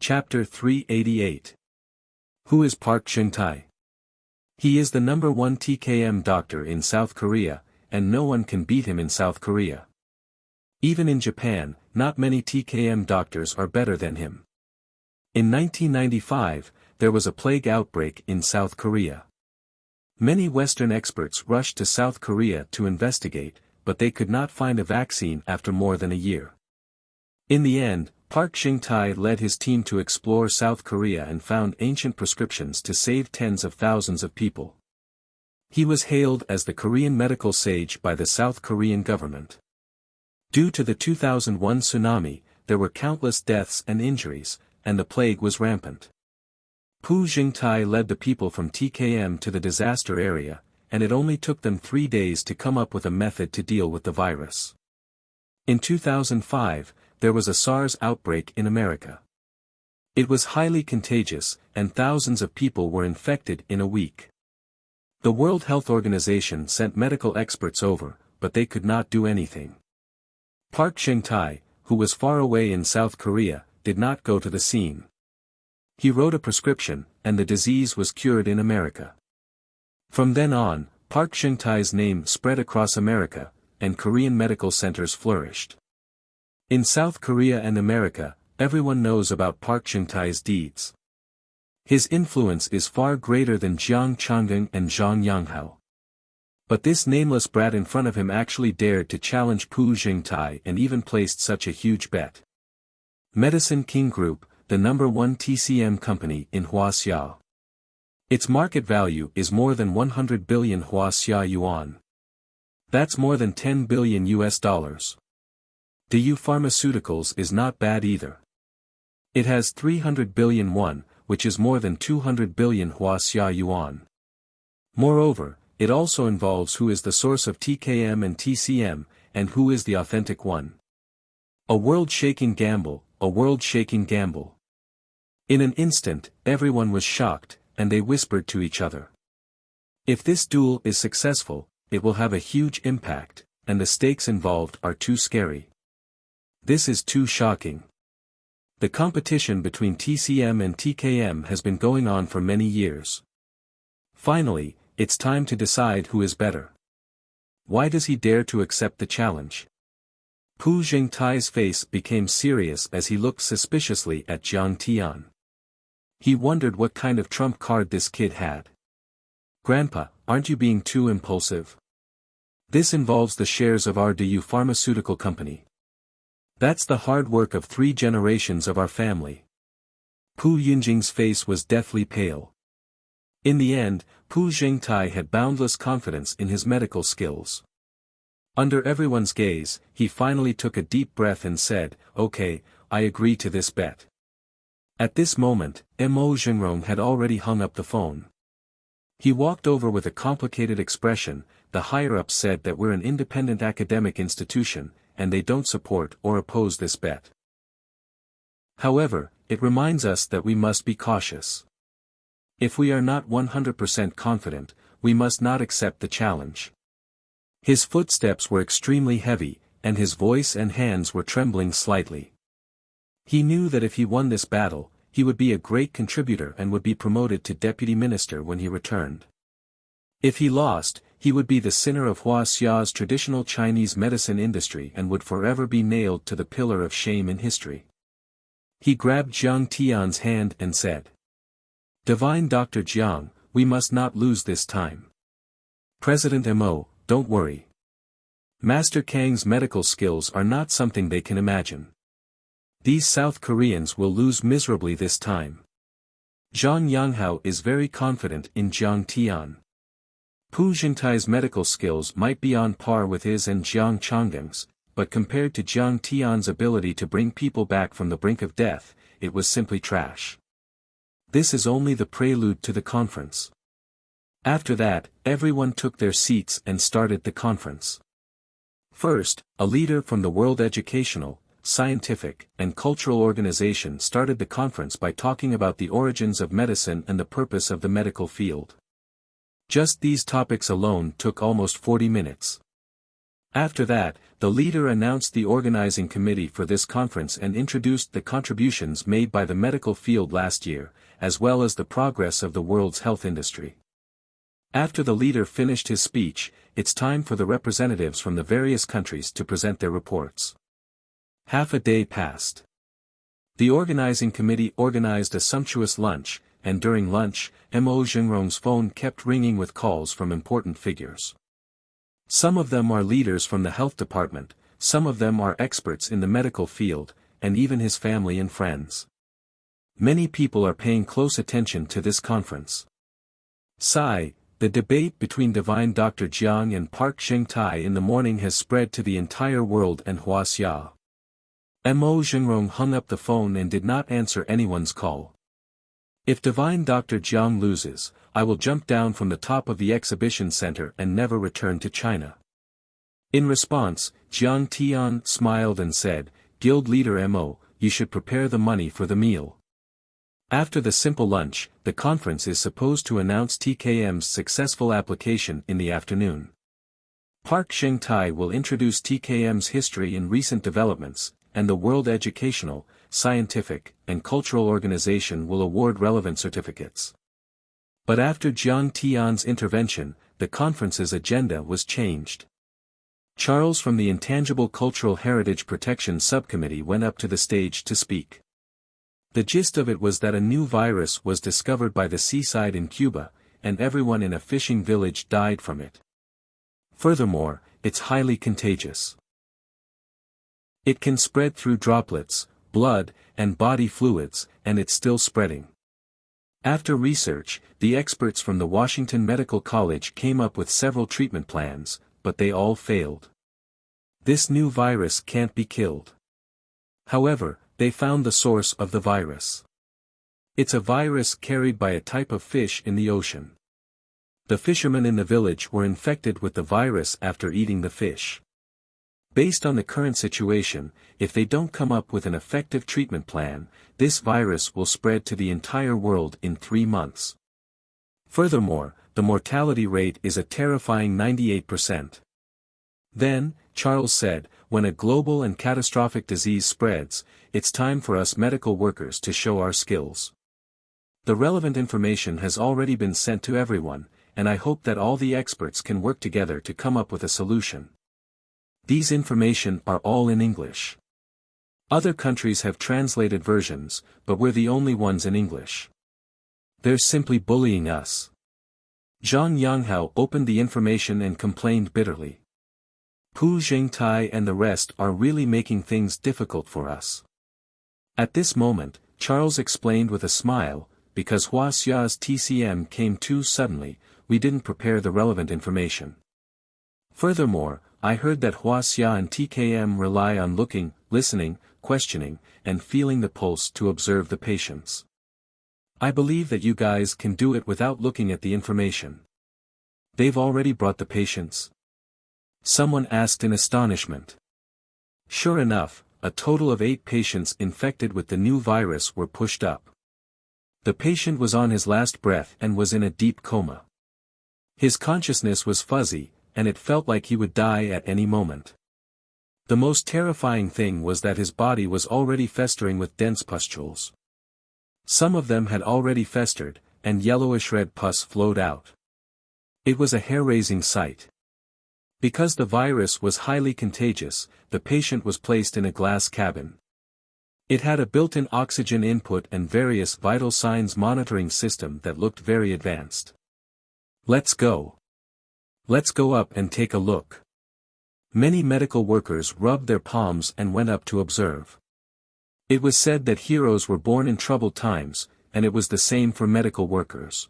Chapter 388. Who is Park Chung-tae? He is the #1 TKM doctor in South Korea, and no one can beat him in South Korea. Even in Japan, not many TKM doctors are better than him. In 1995, there was a plague outbreak in South Korea. Many Western experts rushed to South Korea to investigate, but they could not find a vaccine after more than a year. In the end, Park Chung-tae led his team to explore South Korea and found ancient prescriptions to save tens of thousands of people. He was hailed as the Korean medical sage by the South Korean government. Due to the 2001 tsunami, there were countless deaths and injuries, and the plague was rampant. Park Chung-tae led the people from TKM to the disaster area, and it only took them 3 days to come up with a method to deal with the virus. In 2005, there was a SARS outbreak in America. It was highly contagious, and thousands of people were infected in a week. The World Health Organization sent medical experts over, but they could not do anything. Park Chung-tae, who was far away in South Korea, did not go to the scene. He wrote a prescription, and the disease was cured in America. From then on, Park Chung-tae's name spread across America, and Korean medical centers flourished. In South Korea and America, everyone knows about Park Chung-tae's deeds. His influence is far greater than Jiang Chang'eng and Zhang Yanghao. But this nameless brat in front of him actually dared to challenge Park Chung-tae and even placed such a huge bet. Medicine King Group, the #1 TCM company in Wuxia. Its market value is more than 100 billion Wuxia yuan. That's more than $10 billion US. DU Pharmaceuticals is not bad either. It has 300 billion won, which is more than 200 billion Wuxia yuan. Moreover, it also involves who is the source of TKM and TCM, and who is the authentic one. A world-shaking gamble, a world-shaking gamble. In an instant, everyone was shocked, and they whispered to each other. If this duel is successful, it will have a huge impact, and the stakes involved are too scary. This is too shocking. The competition between TCM and TKM has been going on for many years. Finally, it's time to decide who is better. Why does he dare to accept the challenge? Park Chung-tae's face became serious as he looked suspiciously at Jiang Tian. He wondered what kind of trump card this kid had. Grandpa, aren't you being too impulsive? This involves the shares of our DU pharmaceutical company. That's the hard work of 3 generations of our family. Pu Yunjing's face was deathly pale. In the end, Park Chung-tae had boundless confidence in his medical skills. Under everyone's gaze, he finally took a deep breath and said, "Okay, I agree to this bet." At this moment, Mo Jingrong had already hung up the phone. He walked over with a complicated expression. The higher-ups said that we're an independent academic institution, and they don't support or oppose this bet. However, it reminds us that we must be cautious. If we are not 100% confident, we must not accept the challenge. His footsteps were extremely heavy, and his voice and hands were trembling slightly. He knew that if he won this battle, he would be a great contributor and would be promoted to deputy minister when he returned. If he lost, he would be the sinner of Wuxia's traditional Chinese medicine industry and would forever be nailed to the pillar of shame in history. He grabbed Jiang Tian's hand and said, "Divine Dr. Jiang, we must not lose this time. President Mo, don't worry. Master Kang's medical skills are not something they can imagine. These South Koreans will lose miserably this time. Zhang Yanghao is very confident in Jiang Tian. Park Chung-tae's medical skills might be on par with his and Jiang Chang'eng's, but compared to Jiang Tian's ability to bring people back from the brink of death, it was simply trash. This is only the prelude to the conference." After that, everyone took their seats and started the conference. First, a leader from the World Educational, Scientific, and Cultural Organization started the conference by talking about the origins of medicine and the purpose of the medical field. Just these topics alone took almost 40 minutes. After that, the leader announced the organizing committee for this conference and introduced the contributions made by the medical field last year, as well as the progress of the world's health industry. After the leader finished his speech, it's time for the representatives from the various countries to present their reports. Half a day passed. The organizing committee organized a sumptuous lunch, and during lunch, Mo Zhengrong's phone kept ringing with calls from important figures. Some of them are leaders from the health department, some of them are experts in the medical field, and even his family and friends. Many people are paying close attention to this conference. Sigh, the debate between Divine Dr. Jiang and Park Shengtai in the morning has spread to the entire world and Wuxia. Mo Zhengrong hung up the phone and did not answer anyone's call. If Divine Dr. Jiang loses, I will jump down from the top of the exhibition center and never return to China. In response, Jiang Tian smiled and said, Guild leader Mo, you should prepare the money for the meal. After the simple lunch, the conference is supposed to announce TKM's successful application in the afternoon. Park Shengtai will introduce TKM's history and recent developments, and the World Educational, Scientific, and Cultural Organization will award relevant certificates. But after Jiang Tian's intervention, the conference's agenda was changed. Charles from the Intangible Cultural Heritage Protection Subcommittee went up to the stage to speak. The gist of it was that a new virus was discovered by the seaside in Cuba, and everyone in a fishing village died from it. Furthermore, it's highly contagious. It can spread through droplets, blood, and body fluids, and it's still spreading. After research, the experts from the Washington Medical College came up with several treatment plans, but they all failed. This new virus can't be killed. However, they found the source of the virus. It's a virus carried by a type of fish in the ocean. The fishermen in the village were infected with the virus after eating the fish. Based on the current situation, if they don't come up with an effective treatment plan, this virus will spread to the entire world in 3 months. Furthermore, the mortality rate is a terrifying 98%. Then, Charles said, when a global and catastrophic disease spreads, it's time for us medical workers to show our skills. The relevant information has already been sent to everyone, and I hope that all the experts can work together to come up with a solution. These information are all in English. Other countries have translated versions, but we're the only ones in English. They're simply bullying us. Zhang Yanghao opened the information and complained bitterly. Pu Jingtai and the rest are really making things difficult for us. At this moment, Charles explained with a smile, because Huaxia's TCM came too suddenly, we didn't prepare the relevant information. Furthermore, I heard that Huaxia and TKM rely on looking, listening, questioning, and feeling the pulse to observe the patients. I believe that you guys can do it without looking at the information. They've already brought the patients? Someone asked in astonishment. Sure enough, a total of 8 patients infected with the new virus were pushed up. The patient was on his last breath and was in a deep coma. His consciousness was fuzzy, and it felt like he would die at any moment. The most terrifying thing was that his body was already festering with dense pustules. Some of them had already festered, and yellowish red pus flowed out. It was a hair-raising sight. Because the virus was highly contagious, the patient was placed in a glass cabin. It had a built-in oxygen input and various vital signs monitoring system that looked very advanced. Let's go. Let's go up and take a look. Many medical workers rubbed their palms and went up to observe. It was said that heroes were born in troubled times, and it was the same for medical workers.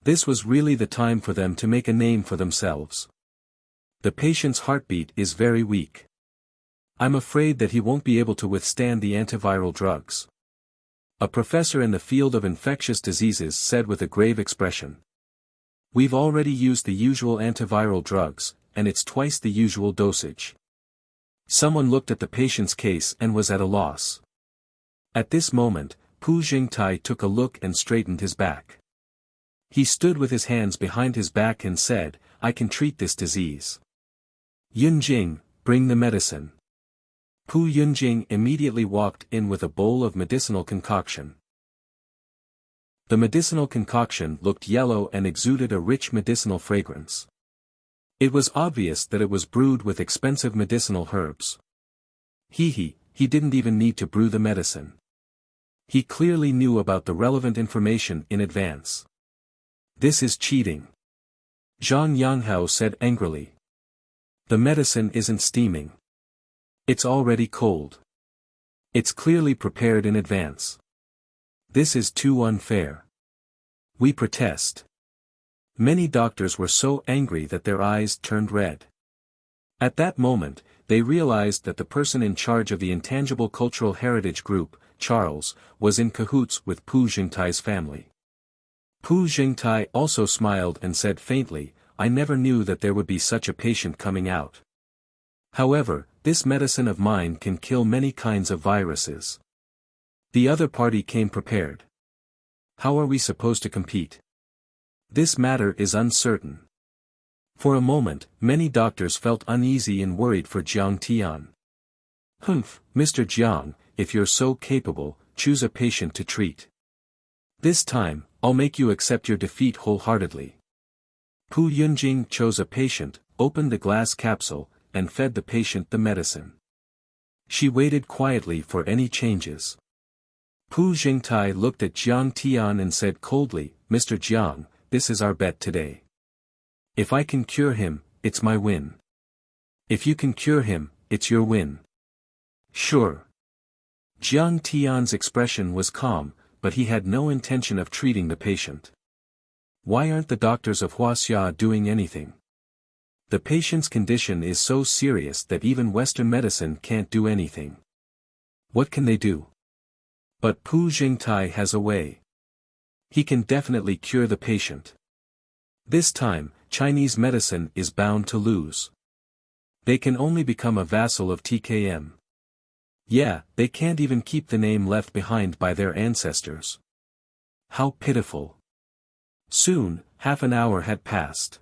This was really the time for them to make a name for themselves. The patient's heartbeat is very weak. I'm afraid that he won't be able to withstand the antiviral drugs. A professor in the field of infectious diseases said with a grave expression. We've already used the usual antiviral drugs, and it's twice the usual dosage. Someone looked at the patient's case and was at a loss. At this moment, Pu Jingtai took a look and straightened his back. He stood with his hands behind his back and said, I can treat this disease. Yunjing, bring the medicine. Pu Yunjing immediately walked in with a bowl of medicinal concoction. The medicinal concoction looked yellow and exuded a rich medicinal fragrance. It was obvious that it was brewed with expensive medicinal herbs. He didn't even need to brew the medicine. He clearly knew about the relevant information in advance. This is cheating. Zhang Yanghao said angrily. The medicine isn't steaming. It's already cold. It's clearly prepared in advance. This is too unfair. We protest. Many doctors were so angry that their eyes turned red. At that moment, they realized that the person in charge of the Intangible Cultural Heritage Group, Charles, was in cahoots with Pu Jingtai's family. Pu Jingtai also smiled and said faintly, I never knew that there would be such a patient coming out. However, this medicine of mine can kill many kinds of viruses. The other party came prepared. How are we supposed to compete? This matter is uncertain. For a moment, many doctors felt uneasy and worried for Jiang Tian. Humph, Mr. Jiang, if you're so capable, choose a patient to treat. This time, I'll make you accept your defeat wholeheartedly. Pu Yunjing chose a patient, opened the glass capsule, and fed the patient the medicine. She waited quietly for any changes. Pu Jingtai looked at Jiang Tian and said coldly, Mr. Jiang, this is our bet today. If I can cure him, it's my win. If you can cure him, it's your win. Sure. Jiang Tian's expression was calm, but he had no intention of treating the patient. Why aren't the doctors of Wuxia doing anything? The patient's condition is so serious that even Western medicine can't do anything. What can they do? But Pu Jingtai has a way. He can definitely cure the patient. This time, Chinese medicine is bound to lose. They can only become a vassal of TKM. Yeah, they can't even keep the name left behind by their ancestors. How pitiful. Soon, half an hour had passed.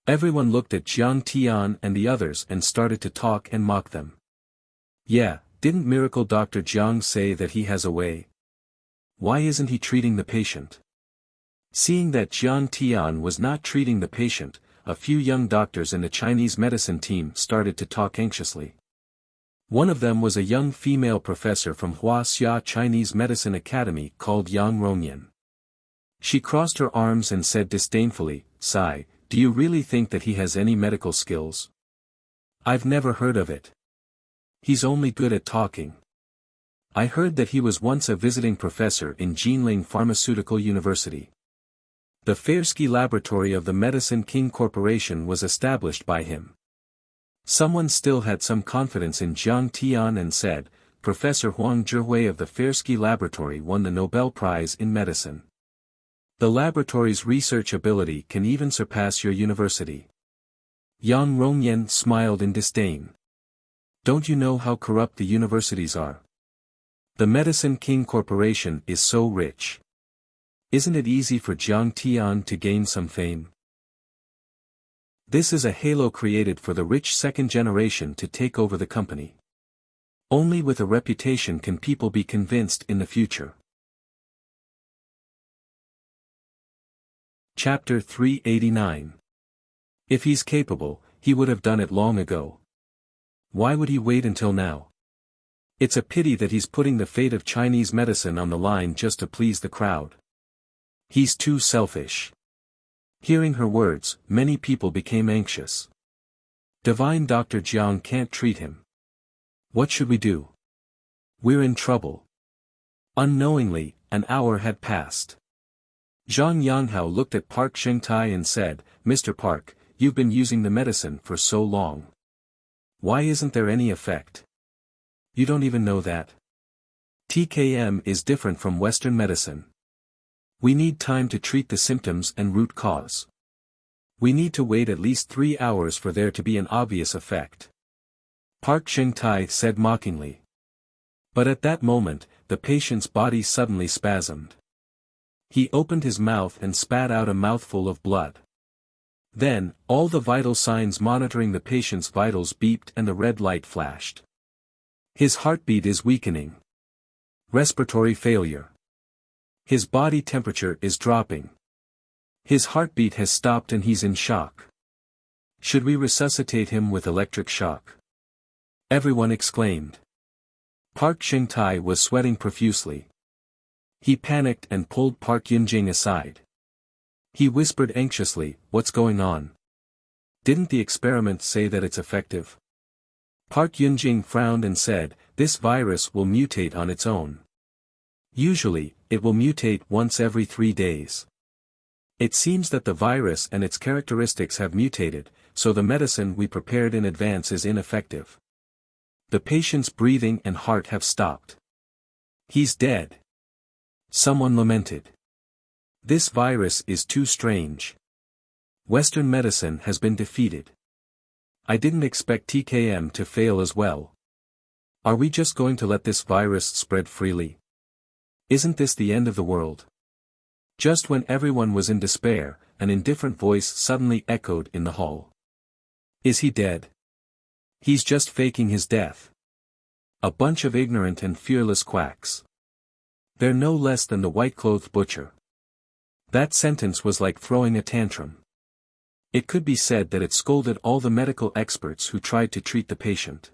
Everyone looked at Jiang Tian and the others and started to talk and mock them. Yeah, didn't Miracle Dr. Jiang say that he has a way? Why isn't he treating the patient? Seeing that Jiang Tian was not treating the patient, a few young doctors in the Chinese medicine team started to talk anxiously. One of them was a young female professor from Huaxia Chinese Medicine Academy called Yang Rongyan. She crossed her arms and said disdainfully, Sai, do you really think that he has any medical skills? I've never heard of it. He's only good at talking. I heard that he was once a visiting professor in Jinling Pharmaceutical University. The Fersky Laboratory of the Medicine King Corporation was established by him. Someone still had some confidence in Jiang Tian and said, Professor Huang Zhihui of the Fersky Laboratory won the Nobel Prize in Medicine. The laboratory's research ability can even surpass your university. Yang Rongyan smiled in disdain. Don't you know how corrupt the universities are? The Medicine King Corporation is so rich. Isn't it easy for Jiang Tian to gain some fame? This is a halo created for the rich second generation to take over the company. Only with a reputation can people be convinced in the future. Chapter 389. If he's capable, he would have done it long ago. Why would he wait until now? It's a pity that he's putting the fate of Chinese medicine on the line just to please the crowd. He's too selfish. Hearing her words, many people became anxious. Divine Dr. Jiang can't treat him. What should we do? We're in trouble. Unknowingly, an hour had passed. Zhang Yanghao looked at Park Shengtai and said, Mr. Park, you've been using the medicine for so long. Why isn't there any effect? You don't even know that. TKM is different from Western medicine. We need time to treat the symptoms and root cause. We need to wait at least 3 hours for there to be an obvious effect. Park Shengtai said mockingly. But at that moment, the patient's body suddenly spasmed. He opened his mouth and spat out a mouthful of blood. Then, all the vital signs monitoring the patient's vitals beeped and the red light flashed. His heartbeat is weakening. Respiratory failure. His body temperature is dropping. His heartbeat has stopped and he's in shock. Should we resuscitate him with electric shock? Everyone exclaimed. Park Xingtai was sweating profusely. He panicked and pulled Park Yunjing aside. He whispered anxiously, "What's going on? Didn't the experiment say that it's effective?" Park Yunjing frowned and said, "This virus will mutate on its own. Usually, it will mutate once every 3 days. It seems that the virus and its characteristics have mutated, so the medicine we prepared in advance is ineffective. The patient's breathing and heart have stopped. He's dead." Someone lamented. This virus is too strange. Western medicine has been defeated. I didn't expect TKM to fail as well. Are we just going to let this virus spread freely? Isn't this the end of the world? Just when everyone was in despair, an indifferent voice suddenly echoed in the hall. Is he dead? He's just faking his death. A bunch of ignorant and fearless quacks. They're no less than the white-clothed butcher. That sentence was like throwing a tantrum. It could be said that it scolded all the medical experts who tried to treat the patient.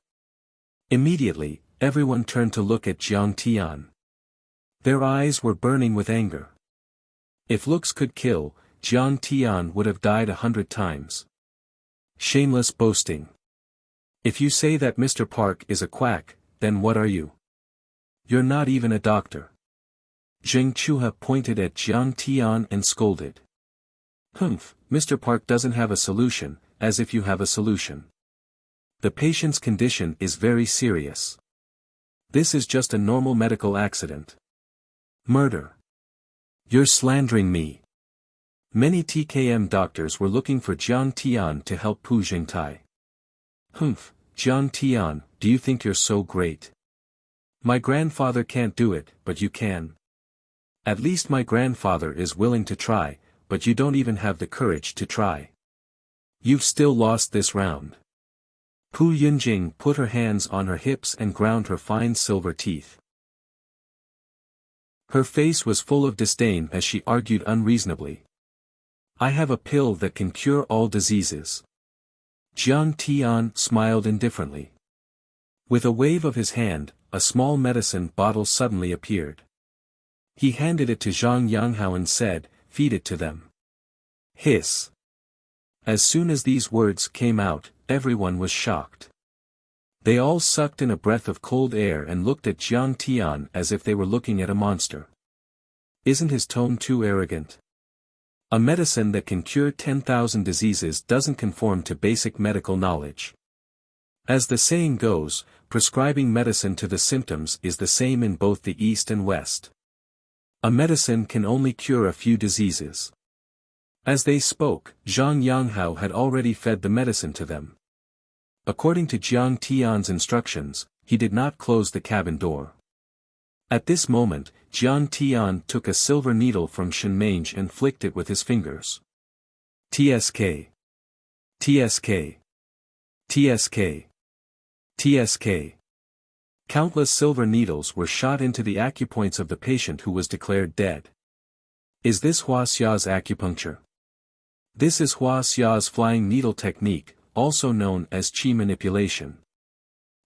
Immediately, everyone turned to look at Jiang Tian. Their eyes were burning with anger. If looks could kill, Jiang Tian would have died 100 times. Shameless boasting. If you say that Mr. Park is a quack, then what are you? You're not even a doctor. Zheng Chuha pointed at Jiang Tian and scolded. Humph, Mr. Park doesn't have a solution, as if you have a solution. The patient's condition is very serious. This is just a normal medical accident. Murder. You're slandering me. Many TKM doctors were looking for Jiang Tian to help Pu Jingtai. Humph, Jiang Tian, do you think you're so great? My grandfather can't do it, but you can. At least my grandfather is willing to try, but you don't even have the courage to try. You've still lost this round. Pu Yunjing put her hands on her hips and ground her fine silver teeth. Her face was full of disdain as she argued unreasonably. I have a pill that can cure all diseases. Jiang Tian smiled indifferently. With a wave of his hand, a small medicine bottle suddenly appeared. He handed it to Zhang Yanghao and said, "Feed it to them." Hiss. As soon as these words came out, everyone was shocked. They all sucked in a breath of cold air and looked at Jiang Tian as if they were looking at a monster. Isn't his tone too arrogant? A medicine that can cure 10,000 diseases doesn't conform to basic medical knowledge. As the saying goes, prescribing medicine to the symptoms is the same in both the East and West. A medicine can only cure a few diseases. As they spoke, Zhang Yanghao had already fed the medicine to them. According to Jiang Tian's instructions, he did not close the cabin door. At this moment, Jiang Tian took a silver needle from Shenmenge and flicked it with his fingers. TSK. TSK. TSK. TSK. Countless silver needles were shot into the acupoints of the patient who was declared dead. Is this Hua Xia's acupuncture? This is Hua Xia's flying needle technique, also known as qi manipulation.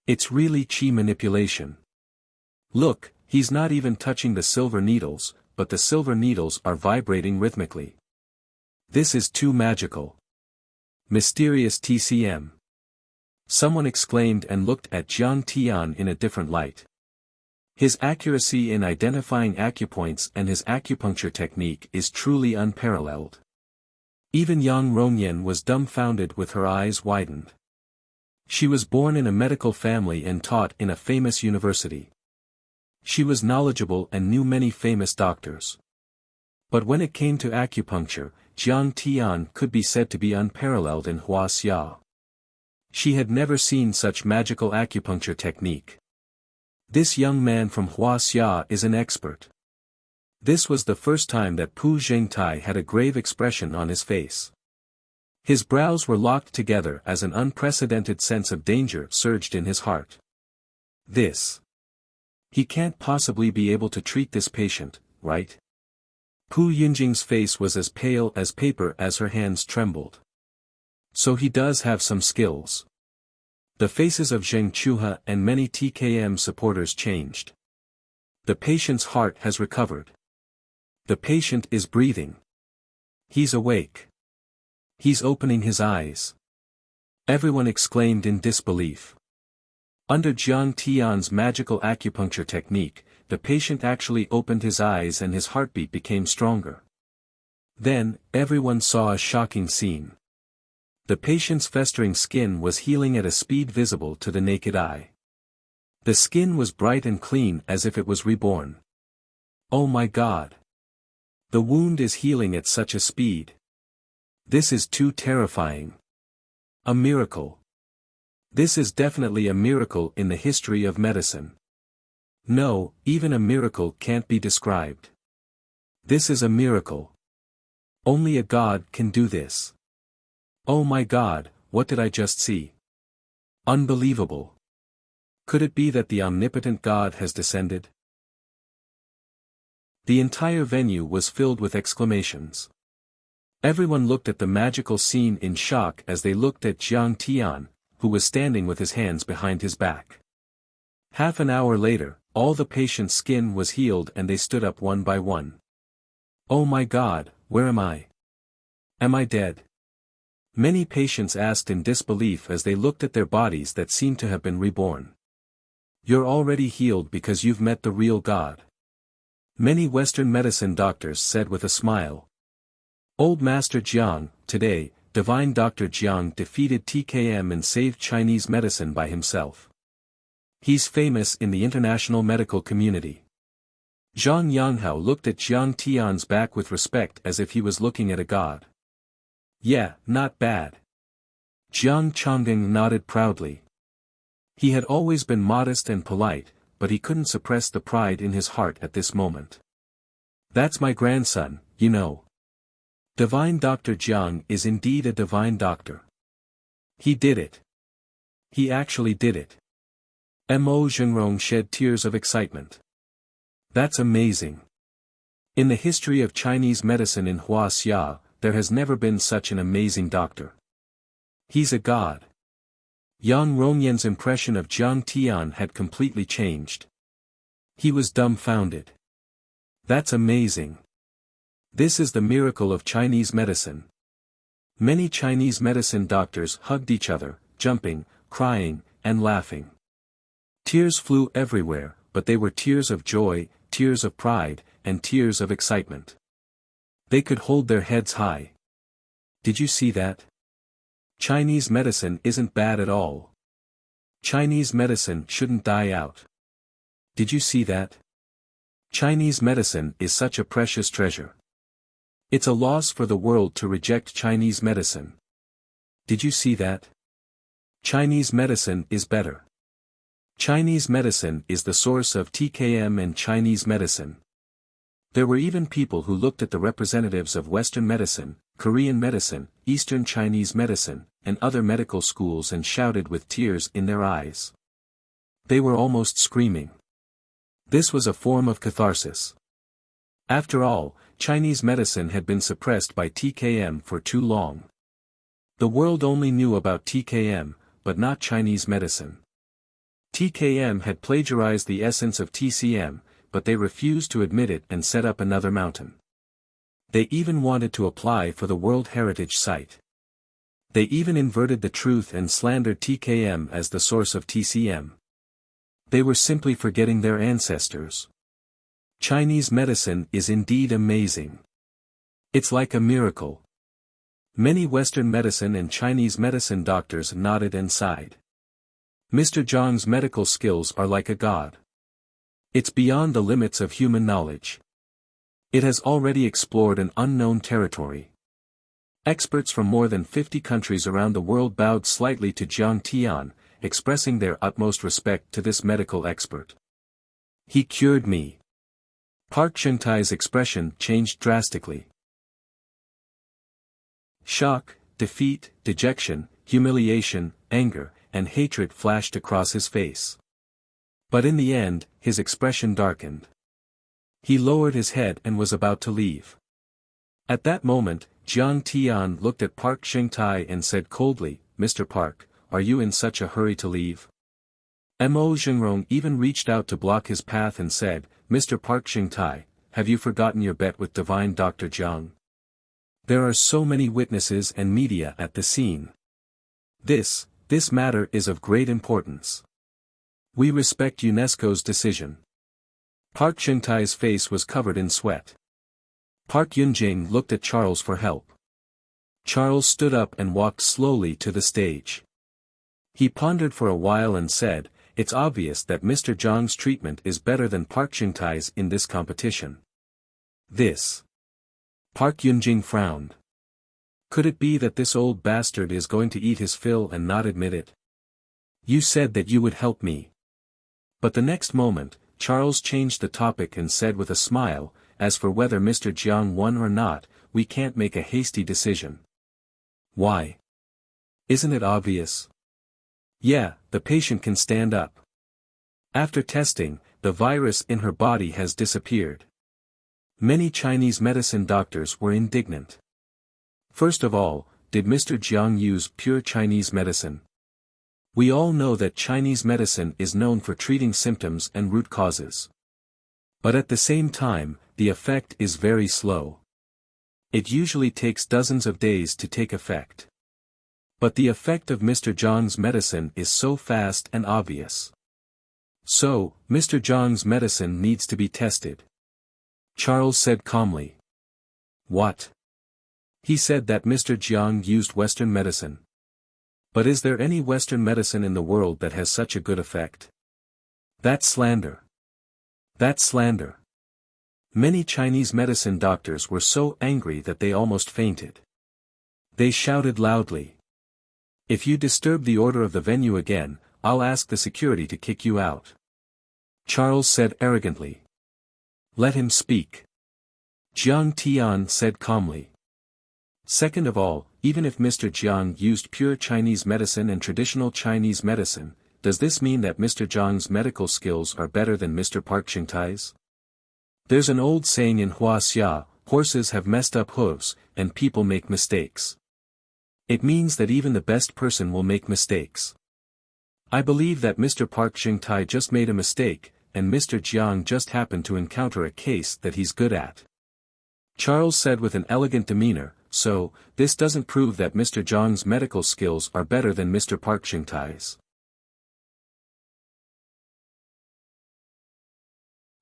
It's really qi manipulation. Look, he's not even touching the silver needles, but the silver needles are vibrating rhythmically. This is too magical. Mysterious TCM. Someone exclaimed and looked at Jiang Tian in a different light. His accuracy in identifying acupoints and his acupuncture technique is truly unparalleled. Even Yang Rongyan was dumbfounded with her eyes widened. She was born in a medical family and taught in a famous university. She was knowledgeable and knew many famous doctors. But when it came to acupuncture, Jiang Tian could be said to be unparalleled in Hua Xia. She had never seen such magical acupuncture technique. This young man from Hua Xia is an expert. This was the first time that Pu Jingtai had a grave expression on his face. His brows were locked together as an unprecedented sense of danger surged in his heart. He can't possibly be able to treat this patient, right? Pu Yinjing's face was as pale as paper as her hands trembled. So he does have some skills. The faces of Zheng Chuha and many TKM supporters changed. The patient's heart has recovered. The patient is breathing. He's awake. He's opening his eyes. Everyone exclaimed in disbelief. Under Jiang Tian's magical acupuncture technique, the patient actually opened his eyes and his heartbeat became stronger. Then, everyone saw a shocking scene. The patient's festering skin was healing at a speed visible to the naked eye. The skin was bright and clean as if it was reborn. Oh my God! The wound is healing at such a speed. This is too terrifying. A miracle. This is definitely a miracle in the history of medicine. No, even a miracle can't be described. This is a miracle. Only a god can do this. Oh my God, what did I just see? Unbelievable. Could it be that the omnipotent God has descended? The entire venue was filled with exclamations. Everyone looked at the magical scene in shock as they looked at Jiang Tian, who was standing with his hands behind his back. Half an hour later, all the patient's skin was healed and they stood up one by one. Oh my God, where am I? Am I dead? Many patients asked in disbelief as they looked at their bodies that seemed to have been reborn. You're already healed because you've met the real God. Many Western medicine doctors said with a smile. Old Master Jiang, today, Divine Dr. Jiang defeated TKM and saved Chinese medicine by himself. He's famous in the international medical community. Zhang Yanghao looked at Jiang Tian's back with respect as if he was looking at a god. Yeah, not bad. Jiang Changding nodded proudly. He had always been modest and polite, but he couldn't suppress the pride in his heart at this moment. That's my grandson, you know. Divine Dr. Jiang is indeed a divine doctor. He did it. He actually did it. Mo Zhengrong shed tears of excitement. That's amazing. In the history of Chinese medicine in Huaxia, there has never been such an amazing doctor. He's a god. Yang Rongyan's impression of Jiang Tian had completely changed. He was dumbfounded. That's amazing. This is the miracle of Chinese medicine. Many Chinese medicine doctors hugged each other, jumping, crying, and laughing. Tears flew everywhere, but they were tears of joy, tears of pride, and tears of excitement. They could hold their heads high. Did you see that? Chinese medicine isn't bad at all. Chinese medicine shouldn't die out. Did you see that? Chinese medicine is such a precious treasure. It's a loss for the world to reject Chinese medicine. Did you see that? Chinese medicine is better. Chinese medicine is the source of TKM and Chinese medicine. There were even people who looked at the representatives of Western medicine, Korean medicine, Eastern Chinese medicine, and other medical schools and shouted with tears in their eyes. They were almost screaming. This was a form of catharsis. After all, Chinese medicine had been suppressed by TKM for too long. The world only knew about TKM, but not Chinese medicine. TKM had plagiarized the essence of TCM, but they refused to admit it and set up another mountain. They even wanted to apply for the World Heritage Site. They even inverted the truth and slandered TKM as the source of TCM. They were simply forgetting their ancestors. Chinese medicine is indeed amazing. It's like a miracle. Many Western medicine and Chinese medicine doctors nodded and sighed. Mr. Zhang's medical skills are like a god. It's beyond the limits of human knowledge. It has already explored an unknown territory. Experts from more than 50 countries around the world bowed slightly to Jiang Tian, expressing their utmost respect to this medical expert. He cured me. Park Cheng-tai's expression changed drastically. Shock, defeat, dejection, humiliation, anger, and hatred flashed across his face. But in the end, his expression darkened. He lowered his head and was about to leave. At that moment, Jiang Tian looked at Park Xingtai and said coldly, "Mr. Park, are you in such a hurry to leave?" Mo Zhengrong even reached out to block his path and said, "Mr. Park Xingtai, have you forgotten your bet with divine Dr. Jiang? There are so many witnesses and media at the scene. This matter is of great importance. We respect UNESCO's decision." Park Xingtai's face was covered in sweat. Park Yunjing looked at Charles for help. Charles stood up and walked slowly to the stage. He pondered for a while and said, "It's obvious that Mr. Jiang's treatment is better than Park Xingtai's in this competition." This. Park Yunjing frowned. Could it be that this old bastard is going to eat his fill and not admit it? "You said that you would help me." But the next moment, Charles changed the topic and said with a smile, "As for whether Mr. Jiang won or not, we can't make a hasty decision." "Why? Isn't it obvious?" "Yeah, the patient can stand up. After testing, the virus in her body has disappeared." Many Chinese medicine doctors were indignant. First of all, did Mr. Jiang use pure Chinese medicine? We all know that Chinese medicine is known for treating symptoms and root causes. But at the same time, the effect is very slow. It usually takes dozens of days to take effect. But the effect of Mr. Jiang's medicine is so fast and obvious. So, Mr. Jiang's medicine needs to be tested. Charles said calmly. "What?" "He said that Mr. Jiang used Western medicine. But is there any Western medicine in the world that has such a good effect?" "That's slander. That's slander." Many Chinese medicine doctors were so angry that they almost fainted. They shouted loudly. "If you disturb the order of the venue again, I'll ask the security to kick you out." Charles said arrogantly. "Let him speak." Jiang Tian said calmly. "Second of all, even if Mr. Jiang used pure Chinese medicine and traditional Chinese medicine, does this mean that Mr. Jiang's medical skills are better than Mr. Park Xingtai's? There's an old saying in Wuxia, horses have messed up hooves, and people make mistakes. It means that even the best person will make mistakes. I believe that Mr. Park Xingtai just made a mistake, and Mr. Jiang just happened to encounter a case that he's good at." Charles said with an elegant demeanor, "So, this doesn't prove that Mr. Jiang's medical skills are better than Mr. Park Xingtai's."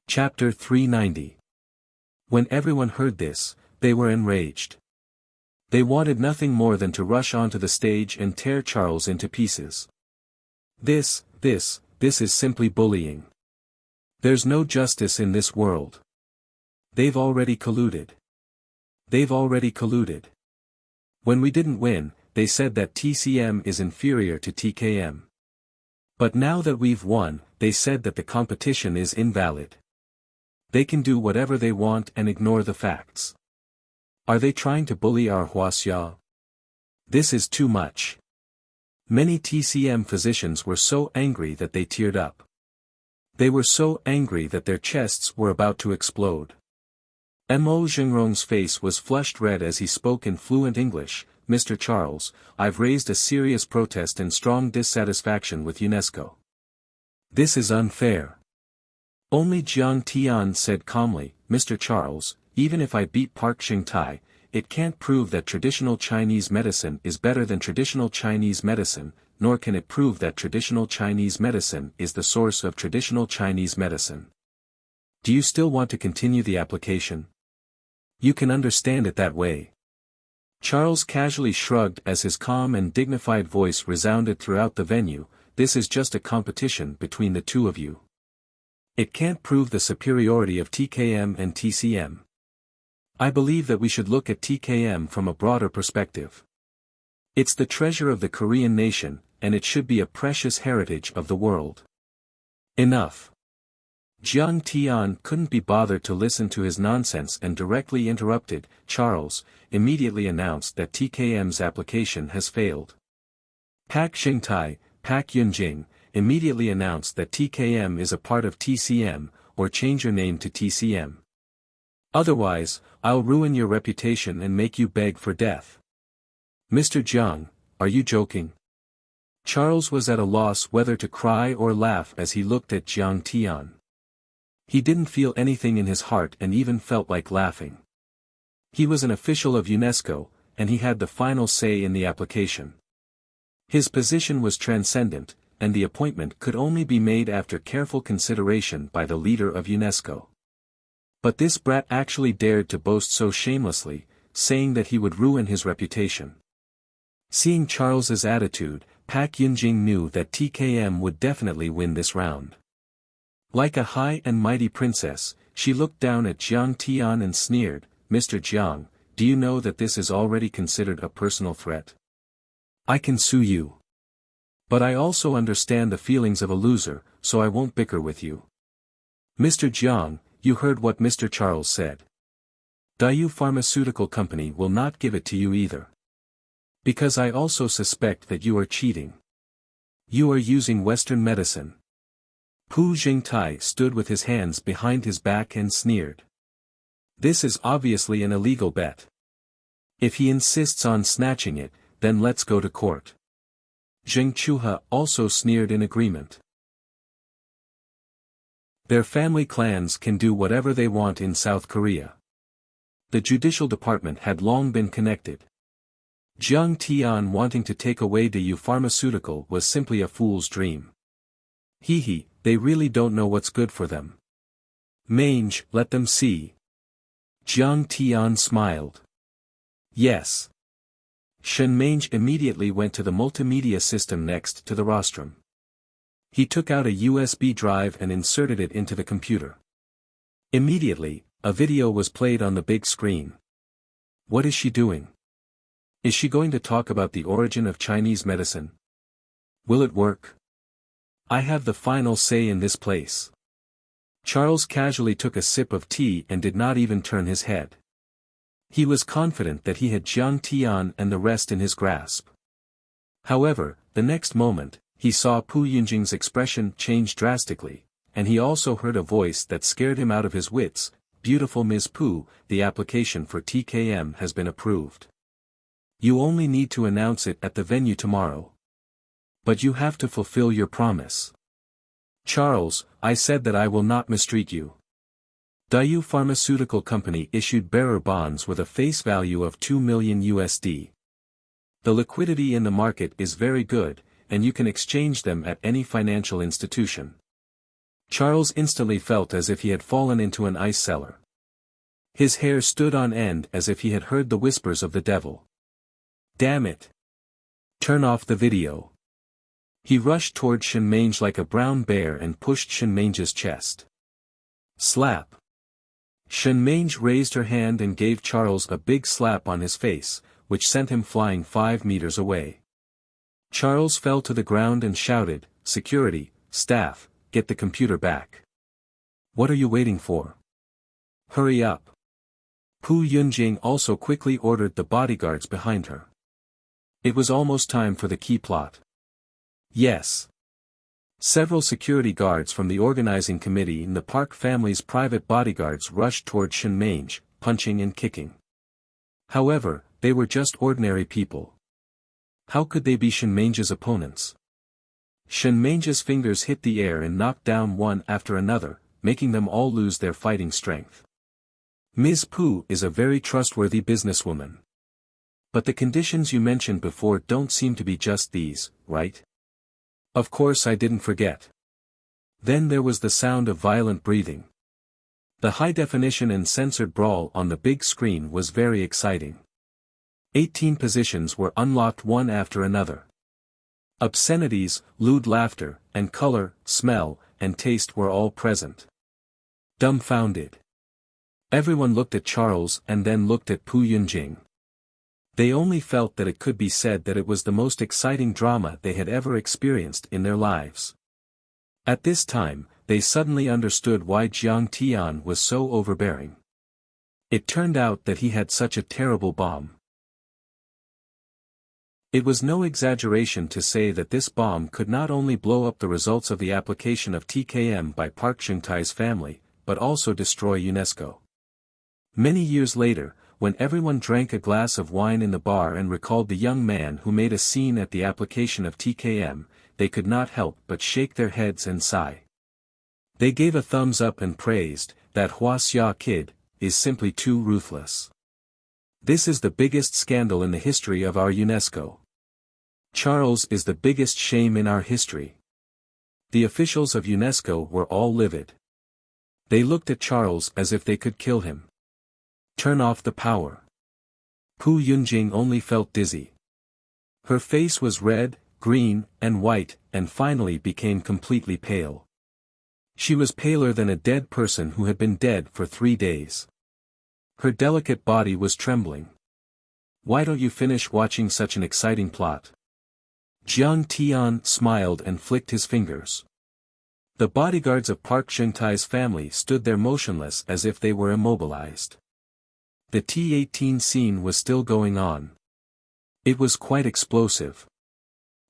Chapter 390. When everyone heard this, they were enraged. They wanted nothing more than to rush onto the stage and tear Charles into pieces. This is simply bullying. There's no justice in this world. They've already colluded. When we didn't win, they said that TCM is inferior to TKM. But now that we've won, they said that the competition is invalid. They can do whatever they want and ignore the facts. Are they trying to bully our Huaxia? This is too much. Many TCM physicians were so angry that they teared up. They were so angry that their chests were about to explode. Mo Zhengrong's face was flushed red as he spoke in fluent English. "Mr. Charles, I've raised a serious protest and strong dissatisfaction with UNESCO. This is unfair." Only Jiang Tian said calmly, "Mr. Charles, even if I beat Park Xingtai, it can't prove that traditional Chinese medicine is better than traditional Chinese medicine, nor can it prove that traditional Chinese medicine is the source of traditional Chinese medicine. Do you still want to continue the application? You can understand it that way." Charles casually shrugged as his calm and dignified voice resounded throughout the venue. "This is just a competition between the two of you. It can't prove the superiority of TKM and TCM. I believe that we should look at TKM from a broader perspective. It's the treasure of the Korean nation, and it should be a precious heritage of the world. Enough. Jiang Tian couldn't be bothered to listen to his nonsense and directly interrupted. Charles immediately announced that TKM's application has failed. Pak Xingtai, Pak Yunjing, immediately announced that TKM is a part of TCM, or change your name to TCM. Otherwise, I'll ruin your reputation and make you beg for death. Mr. Jiang, are you joking? Charles was at a loss whether to cry or laugh as he looked at Jiang Tian. He didn't feel anything in his heart and even felt like laughing. He was an official of UNESCO, and he had the final say in the application. His position was transcendent, and the appointment could only be made after careful consideration by the leader of UNESCO. But this brat actually dared to boast so shamelessly, saying that he would ruin his reputation. Seeing Charles's attitude, Pak Yunjing knew that TKM would definitely win this round. Like a high and mighty princess, she looked down at Jiang Tian and sneered, "Mr. Jiang, do you know that this is already considered a personal threat? I can sue you. But I also understand the feelings of a loser, so I won't bicker with you." "Mr. Jiang, you heard what Mr. Charles said. Dayu Pharmaceutical Company will not give it to you either. Because I also suspect that you are cheating. You are using Western medicine." Pu Jingtai stood with his hands behind his back and sneered. "This is obviously an illegal bet. If he insists on snatching it, then let's go to court." Zheng Chuha also sneered in agreement. Their family clans can do whatever they want in South Korea. The judicial department had long been connected. Jiang Tian wanting to take away Dayu Pharmaceutical was simply a fool's dream. Hee, they really don't know what's good for them. Mange, let them see. Jiang Tian smiled. Yes. Shen Mange immediately went to the multimedia system next to the rostrum. He took out a USB drive and inserted it into the computer. Immediately, a video was played on the big screen. What is she doing? Is she going to talk about the origin of Chinese medicine? Will it work? I have the final say in this place. Charles casually took a sip of tea and did not even turn his head. He was confident that he had Jiang Tian and the rest in his grasp. However, the next moment, he saw Pu Yunjing's expression change drastically, and he also heard a voice that scared him out of his wits. "Beautiful Ms. Pu, the application for TKM has been approved. You only need to announce it at the venue tomorrow. But you have to fulfill your promise." "Charles, I said that I will not mistreat you." Dayu Pharmaceutical Company issued bearer bonds with a face value of $2 million USD. The liquidity in the market is very good, and you can exchange them at any financial institution. Charles instantly felt as if he had fallen into an ice cellar. His hair stood on end as if he had heard the whispers of the devil. Damn it! Turn off the video. He rushed toward Shenmange like a brown bear and pushed Shenmange's chest. Slap! Shenmange raised her hand and gave Charles a big slap on his face, which sent him flying 5 meters away. Charles fell to the ground and shouted, "Security, staff, get the computer back. What are you waiting for? Hurry up." Pu Yunjing also quickly ordered the bodyguards behind her. It was almost time for the key plot. Yes. Several security guards from the organizing committee and the Park family's private bodyguards rushed toward Shenmange, punching and kicking. However, they were just ordinary people. How could they be Shenmange's opponents? Shenmange's fingers hit the air and knocked down one after another, making them all lose their fighting strength. Ms. Pu is a very trustworthy businesswoman. But the conditions you mentioned before don't seem to be just these, right? Of course I didn't forget. Then there was the sound of violent breathing. The high-definition and censored brawl on the big screen was very exciting. 18 positions were unlocked one after another. Obscenities, lewd laughter, and color, smell, and taste were all present. Dumbfounded. Everyone looked at Charles and then looked at Pu Yunjing. They only felt that it could be said that it was the most exciting drama they had ever experienced in their lives. At this time, they suddenly understood why Jiang Tian was so overbearing. It turned out that he had such a terrible bomb. It was no exaggeration to say that this bomb could not only blow up the results of the application of TKM by Park Chung-tai's family, but also destroy UNESCO. Many years later, when everyone drank a glass of wine in the bar and recalled the young man who made a scene at the application of TKM, they could not help but shake their heads and sigh. They gave a thumbs up and praised, "That Hua Xia kid is simply too ruthless. This is the biggest scandal in the history of our UNESCO. Charles is the biggest shame in our history." The officials of UNESCO were all livid. They looked at Charles as if they could kill him. Turn off the power. Pu Yunjing only felt dizzy. Her face was red, green, and white, and finally became completely pale. She was paler than a dead person who had been dead for 3 days. Her delicate body was trembling. "Why don't you finish watching such an exciting plot?" Jiang Tian smiled and flicked his fingers. The bodyguards of Park Chung-tai's family stood there motionless as if they were immobilized. The T-18 scene was still going on. It was quite explosive.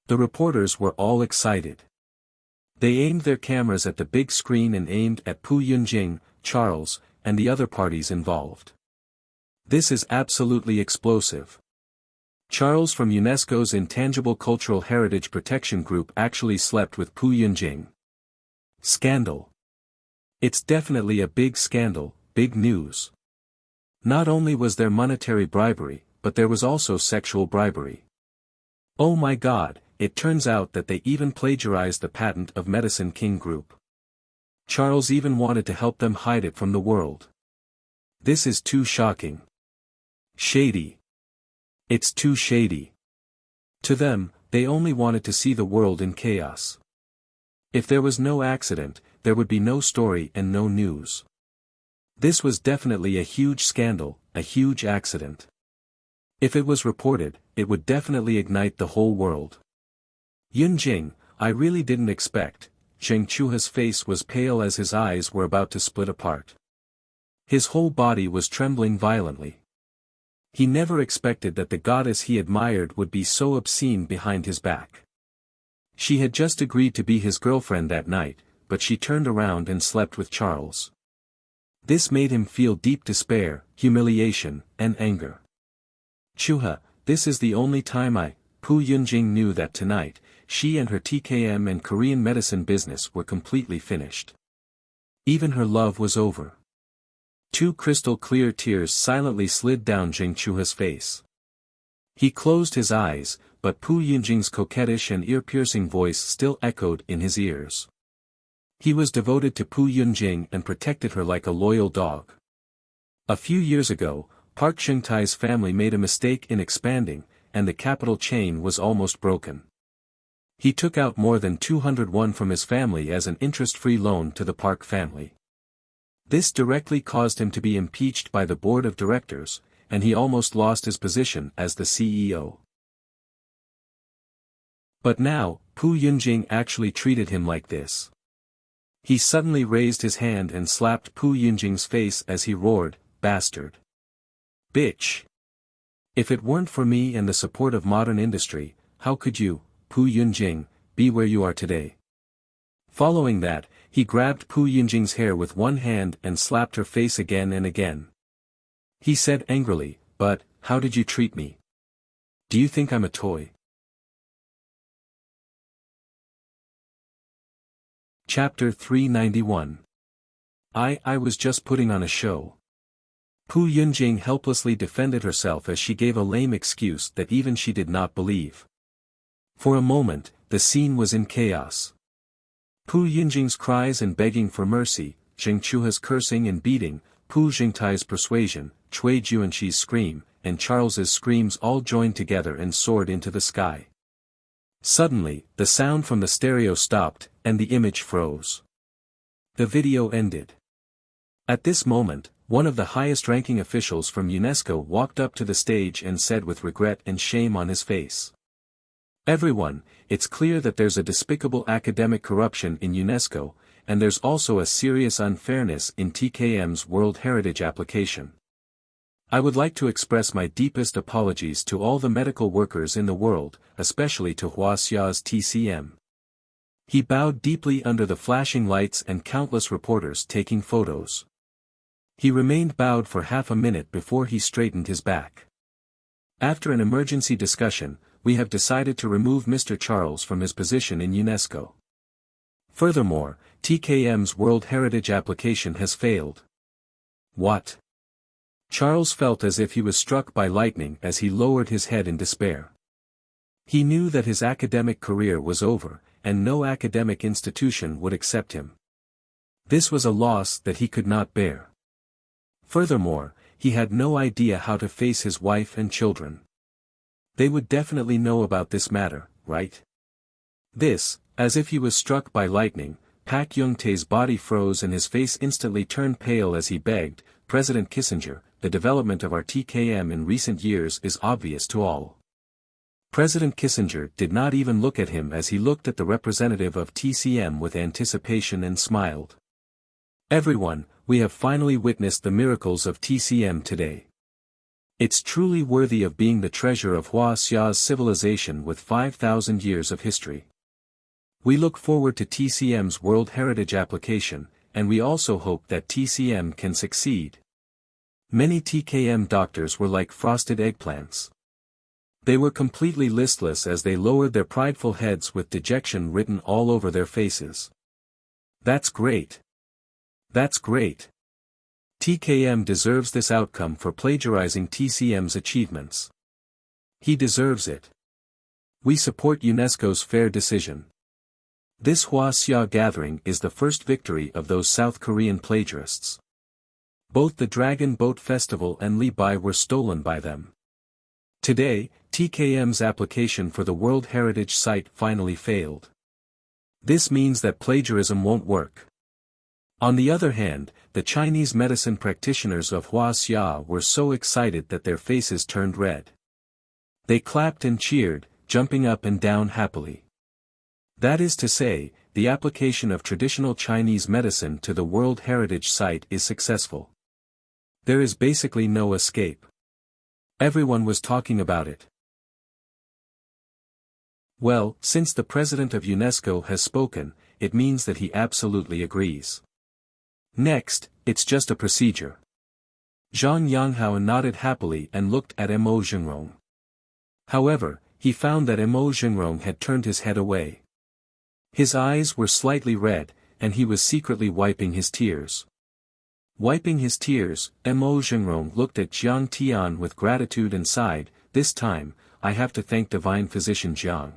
The reporters were all excited. They aimed their cameras at the big screen and aimed at Pu Yunjing, Charles, and the other parties involved. This is absolutely explosive. Charles from UNESCO's Intangible Cultural Heritage Protection Group actually slept with Pu Yunjing. Scandal. It's definitely a big scandal, big news. Not only was there monetary bribery, but there was also sexual bribery. Oh my God, it turns out that they even plagiarized the patent of Medicine King Group. Charles even wanted to help them hide it from the world. This is too shocking. Shady. It's too shady. To them, they only wanted to see the world in chaos. If there was no accident, there would be no story and no news. This was definitely a huge scandal, a huge accident. If it was reported, it would definitely ignite the whole world. Yunjing, I really didn't expect. Zheng Chuha's face was pale as his eyes were about to split apart. His whole body was trembling violently. He never expected that the goddess he admired would be so obscene behind his back. She had just agreed to be his girlfriend that night, but she turned around and slept with Charles. This made him feel deep despair, humiliation, and anger. Chuha, this is the only time Pu Yunjing knew that tonight, she and her TKM and Korean medicine business were completely finished. Even her love was over. 2 crystal-clear tears silently slid down Zheng Chuha's face. He closed his eyes, but Pu Yunjing's coquettish and ear-piercing voice still echoed in his ears. He was devoted to Pu Yunjing and protected her like a loyal dog. A few years ago, Park Chung-tai's family made a mistake in expanding, and the capital chain was almost broken. He took out more than 201 from his family as an interest-free loan to the Park family. This directly caused him to be impeached by the board of directors, and he almost lost his position as the CEO. But now, Pu Yunjing actually treated him like this. He suddenly raised his hand and slapped Pu Yunjing's face as he roared, "Bastard! Bitch! If it weren't for me and the support of modern industry, how could you, Pu Yunjing, be where you are today?" Following that, he grabbed Pu Yunjing's hair with one hand and slapped her face again and again. He said angrily, "But, how did you treat me? Do you think I'm a toy?" Chapter 391. I was just putting on a show. Pu Yunjing helplessly defended herself as she gave a lame excuse that even she did not believe. For a moment, the scene was in chaos. Pu Yunjing's cries and begging for mercy, Zheng Chuha's cursing and beating, Pu Jingtai's persuasion, Cui Juanxi's scream, and Charles's screams all joined together and soared into the sky. Suddenly, the sound from the stereo stopped, and the image froze. The video ended. At this moment, one of the highest-ranking officials from UNESCO walked up to the stage and said with regret and shame on his face, "Everyone, it's clear that there's a despicable academic corruption in UNESCO, and there's also a serious unfairness in TKM's World Heritage application. I would like to express my deepest apologies to all the medical workers in the world, especially to Wuxia's TCM. He bowed deeply under the flashing lights and countless reporters taking photos. He remained bowed for half a minute before he straightened his back. After an emergency discussion, we have decided to remove Mr. Charles from his position in UNESCO. Furthermore, TKM's World Heritage application has failed. What? Charles felt as if he was struck by lightning as he lowered his head in despair. He knew that his academic career was over, and no academic institution would accept him. This was a loss that he could not bear. Furthermore, he had no idea how to face his wife and children. They would definitely know about this matter, right? This, as if he was struck by lightning, Pak Yong-tae's body froze and his face instantly turned pale as he begged, President Kissinger, the development of our TKM in recent years is obvious to all. President Kissinger did not even look at him as he looked at the representative of TCM with anticipation and smiled. Everyone, we have finally witnessed the miracles of TCM today. It's truly worthy of being the treasure of Wuxia's civilization with 5,000 years of history. We look forward to TCM's World Heritage application, and we also hope that TCM can succeed. Many TKM doctors were like frosted eggplants. They were completely listless as they lowered their prideful heads with dejection written all over their faces. That's great. That's great. TKM deserves this outcome for plagiarizing TCM's achievements. He deserves it. We support UNESCO's fair decision. This Wuxia gathering is the first victory of those South Korean plagiarists. Both the Dragon Boat Festival and Li Bai were stolen by them. Today, TKM's application for the World Heritage Site finally failed. This means that plagiarism won't work. On the other hand, the Chinese medicine practitioners of Wuxia were so excited that their faces turned red. They clapped and cheered, jumping up and down happily. That is to say, the application of traditional Chinese medicine to the World Heritage Site is successful. There is basically no escape. Everyone was talking about it. Well, since the president of UNESCO has spoken, it means that he absolutely agrees. Next, it's just a procedure. Zhang Yanghao nodded happily and looked at Mo Zhengrong. However, he found that Mo Zhengrong had turned his head away. His eyes were slightly red, and he was secretly wiping his tears. Wiping his tears, Mo Zhengrong looked at Jiang Tian with gratitude and sighed, "This time, I have to thank divine physician Jiang.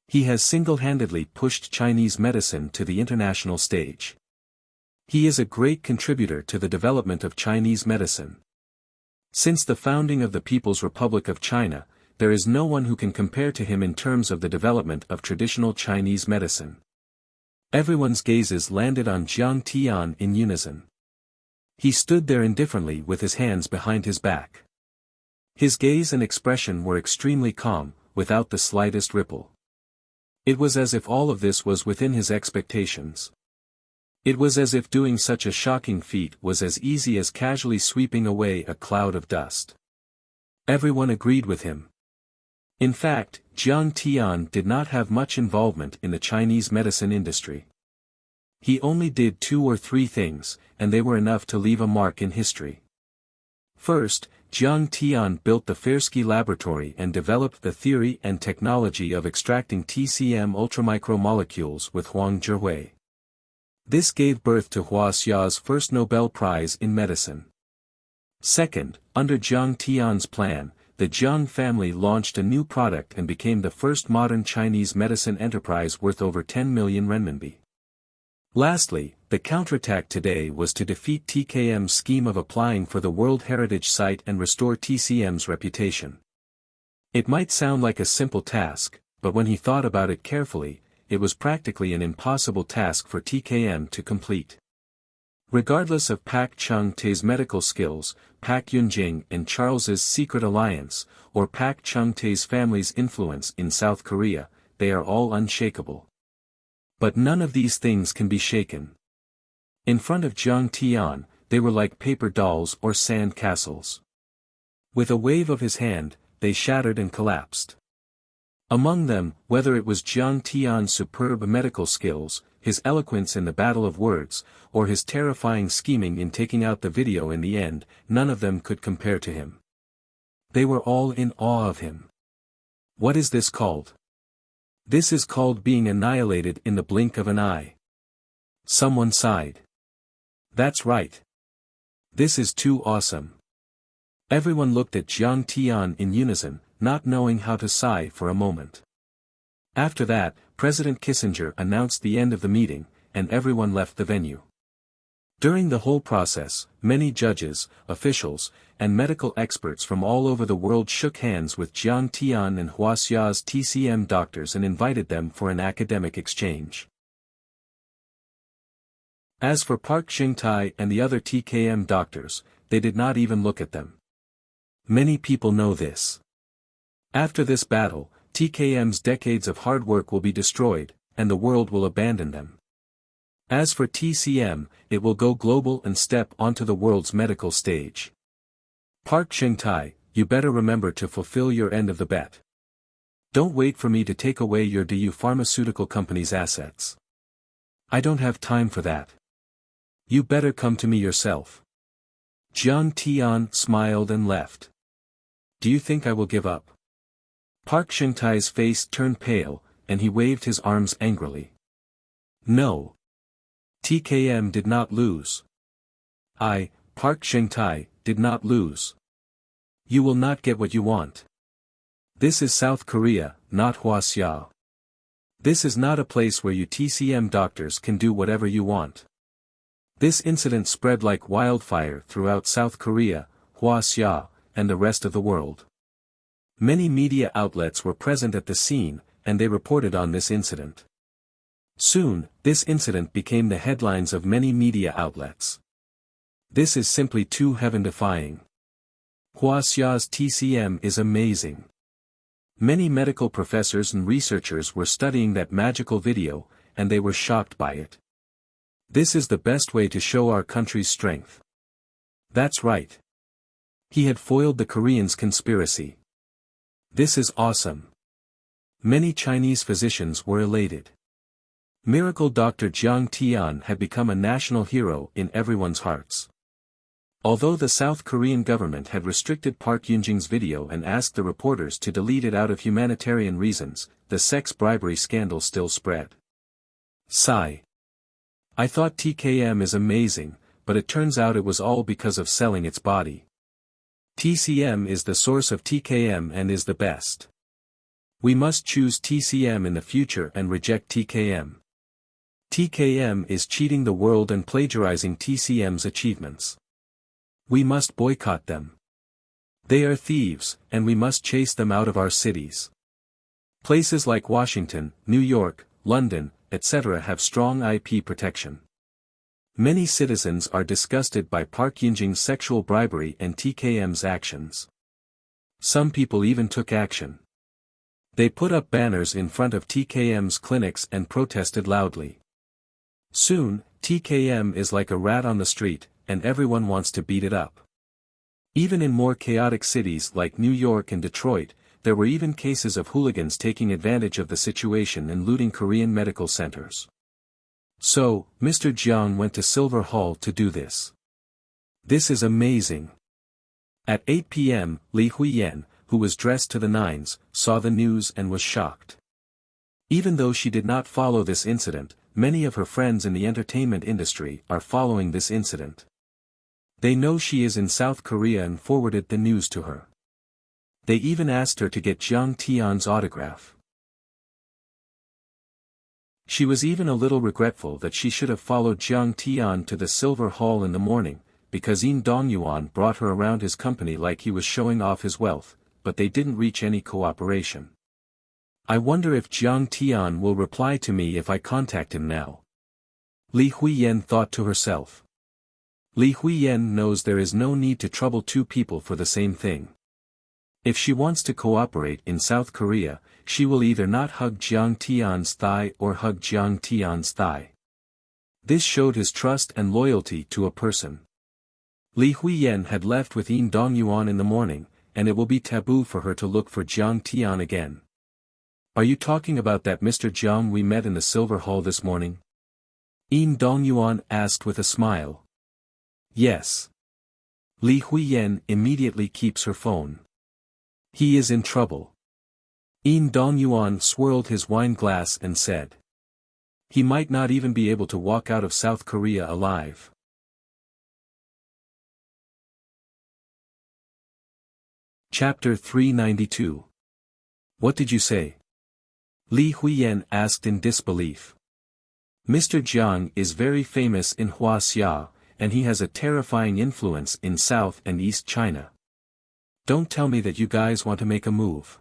He has single-handedly pushed Chinese medicine to the international stage. He is a great contributor to the development of Chinese medicine. Since the founding of the People's Republic of China, there is no one who can compare to him in terms of the development of traditional Chinese medicine." Everyone's gazes landed on Jiang Tian in unison. He stood there indifferently with his hands behind his back. His gaze and expression were extremely calm, without the slightest ripple. It was as if all of this was within his expectations. It was as if doing such a shocking feat was as easy as casually sweeping away a cloud of dust. Everyone agreed with him. In fact, Jiang Tian did not have much involvement in the Chinese medicine industry. He only did 2 or 3 things, and they were enough to leave a mark in history. First, Jiang Tian built the Fersky laboratory and developed the theory and technology of extracting TCM ultramicromolecules with Huang Zhihui. This gave birth to Wuxia's first Nobel Prize in medicine. Second, under Jiang Tian's plan, the Jiang family launched a new product and became the first modern Chinese medicine enterprise worth over 10 million renminbi. Lastly, the counterattack today was to defeat TKM's scheme of applying for the World Heritage Site and restore TCM's reputation. It might sound like a simple task, but when he thought about it carefully, it was practically an impossible task for TKM to complete. Regardless of Pak Chung-tae's medical skills, Pak Yunjing and Charles's secret alliance, or Pak Chung-tae's family's influence in South Korea, they are all unshakable. But none of these things can be shaken. In front of Jiang Tian, they were like paper dolls or sand castles. With a wave of his hand, they shattered and collapsed. Among them, whether it was Jiang Tian's superb medical skills, his eloquence in the battle of words, or his terrifying scheming in taking out the video in the end, none of them could compare to him. They were all in awe of him. What is this called? This is called being annihilated in the blink of an eye. Someone sighed. That's right. This is too awesome. Everyone looked at Jiang Tian in unison, not knowing how to sigh for a moment. After that, President Kissinger announced the end of the meeting, and everyone left the venue. During the whole process, many judges, officials, and medical experts from all over the world shook hands with Jiang Tian and Wuxia's TCM doctors and invited them for an academic exchange. As for Park Xingtai and the other TKM doctors, they did not even look at them. Many people know this. After this battle, TKM's decades of hard work will be destroyed, and the world will abandon them. As for TCM, it will go global and step onto the world's medical stage. Park Xingtai, you better remember to fulfill your end of the bet. Don't wait for me to take away your DU pharmaceutical company's assets. I don't have time for that. You better come to me yourself. Jiang Tian smiled and left. Do you think I will give up? Park Xingtai's face turned pale, and he waved his arms angrily. No. TKM did not lose. I, Park Xingtai, did not lose. You will not get what you want. This is South Korea, not Wuxia. This is not a place where you TCM doctors can do whatever you want. This incident spread like wildfire throughout South Korea, Wuxia, and the rest of the world. Many media outlets were present at the scene, and they reported on this incident. Soon, this incident became the headlines of many media outlets. This is simply too heaven-defying. Wuxia's TCM is amazing. Many medical professors and researchers were studying that magical video, and they were shocked by it. This is the best way to show our country's strength. That's right. He had foiled the Koreans' conspiracy. This is awesome. Many Chinese physicians were elated. Miracle Dr. Jiang Tian had become a national hero in everyone's hearts. Although the South Korean government had restricted Park Yunjing's video and asked the reporters to delete it out of humanitarian reasons, the sex bribery scandal still spread. Sigh. I thought TKM is amazing, but it turns out it was all because of selling its body. TCM is the source of TKM and is the best. We must choose TCM in the future and reject TKM. TKM is cheating the world and plagiarizing TCM's achievements. We must boycott them. They are thieves, and we must chase them out of our cities. Places like Washington, New York, London, etc. have strong IP protection. Many citizens are disgusted by Park Yunjing's sexual bribery and TKM's actions. Some people even took action. They put up banners in front of TKM's clinics and protested loudly. Soon, TKM is like a rat on the street, and everyone wants to beat it up. Even in more chaotic cities like New York and Detroit, there were even cases of hooligans taking advantage of the situation and looting Korean medical centers. So, Mr. Jiang went to Silver Hall to do this. This is amazing. At 8 p.m., Li Huiyan, who was dressed to the nines, saw the news and was shocked. Even though she did not follow this incident, many of her friends in the entertainment industry are following this incident. They know she is in South Korea and forwarded the news to her. They even asked her to get Jiang Tian's autograph. She was even a little regretful that she should have followed Jiang Tian to the Silver Hall in the morning, because Yin Dongyuan brought her around his company like he was showing off his wealth, but they didn't reach any cooperation. I wonder if Jiang Tian will reply to me if I contact him now. Li Huiyan thought to herself. Li Huiyan knows there is no need to trouble two people for the same thing. If she wants to cooperate in South Korea, she will either not hug Jiang Tian's thigh or hug Jiang Tian's thigh. This showed his trust and loyalty to a person. Li Huiyen had left with Yin Dongyuan in the morning, and it will be taboo for her to look for Jiang Tian again. Are you talking about that Mr. Jiang we met in the Silver Hall this morning? Yin Dongyuan asked with a smile. Yes. Li Huiyen immediately keeps her phone. He is in trouble. Yin Dongyuan swirled his wine glass and said. He might not even be able to walk out of South Korea alive. Chapter 392. What did you say? Li Huiyen asked in disbelief. Mr. Jiang is very famous in Wuxia, and he has a terrifying influence in South and East China. Don't tell me that you guys want to make a move.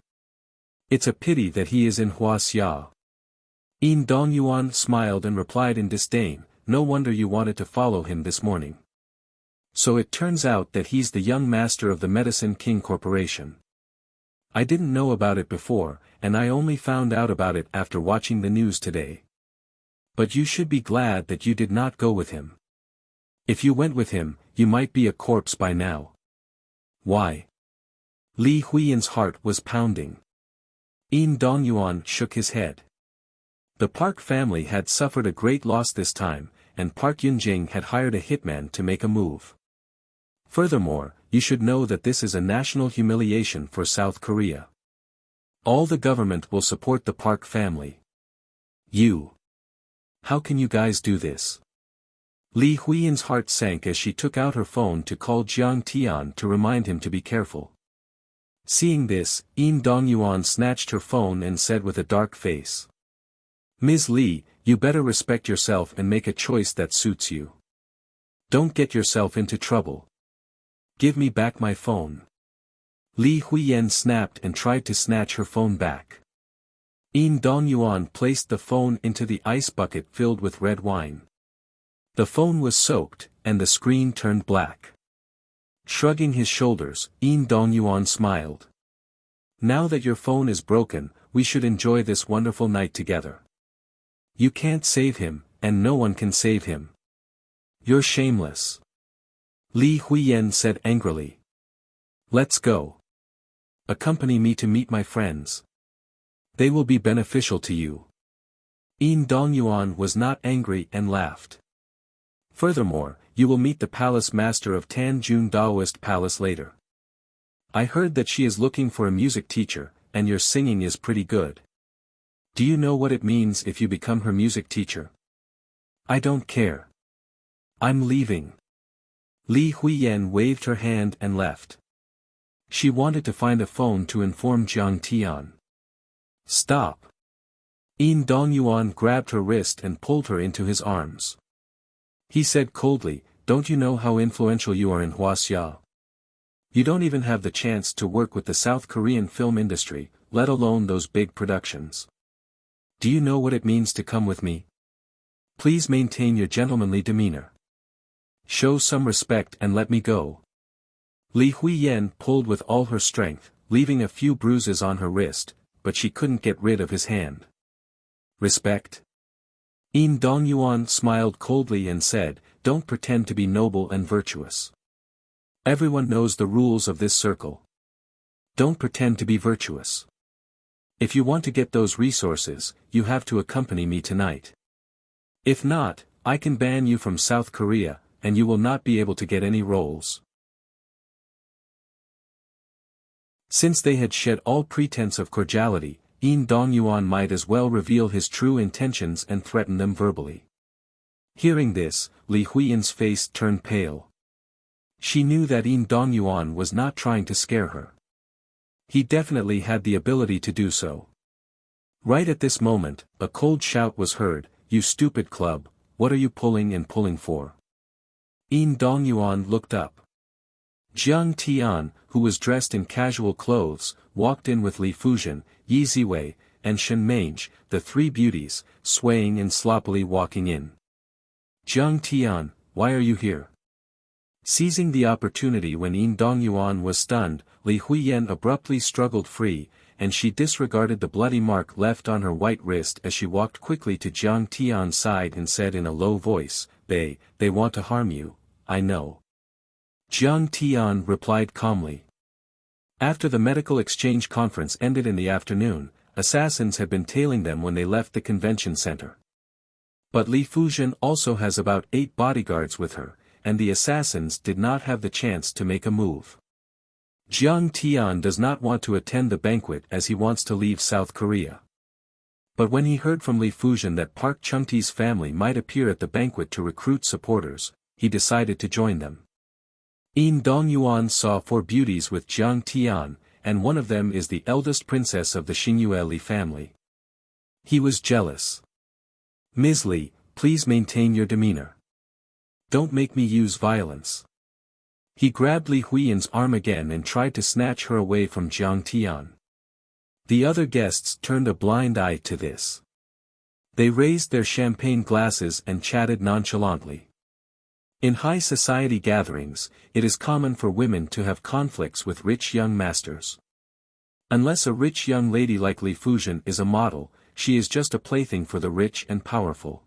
It's a pity that he is in Wuxia. Yin Dongyuan smiled and replied in disdain, no wonder you wanted to follow him this morning. So it turns out that he's the young master of the Medicine King Corporation. I didn't know about it before, and I only found out about it after watching the news today. But you should be glad that you did not go with him. If you went with him, you might be a corpse by now. Why? Li Huiyen's heart was pounding. Yin Dongyuan shook his head. The Park family had suffered a great loss this time, and Park Yunjing had hired a hitman to make a move. Furthermore, you should know that this is a national humiliation for South Korea. All the government will support the Park family. You. How can you guys do this? Li Huiyen's heart sank as she took out her phone to call Jiang Tian to remind him to be careful. Seeing this, Yin Dongyuan snatched her phone and said with a dark face. Ms. Li, you better respect yourself and make a choice that suits you. Don't get yourself into trouble. Give me back my phone. Li Huiyen snapped and tried to snatch her phone back. Yin Dongyuan placed the phone into the ice bucket filled with red wine. The phone was soaked, and the screen turned black. Shrugging his shoulders, Yin Dongyuan smiled. Now that your phone is broken, we should enjoy this wonderful night together. You can't save him, and no one can save him. You're shameless. Li Huiyen said angrily. Let's go. Accompany me to meet my friends. They will be beneficial to you. Yin Dongyuan was not angry and laughed. Furthermore, you will meet the palace master of Tanjun Daoist Palace later. I heard that she is looking for a music teacher, and your singing is pretty good. Do you know what it means if you become her music teacher? I don't care. I'm leaving. Li Huiyen waved her hand and left. She wanted to find a phone to inform Jiang Tian. Stop. Yin Dongyuan grabbed her wrist and pulled her into his arms. He said coldly, don't you know how influential you are in Wuxia? You don't even have the chance to work with the South Korean film industry, let alone those big productions. Do you know what it means to come with me? Please maintain your gentlemanly demeanor. Show some respect and let me go. Li Huiyen pulled with all her strength, leaving a few bruises on her wrist, but she couldn't get rid of his hand. Respect? Yin Dongyuan smiled coldly and said, don't pretend to be noble and virtuous. Everyone knows the rules of this circle. Don't pretend to be virtuous. If you want to get those resources, you have to accompany me tonight. If not, I can ban you from South Korea, and you will not be able to get any roles. Since they had shed all pretense of cordiality, Yin Dongyuan might as well reveal his true intentions and threaten them verbally. Hearing this, Li Huiyen's face turned pale. She knew that Yin Dongyuan was not trying to scare her. He definitely had the ability to do so. Right at this moment, a cold shout was heard, you stupid club, what are you pulling for? Yin Dongyuan looked up. Jiang Tian, who was dressed in casual clothes, walked in with Li Fuzhen, Yi Ziwei, and Shen Mange, the three beauties, swaying and sloppily walking in. Jiang Tian, why are you here? Seizing the opportunity when Yin Dongyuan was stunned, Li Huiyan abruptly struggled free, and she disregarded the bloody mark left on her white wrist as she walked quickly to Jiang Tian's side and said in a low voice, They want to harm you, I know. Jiang Tian replied calmly. After the medical exchange conference ended in the afternoon, assassins had been tailing them when they left the convention center. But Li Fuzhen also has about 8 bodyguards with her, and the assassins did not have the chance to make a move. Jiang Tian does not want to attend the banquet as he wants to leave South Korea. But when he heard from Li Fuzhen that Park Chung-tae's family might appear at the banquet to recruit supporters, he decided to join them. Yin Dongyuan saw 4 beauties with Jiang Tian, and one of them is the eldest princess of the Xingyue Li family. He was jealous. Ms. Li, please maintain your demeanor. Don't make me use violence. He grabbed Li Huiyan's arm again and tried to snatch her away from Jiang Tian. The other guests turned a blind eye to this. They raised their champagne glasses and chatted nonchalantly. In high society gatherings, it is common for women to have conflicts with rich young masters. Unless a rich young lady like Li Fuzhen is a model, she is just a plaything for the rich and powerful.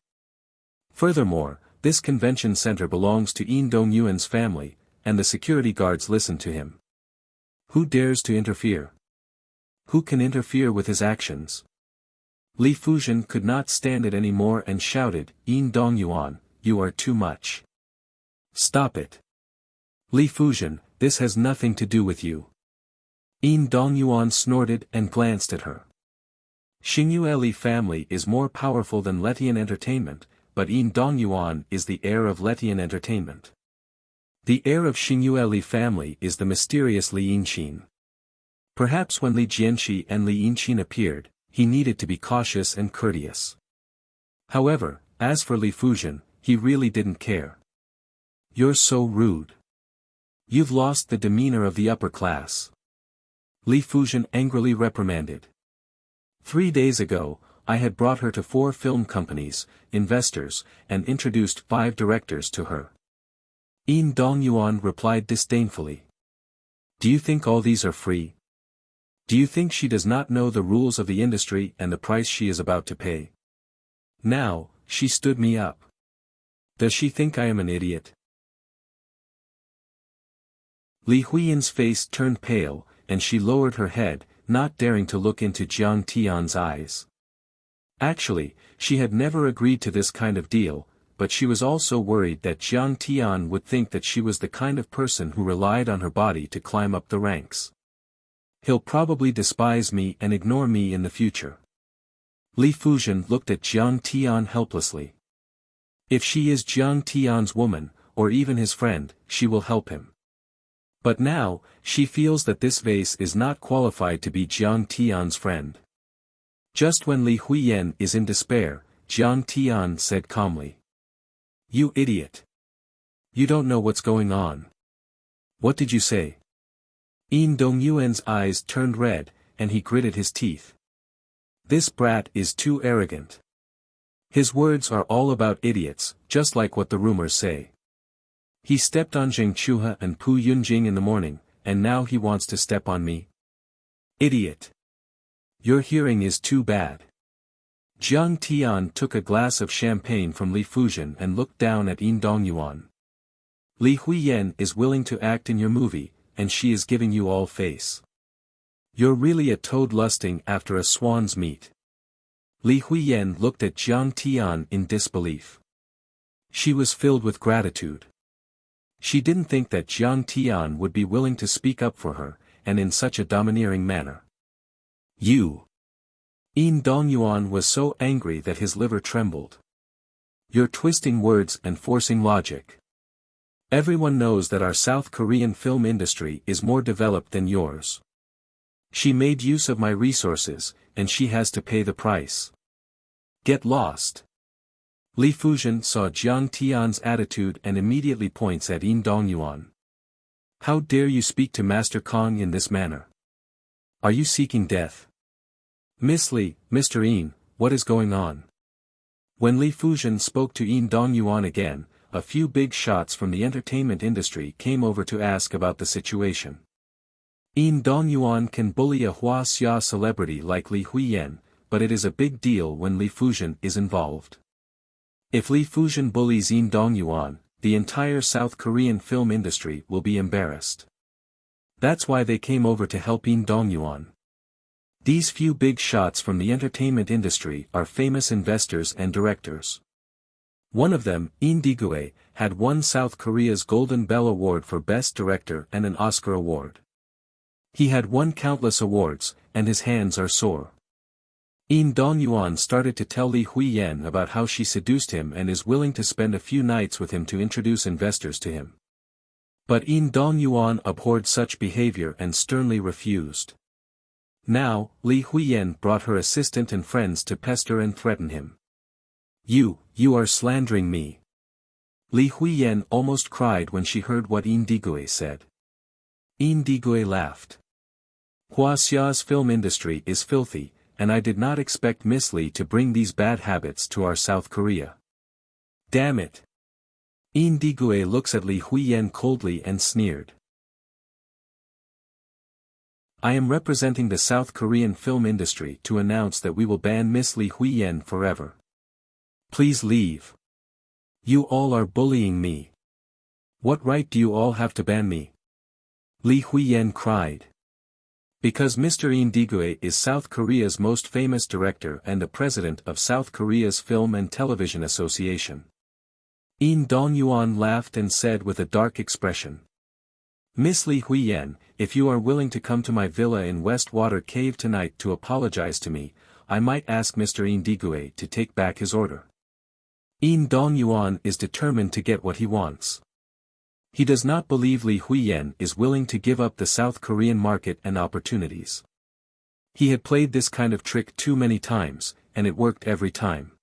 Furthermore, this convention center belongs to Yin Dongyuan's family, and the security guards listen to him. Who dares to interfere? Who can interfere with his actions? Li Fuzhen could not stand it anymore and shouted, Yin Dongyuan, you are too much. Stop it. Li Fuzhen, this has nothing to do with you. Yin Dongyuan snorted and glanced at her. Xingyue Li family is more powerful than Letian Entertainment, but Yin Dongyuan is the heir of Letian Entertainment. The heir of Xingyue Li family is the mysterious Li Yinqin. Perhaps when Li Jianxi and Li Yinqin appeared, he needed to be cautious and courteous. However, as for Li Fuzhen, he really didn't care. You're so rude. You've lost the demeanor of the upper class. Li Fuzhen angrily reprimanded. 3 days ago, I had brought her to 4 film companies, investors, and introduced 5 directors to her. Yin Dongyuan replied disdainfully. Do you think all these are free? Do you think she does not know the rules of the industry and the price she is about to pay? Now, she stood me up. Does she think I am an idiot? Li Huiyan's face turned pale, and she lowered her head, not daring to look into Jiang Tian's eyes. Actually, she had never agreed to this kind of deal, but she was also worried that Jiang Tian would think that she was the kind of person who relied on her body to climb up the ranks. He'll probably despise me and ignore me in the future. Li Fuzhen looked at Jiang Tian helplessly. If she is Jiang Tian's woman, or even his friend, she will help him. But now, she feels that this vase is not qualified to be Jiang Tian's friend. Just when Li Huiyan is in despair, Jiang Tian said calmly. You idiot. You don't know what's going on. What did you say? Yin Dongyuan's eyes turned red, and he gritted his teeth. This brat is too arrogant. His words are all about idiots, just like what the rumors say. He stepped on Zheng Chuhe and Pu Yunjing in the morning, and now he wants to step on me. Idiot. Your hearing is too bad. Jiang Tian took a glass of champagne from Li Fuzhen and looked down at Yin Dongyuan. Li Huiyan is willing to act in your movie, and she is giving you all face. You're really a toad lusting after a swan's meat. Li Huiyan looked at Jiang Tian in disbelief. She was filled with gratitude. She didn't think that Jiang Tian would be willing to speak up for her, and in such a domineering manner. You. Yin Dongyuan was so angry that his liver trembled. You're twisting words and forcing logic. Everyone knows that our South Korean film industry is more developed than yours. She made use of my resources, and she has to pay the price. Get lost. Li Fuzhen saw Jiang Tian's attitude and immediately points at Yin Dongyuan. How dare you speak to Master Kong in this manner? Are you seeking death? Miss Li, Mr. Yin, what is going on? When Li Fuzhen spoke to Yin Dongyuan again, a few big shots from the entertainment industry came over to ask about the situation. Yin Dongyuan can bully a Wuxia celebrity like Li Huiyan, but it is a big deal when Li Fuzhen is involved. If Li Fuzhen bullies Yin Dongyuan, the entire South Korean film industry will be embarrassed. That's why they came over to help Yin Dongyuan. These few big shots from the entertainment industry are famous investors and directors. One of them, Yin Digue, had won South Korea's Golden Bell Award for Best Director and an Oscar award. He had won countless awards, and his hands are sore. Yin Dongyuan started to tell Li Huiyan about how she seduced him and is willing to spend a few nights with him to introduce investors to him. But Yin Dongyuan abhorred such behavior and sternly refused. Now, Li Huiyan brought her assistant and friends to pester and threaten him. You are slandering me. Li Huiyan almost cried when she heard what Yin Digue said. Yin Digue laughed. Huaxia's film industry is filthy, and I did not expect Miss Li to bring these bad habits to our South Korea. Damn it. Yin Digue looks at Li Huiyan coldly and sneered. I am representing the South Korean film industry to announce that we will ban Miss Li Huiyan forever. Please leave. You all are bullying me. What right do you all have to ban me? Li Huiyan cried. Because Mr. Yin Digue is South Korea's most famous director and the president of South Korea's Film and Television Association. Yin Dongyuan laughed and said with a dark expression. Miss Li Huiyan, if you are willing to come to my villa in Westwater Cave tonight to apologize to me, I might ask Mr. Yin Digue to take back his order. Yin Dongyuan is determined to get what he wants. He does not believe Li Huiyan is willing to give up the South Korean market and opportunities. He had played this kind of trick too many times, and it worked every time.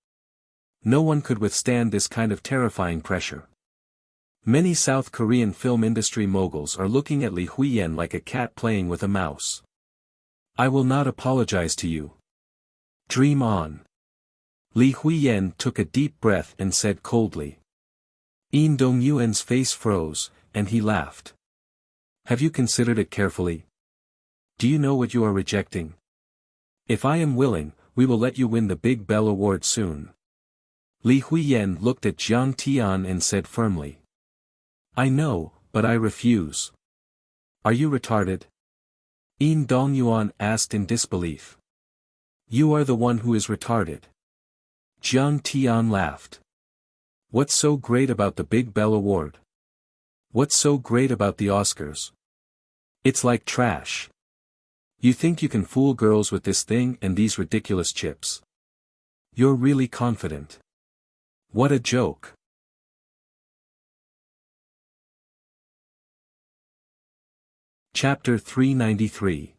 No one could withstand this kind of terrifying pressure. Many South Korean film industry moguls are looking at Li Huiyan like a cat playing with a mouse. I will not apologize to you. Dream on. Li Huiyan took a deep breath and said coldly. Yin Dongyuan's face froze, and he laughed. Have you considered it carefully? Do you know what you are rejecting? If I am willing, we will let you win the Big Bell Award soon. Li Huiyan looked at Jiang Tian and said firmly. I know, but I refuse. Are you retarded? Yin Dongyuan asked in disbelief. You are the one who is retarded. Jiang Tian laughed. What's so great about the Big Bell Award? What's so great about the Oscars? It's like trash. You think you can fool girls with this thing and these ridiculous chips? You're really confident. What a joke. Chapter 393.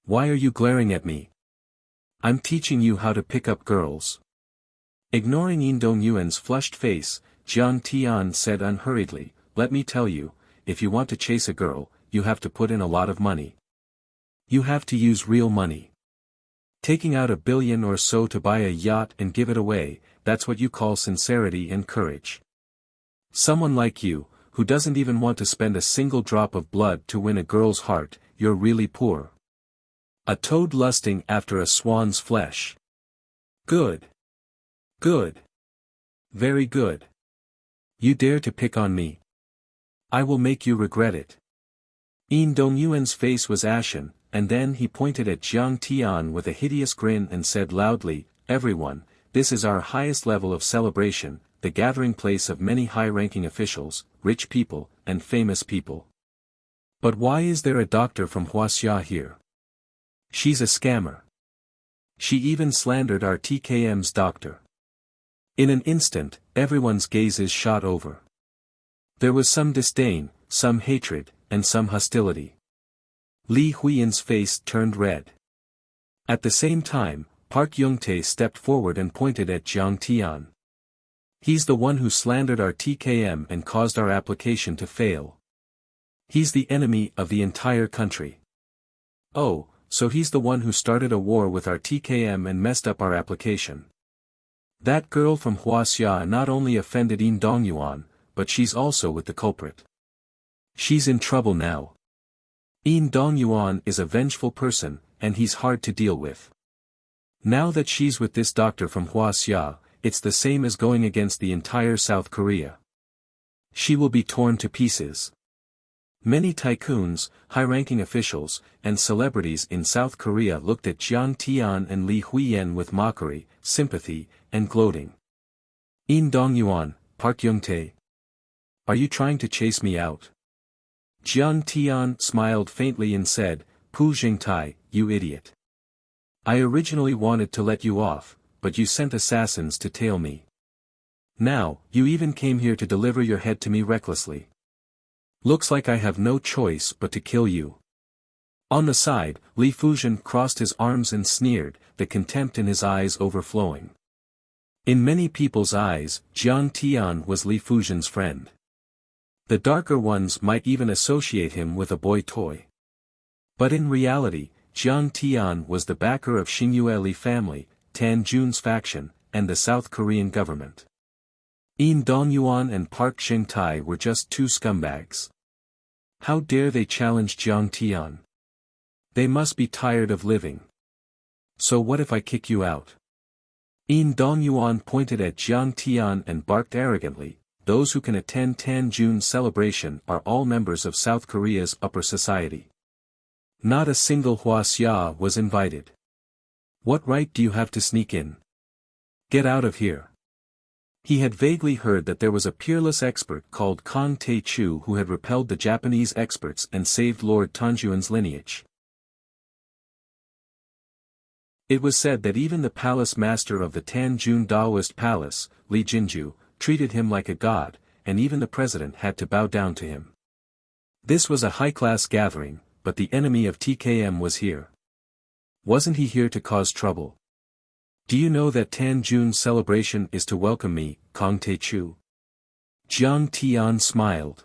Why are you glaring at me? I'm teaching you how to pick up girls. Ignoring Yin Dongyuan's flushed face, Jiang Tian said unhurriedly, let me tell you, if you want to chase a girl, you have to put in a lot of money. You have to use real money. Taking out $1 billion or so to buy a yacht and give it away, that's what you call sincerity and courage. Someone like you, who doesn't even want to spend a single drop of blood to win a girl's heart, you're really poor. A toad lusting after a swan's flesh. Good. Good. Very good. You dare to pick on me. I will make you regret it. Yin Dongyuan's face was ashen, and then he pointed at Jiang Tian with a hideous grin and said loudly, everyone, this is our highest level of celebration, the gathering place of many high-ranking officials, rich people, and famous people. But why is there a doctor from Huaxia here? She's a scammer. She even slandered our TKM's doctor. In an instant, everyone's gazes shot over. There was some disdain, some hatred, and some hostility. Li Huiyan's face turned red. At the same time, Park Youngtae stepped forward and pointed at Jiang Tian. He's the one who slandered our TKM and caused our application to fail. He's the enemy of the entire country. Oh, so he's the one who started a war with our TKM and messed up our application. That girl from Wuxia not only offended Yin Dongyuan, but she's also with the culprit. She's in trouble now. Yin Dongyuan is a vengeful person, and he's hard to deal with. Now that she's with this doctor from Wuxia, it's the same as going against the entire South Korea. She will be torn to pieces. Many tycoons, high-ranking officials, and celebrities in South Korea looked at Jiang Tian and Li Huiyan with mockery, sympathy, and gloating. Yin Dongyuan, Park Young-tae. Are you trying to chase me out? Jiang Tian smiled faintly and said, Pu Jingtai, you idiot. I originally wanted to let you off, but you sent assassins to tail me. Now, you even came here to deliver your head to me recklessly. Looks like I have no choice but to kill you. On the side, Li Fujian crossed his arms and sneered, the contempt in his eyes overflowing. In many people's eyes, Jiang Tian was Li Fujian's friend. The darker ones might even associate him with a boy toy. But in reality, Jiang Tian was the backer of Xingyue Li family, Tan Jun's faction, and the South Korean government. Yin Dongyuan and Park Jingtai were just two scumbags. How dare they challenge Jiang Tian? They must be tired of living. So what if I kick you out? Yin Dongyuan pointed at Jiang Tian and barked arrogantly, those who can attend Tan Jun's celebration are all members of South Korea's upper society. Not a single Huaxia was invited. What right do you have to sneak in? Get out of here. He had vaguely heard that there was a peerless expert called Kong Tae-chu who had repelled the Japanese experts and saved Lord Tanjuan's lineage. It was said that even the palace master of the Tan Jun Daoist palace, Li Jinju, treated him like a god, and even the president had to bow down to him. This was a high-class gathering, but the enemy of TKM was here. Wasn't he here to cause trouble? Do you know that Tan Jun's celebration is to welcome me, Kong Tae-chu? Jiang Tian smiled.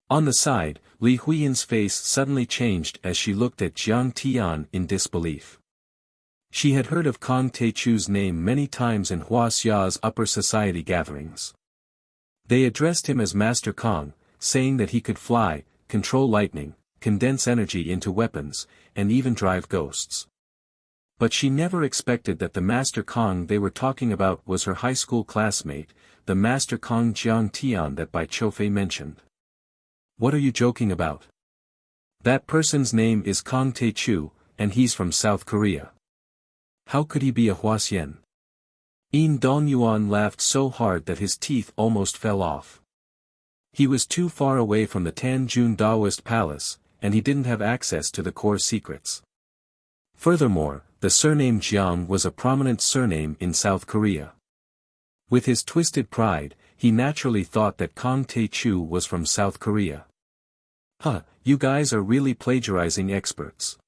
On the side, Li Huiyan's face suddenly changed as she looked at Jiang Tian in disbelief. She had heard of Kong Tae-chu's name many times in Huaxia's upper society gatherings. They addressed him as Master Kong, saying that he could fly, control lightning, condense energy into weapons, and even drive ghosts. But she never expected that the Master Kong they were talking about was her high school classmate, the Master Kong Jiang Tian that Bai Chofei mentioned. What are you joking about? That person's name is Kong Tae-chu, and he's from South Korea. How could he be a Huaxian? Yin Dongyuan laughed so hard that his teeth almost fell off. He was too far away from the Tan Jun Daoist palace, and he didn't have access to the core secrets. Furthermore, the surname Jiang was a prominent surname in South Korea. With his twisted pride, he naturally thought that Kong Tae-chu was from South Korea. Huh, you guys are really plagiarizing experts.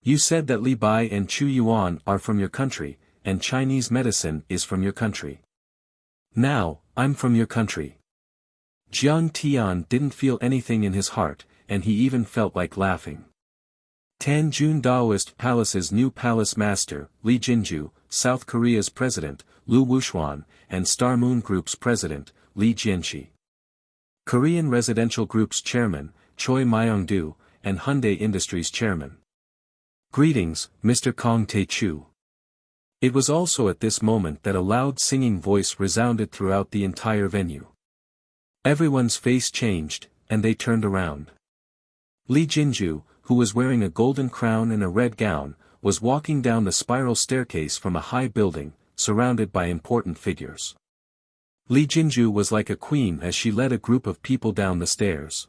You said that Li Bai and Chu Yuan are from your country, and Chinese medicine is from your country. Now, I'm from your country. Jiang Tian didn't feel anything in his heart, and he even felt like laughing. Tan Jun Daoist Palace's new palace master, Li Jinju, South Korea's president, Lu Wuxuan, and Star Moon Group's president, Li Jianxi. Korean Residential Group's chairman, Choi Myung-do, and Hyundai Industries chairman. Greetings, Mr. Kong Tae-chu. It was also at this moment that a loud singing voice resounded throughout the entire venue. Everyone's face changed, and they turned around. Li Jinju, who was wearing a golden crown and a red gown, was walking down the spiral staircase from a high building, surrounded by important figures. Li Jinju was like a queen as she led a group of people down the stairs.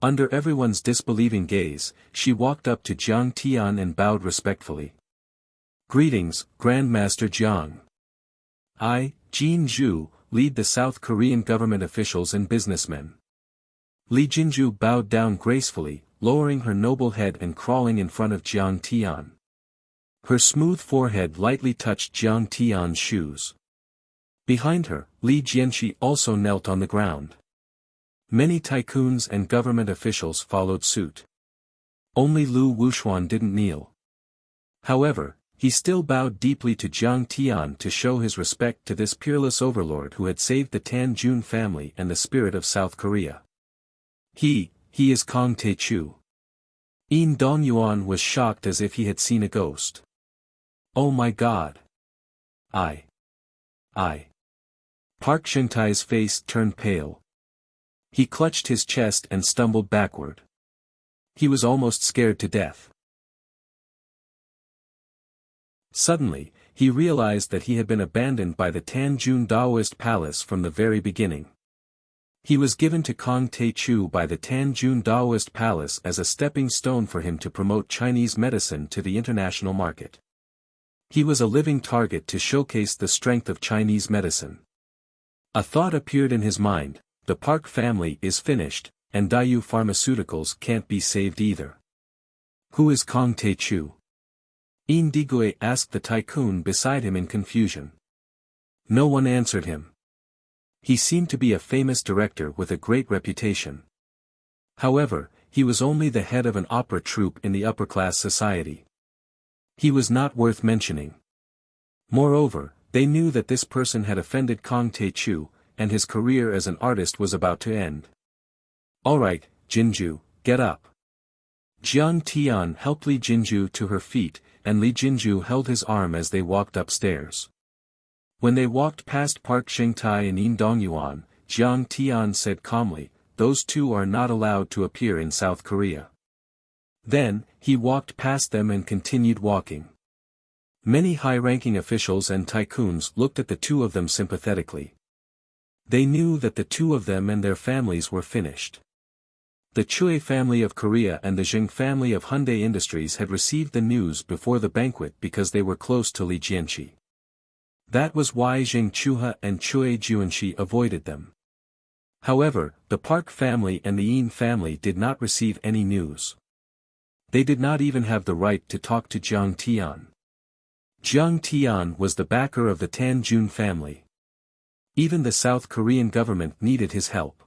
Under everyone's disbelieving gaze, she walked up to Jiang Tian and bowed respectfully. Greetings, Grandmaster Jiang. I, Jin Zhu, lead the South Korean government officials and businessmen. Li Jinju bowed down gracefully, lowering her noble head and crawling in front of Jiang Tian. Her smooth forehead lightly touched Jiang Tian's shoes. Behind her, Li Jianxi also knelt on the ground. Many tycoons and government officials followed suit. Only Lu Wuxuan didn't kneel. However, He still bowed deeply to Jiang Tian to show his respect to this peerless overlord who had saved the Tan Jun family and the spirit of South Korea. He is Kong Tae-chu. Yin Dongyuan was shocked as if he had seen a ghost. Oh my god. I. Park Shin-tai's face turned pale. He clutched his chest and stumbled backward. He was almost scared to death. Suddenly, he realized that he had been abandoned by the Tan Jun Daoist palace from the very beginning. He was given to Kong Tae-chu by the Tan Jun Daoist palace as a stepping stone for him to promote Chinese medicine to the international market. He was a living target to showcase the strength of Chinese medicine. A thought appeared in his mind: the Park family is finished, and Daewoo Pharmaceuticals can't be saved either. Who is Kong Tae-chu? Yin Digui asked the tycoon beside him in confusion. No one answered him. He seemed to be a famous director with a great reputation. However, he was only the head of an opera troupe in the upper-class society. He was not worth mentioning. Moreover, they knew that this person had offended Kong Tae-chu, and his career as an artist was about to end. Alright, Jinju, get up. Jiang Tian helped Li Jinju to her feet, and Li Jinju held his arm as they walked upstairs. When they walked past Park Sheng-tai and Yin Dongyuan, Jiang Tian said calmly, "Those two are not allowed to appear in South Korea." Then, he walked past them and continued walking. Many high-ranking officials and tycoons looked at the two of them sympathetically. They knew that the two of them and their families were finished. The Chue family of Korea and the Zheng family of Hyundai Industries had received the news before the banquet because they were close to Li Jianxi. That was why Zheng Chuha and Chue Juanxi avoided them. However, the Park family and the Yin family did not receive any news. They did not even have the right to talk to Jiang Tian. Jiang Tian was the backer of the Tan Jun family. Even the South Korean government needed his help.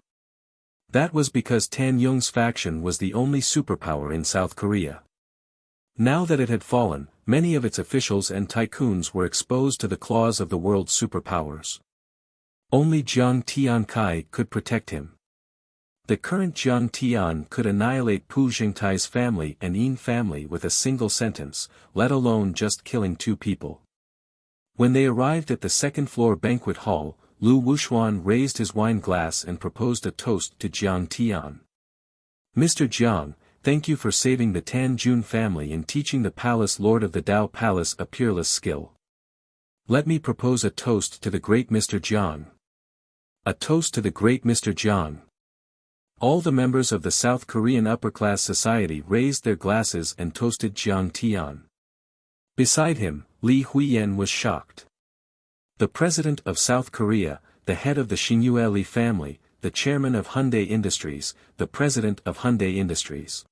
That was because Tan Yong's faction was the only superpower in South Korea. Now that it had fallen, many of its officials and tycoons were exposed to the claws of the world's superpowers. Only Jiang Tiankai could protect him. The current Jiang Tian could annihilate Pu Jingtai's family and Yin family with a single sentence, let alone just killing two people. When they arrived at the second-floor banquet hall, Lu Wuxuan raised his wine glass and proposed a toast to Jiang Tian. Mr. Jiang, thank you for saving the Tan Jun family and teaching the palace lord of the Dao Palace a peerless skill. Let me propose a toast to the great Mr. Jiang. A toast to the great Mr. Jiang. All the members of the South Korean upper-class society raised their glasses and toasted Jiang Tian. Beside him, Li Huiyan was shocked. The president of South Korea, the head of the Xingyue Li family, the chairman of Hyundai Industries, the president of Hyundai Industries.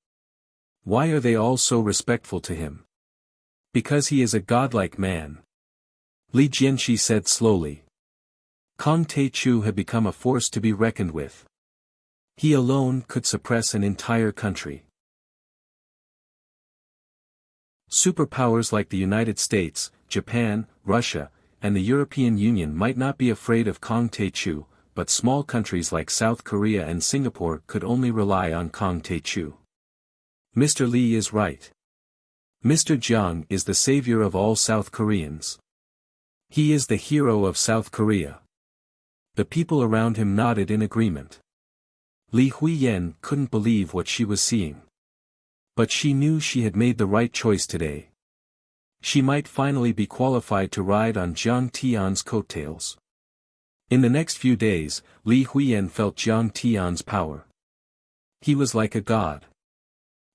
Why are they all so respectful to him? Because he is a godlike man. Li Jianxi said slowly. Kong Tae-chu had become a force to be reckoned with. He alone could suppress an entire country. Superpowers like the United States, Japan, Russia, and the European Union might not be afraid of Kong Tae-chu, but small countries like South Korea and Singapore could only rely on Kong Tae-chu. Mr. Li is right. Mr. Jiang is the savior of all South Koreans. He is the hero of South Korea. The people around him nodded in agreement. Li Huiyan couldn't believe what she was seeing. But she knew she had made the right choice today. She might finally be qualified to ride on Jiang Tian's coattails. In the next few days, Li Huiyan felt Jiang Tian's power. He was like a god.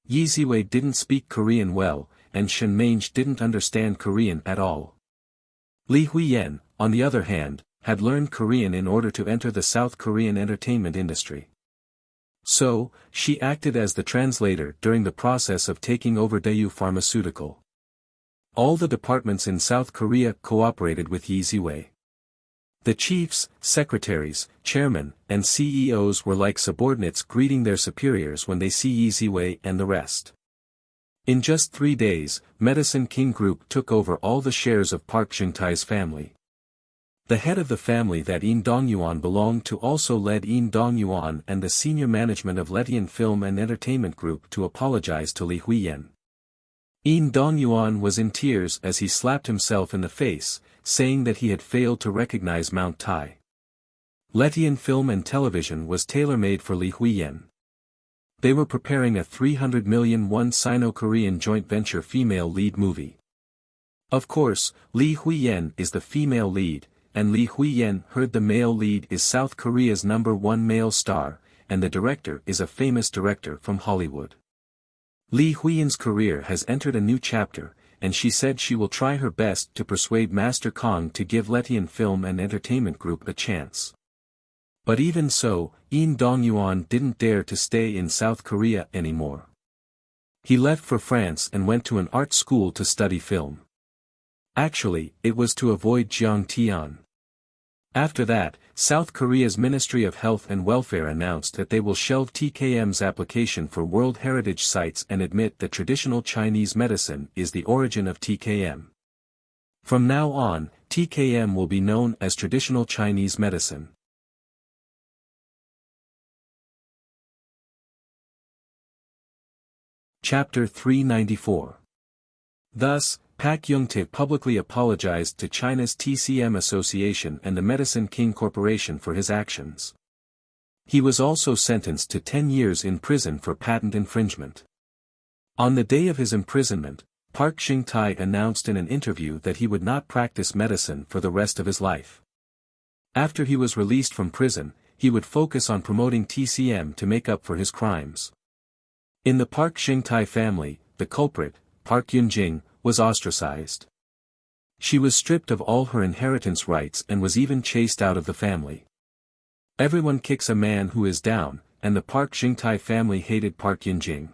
Yi Ziwei didn't speak Korean well, and Shen Mange didn't understand Korean at all. Li Huiyan, on the other hand, had learned Korean in order to enter the South Korean entertainment industry. So, she acted as the translator during the process of taking over Daewoo Pharmaceutical. All the departments in South Korea cooperated with Yi Ziwei. The chiefs, secretaries, chairmen, and CEOs were like subordinates greeting their superiors when they see Yi Ziwei and the rest. In just 3 days, Medicine King Group took over all the shares of Park Jingtai's family. The head of the family that Yin Dongyuan belonged to also led Yin Dongyuan and the senior management of Letian Film and Entertainment Group to apologize to Li Huiyan. Yin Dongyuan was in tears as he slapped himself in the face, saying that he had failed to recognize Mount Tai. Letian Film and Television was tailor-made for Li Huiyan. They were preparing a 300 million won Sino-Korean joint venture female lead movie. Of course, Li Huiyan is the female lead, and Li Huiyan heard the male lead is South Korea's #1 male star, and the director is a famous director from Hollywood. Li Huiyan's career has entered a new chapter, and she said she will try her best to persuade Master Kong to give Letian Film and Entertainment Group a chance. But even so, Yin Dongyuan didn't dare to stay in South Korea anymore. He left for France and went to an art school to study film. Actually, it was to avoid Jiang Tian. After that, South Korea's Ministry of Health and Welfare announced that they will shelve TKM's application for World Heritage Sites and admit that traditional Chinese medicine is the origin of TKM. From now on, TKM will be known as traditional Chinese medicine. Chapter 394. Thus, Pak Yung-tae publicly apologized to China's TCM Association and the Medicine King Corporation for his actions. He was also sentenced to 10 years in prison for patent infringement. On the day of his imprisonment, Park Jing-tae announced in an interview that he would not practice medicine for the rest of his life. After he was released from prison, he would focus on promoting TCM to make up for his crimes. In the Park Jing-tae family, the culprit, Park Yun-jing, was ostracized. She was stripped of all her inheritance rights and was even chased out of the family. Everyone kicks a man who is down, and the Park Jing-tae family hated Park Yun-jing.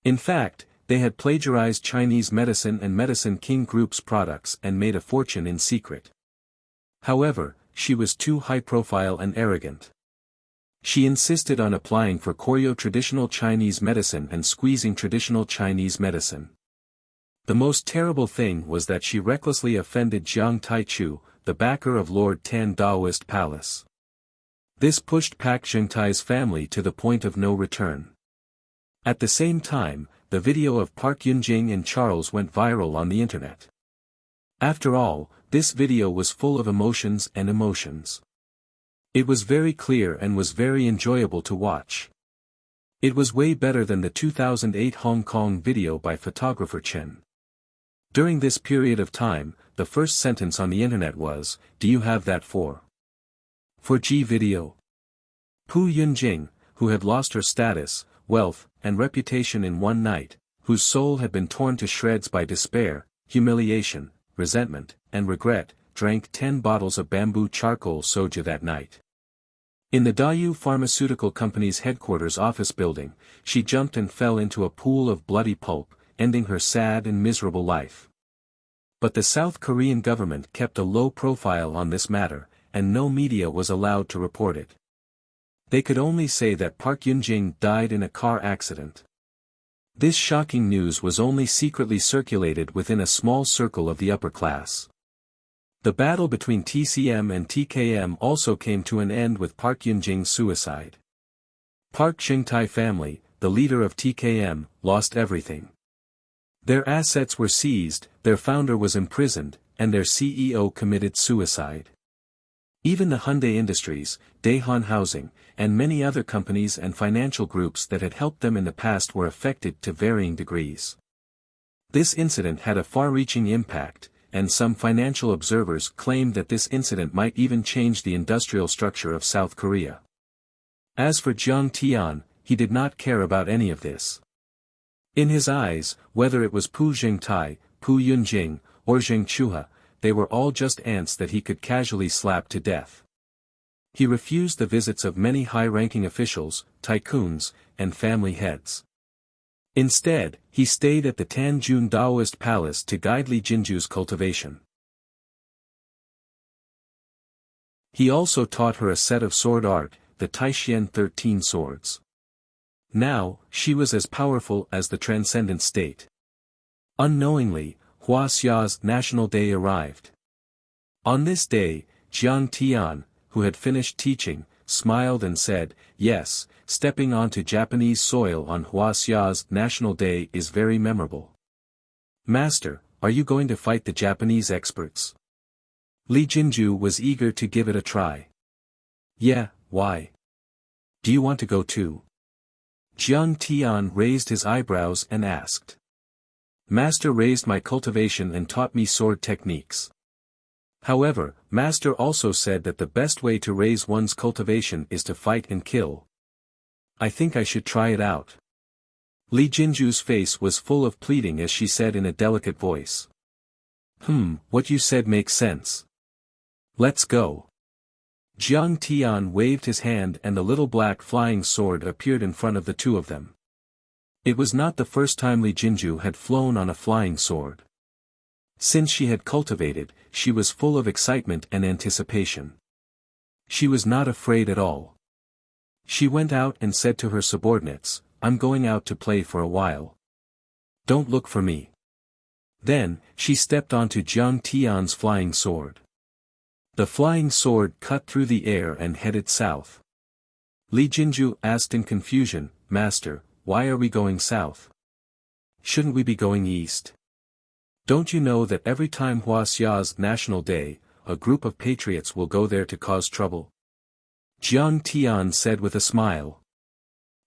In fact, they had plagiarized Chinese medicine and Medicine King Group's products and made a fortune in secret. However, she was too high-profile and arrogant. She insisted on applying for Koryo traditional Chinese medicine and squeezing traditional Chinese medicine. The most terrible thing was that she recklessly offended Jiang Taichu, the backer of Lord Tan Daoist Palace. This pushed Pak Jing-tae's family to the point of no return. At the same time, the video of Park Yun-jing and Charles went viral on the internet. After all, this video was full of emotions and emotions. It was very clear and was very enjoyable to watch. It was way better than the 2008 Hong Kong video by photographer Chen. During this period of time, the first sentence on the internet was, "Do you have that for G video?" Pu Yun-jing, who had lost her status, wealth, and reputation in one night, whose soul had been torn to shreds by despair, humiliation, resentment, and regret, drank 10 bottles of bamboo charcoal soju that night. In the Daewoo Pharmaceutical Company's headquarters office building, she jumped and fell into a pool of bloody pulp, ending her sad and miserable life. But the South Korean government kept a low profile on this matter, and no media was allowed to report it. They could only say that Park Yun-jing died in a car accident. This shocking news was only secretly circulated within a small circle of the upper class. The battle between TCM and TKM also came to an end with Park Yun-jing's suicide. Park Jing-tae family, the leader of TKM, lost everything. Their assets were seized, their founder was imprisoned, and their CEO committed suicide. Even the Hyundai Industries, Daehan Housing, and many other companies and financial groups that had helped them in the past were affected to varying degrees. This incident had a far-reaching impact, and some financial observers claimed that this incident might even change the industrial structure of South Korea. As for Jiang Tian, he did not care about any of this. In his eyes, whether it was Pu Jing-tae, Pu Yun-jing, or Jing Chuha, they were all just ants that he could casually slap to death. He refused the visits of many high-ranking officials, tycoons, and family heads. Instead, he stayed at the Tanjun Daoist Palace to guide Li Jinju's cultivation. He also taught her a set of sword art, the Taishian 13 swords. Now, she was as powerful as the transcendent state. Unknowingly, Huaxia's National Day arrived. On this day, Jiang Tian, who had finished teaching, smiled and said, "Yes, stepping onto Japanese soil on Huaxia's National Day is very memorable. Master, are you going to fight the Japanese experts?" Li Jinju was eager to give it a try. "Yeah, why? Do you want to go too?" Jiang Tian raised his eyebrows and asked. "Master raised my cultivation and taught me sword techniques. However, Master also said that the best way to raise one's cultivation is to fight and kill. I think I should try it out." Li Jinju's face was full of pleading as she said in a delicate voice. What you said makes sense. Let's go." Jiang Tian waved his hand and the little black flying sword appeared in front of the two of them. It was not the first time Li Jinju had flown on a flying sword. Since she had cultivated, she was full of excitement and anticipation. She was not afraid at all. She went out and said to her subordinates, "I'm going out to play for a while. Don't look for me." Then, she stepped onto Jiang Tian's flying sword. The flying sword cut through the air and headed south. Li Jinju asked in confusion, "Master, why are we going south? Shouldn't we be going east? Don't you know that every time Huaxia's National Day, a group of patriots will go there to cause trouble?" Jiang Tian said with a smile.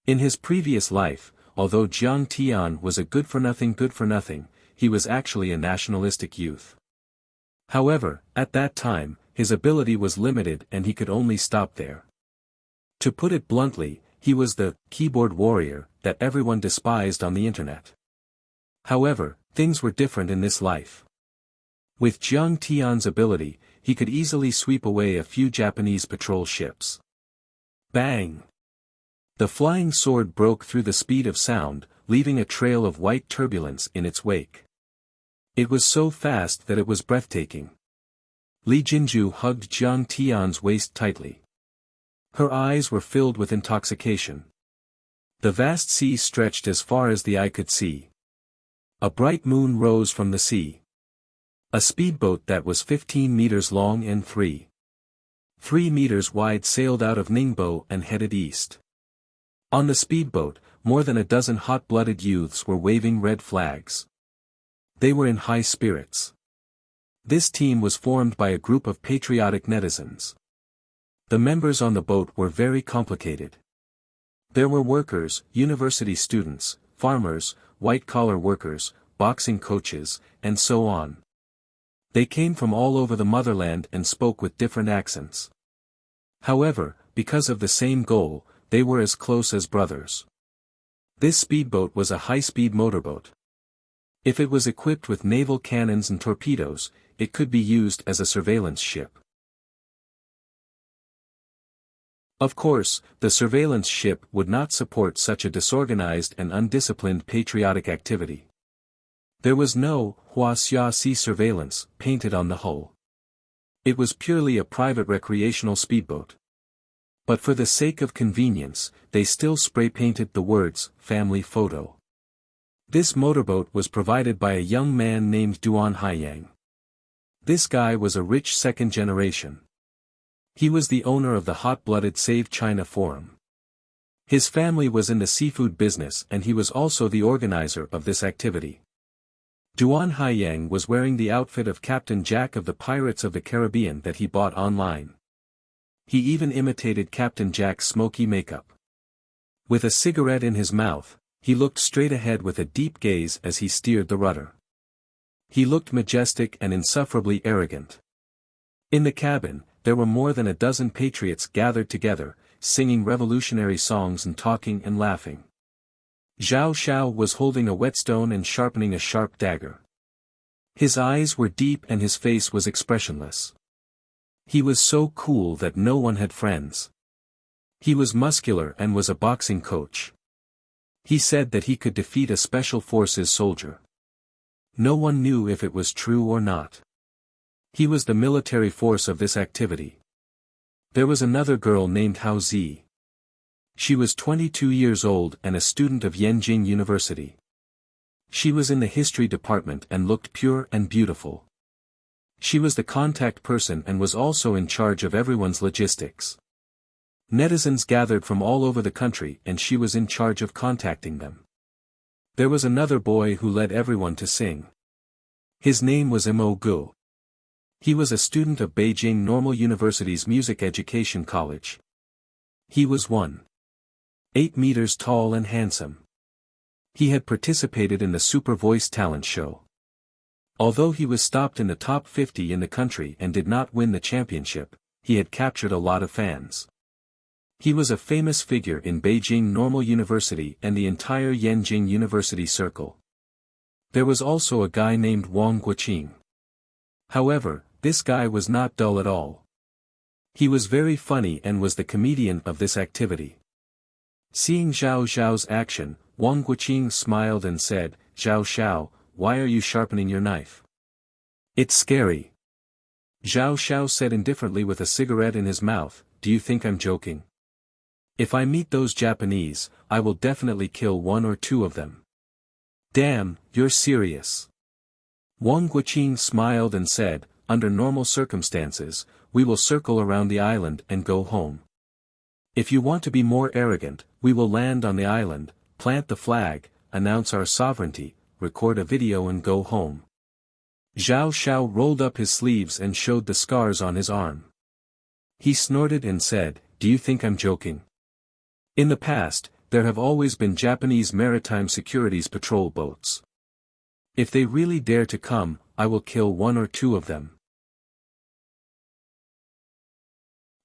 In his previous life, although Jiang Tian was a good-for-nothing, he was actually a nationalistic youth. However, at that time, his ability was limited and he could only stop there. To put it bluntly, he was the keyboard warrior that everyone despised on the internet. However, things were different in this life. With Jiang Tian's ability, he could easily sweep away a few Japanese patrol ships. Bang! The flying sword broke through the speed of sound, leaving a trail of white turbulence in its wake. It was so fast that it was breathtaking. Li Jinju hugged Jiang Tian's waist tightly. Her eyes were filled with intoxication. The vast sea stretched as far as the eye could see. A bright moon rose from the sea. A speedboat that was 15 meters long and 3 meters wide sailed out of Ningbo and headed east. On the speedboat, more than a dozen hot-blooded youths were waving red flags. They were in high spirits. This team was formed by a group of patriotic netizens. The members on the boat were very complicated. There were workers, university students, farmers, white-collar workers, boxing coaches, and so on. They came from all over the motherland and spoke with different accents. However, because of the same goal, they were as close as brothers. This speedboat was a high-speed motorboat. If it was equipped with naval cannons and torpedoes, it could be used as a surveillance ship. Of course, the surveillance ship would not support such a disorganized and undisciplined patriotic activity. There was no Huaxia Sea surveillance painted on the hull. It was purely a private recreational speedboat. But for the sake of convenience, they still spray-painted the words, "Family Photo." This motorboat was provided by a young man named Duan Haiyang. This guy was a rich second generation. He was the owner of the hot-blooded Save China Forum. His family was in the seafood business and he was also the organizer of this activity. Duan Haiyang was wearing the outfit of Captain Jack of the Pirates of the Caribbean that he bought online. He even imitated Captain Jack's smoky makeup. With a cigarette in his mouth, he looked straight ahead with a deep gaze as he steered the rudder. He looked majestic and insufferably arrogant. In the cabin, there were more than a dozen patriots gathered together, singing revolutionary songs and talking and laughing. Zhao Xiao was holding a whetstone and sharpening a sharp dagger. His eyes were deep and his face was expressionless. He was so cool that no one had friends. He was muscular and was a boxing coach. He said that he could defeat a special forces soldier. No one knew if it was true or not. He was the military force of this activity. There was another girl named Hao Zi. She was 22 years old and a student of Yenjing University. She was in the history department and looked pure and beautiful. She was the contact person and was also in charge of everyone's logistics. Netizens gathered from all over the country and she was in charge of contacting them. There was another boy who led everyone to sing. His name was Mo Gu. He was a student of Beijing Normal University's Music Education College. He was 1.8 meters tall and handsome. He had participated in the Super Voice talent show. Although he was stopped in the top 50 in the country and did not win the championship, he had captured a lot of fans. He was a famous figure in Beijing Normal University and the entire Yenjing University circle. There was also a guy named Wang Lin. However, this guy was not dull at all. He was very funny and was the comedian of this activity. Seeing Zhao Zhao's action, Wang Lin smiled and said, "Zhao Zhao, why are you sharpening your knife? It's scary." Zhao Zhao said indifferently with a cigarette in his mouth, "Do you think I'm joking? If I meet those Japanese, I will definitely kill one or two of them." "Damn, you're serious." Wang Lin smiled and said, "Under normal circumstances, we will circle around the island and go home. If you want to be more arrogant, we will land on the island, plant the flag, announce our sovereignty, record a video and go home." Zhao Zhao rolled up his sleeves and showed the scars on his arm. He snorted and said, "Do you think I'm joking? In the past, there have always been Japanese maritime securities patrol boats. If they really dare to come, I will kill one or two of them."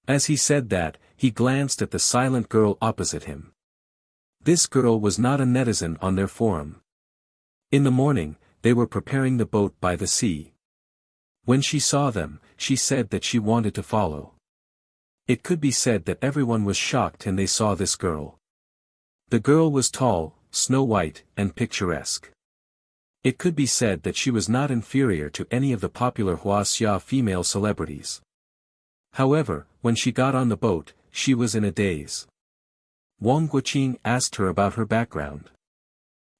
As he said that, he glanced at the silent girl opposite him. This girl was not a netizen on their forum. In the morning, they were preparing the boat by the sea. When she saw them, she said that she wanted to follow. It could be said that everyone was shocked and they saw this girl. The girl was tall, snow-white, and picturesque. It could be said that she was not inferior to any of the popular Wuxia female celebrities. However, when she got on the boat, she was in a daze. Wang Lin asked her about her background.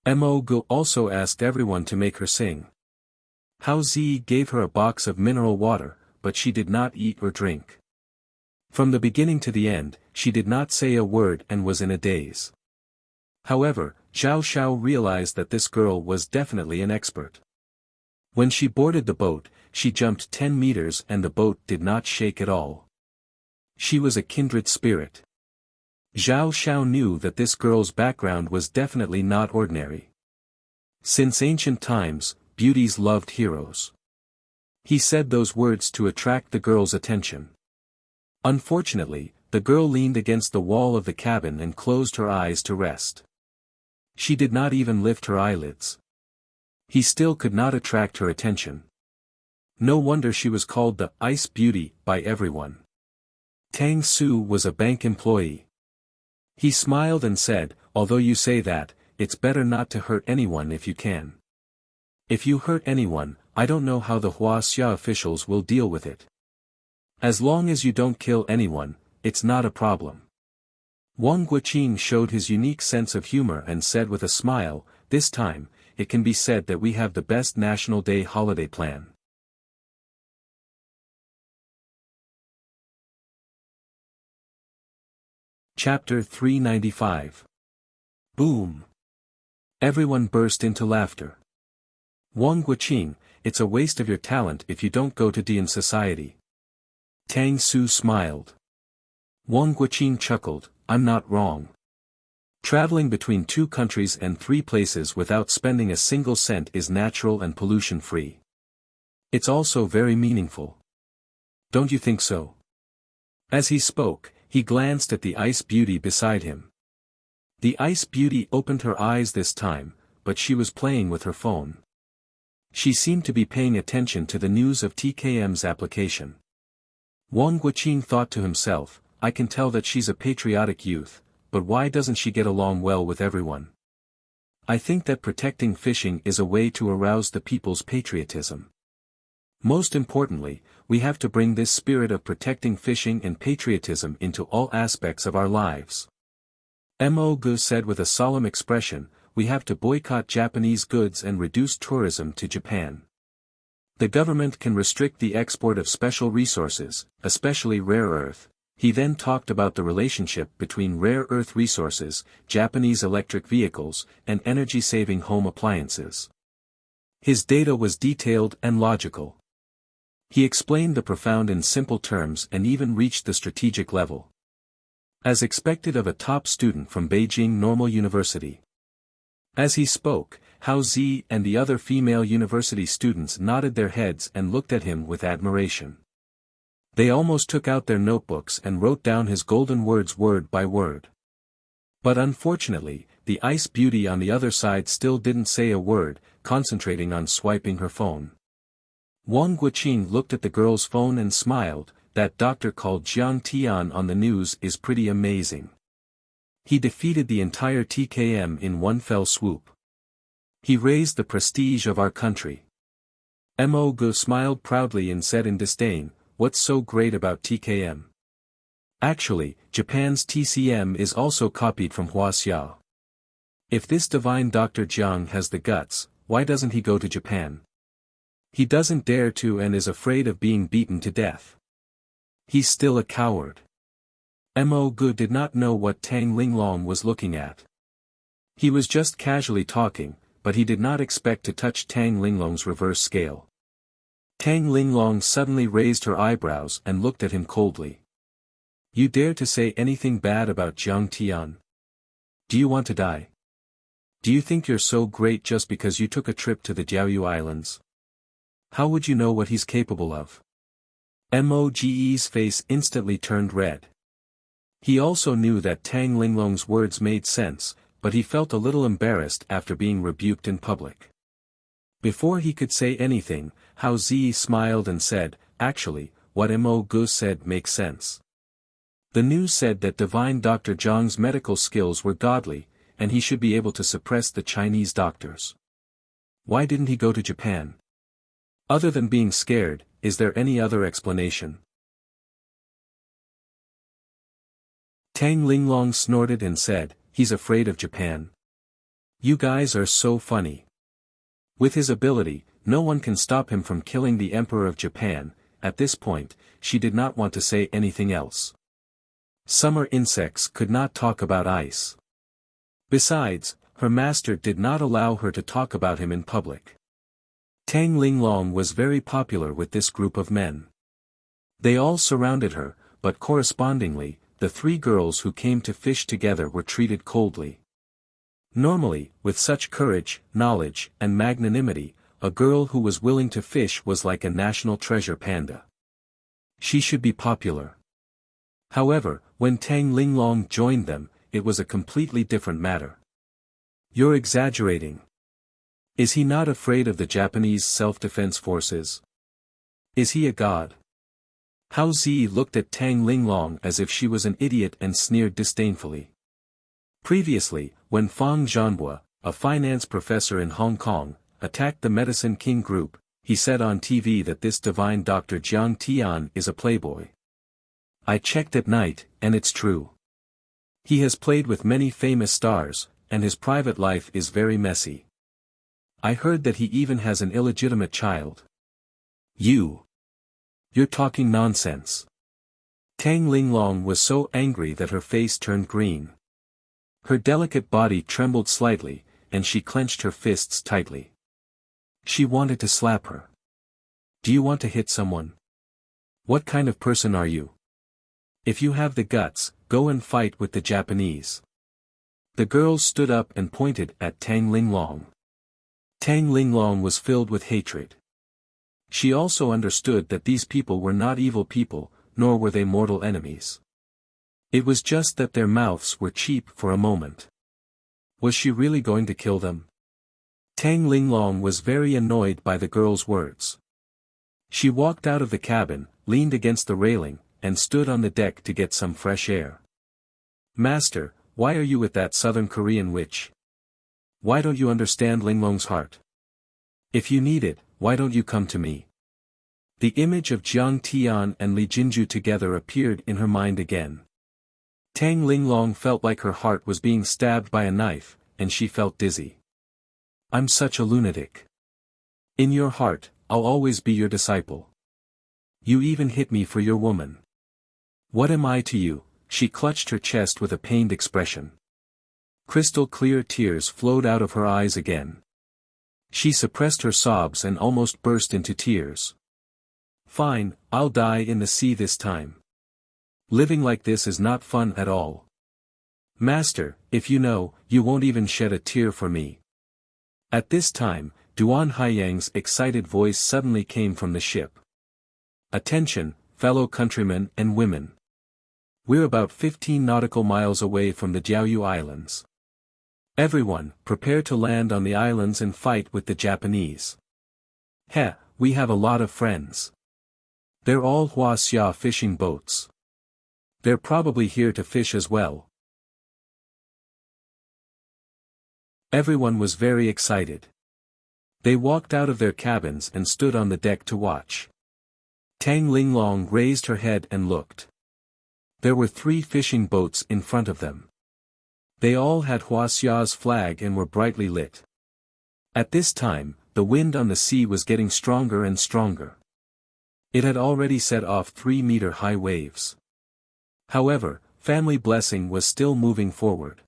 Mo Gu also asked everyone to make her sing. Hao Zi gave her a box of mineral water, but she did not eat or drink. From the beginning to the end, she did not say a word and was in a daze. However, Zhao Zhao realized that this girl was definitely an expert. When she boarded the boat, she jumped 10 meters and the boat did not shake at all. She was a kindred spirit. Zhao Zhao knew that this girl's background was definitely not ordinary. Since ancient times, beauties loved heroes. He said those words to attract the girl's attention. Unfortunately, the girl leaned against the wall of the cabin and closed her eyes to rest. She did not even lift her eyelids. He still could not attract her attention. No wonder she was called the Ice Beauty by everyone. Tang Su was a bank employee. He smiled and said, "Although you say that, it's better not to hurt anyone if you can. If you hurt anyone, I don't know how the Wuxia officials will deal with it. As long as you don't kill anyone, it's not a problem." Wang Lin showed his unique sense of humor and said with a smile, "This time, it can be said that we have the best National Day holiday plan." Chapter 395. Boom! Everyone burst into laughter. Wang Lin, it's a waste of your talent if you don't go to Dian society. Tang Su smiled. Wang Lin chuckled, "I'm not wrong. Traveling between 2 countries and 3 places without spending a single cent is natural and pollution-free. It's also very meaningful. Don't you think so?" As he spoke, he glanced at the Ice Beauty beside him. The Ice Beauty opened her eyes this time, but she was playing with her phone. She seemed to be paying attention to the news of TKM's application. Wang Lin thought to himself, "I can tell that she's a patriotic youth, but why doesn't she get along well with everyone? I think that protecting fishing is a way to arouse the people's patriotism. Most importantly, we have to bring this spirit of protecting fishing and patriotism into all aspects of our lives." Mo Gu said with a solemn expression, "We have to boycott Japanese goods and reduce tourism to Japan. The government can restrict the export of special resources, especially rare earth." He then talked about the relationship between rare earth resources, Japanese electric vehicles, and energy-saving home appliances. His data was detailed and logical. He explained the profound in simple terms and even reached the strategic level. As expected of a top student from Beijing Normal University. As he spoke, Hao Zi and the other female university students nodded their heads and looked at him with admiration. They almost took out their notebooks and wrote down his golden words word by word. But unfortunately, the ice beauty on the other side still didn't say a word, concentrating on swiping her phone. Wang Guqing looked at the girl's phone and smiled. "That doctor called Jiang Tian on the news is pretty amazing. He defeated the entire TKM in one fell swoop. He raised the prestige of our country." Mo Gu smiled proudly and said in disdain, "What's so great about TKM? Actually, Japan's TCM is also copied from Huaxia. If this divine Dr. Jiang has the guts, why doesn't he go to Japan? He doesn't dare to and is afraid of being beaten to death. He's still a coward." Mo Gu did not know what Tang Linglong was looking at. He was just casually talking, but he did not expect to touch Tang Linglong's reverse scale. Tang Linglong suddenly raised her eyebrows and looked at him coldly. "You dare to say anything bad about Jiang Tian? Do you want to die? Do you think you're so great just because you took a trip to the Jiaoyu Islands? How would you know what he's capable of?" Moge's face instantly turned red. He also knew that Tang Linglong's words made sense, but he felt a little embarrassed after being rebuked in public. Before he could say anything, Hao Zi smiled and said, "Actually, what Mo Gu said makes sense. The news said that divine Dr. Zhang's medical skills were godly, and he should be able to suppress the Chinese doctors. Why didn't he go to Japan? Other than being scared, is there any other explanation?" Tang Linglong snorted and said, "He's afraid of Japan. You guys are so funny. With his ability, no one can stop him from killing the Emperor of Japan." At this point, she did not want to say anything else. Summer insects could not talk about ice. Besides, her master did not allow her to talk about him in public. Tang Linglong was very popular with this group of men. They all surrounded her, but correspondingly, the three girls who came to fish together were treated coldly. Normally, with such courage, knowledge, and magnanimity, a girl who was willing to fish was like a national treasure panda. She should be popular. However, when Tang Linglong joined them, it was a completely different matter. "You're exaggerating. Is he not afraid of the Japanese self-defense forces? Is he a god?" Hao Zi looked at Tang Linglong as if she was an idiot and sneered disdainfully. Previously, when Fang Zhanhua, a finance professor in Hong Kong, attacked the Medicine King group, he said on TV that this divine Dr. Jiang Tian is a playboy. "I checked at night, and it's true. He has played with many famous stars, and his private life is very messy. I heard that he even has an illegitimate child." You're talking nonsense." Tang Linglong was so angry that her face turned green. Her delicate body trembled slightly, and she clenched her fists tightly. She wanted to slap her. "Do you want to hit someone? What kind of person are you? If you have the guts, go and fight with the Japanese." The girls stood up and pointed at Tang Linglong. Tang Linglong was filled with hatred. She also understood that these people were not evil people, nor were they mortal enemies. It was just that their mouths were cheap for a moment. Was she really going to kill them? Tang Linglong was very annoyed by the girl's words. She walked out of the cabin, leaned against the railing, and stood on the deck to get some fresh air. "Master, why are you with that Southern Korean witch? Why don't you understand Linglong's heart? If you need it, why don't you come to me?" The image of Jiang Tian and Li Jinju together appeared in her mind again. Tang Linglong felt like her heart was being stabbed by a knife, and she felt dizzy. I'm such a lunatic. In your heart, I'll always be your disciple. You even hit me for your woman. What am I to you? She clutched her chest with a pained expression. Crystal clear tears flowed out of her eyes again. She suppressed her sobs and almost burst into tears. Fine, I'll die in the sea this time. Living like this is not fun at all. Master, if you know, you won't even shed a tear for me. At this time, Duan Haiyang's excited voice suddenly came from the ship. Attention, fellow countrymen and women. We're about 15 nautical miles away from the Jiaoyu Islands. Everyone, prepare to land on the islands and fight with the Japanese. Heh, we have a lot of friends. They're all Wuxia fishing boats. They're probably here to fish as well. Everyone was very excited. They walked out of their cabins and stood on the deck to watch. Tang Linglong raised her head and looked. There were 3 fishing boats in front of them. They all had Wuxia's flag and were brightly lit. At this time, the wind on the sea was getting stronger and stronger. It had already set off 3-meter-high waves. However, Family Blessing was still moving forward.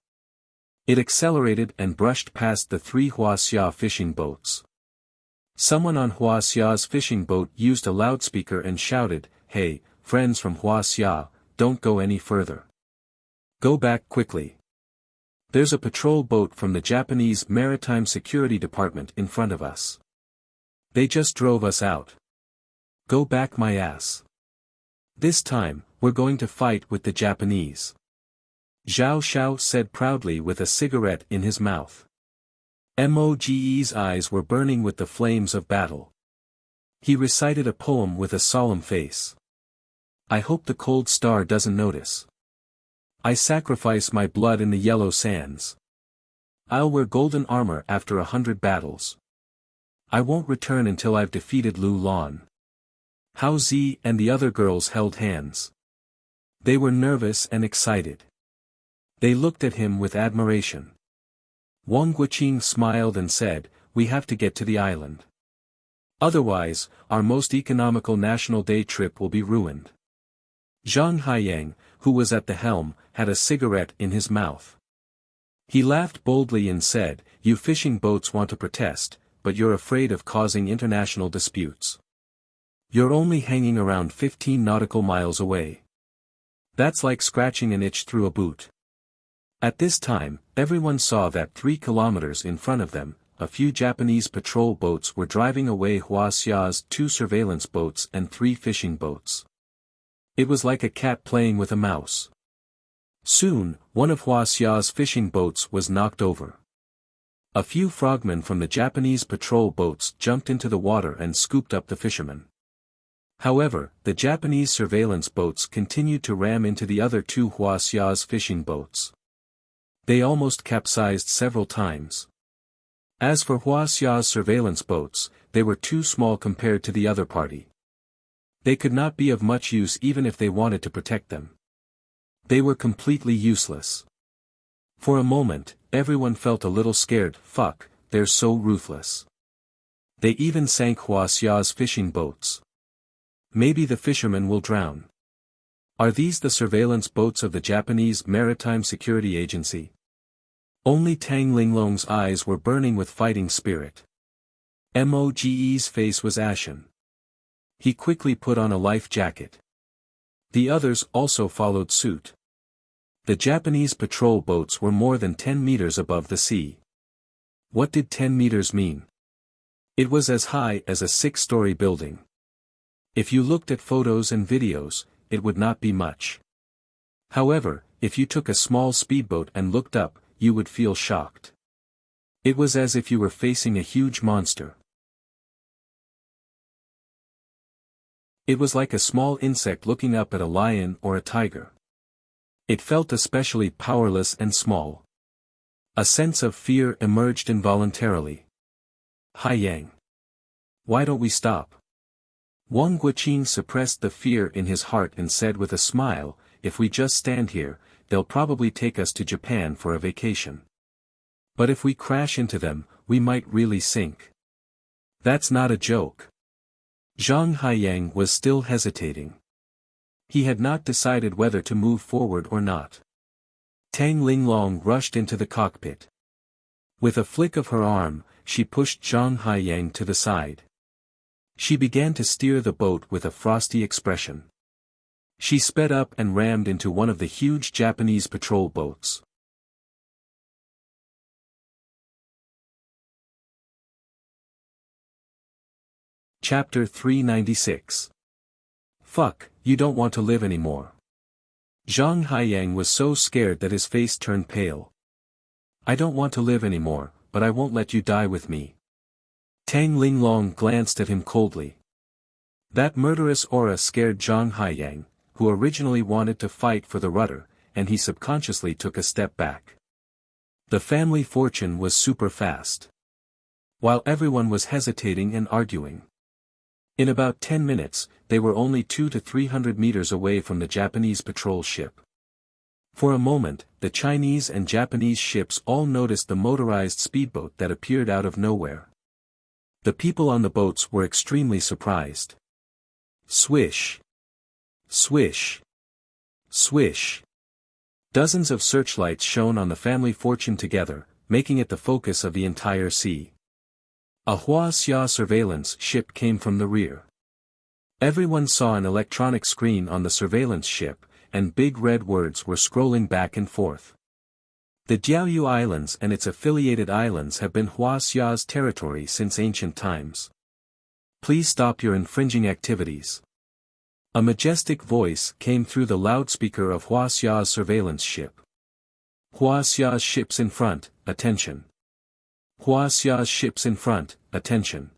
It accelerated and brushed past the 3 Wuxia fishing boats. Someone on Wuxia's fishing boat used a loudspeaker and shouted, "Hey, friends from Wuxia, don't go any further. Go back quickly. There's a patrol boat from the Japanese Maritime Security Department in front of us. They just drove us out. Go back my ass. This time, we're going to fight with the Japanese." Zhao Xiao said proudly with a cigarette in his mouth. Moge's eyes were burning with the flames of battle. He recited a poem with a solemn face. I hope the cold star doesn't notice. I sacrifice my blood in the yellow sands. I'll wear golden armor after 100 battles. I won't return until I've defeated Lu Lan. Hao Zi and the other girls held hands. They were nervous and excited. They looked at him with admiration. Wang Guqing smiled and said, "We have to get to the island. Otherwise, our most economical National Day trip will be ruined." Zhang Haiyang, who was at the helm, had a cigarette in his mouth. He laughed boldly and said, "You fishing boats want to protest, but you're afraid of causing international disputes. You're only hanging around 15 nautical miles away. That's like scratching an itch through a boot." At this time, everyone saw that 3 kilometers in front of them, a few Japanese patrol boats were driving away Wuxia's 2 surveillance boats and 3 fishing boats. It was like a cat playing with a mouse. Soon, one of Wuxia's fishing boats was knocked over. A few frogmen from the Japanese patrol boats jumped into the water and scooped up the fishermen. However, the Japanese surveillance boats continued to ram into the other 2 Wuxia's fishing boats. They almost capsized several times. As for Wuxia's surveillance boats, they were too small compared to the other party. They could not be of much use even if they wanted to protect them. They were completely useless. For a moment, everyone felt a little scared. Fuck, they're so ruthless. They even sank Wuxia's fishing boats. Maybe the fishermen will drown. Are these the surveillance boats of the Japanese Maritime Security Agency? Only Tang Linglong's eyes were burning with fighting spirit. Moge's face was ashen. He quickly put on a life jacket. The others also followed suit. The Japanese patrol boats were more than 10 meters above the sea. What did 10 meters mean? It was as high as a 6-story building. If you looked at photos and videos, it would not be much. However, if you took a small speedboat and looked up, you would feel shocked. It was as if you were facing a huge monster. It was like a small insect looking up at a lion or a tiger. It felt especially powerless and small. A sense of fear emerged involuntarily. Haiyang. Why don't we stop? Wang Guqing suppressed the fear in his heart and said with a smile, if we just stand here, they'll probably take us to Japan for a vacation. But if we crash into them, we might really sink. That's not a joke. Zhang Haiyang was still hesitating. He had not decided whether to move forward or not. Tang Linglong rushed into the cockpit. With a flick of her arm, she pushed Zhang Haiyang to the side. She began to steer the boat with a frosty expression. She sped up and rammed into one of the huge Japanese patrol boats. Chapter 396. Fuck, you don't want to live anymore. Zhang Haiyang was so scared that his face turned pale. I don't want to live anymore, but I won't let you die with me. Tang Linglong glanced at him coldly. That murderous aura scared Zhang Haiyang, who originally wanted to fight for the rudder, and he subconsciously took a step back. The family fortune was super fast. While everyone was hesitating and arguing. In about 10 minutes, they were only 200 to 300 meters away from the Japanese patrol ship. For a moment, the Chinese and Japanese ships all noticed the motorized speedboat that appeared out of nowhere. The people on the boats were extremely surprised. Swish! Swish! Swish! Dozens of searchlights shone on the family fortune together, making it the focus of the entire sea. A Wuxia surveillance ship came from the rear. Everyone saw an electronic screen on the surveillance ship, and big red words were scrolling back and forth. The Jiaoyu Islands and its affiliated islands have been Wuxia's territory since ancient times. Please stop your infringing activities. A majestic voice came through the loudspeaker of Wuxia's surveillance ship. Wuxia's ships in front, attention. Wuxia's ships in front, attention.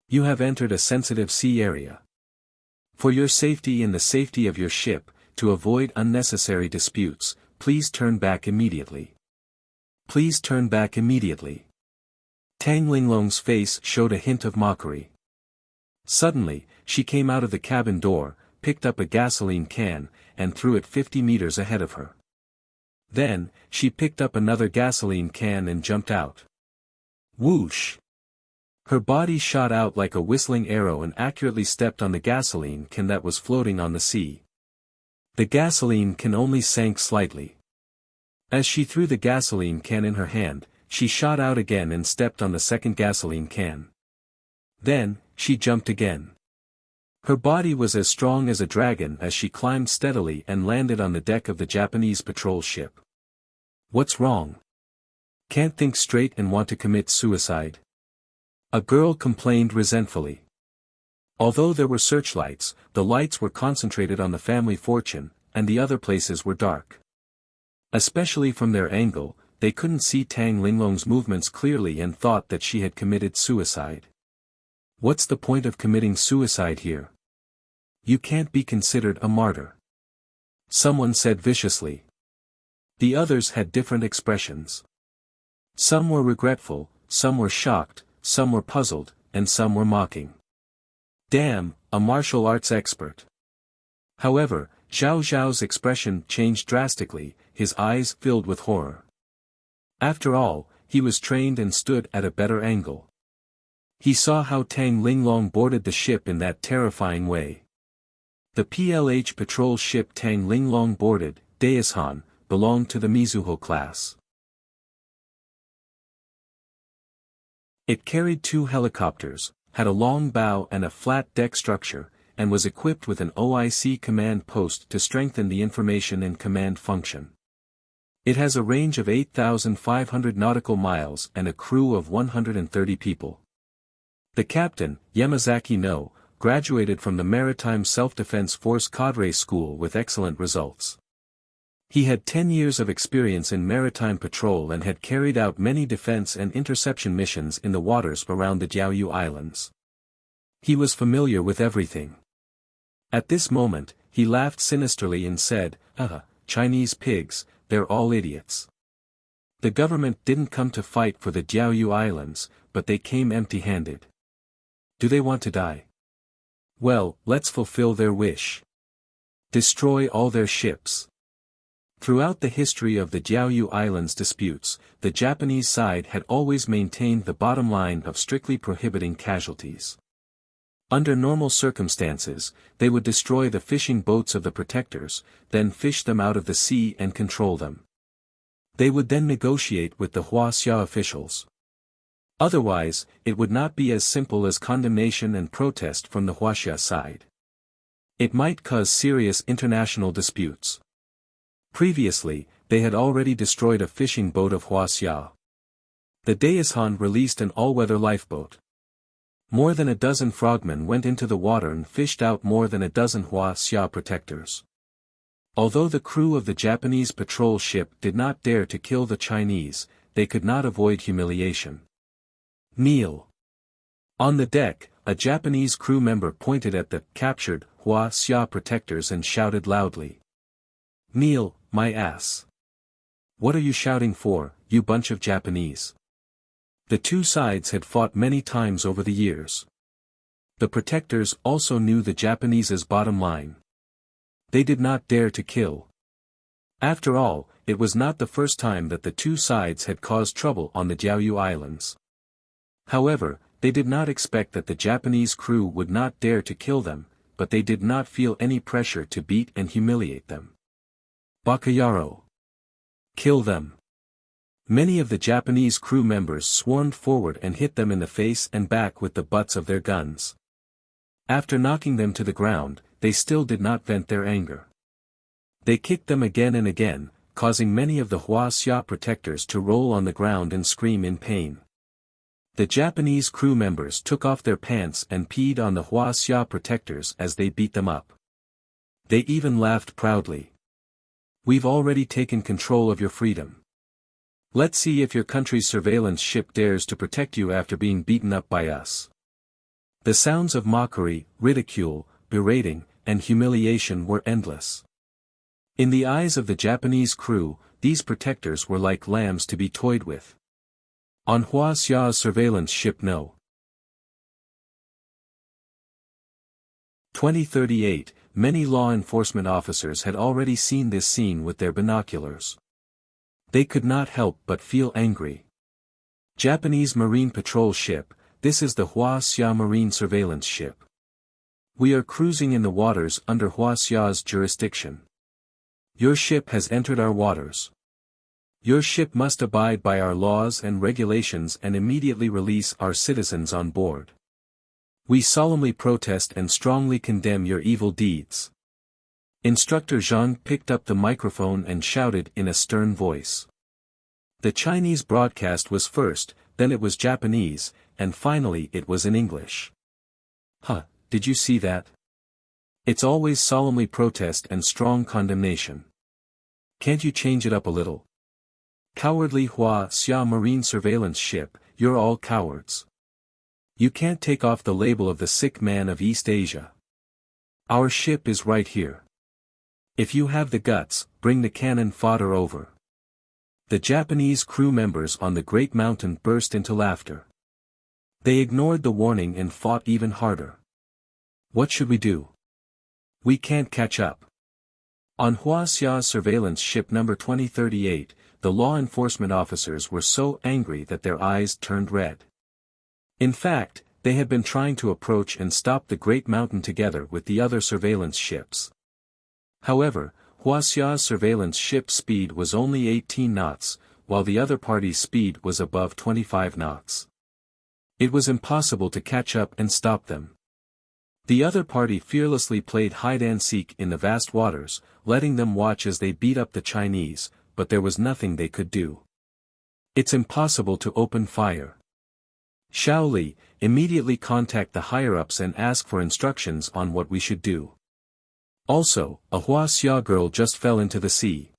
You have entered a sensitive sea area. For your safety and the safety of your ship, to avoid unnecessary disputes, please turn back immediately. Please turn back immediately. Tang Linglong's face showed a hint of mockery. Suddenly, she came out of the cabin door, picked up a gasoline can, and threw it 50 meters ahead of her. Then, she picked up another gasoline can and jumped out. Whoosh! Her body shot out like a whistling arrow and accurately stepped on the gasoline can that was floating on the sea. The gasoline can only sank slightly. As she threw the gasoline can in her hand, she shot out again and stepped on the second gasoline can. Then, she jumped again. Her body was as strong as a dragon as she climbed steadily and landed on the deck of the Japanese patrol ship. What's wrong? Can't think straight and want to commit suicide? A girl complained resentfully. Although there were searchlights, the lights were concentrated on the family fortune, and the other places were dark. Especially from their angle, they couldn't see Tang Linglong's movements clearly and thought that she had committed suicide. What's the point of committing suicide here? You can't be considered a martyr. Someone said viciously. The others had different expressions. Some were regretful, some were shocked, some were puzzled, and some were mocking. Damn, a martial arts expert. However, Zhao Zhao's expression changed drastically, his eyes filled with horror. After all, he was trained and stood at a better angle. He saw how Tang Linglong boarded the ship in that terrifying way. The PLH patrol ship Tang Linglong boarded, Daishan, belonged to the Mizuho class. It carried 2 helicopters, had a long bow and a flat deck structure, and was equipped with an OIC command post to strengthen the information and command function. It has a range of 8,500 nautical miles and a crew of 130 people. The captain, Yamazaki No, graduated from the Maritime Self-Defense Force Cadre School with excellent results. He had 10 years of experience in maritime patrol and had carried out many defense and interception missions in the waters around the Jiaoyu Islands. He was familiar with everything. At this moment, he laughed sinisterly and said, Chinese pigs, they're all idiots. The government didn't come to fight for the Jiaoyu Islands, but they came empty-handed. Do they want to die? Well, let's fulfill their wish. Destroy all their ships. Throughout the history of the Jiaoyu Islands disputes, the Japanese side had always maintained the bottom line of strictly prohibiting casualties. Under normal circumstances, they would destroy the fishing boats of the protectors, then fish them out of the sea and control them. They would then negotiate with the Wuxia officials. Otherwise, it would not be as simple as condemnation and protest from the Wuxia side. It might cause serious international disputes. Previously, they had already destroyed a fishing boat of Wuxia. The Daishan released an all-weather lifeboat. More than a dozen frogmen went into the water and fished out more than a dozen Wuxia protectors. Although the crew of the Japanese patrol ship did not dare to kill the Chinese, they could not avoid humiliation. Kneel. On the deck, a Japanese crew member pointed at the captured Wuxia protectors and shouted loudly. "Kneel, my ass. What are you shouting for, you bunch of Japanese?" The two sides had fought many times over the years. The protectors also knew the Japanese's bottom line. They did not dare to kill. After all, it was not the first time that the two sides had caused trouble on the Jiaoyu Islands. However, they did not expect that the Japanese crew would not dare to kill them, but they did not feel any pressure to beat and humiliate them. Bakayaro. Kill them. Many of the Japanese crew members swarmed forward and hit them in the face and back with the butts of their guns. After knocking them to the ground, they still did not vent their anger. They kicked them again and again, causing many of the Wuxia protectors to roll on the ground and scream in pain. The Japanese crew members took off their pants and peed on the Wuxia protectors as they beat them up. They even laughed proudly. "We've already taken control of your freedom. Let's see if your country's surveillance ship dares to protect you after being beaten up by us." The sounds of mockery, ridicule, berating, and humiliation were endless. In the eyes of the Japanese crew, these protectors were like lambs to be toyed with. On Wuxia's surveillance ship No. 2038, many law enforcement officers had already seen this scene with their binoculars. They could not help but feel angry. Japanese Marine Patrol ship, this is the Wuxia Marine Surveillance ship. We are cruising in the waters under Wuxia's jurisdiction. Your ship has entered our waters. Your ship must abide by our laws and regulations and immediately release our citizens on board. We solemnly protest and strongly condemn your evil deeds. Instructor Zhang picked up the microphone and shouted in a stern voice. The Chinese broadcast was first, then it was Japanese, and finally it was in English. "Huh, did you see that? It's always solemnly protest and strong condemnation. Can't you change it up a little? Cowardly Wuxia Marine Surveillance ship, you're all cowards. You can't take off the label of the sick man of East Asia. Our ship is right here. If you have the guts, bring the cannon fodder over." The Japanese crew members on the Great Mountain burst into laughter. They ignored the warning and fought even harder. "What should we do? We can't catch up." On Wuxia's surveillance ship number 2038, the law enforcement officers were so angry that their eyes turned red. In fact, they had been trying to approach and stop the Great Mountain together with the other surveillance ships. However, Wuxia's surveillance ship speed was only 18 knots, while the other party's speed was above 25 knots. It was impossible to catch up and stop them. The other party fearlessly played hide-and-seek in the vast waters, letting them watch as they beat up the Chinese, but there was nothing they could do. "It's impossible to open fire. Shaoli, immediately contact the higher-ups and ask for instructions on what we should do. Also, a Wuxia girl just fell into the sea.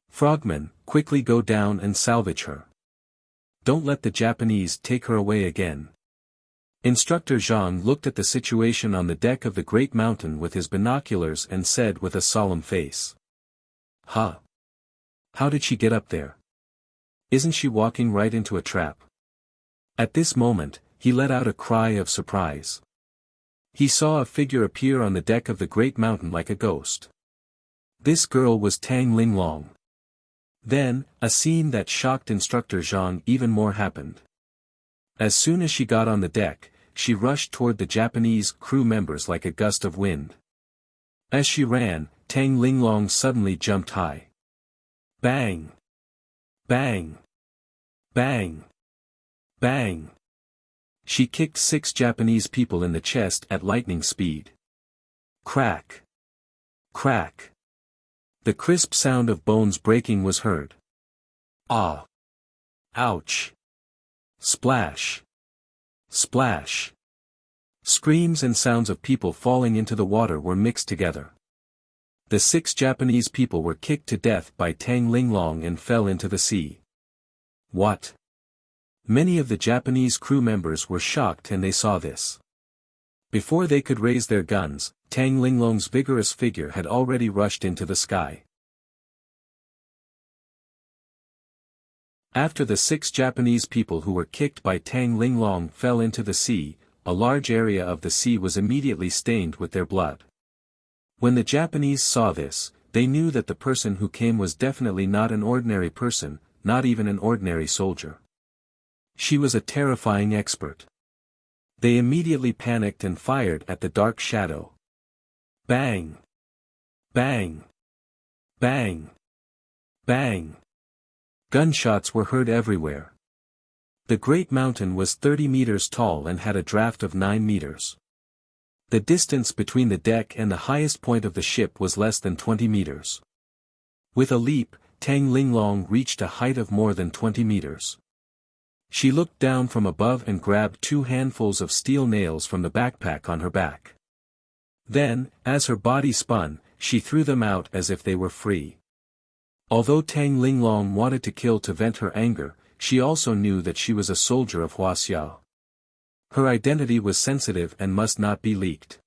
Frogmen, quickly go down and salvage her. Don't let the Japanese take her away again." Instructor Zhang looked at the situation on the deck of the Great Mountain with his binoculars and said with a solemn face. "Huh? How did she get up there? Isn't she walking right into a trap?" At this moment, he let out a cry of surprise. He saw a figure appear on the deck of the Great Mountain like a ghost. This girl was Tang Linglong. Then, a scene that shocked Instructor Zhang even more happened. As soon as she got on the deck, she rushed toward the Japanese crew members like a gust of wind. As she ran, Tang Linglong suddenly jumped high. Bang! Bang! Bang! Bang! She kicked 6 Japanese people in the chest at lightning speed. Crack! Crack! The crisp sound of bones breaking was heard. Ah! Ouch! Splash! Splash! Screams and sounds of people falling into the water were mixed together. The 6 Japanese people were kicked to death by Tang Linglong and fell into the sea. What? Many of the Japanese crew members were shocked and they saw this. Before they could raise their guns, Tang Linglong's vigorous figure had already rushed into the sky. After the 6 Japanese people who were kicked by Tang Linglong fell into the sea, a large area of the sea was immediately stained with their blood. When the Japanese saw this, they knew that the person who came was definitely not an ordinary person, not even an ordinary soldier. She was a terrifying expert. They immediately panicked and fired at the dark shadow. Bang! Bang! Bang! Bang! Gunshots were heard everywhere. The great mountain was 30 meters tall and had a draft of 9 meters. The distance between the deck and the highest point of the ship was less than 20 meters. With a leap, Tang Linglong reached a height of more than 20 meters. She looked down from above and grabbed 2 handfuls of steel nails from the backpack on her back. Then, as her body spun, she threw them out as if they were free. Although Tang Linglong wanted to kill to vent her anger, she also knew that she was a soldier of Wuxia. Her identity was sensitive and must not be leaked.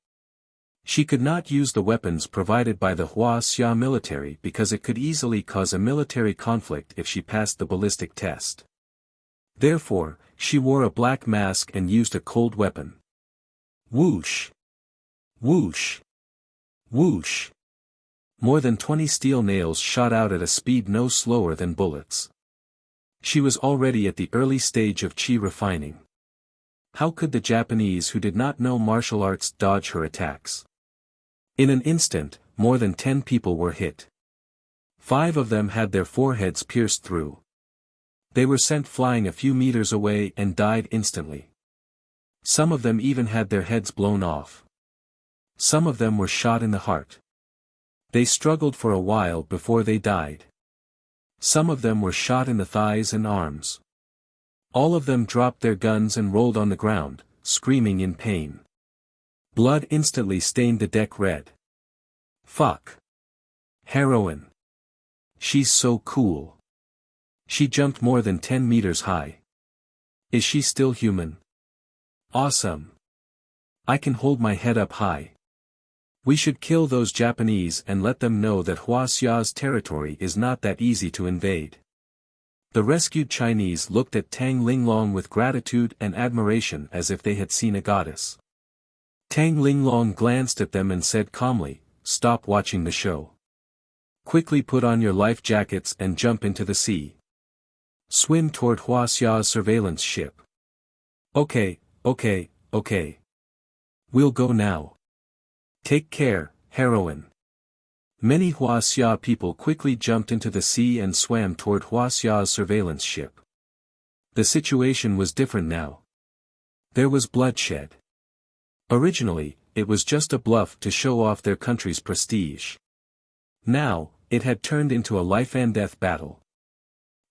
She could not use the weapons provided by the Wuxia military because it could easily cause a military conflict if she passed the ballistic test. Therefore, she wore a black mask and used a cold weapon. Whoosh! Whoosh! Whoosh! More than 20 steel nails shot out at a speed no slower than bullets. She was already at the early stage of chi refining. How could the Japanese who did not know martial arts dodge her attacks? In an instant, more than 10 people were hit. 5 of them had their foreheads pierced through. They were sent flying a few meters away and died instantly. Some of them even had their heads blown off. Some of them were shot in the heart. They struggled for a while before they died. Some of them were shot in the thighs and arms. All of them dropped their guns and rolled on the ground, screaming in pain. Blood instantly stained the deck red. Fuck. Heroine. She's so cool. She jumped more than 10 meters high. Is she still human? Awesome. I can hold my head up high. We should kill those Japanese and let them know that Wuxia's territory is not that easy to invade. The rescued Chinese looked at Tang Linglong with gratitude and admiration as if they had seen a goddess. Tang Linglong glanced at them and said calmly, "Stop watching the show. Quickly put on your life jackets and jump into the sea. Swim toward Wuxia's surveillance ship." Okay. We'll go now. Take care, heroine. Many Wuxia people quickly jumped into the sea and swam toward Wuxia's surveillance ship. The situation was different now. There was bloodshed. Originally, it was just a bluff to show off their country's prestige. Now, it had turned into a life-and-death battle.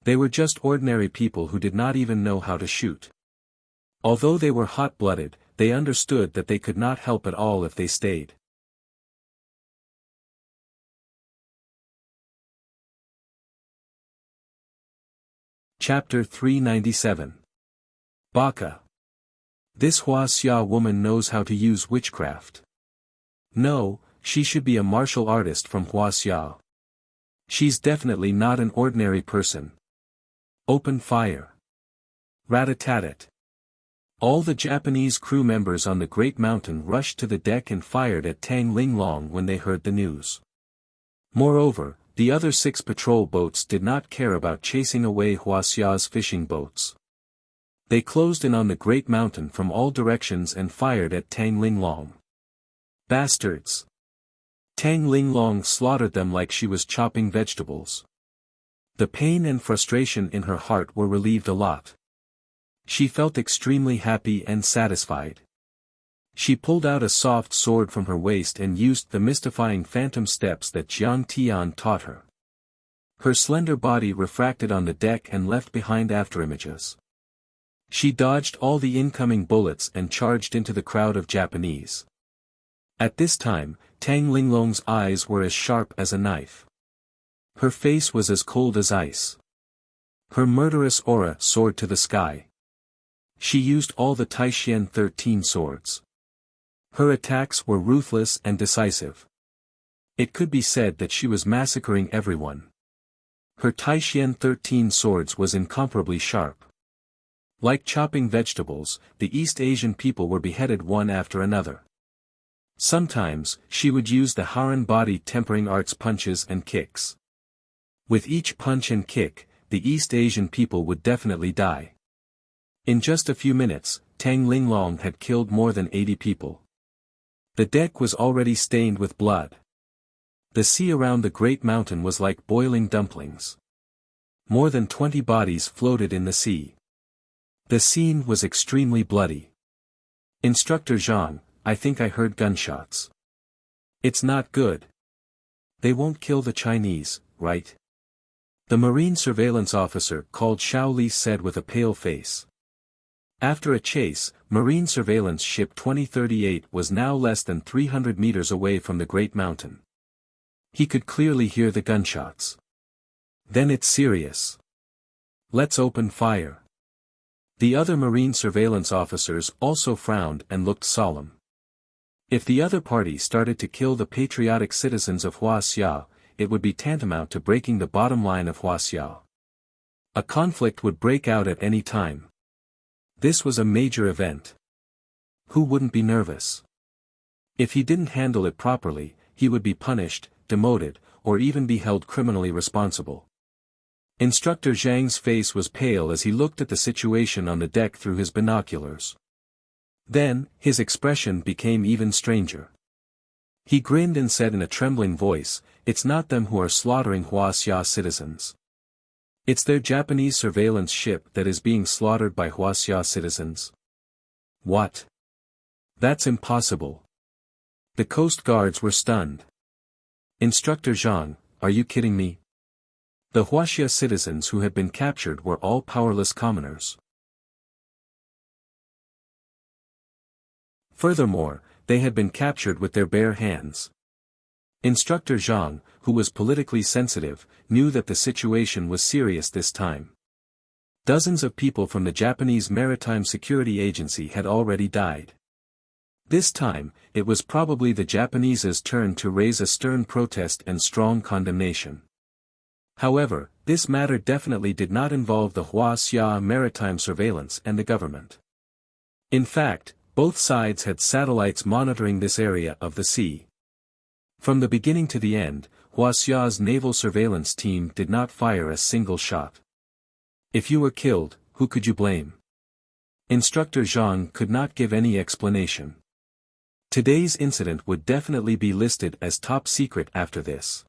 They were just ordinary people who did not even know how to shoot. Although they were hot-blooded, they understood that they could not help at all if they stayed. Chapter 397. Baka. This Wuxia woman knows how to use witchcraft. No, she should be a martial artist from Wuxia. She's definitely not an ordinary person. Open fire. Rat-a-tat-tat. All the Japanese crew members on the Great Mountain rushed to the deck and fired at Tang Linglong when they heard the news. Moreover, the other 6 patrol boats did not care about chasing away Huaxia's fishing boats. They closed in on the great mountain from all directions and fired at Tang Linglong. Bastards! Tang Linglong slaughtered them like she was chopping vegetables. The pain and frustration in her heart were relieved a lot. She felt extremely happy and satisfied. She pulled out a soft sword from her waist and used the mystifying phantom steps that Jiang Tian taught her. Her slender body refracted on the deck and left behind afterimages. She dodged all the incoming bullets and charged into the crowd of Japanese. At this time, Tang Linglong's eyes were as sharp as a knife. Her face was as cold as ice. Her murderous aura soared to the sky. She used all the Taishian 13 swords. Her attacks were ruthless and decisive. It could be said that she was massacring everyone. Her Taishian 13 swords was incomparably sharp. Like chopping vegetables, the East Asian people were beheaded one after another. Sometimes, she would use the Haran body tempering arts punches and kicks. With each punch and kick, the East Asian people would definitely die. In just a few minutes, Tang Linglong had killed more than 80 people. The deck was already stained with blood. The sea around the great mountain was like boiling dumplings. More than 20 bodies floated in the sea. The scene was extremely bloody. Instructor Zhang, I think I heard gunshots. It's not good. They won't kill the Chinese, right? The Marine surveillance officer called Xiao Li said with a pale face. After a chase, Marine surveillance ship 2038 was now less than 300 meters away from the great mountain. He could clearly hear the gunshots. Then it's serious. Let's open fire. The other Marine surveillance officers also frowned and looked solemn. If the other party started to kill the patriotic citizens of Huaxia, it would be tantamount to breaking the bottom line of Huaxia. A conflict would break out at any time. This was a major event. Who wouldn't be nervous? If he didn't handle it properly, he would be punished, demoted, or even be held criminally responsible. Instructor Zhang's face was pale as he looked at the situation on the deck through his binoculars. Then, his expression became even stranger. He grinned and said in a trembling voice, "It's not them who are slaughtering Huaxia citizens. It's their Japanese surveillance ship that is being slaughtered by Huaxia citizens." What? That's impossible. The Coast Guards were stunned. Instructor Zhang, are you kidding me? The Huaxia citizens who had been captured were all powerless commoners. Furthermore, they had been captured with their bare hands. Instructor Zhang, who was politically sensitive, knew that the situation was serious this time. Dozens of people from the Japanese Maritime Security Agency had already died. This time, it was probably the Japanese's turn to raise a stern protest and strong condemnation. However, this matter definitely did not involve the Huaxia maritime surveillance and the government. In fact, both sides had satellites monitoring this area of the sea. From the beginning to the end, Huaxia's naval surveillance team did not fire a single shot. If you were killed, who could you blame? Instructor Zhang could not give any explanation. Today's incident would definitely be listed as top secret after this.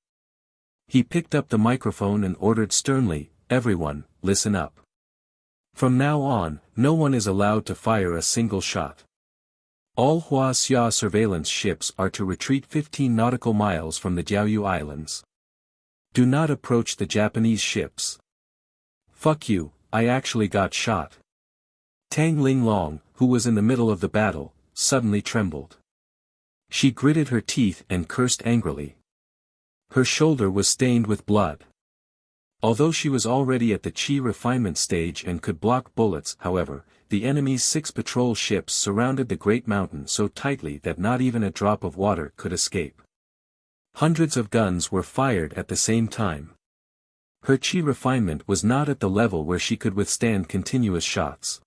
He picked up the microphone and ordered sternly, "Everyone, listen up. From now on, no one is allowed to fire a single shot. All Huaxia surveillance ships are to retreat 15 nautical miles from the Jiaoyu Islands. Do not approach the Japanese ships." "Fuck you, I actually got shot." Tang Linglong, who was in the middle of the battle, suddenly trembled. She gritted her teeth and cursed angrily. Her shoulder was stained with blood. Although she was already at the chi refinement stage and could block bullets, however, the enemy's 6 patrol ships surrounded the great mountain so tightly that not even a drop of water could escape. Hundreds of guns were fired at the same time. Her chi refinement was not at the level where she could withstand continuous shots.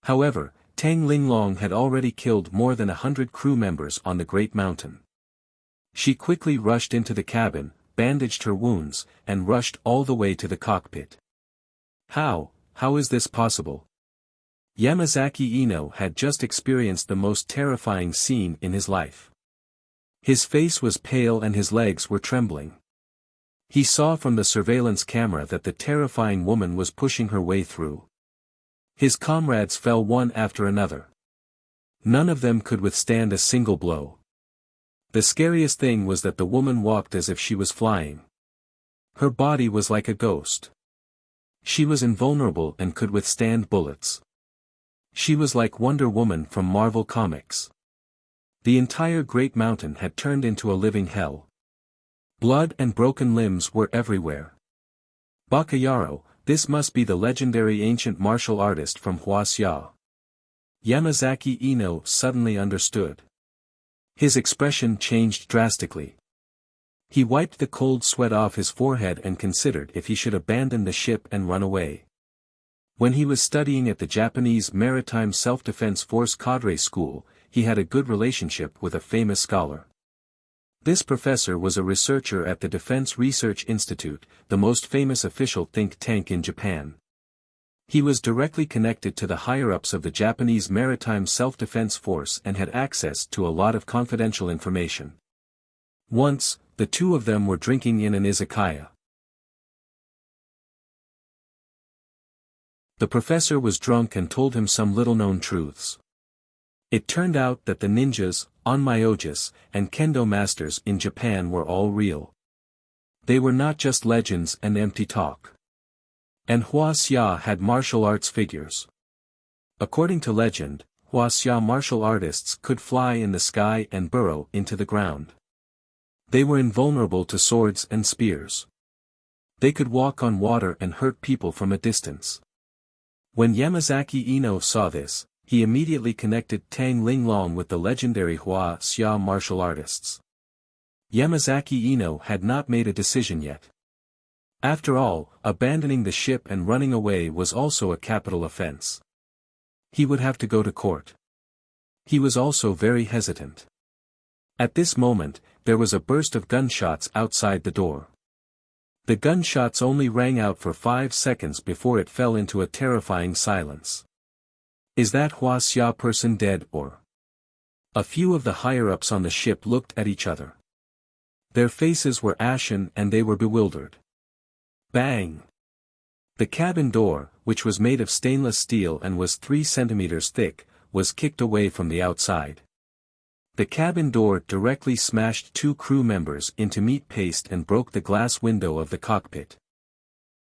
However, Tang Linglong had already killed more than 100 crew members on the great mountain. She quickly rushed into the cabin, bandaged her wounds, and rushed all the way to the cockpit. How is this possible? Yamazaki Ino had just experienced the most terrifying scene in his life. His face was pale and his legs were trembling. He saw from the surveillance camera that the terrifying woman was pushing her way through. His comrades fell one after another. None of them could withstand a single blow. The scariest thing was that the woman walked as if she was flying. Her body was like a ghost. She was invulnerable and could withstand bullets. She was like Wonder Woman from Marvel Comics. The entire Great Mountain had turned into a living hell. Blood and broken limbs were everywhere. Bakayaro, this must be the legendary ancient martial artist from Wuxia. Yamazaki Ino suddenly understood. His expression changed drastically. He wiped the cold sweat off his forehead and considered if he should abandon the ship and run away. When he was studying at the Japanese Maritime Self-Defense Force Cadre School, he had a good relationship with a famous scholar. This professor was a researcher at the Defense Research Institute, the most famous official think tank in Japan. He was directly connected to the higher-ups of the Japanese Maritime Self-Defense Force and had access to a lot of confidential information. Once, the two of them were drinking in an izakaya. The professor was drunk and told him some little-known truths. It turned out that the ninjas, onmyojis, and kendo masters in Japan were all real. They were not just legends and empty talk. And Wuxia had martial arts figures. According to legend, Wuxia martial artists could fly in the sky and burrow into the ground. They were invulnerable to swords and spears. They could walk on water and hurt people from a distance. When Yamazaki Ino saw this, he immediately connected Tang Linglong with the legendary Wuxia martial artists. Yamazaki Ino had not made a decision yet. After all, abandoning the ship and running away was also a capital offense. He would have to go to court. He was also very hesitant. At this moment, there was a burst of gunshots outside the door. The gunshots only rang out for 5 seconds before it fell into a terrifying silence. Is that Wuxia person dead or? A few of the higher-ups on the ship looked at each other. Their faces were ashen and they were bewildered. Bang! The cabin door, which was made of stainless steel and was 3 centimeters thick, was kicked away from the outside. The cabin door directly smashed 2 crew members into meat paste and broke the glass window of the cockpit.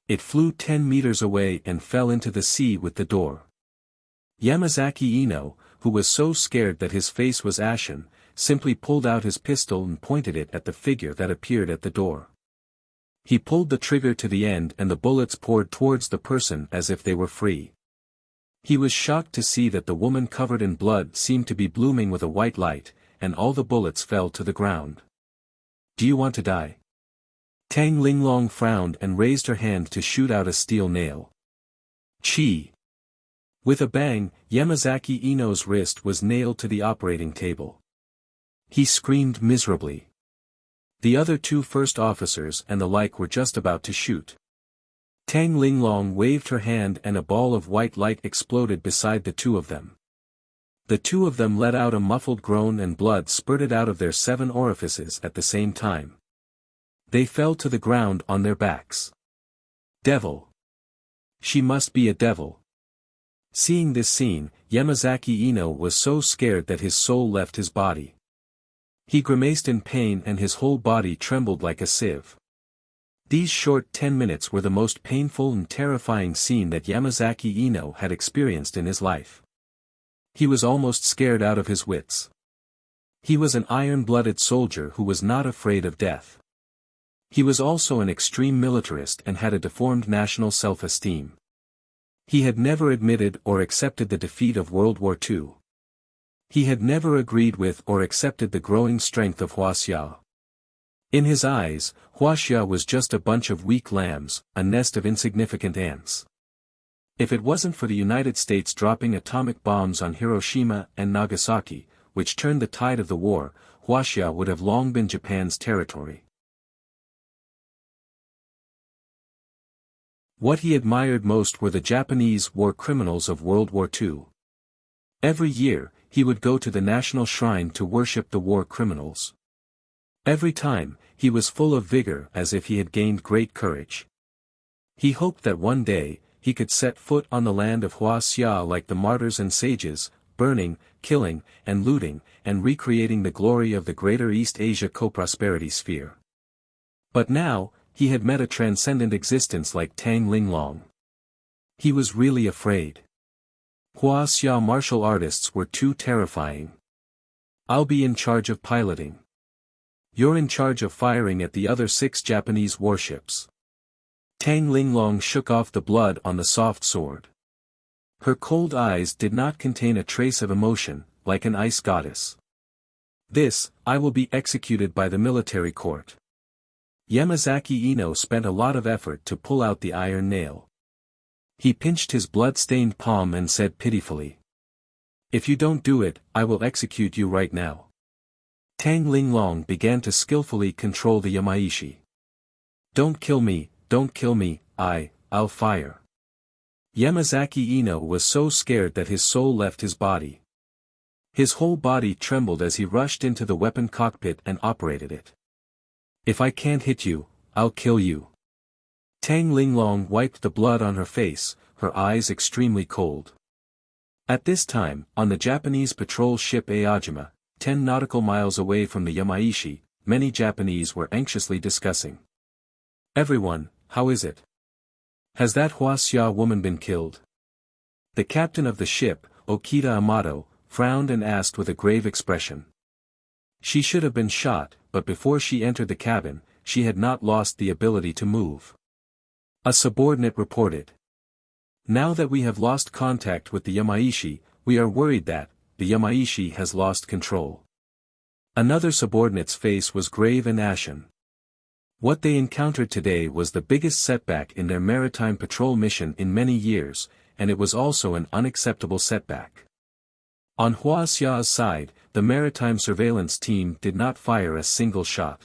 It flew 10 meters away and fell into the sea with the door. Yamazaki Ino, who was so scared that his face was ashen, simply pulled out his pistol and pointed it at the figure that appeared at the door. He pulled the trigger to the end and the bullets poured towards the person as if they were free. He was shocked to see that the woman covered in blood seemed to be blooming with a white light, and all the bullets fell to the ground. Do you want to die? Tang Linglong frowned and raised her hand to shoot out a steel nail. Chi! With a bang, Yamazaki Ino's wrist was nailed to the operating table. He screamed miserably. The other 2 first officers and the like were just about to shoot. Tang Linglong waved her hand and a ball of white light exploded beside the 2 of them. The 2 of them let out a muffled groan and blood spurted out of their 7 orifices at the same time. They fell to the ground on their backs. Devil! She must be a devil. Seeing this scene, Yamazaki Ino was so scared that his soul left his body. He grimaced in pain and his whole body trembled like a sieve. These short 10 minutes were the most painful and terrifying scene that Yamazaki Ino had experienced in his life. He was almost scared out of his wits. He was an iron-blooded soldier who was not afraid of death. He was also an extreme militarist and had a deformed national self-esteem. He had never admitted or accepted the defeat of World War II. He had never agreed with or accepted the growing strength of Wuxia. In his eyes, Wuxia was just a bunch of weak lambs, a nest of insignificant ants. If it wasn't for the United States dropping atomic bombs on Hiroshima and Nagasaki, which turned the tide of the war, Wuxia would have long been Japan's territory. What he admired most were the Japanese war criminals of World War II. Every year, he would go to the national shrine to worship the war criminals. Every time, he was full of vigor as if he had gained great courage. He hoped that one day, he could set foot on the land of Wuxia like the martyrs and sages, burning, killing, and looting, and recreating the glory of the greater East Asia co-prosperity sphere. But now, he had met a transcendent existence like Tang Linglong. He was really afraid. Wuxia martial artists were too terrifying. I'll be in charge of piloting. You're in charge of firing at the other 6 Japanese warships. Tang Linglong shook off the blood on the soft sword. Her cold eyes did not contain a trace of emotion, like an ice goddess. This, I will be executed by the military court. Yamazaki Ino spent a lot of effort to pull out the iron nail. He pinched his blood-stained palm and said pitifully. If you don't do it, I will execute you right now. Tang Linglong began to skillfully control the Yamaishi. Don't kill me, I'll fire. Yamazaki Ino was so scared that his soul left his body. His whole body trembled as he rushed into the weapon cockpit and operated it. If I can't hit you, I'll kill you. Tang Linglong wiped the blood on her face, her eyes extremely cold. At this time, on the Japanese patrol ship Aojima, 10 nautical miles away from the Yamaishi, many Japanese were anxiously discussing. Everyone, how is it? Has that Wuxia woman been killed? The captain of the ship, Okita Amato, frowned and asked with a grave expression. She should have been shot, but before she entered the cabin, she had not lost the ability to move. A subordinate reported. Now that we have lost contact with the Yamaishi, we are worried that the Yamaishi has lost control. Another subordinate's face was grave and ashen. What they encountered today was the biggest setback in their maritime patrol mission in many years, and it was also an unacceptable setback. On Wuxia's side, the maritime surveillance team did not fire a single shot.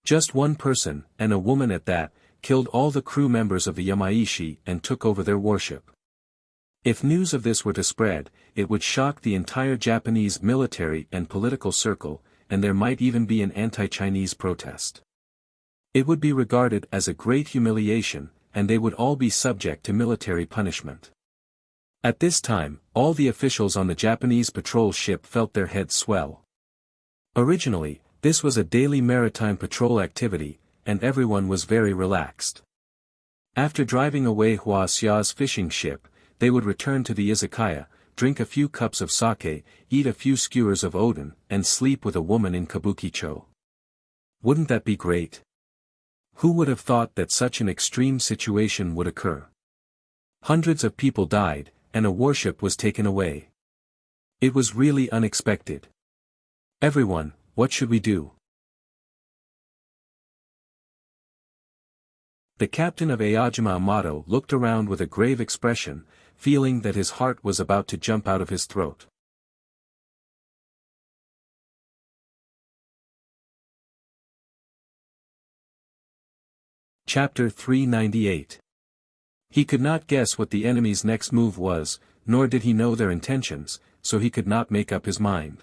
Just one person, and a woman at that, killed all the crew members of the Yamaishi and took over their warship. If news of this were to spread, it would shock the entire Japanese military and political circle, and there might even be an anti-Chinese protest. It would be regarded as a great humiliation, and they would all be subject to military punishment. At this time, all the officials on the Japanese patrol ship felt their heads swell. Originally, this was a daily maritime patrol activity, and everyone was very relaxed. After driving away Wuxia's fishing ship, they would return to the izakaya, drink a few cups of sake, eat a few skewers of oden, and sleep with a woman in kabukicho. Wouldn't that be great? Who would have thought that such an extreme situation would occur? Hundreds of people died, and a warship was taken away. It was really unexpected. Everyone, what should we do? The captain of Aojima Amato looked around with a grave expression, feeling that his heart was about to jump out of his throat. Chapter 398. He could not guess what the enemy's next move was, nor did he know their intentions, so he could not make up his mind.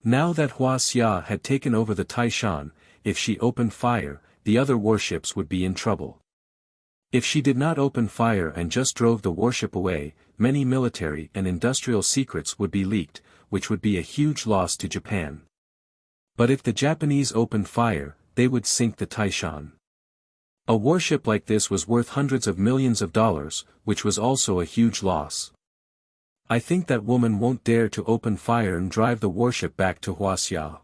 Now that Wuxia had taken over the Taishan, if she opened fire, the other warships would be in trouble. If she did not open fire and just drove the warship away, many military and industrial secrets would be leaked, which would be a huge loss to Japan. But if the Japanese opened fire, they would sink the Taishan. A warship like this was worth hundreds of millions of dollars, which was also a huge loss. I think that woman won't dare to open fire and drive the warship back to Wuxia.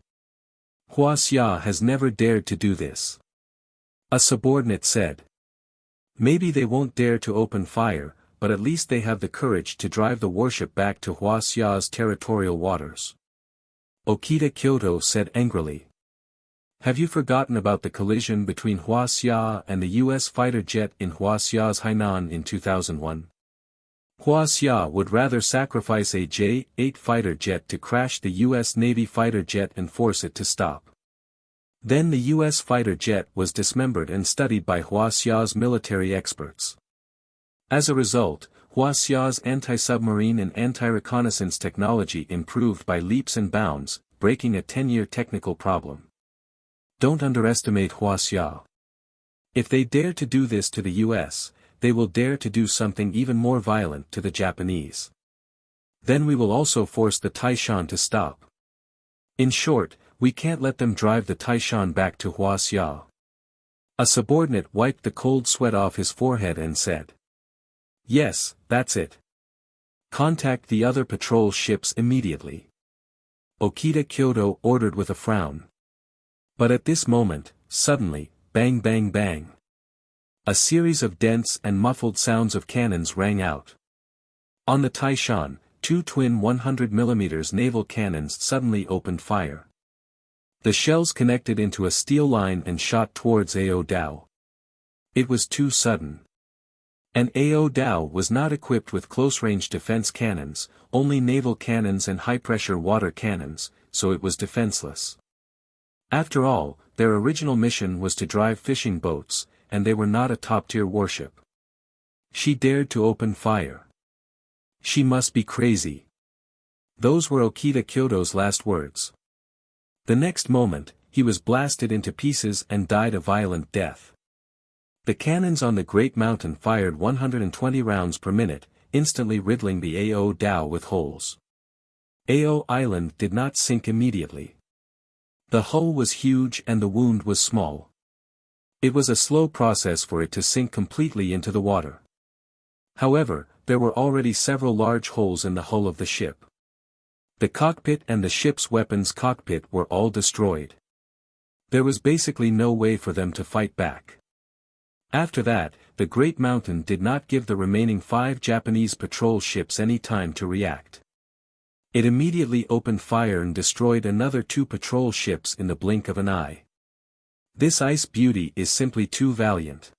Wuxia has never dared to do this. A subordinate said. Maybe they won't dare to open fire, but at least they have the courage to drive the warship back to Wuxia's territorial waters. Okita Kyoto said angrily. Have you forgotten about the collision between Wuxia and the U.S. fighter jet in Wuxia's Hainan in 2001? Wuxia would rather sacrifice a J-8 fighter jet to crash the U.S. Navy fighter jet and force it to stop. Then the U.S. fighter jet was dismembered and studied by Wuxia's military experts. As a result, Wuxia's anti-submarine and anti-reconnaissance technology improved by leaps and bounds, breaking a 10-year technical problem. Don't underestimate Wuxia. If they dare to do this to the US, they will dare to do something even more violent to the Japanese. Then we will also force the Taishan to stop. In short, we can't let them drive the Taishan back to Wuxia. A subordinate wiped the cold sweat off his forehead and said, "Yes, that's it. Contact the other patrol ships immediately." Okita Kyoto ordered with a frown. But at this moment, suddenly, bang bang bang. A series of dense and muffled sounds of cannons rang out. On the Taishan, two twin 100mm naval cannons suddenly opened fire. The shells connected into a steel line and shot towards Ao Dao. It was too sudden. And Ao Dao was not equipped with close-range defense cannons, only naval cannons and high-pressure water cannons, so it was defenseless. After all, their original mission was to drive fishing boats, and they were not a top-tier warship. She dared to open fire. She must be crazy. Those were Okita Kyoto's last words. The next moment, he was blasted into pieces and died a violent death. The cannons on the Great Mountain fired 120 rounds per minute, instantly riddling the Ao Dao with holes. Ao Island did not sink immediately. The hull was huge and the wound was small. It was a slow process for it to sink completely into the water. However, there were already several large holes in the hull of the ship. The cockpit and the ship's weapons cockpit were all destroyed. There was basically no way for them to fight back. After that, the Great Mountain did not give the remaining 5 Japanese patrol ships any time to react. It immediately opened fire and destroyed another 2 patrol ships in the blink of an eye. This ice beauty is simply too valiant.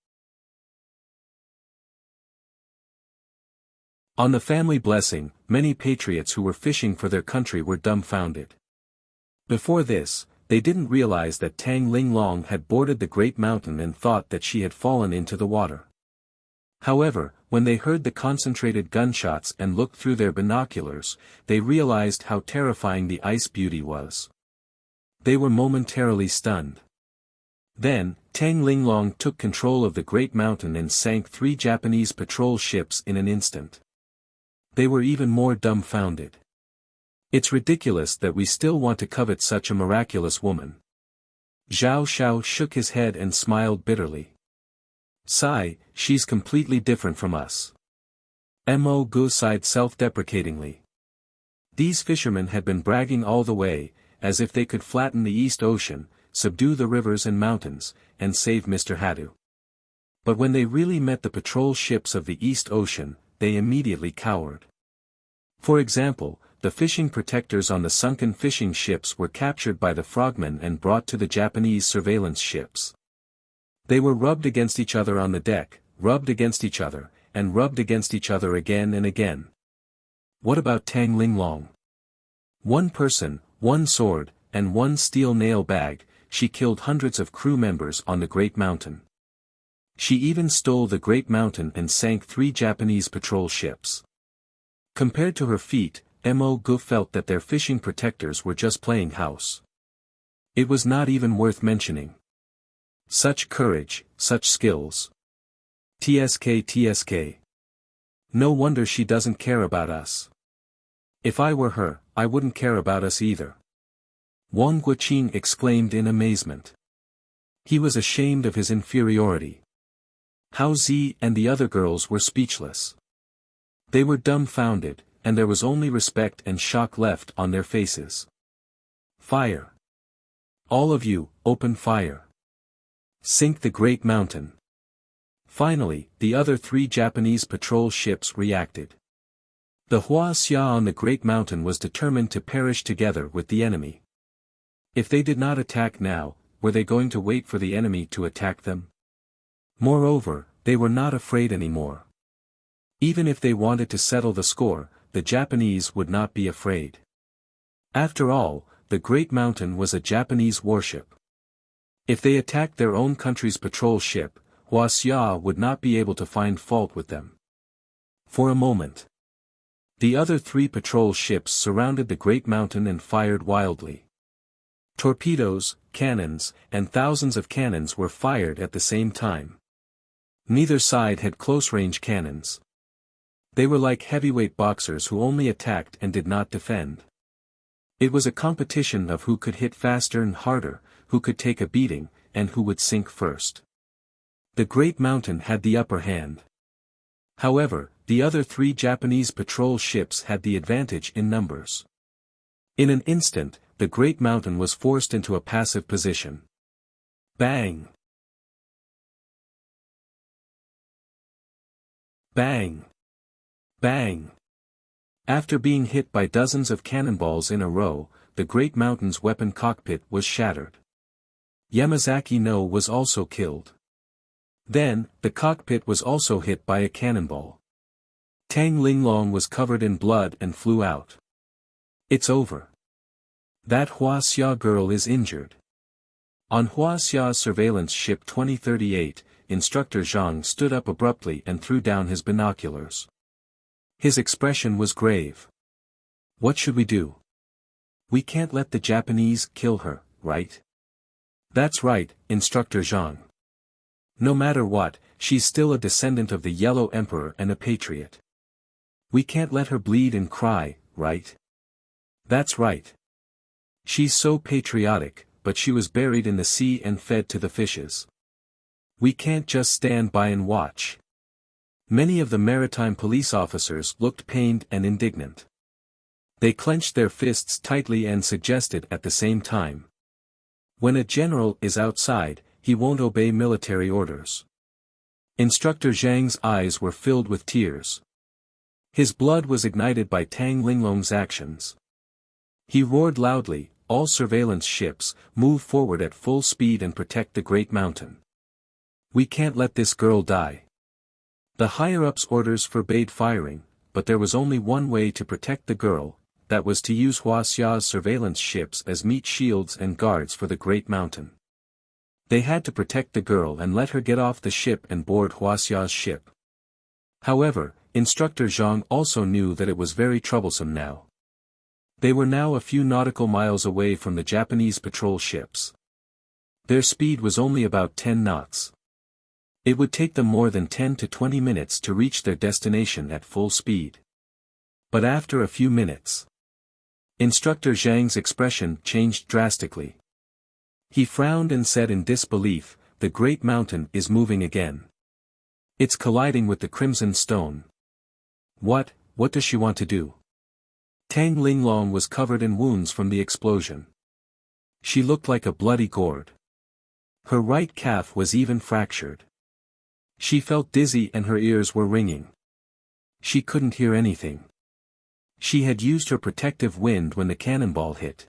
On the family blessing, many patriots who were fishing for their country were dumbfounded. Before this, they didn't realize that Tang Linglong had boarded the Great Mountain and thought that she had fallen into the water. However, when they heard the concentrated gunshots and looked through their binoculars, they realized how terrifying the ice beauty was. They were momentarily stunned. Then, Tang Linglong took control of the Great Mountain and sank 3 Japanese patrol ships in an instant. They were even more dumbfounded. It's ridiculous that we still want to covet such a miraculous woman. Zhao Xiao shook his head and smiled bitterly. Sigh, she's completely different from us. Mo Gu sighed self-deprecatingly. These fishermen had been bragging all the way, as if they could flatten the East Ocean, subdue the rivers and mountains, and save Mr. Hadu. But when they really met the patrol ships of the East Ocean, they immediately cowered. For example, the fishing protectors on the sunken fishing ships were captured by the frogmen and brought to the Japanese surveillance ships. They were rubbed against each other on the deck, rubbed against each other, and rubbed against each other again and again. What about Tang Linglong? 1 person, 1 sword, and 1 steel nail bag, she killed hundreds of crew members on the Great Mountain. She even stole the Great Mountain and sank 3 Japanese patrol ships. Compared to her feat, Mo Gu felt that their fishing protectors were just playing house. It was not even worth mentioning. Such courage, such skills. TSK. No wonder she doesn't care about us. If I were her, I wouldn't care about us either. Wang Guqing exclaimed in amazement. He was ashamed of his inferiority. Hao Zi and the other girls were speechless. They were dumbfounded, and there was only respect and shock left on their faces. Fire! All of you, open fire! Sink the Great Mountain! Finally, the other 3 Japanese patrol ships reacted. The Wuxia on the Great Mountain was determined to perish together with the enemy. If they did not attack now, were they going to wait for the enemy to attack them? Moreover, they were not afraid anymore. Even if they wanted to settle the score, the Japanese would not be afraid. After all, the Great Mountain was a Japanese warship. If they attacked their own country's patrol ship, Wuxia would not be able to find fault with them. For a moment, the other 3 patrol ships surrounded the great mountain and fired wildly. Torpedoes, cannons, and thousands of cannons were fired at the same time. Neither side had close-range cannons. They were like heavyweight boxers who only attacked and did not defend. It was a competition of who could hit faster and harder, who could take a beating, and who would sink first. The great mountain had the upper hand. However, the other 3 Japanese patrol ships had the advantage in numbers. In an instant, the great mountain was forced into a passive position. Bang! Bang! Bang! After being hit by dozens of cannonballs in a row, the great mountain's weapon cockpit was shattered. Yamazaki no was also killed. Then, the cockpit was also hit by a cannonball. Tang Linglong was covered in blood and flew out. It's over. That Wuxia girl is injured. On Wuxia's surveillance ship 2038, Instructor Zhang stood up abruptly and threw down his binoculars. His expression was grave. What should we do? We can't let the Japanese kill her, right? That's right, Instructor Zhang. No matter what, she's still a descendant of the Yellow Emperor and a patriot. We can't let her bleed and cry, right? That's right. She's so patriotic, but she was buried in the sea and fed to the fishes. We can't just stand by and watch. Many of the maritime police officers looked pained and indignant. They clenched their fists tightly and suggested at the same time. When a general is outside, he won't obey military orders. Instructor Zhang's eyes were filled with tears. His blood was ignited by Tang Linglong's actions. He roared loudly, "All surveillance ships, move forward at full speed and protect the great mountain. We can't let this girl die." The higher-ups' orders forbade firing, but there was only one way to protect the girl, that was to use Wuxia's surveillance ships as meat shields and guards for the great mountain. They had to protect the girl and let her get off the ship and board Wuxia's ship. However, Instructor Zhang also knew that it was very troublesome now. They were now a few nautical miles away from the Japanese patrol ships. Their speed was only about 10 knots. It would take them more than 10 to 20 minutes to reach their destination at full speed. But after a few minutes, Instructor Zhang's expression changed drastically. He frowned and said in disbelief, "The great mountain is moving again. It's colliding with the crimson stone. What does she want to do?" Tang Linglong was covered in wounds from the explosion. She looked like a bloody gourd. Her right calf was even fractured. She felt dizzy and her ears were ringing. She couldn't hear anything. She had used her protective wind when the cannonball hit.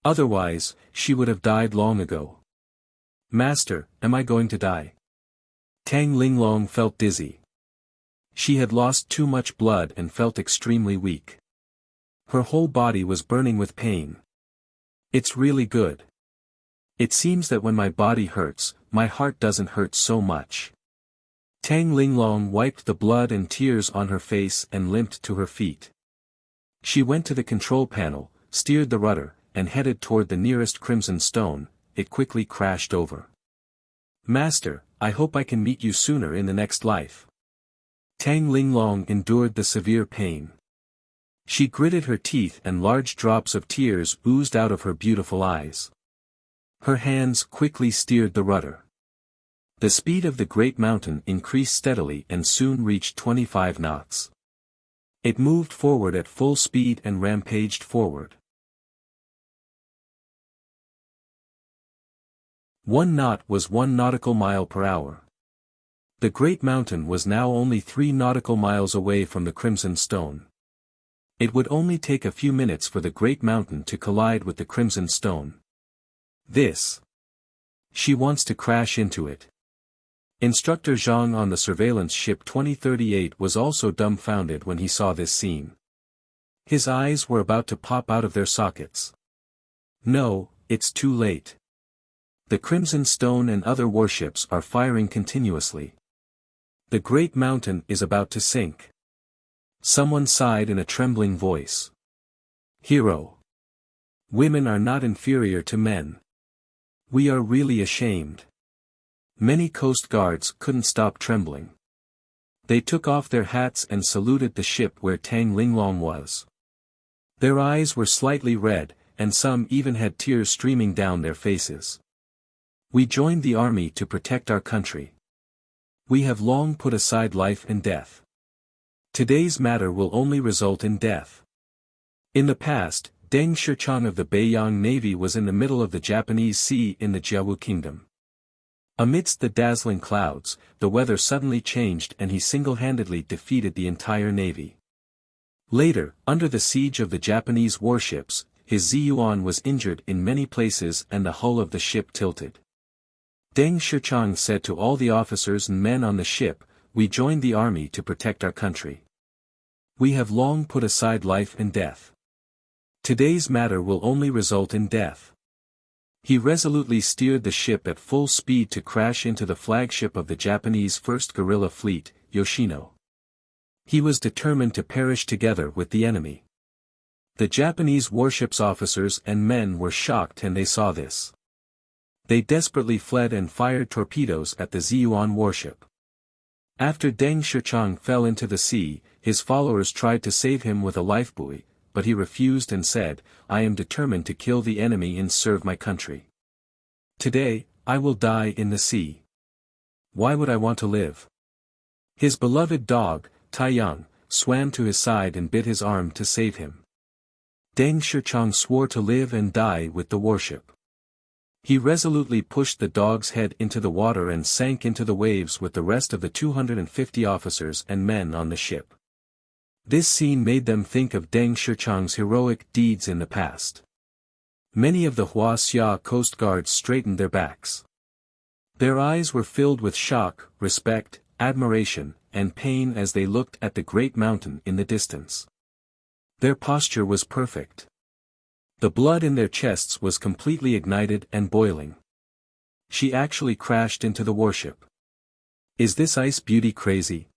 Otherwise, she would have died long ago. "Master, am I going to die?" Tang Linglong felt dizzy. She had lost too much blood and felt extremely weak. Her whole body was burning with pain. "It's really good. It seems that when my body hurts, my heart doesn't hurt so much." Tang Linglong wiped the blood and tears on her face and limped to her feet. She went to the control panel, steered the rudder, and headed toward the nearest crimson stone. It quickly crashed over. "Master, I hope I can meet you sooner in the next life." Tang Linglong endured the severe pain. She gritted her teeth and large drops of tears oozed out of her beautiful eyes. Her hands quickly steered the rudder. The speed of the great mountain increased steadily and soon reached 25 knots. It moved forward at full speed and rampaged forward. 1 knot was 1 nautical mile per hour. The great mountain was now only 3 nautical miles away from the Crimson Stone. It would only take a few minutes for the great mountain to collide with the Crimson Stone. She wants to crash into it. Instructor Zhang on the surveillance ship 2038 was also dumbfounded when he saw this scene. His eyes were about to pop out of their sockets. No, it's too late. The Crimson Stone and other warships are firing continuously. The great mountain is about to sink. Someone sighed in a trembling voice. Hero. Women are not inferior to men. We are really ashamed. Many coast guards couldn't stop trembling. They took off their hats and saluted the ship where Tang Linglong was. Their eyes were slightly red, and some even had tears streaming down their faces. We joined the army to protect our country. We have long put aside life and death. Today's matter will only result in death. In the past, Deng Shichang of the Beiyang Navy was in the middle of the Japanese Sea in the Jiawu Kingdom. Amidst the dazzling clouds, the weather suddenly changed and he single-handedly defeated the entire navy. Later, under the siege of the Japanese warships, his Ziyuan was injured in many places and the hull of the ship tilted. Deng Shichang said to all the officers and men on the ship, "We joined the army to protect our country. We have long put aside life and death. Today's matter will only result in death." He resolutely steered the ship at full speed to crash into the flagship of the Japanese First Guerrilla Fleet, Yoshino. He was determined to perish together with the enemy. The Japanese warship's officers and men were shocked and they saw this. They desperately fled and fired torpedoes at the Ziyuan warship. After Deng Shichang fell into the sea, his followers tried to save him with a lifebuoy, but he refused and said, "I am determined to kill the enemy and serve my country. Today, I will die in the sea. Why would I want to live?" His beloved dog, Taiyang, swam to his side and bit his arm to save him. Deng Shichang swore to live and die with the warship. He resolutely pushed the dog's head into the water and sank into the waves with the rest of the 250 officers and men on the ship. This scene made them think of Deng Shichang's heroic deeds in the past. Many of the Huaxia Coast Guards straightened their backs. Their eyes were filled with shock, respect, admiration, and pain as they looked at the great mountain in the distance. Their posture was perfect. The blood in their chests was completely ignited and boiling. She actually crashed into the warship. Is this ice beauty crazy?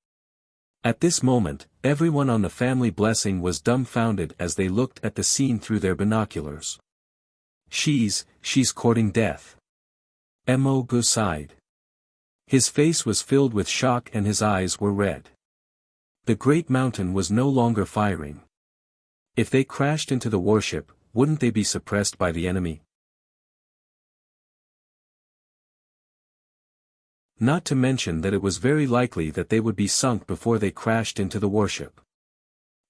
At this moment, everyone on the family blessing was dumbfounded as they looked at the scene through their binoculars. She's courting death. Mo Gu sighed. His face was filled with shock and his eyes were red. The great mountain was no longer firing. If they crashed into the warship, wouldn't they be suppressed by the enemy? Not to mention that it was very likely that they would be sunk before they crashed into the warship.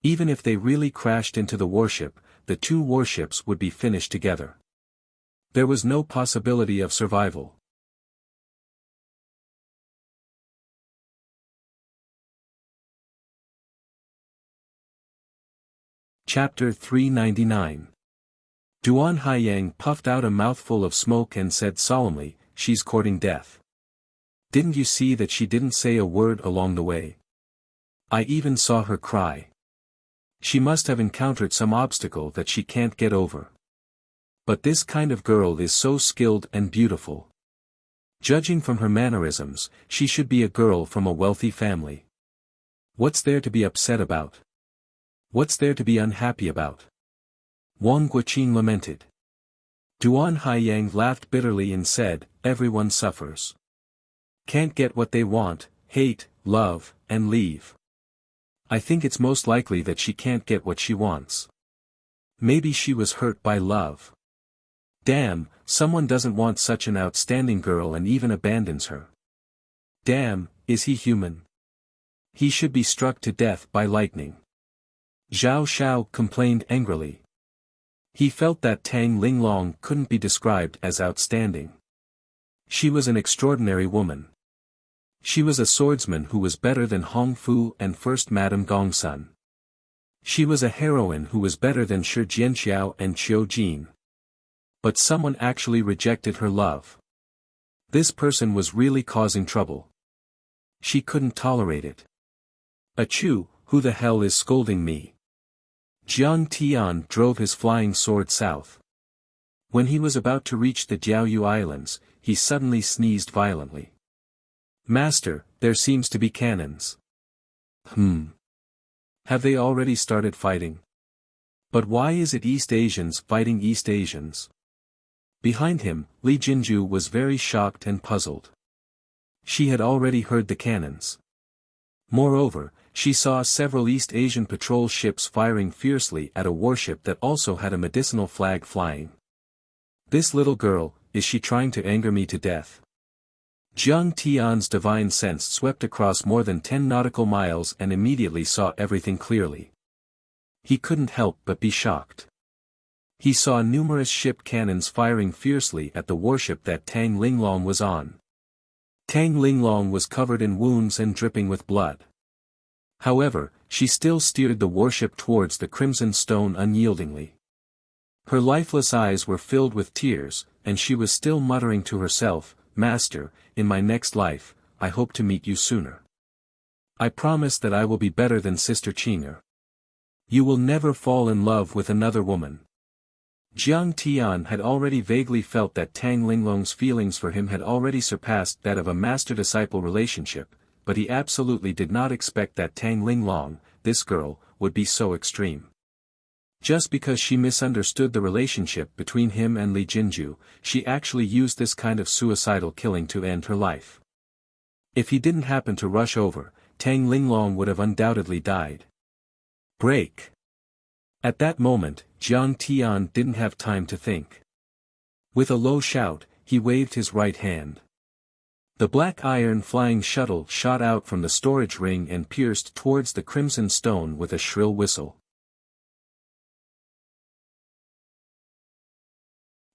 Even if they really crashed into the warship, the two warships would be finished together. There was no possibility of survival. Chapter 399. Duan Haiyang puffed out a mouthful of smoke and said solemnly, "She's courting death. Didn't you see that she didn't say a word along the way? I even saw her cry. She must have encountered some obstacle that she can't get over. But this kind of girl is so skilled and beautiful. Judging from her mannerisms, she should be a girl from a wealthy family. What's there to be upset about? What's there to be unhappy about?" Wang Guoqing lamented. Duan Haiyang laughed bitterly and said, "Everyone suffers. Can't get what they want, hate, love, and leave. I think it's most likely that she can't get what she wants. Maybe she was hurt by love. Damn, someone doesn't want such an outstanding girl and even abandons her. Damn, is he human? He should be struck to death by lightning." Zhao Shao complained angrily. He felt that Tang Linglong couldn't be described as outstanding. She was an extraordinary woman. She was a swordsman who was better than Hong Fu and First Madame Gongsun. She was a heroine who was better than Shi Jianxiao and Qiu Jin. But someone actually rejected her love. This person was really causing trouble. She couldn't tolerate it. "Achoo, who the hell is scolding me?" Jiang Tian drove his flying sword south. When he was about to reach the Jiaoyu Islands, he suddenly sneezed violently. "Master, there seems to be cannons." Have they already started fighting? But why is it East Asians fighting East Asians? Behind him, Li Jinju was very shocked and puzzled. She had already heard the cannons. Moreover, she saw several East Asian patrol ships firing fiercely at a warship that also had a medicinal flag flying. This little girl, is she trying to anger me to death? Jiang Tian's divine sense swept across more than 10 nautical miles and immediately saw everything clearly. He couldn't help but be shocked. He saw numerous ship cannons firing fiercely at the warship that Tang Linglong was on. Tang Linglong was covered in wounds and dripping with blood. However, she still steered the warship towards the Crimson Stone unyieldingly. Her lifeless eyes were filled with tears, and she was still muttering to herself, "Master, in my next life, I hope to meet you sooner. I promise that I will be better than Sister Qing'er. You will never fall in love with another woman." Jiang Tian had already vaguely felt that Tang Linglong's feelings for him had already surpassed that of a master-disciple relationship, but he absolutely did not expect that Tang Linglong, this girl, would be so extreme. Just because she misunderstood the relationship between him and Li Jinju, she actually used this kind of suicidal killing to end her life. If he didn't happen to rush over, Tang Linglong would have undoubtedly died. Break! At that moment, Jiang Tian didn't have time to think. With a low shout, he waved his right hand. The black iron flying shuttle shot out from the storage ring and pierced towards the Crimson Stone with a shrill whistle.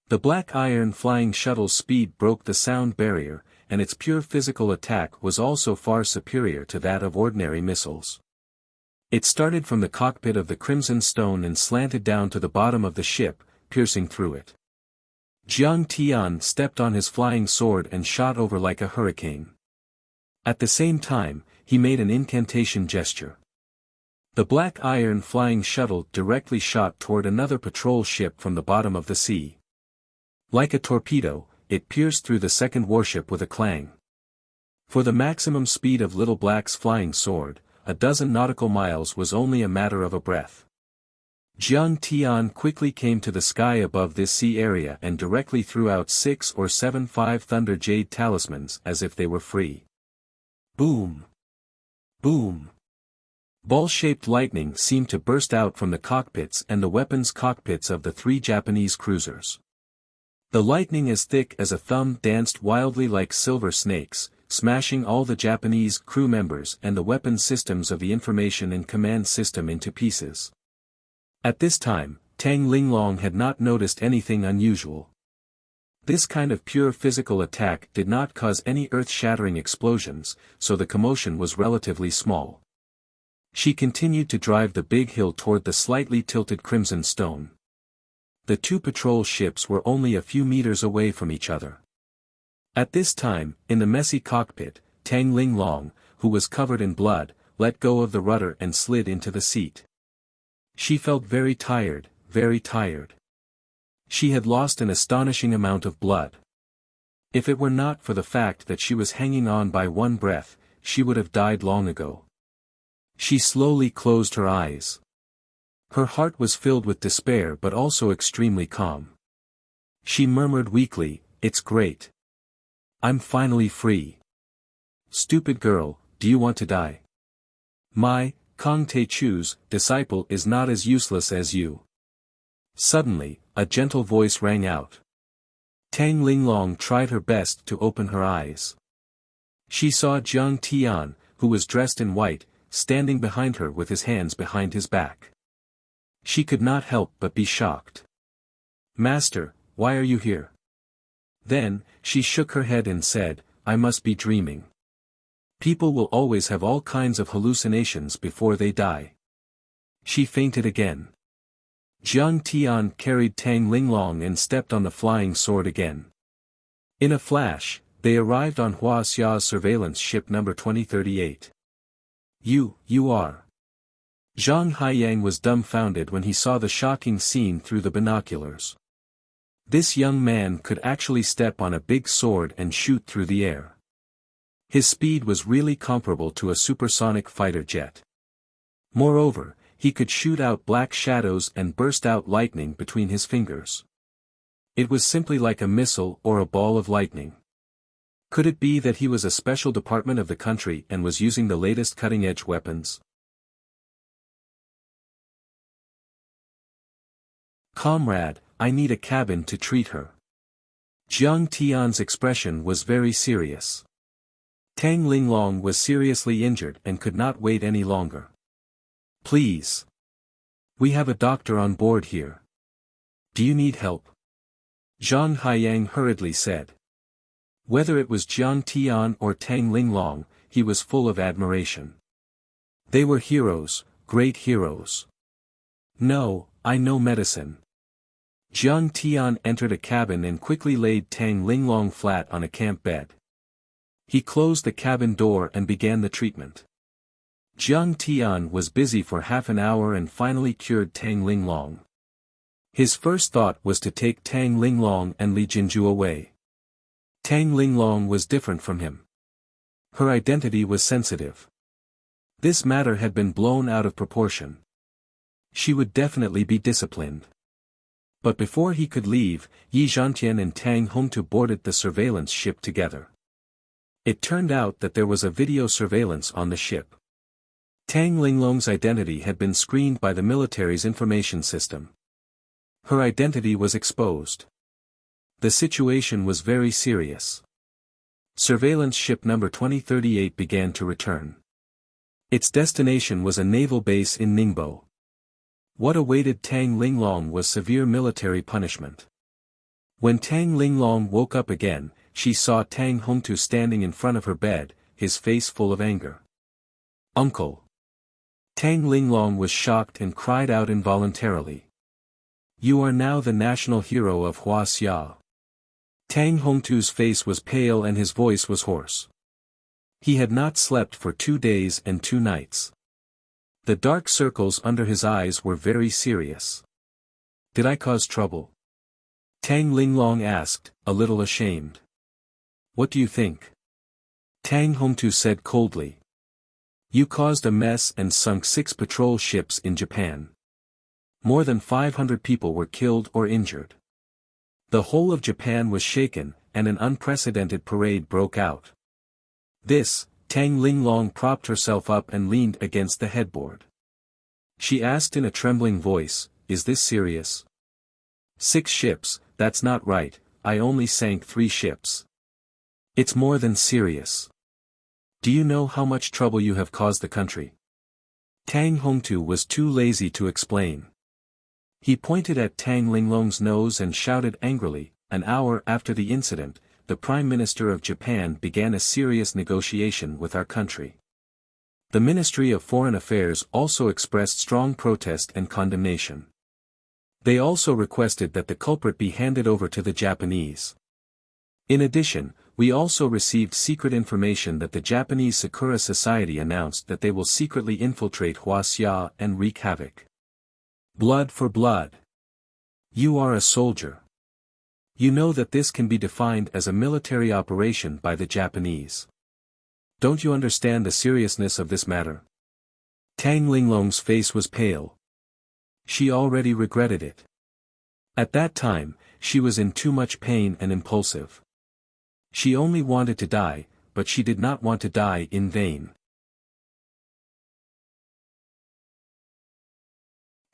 The black iron flying shuttle's speed broke the sound barrier, and its pure physical attack was also far superior to that of ordinary missiles. It started from the cockpit of the Crimson Stone and slanted down to the bottom of the ship, piercing through it. Jiang Tian stepped on his flying sword and shot over like a hurricane. At the same time, he made an incantation gesture. The black iron flying shuttle directly shot toward another patrol ship from the bottom of the sea. Like a torpedo, it pierced through the second warship with a clang. For the maximum speed of Little Black's flying sword, a dozen nautical miles was only a matter of a breath. Jiang Tian quickly came to the sky above this sea area and directly threw out 6 or 7 5-thunder jade talismans as if they were free. Boom! Boom! Ball-shaped lightning seemed to burst out from the cockpits and the weapons cockpits of the 3 Japanese cruisers. The lightning as thick as a thumb danced wildly like silver snakes, smashing all the Japanese crew members and the weapon systems of the information and command system into pieces. At this time, Tang Linglong had not noticed anything unusual. This kind of pure physical attack did not cause any earth-shattering explosions, so the commotion was relatively small. She continued to drive the big hill toward the slightly tilted Crimson Stone. The 2 patrol ships were only a few meters away from each other. At this time, in the messy cockpit, Tang Linglong, who was covered in blood, let go of the rudder and slid into the seat. She felt very tired, very tired. She had lost an astonishing amount of blood. If it were not for the fact that she was hanging on by one breath, she would have died long ago. She slowly closed her eyes. Her heart was filled with despair but also extremely calm. She murmured weakly, "It's great. I'm finally free. Stupid girl, do you want to die? My, Kong Teichu's, disciple is not as useless as you." Suddenly, a gentle voice rang out. Tang Linglong tried her best to open her eyes. She saw Jiang Tian, who was dressed in white, standing behind her with his hands behind his back. She could not help but be shocked. "Master, why are you here?" Then, she shook her head and said, "I must be dreaming. People will always have all kinds of hallucinations before they die." She fainted again. Jiang Tian carried Tang Linglong and stepped on the flying sword again. In a flash, they arrived on Hua Xia's surveillance ship number 2038. You are. Zhang Haiyang was dumbfounded when he saw the shocking scene through the binoculars. This young man could actually step on a big sword and shoot through the air. His speed was really comparable to a supersonic fighter jet. Moreover, he could shoot out black shadows and burst out lightning between his fingers. It was simply like a missile or a ball of lightning. Could it be that he was a special department of the country and was using the latest cutting-edge weapons? Comrade, I need a cabin to treat her. Jiang Tian's expression was very serious. Tang Linglong was seriously injured and could not wait any longer. Please. We have a doctor on board here. Do you need help? Zhang Haiyang hurriedly said. Whether it was Jiang Tian or Tang Linglong, he was full of admiration. They were heroes, great heroes. No, I know medicine. Jiang Tian entered a cabin and quickly laid Tang Linglong flat on a camp bed. He closed the cabin door and began the treatment. Jiang Tian was busy for half an hour and finally cured Tang Linglong. His first thought was to take Tang Linglong and Li Jinju away. Tang Linglong was different from him. Her identity was sensitive. This matter had been blown out of proportion. She would definitely be disciplined. But before he could leave, Yi Zhantian and Tang Hongtu boarded the surveillance ship together. It turned out that there was a video surveillance on the ship. Tang Linglong's identity had been screened by the military's information system. Her identity was exposed. The situation was very serious. Surveillance ship number 2038 began to return. Its destination was a naval base in Ningbo. What awaited Tang Linglong was severe military punishment. When Tang Linglong woke up again, she saw Tang Hongtu standing in front of her bed, his face full of anger. Uncle! Tang Linglong was shocked and cried out involuntarily. You are now the national hero of Wuxia. Tang Hongtu's face was pale and his voice was hoarse. He had not slept for 2 days and 2 nights. The dark circles under his eyes were very serious. Did I cause trouble? Tang Linglong asked, a little ashamed. What do you think? Tang Hongtu said coldly. You caused a mess and sunk 6 patrol ships in Japan. More than 500 people were killed or injured. The whole of Japan was shaken, and an unprecedented parade broke out. This, Tang Linglong propped herself up and leaned against the headboard. She asked in a trembling voice, is this serious? 6 ships, that's not right, I only sank 3 ships. It's more than serious. Do you know how much trouble you have caused the country? Tang Hongtu was too lazy to explain. He pointed at Tang Linglong's nose and shouted angrily, an hour after the incident, the Prime Minister of Japan began a serious negotiation with our country. The Ministry of Foreign Affairs also expressed strong protest and condemnation. They also requested that the culprit be handed over to the Japanese. In addition, we also received secret information that the Japanese Sakura Society announced that they will secretly infiltrate Wuxia and wreak havoc. Blood for blood. You are a soldier. You know that this can be defined as a military operation by the Japanese. Don't you understand the seriousness of this matter? Tang Linglong's face was pale. She already regretted it. At that time, she was in too much pain and impulsive. She only wanted to die, but she did not want to die in vain.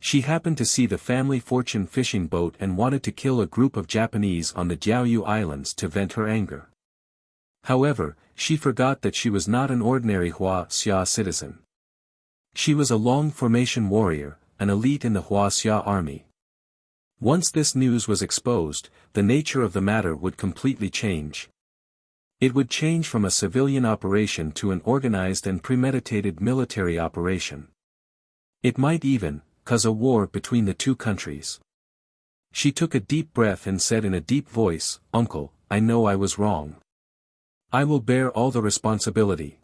She happened to see the family fortune fishing boat and wanted to kill a group of Japanese on the Jiaoyu Islands to vent her anger. However, she forgot that she was not an ordinary Wuxia citizen. She was a long formation warrior, an elite in the Wuxia army. Once this news was exposed, the nature of the matter would completely change. It would change from a civilian operation to an organized and premeditated military operation. It might even cause a war between the 2 countries. She took a deep breath and said in a deep voice, Uncle, I know I was wrong. I will bear all the responsibility.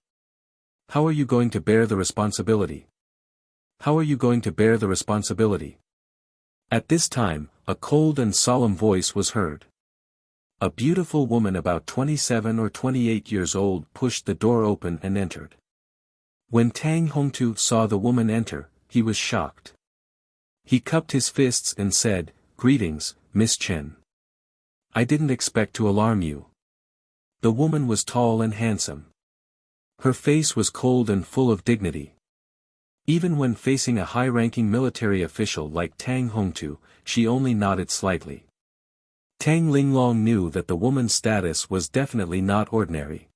How are you going to bear the responsibility? How are you going to bear the responsibility? At this time, a cold and solemn voice was heard. A beautiful woman about 27 or 28 years old pushed the door open and entered. When Tang Hongtu saw the woman enter, he was shocked. He cupped his fists and said, "Greetings, Miss Chen. I didn't expect to alarm you." The woman was tall and handsome. Her face was cold and full of dignity. Even when facing a high-ranking military official like Tang Hongtu, she only nodded slightly. Tang Linglong knew that the woman's status was definitely not ordinary.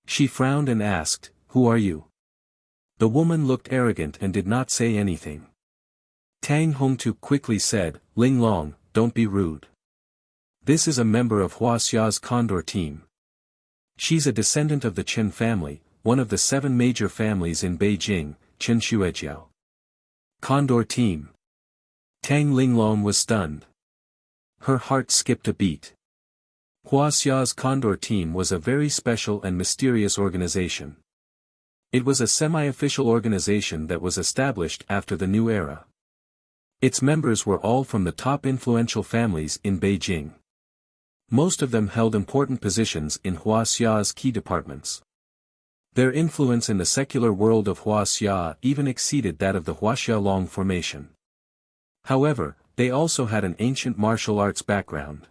She frowned and asked, "Who are you?" The woman looked arrogant and did not say anything. Tang Hongtu quickly said, "Linglong, don't be rude. This is a member of Huaxia's Condor team. She's a descendant of the Chen family, one of the 7 major families in Beijing, Chen Xuejiao." Condor team. Tang Linglong was stunned. Her heart skipped a beat. Huaxia's Condor team was a very special and mysterious organization. It was a semi-official organization that was established after the new era. Its members were all from the top influential families in Beijing. Most of them held important positions in Huaxia's key departments. Their influence in the secular world of Huaxia even exceeded that of the Huaxialong formation. However, they also had an ancient martial arts background.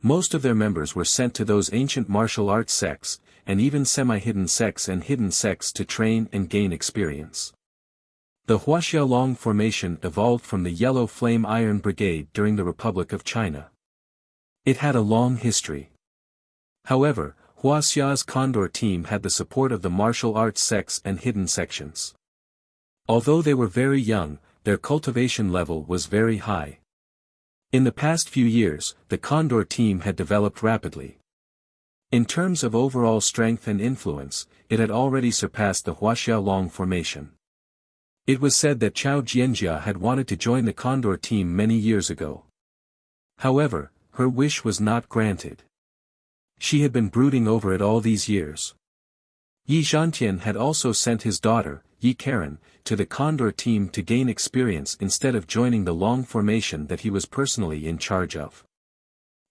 Most of their members were sent to those ancient martial arts sects, and even semi-hidden sects and hidden sects to train and gain experience. The Huaxialong formation evolved from the Yellow Flame Iron Brigade during the Republic of China. It had a long history. However, Huaxia's Condor team had the support of the martial arts sects and hidden sections. Although they were very young, their cultivation level was very high. In the past few years, the Condor team had developed rapidly. In terms of overall strength and influence, it had already surpassed the Huaxialong formation. It was said that Chao Jianjia had wanted to join the Condor team many years ago. However, her wish was not granted. She had been brooding over it all these years. Yi Zhantian had also sent his daughter, Yi Karen, to the Condor team to gain experience instead of joining the long formation that he was personally in charge of.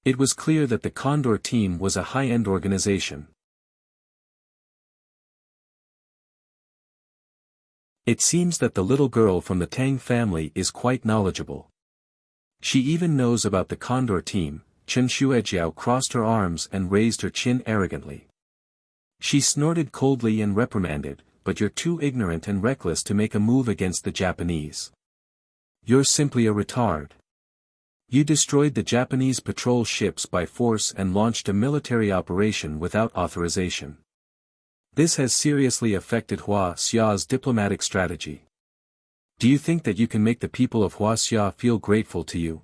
It was clear that the Condor team was a high-end organization. It seems that the little girl from the Tang family is quite knowledgeable. She even knows about the Condor team. Chen Xuejiao crossed her arms and raised her chin arrogantly. She snorted coldly and reprimanded, "But you're too ignorant and reckless to make a move against the Japanese. You're simply a retard. You destroyed the Japanese patrol ships by force and launched a military operation without authorization. This has seriously affected Huaxia's diplomatic strategy. Do you think that you can make the people of Huaxia feel grateful to you?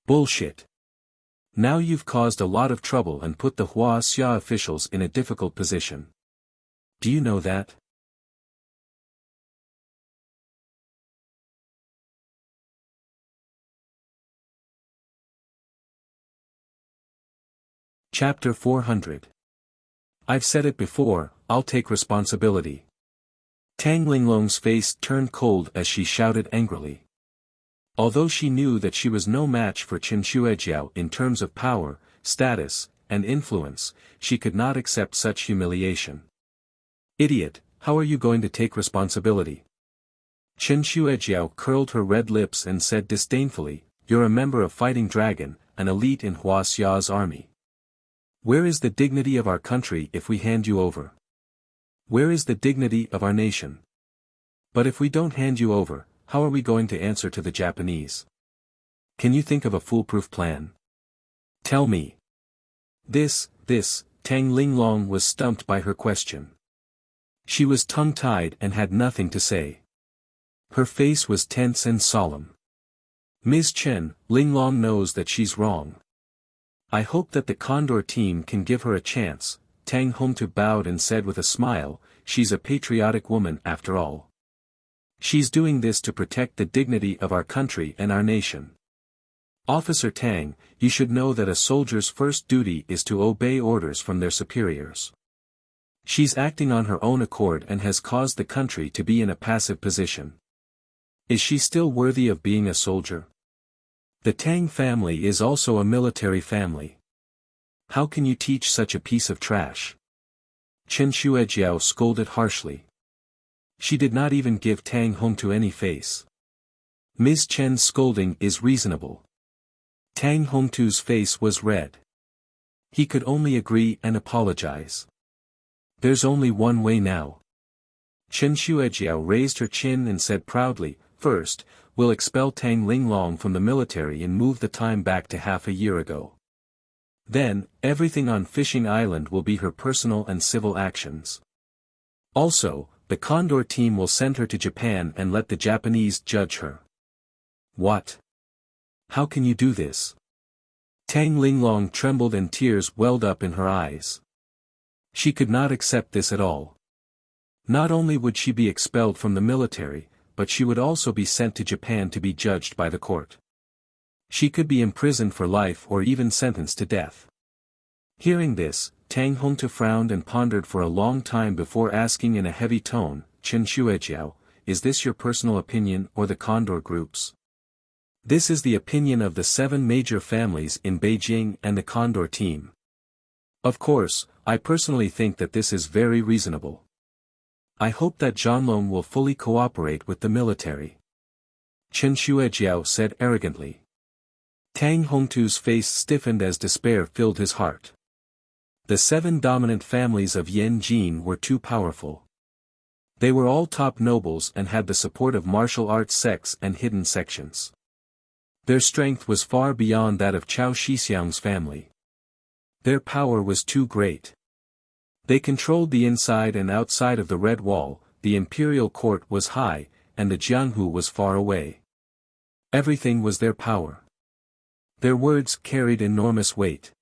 Bullshit. Now you've caused a lot of trouble and put the Huaxia officials in a difficult position. Do you know that?" Chapter 400. I've said it before, I'll take responsibility. Tang Linglong's face turned cold as she shouted angrily. Although she knew that she was no match for Chen Xuejiao in terms of power, status, and influence, she could not accept such humiliation. "Idiot, how are you going to take responsibility?" Chen Xuejiao curled her red lips and said disdainfully, "You're a member of Fighting Dragon, an elite in Huaxia's army. Where is the dignity of our country if we hand you over? Where is the dignity of our nation? But if we don't hand you over, how are we going to answer to the Japanese? Can you think of a foolproof plan? Tell me." This, Tang Linglong was stumped by her question. She was tongue-tied and had nothing to say. Her face was tense and solemn. "Ms. Chen, Linglong knows that she's wrong. I hope that the Condor team can give her a chance." Tang Hongtu bowed and said with a smile, "She's a patriotic woman after all. She's doing this to protect the dignity of our country and our nation. Officer Tang, you should know that a soldier's first duty is to obey orders from their superiors. She's acting on her own accord and has caused the country to be in a passive position. Is she still worthy of being a soldier? The Tang family is also a military family. How can you teach such a piece of trash? Chen Shuejiao scolded harshly. She did not even give Tang Hongtu any face. Ms. Chen's scolding is reasonable. Tang Hongtu's face was red. He could only agree and apologize. There's only one way now. Chen Shuejiao raised her chin and said proudly, "First, we'll expel Tang Linglong from the military and move the time back to half a year ago. Then, everything on Fishing Island will be her personal and civil actions. Also, the Condor team will send her to Japan and let the Japanese judge her." What? How can you do this? Tang Linglong trembled and tears welled up in her eyes. She could not accept this at all. Not only would she be expelled from the military, but she would also be sent to Japan to be judged by the court. She could be imprisoned for life or even sentenced to death. Hearing this, Tang Hongtu frowned and pondered for a long time before asking in a heavy tone, "Chen Shuejiao, is this your personal opinion or the Condor Group's?" "This is the opinion of the 7 major families in Beijing and the Condor team. Of course, I personally think that this is very reasonable. I hope that Zhanglong will fully cooperate with the military," Chen Shuejiao said arrogantly. Tang Hongtu's face stiffened as despair filled his heart. The 7 dominant families of Yanjin were too powerful. They were all top nobles and had the support of martial arts sects and hidden sections. Their strength was far beyond that of Chao Shixiang's family. Their power was too great. They controlled the inside and outside of the Red Wall, the imperial court was high, and the Jianghu was far away. Everything was their power. Their words carried enormous weight.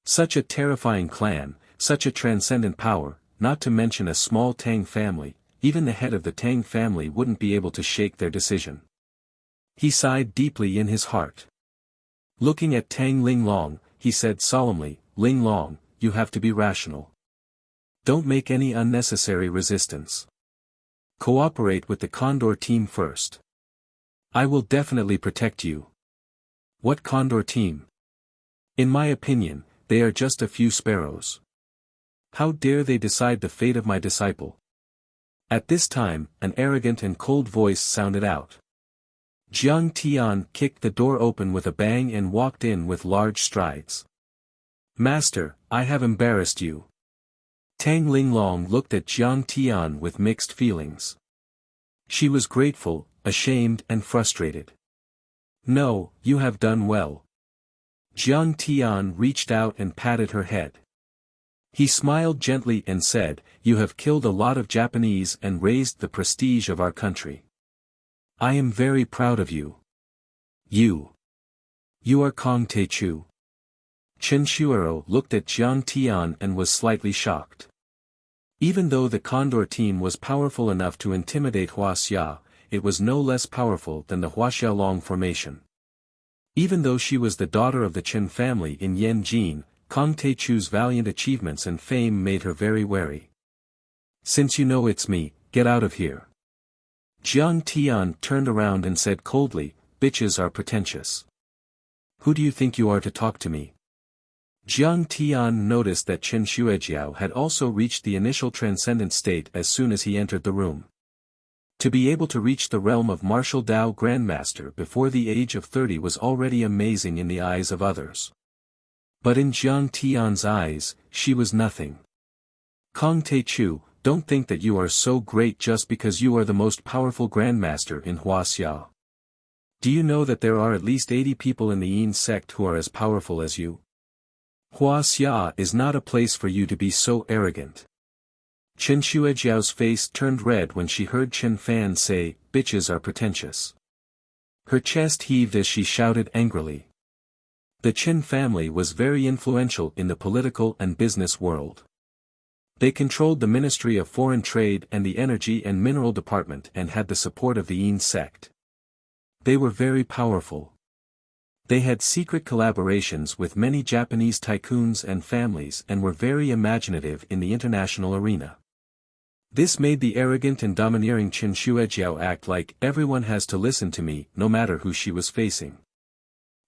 Such a terrifying clan, such a transcendent power, not to mention a small Tang family, even the head of the Tang family wouldn't be able to shake their decision. He sighed deeply in his heart. Looking at Tang Linglong, he said solemnly, "Linglong, you have to be rational. Don't make any unnecessary resistance. Cooperate with the Condor team first. I will definitely protect you." "What Condor team? In my opinion, they are just a few sparrows. How dare they decide the fate of my disciple?" At this time, an arrogant and cold voice sounded out. Jiang Tian kicked the door open with a bang and walked in with large strides. "Master, I have embarrassed you." Tang Linglong looked at Jiang Tian with mixed feelings. She was grateful, ashamed and frustrated. "No, you have done well." Jiang Tian reached out and patted her head. He smiled gently and said, "You have killed a lot of Japanese and raised the prestige of our country. I am very proud of you. You are Kong Teichu." Chen Shuero looked at Jiang Tian and was slightly shocked. Even though the Condor team was powerful enough to intimidate Huaxia, it was no less powerful than the Huaxiaolong formation. Even though she was the daughter of the Chen family in Yanjin, Kong Teichu's valiant achievements and fame made her very wary. "Since you know it's me, get out of here." Jiang Tian turned around and said coldly, "Bitches are pretentious. Who do you think you are to talk to me?" Jiang Tian noticed that Chen Shuejiao had also reached the initial transcendent state as soon as he entered the room. To be able to reach the realm of martial Dao Grandmaster before the age of 30 was already amazing in the eyes of others. But in Jiang Tian's eyes, she was nothing. "Kong Teichu, don't think that you are so great just because you are the most powerful Grandmaster in Huaxia. Do you know that there are at least 80 people in the Yin sect who are as powerful as you? Huaxia is not a place for you to be so arrogant." Chen Shuejiao's face turned red when she heard Chen Fan say, "Bitches are pretentious." Her chest heaved as she shouted angrily. The Chen family was very influential in the political and business world. They controlled the Ministry of Foreign Trade and the Energy and Mineral Department and had the support of the Yin sect. They were very powerful. They had secret collaborations with many Japanese tycoons and families and were very imaginative in the international arena. This made the arrogant and domineering Chen Shuejiao act like everyone has to listen to me, no matter who she was facing.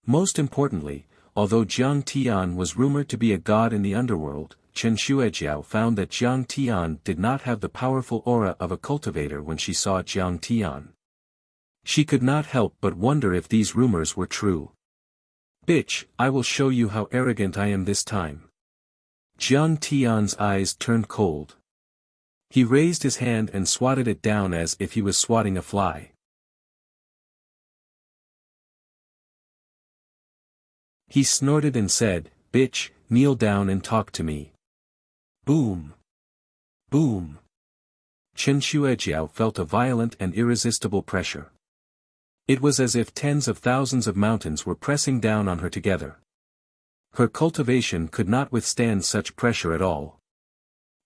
Most importantly, although Jiang Tian was rumored to be a god in the underworld, Chen Shuejiao found that Jiang Tian did not have the powerful aura of a cultivator when she saw Jiang Tian. She could not help but wonder if these rumors were true. "Bitch, I will show you how arrogant I am this time." Jiang Tian's eyes turned cold. He raised his hand and swatted it down as if he was swatting a fly. He snorted and said, "Bitch, kneel down and talk to me." Boom! Boom! Chen Shuejiao felt a violent and irresistible pressure. It was as if tens of thousands of mountains were pressing down on her together. Her cultivation could not withstand such pressure at all.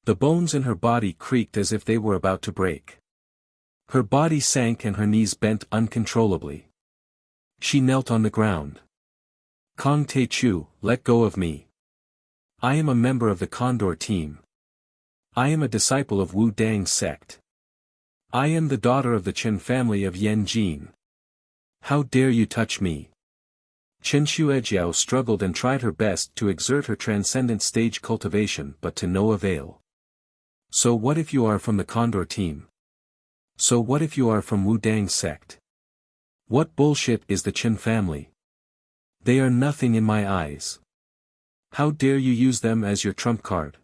The bones in her body creaked as if they were about to break. Her body sank and her knees bent uncontrollably. She knelt on the ground. "Kong Te Chu, let go of me. I am a member of the Condor team. I am a disciple of Wu Dang's sect. I am the daughter of the Chen family of Yan Jin. How dare you touch me?" Chen Shuejiao struggled and tried her best to exert her transcendent stage cultivation but to no avail. "So what if you are from the Condor team? So what if you are from Wu Dang's sect? What bullshit is the Chen family? They are nothing in my eyes. How dare you use them as your trump card?"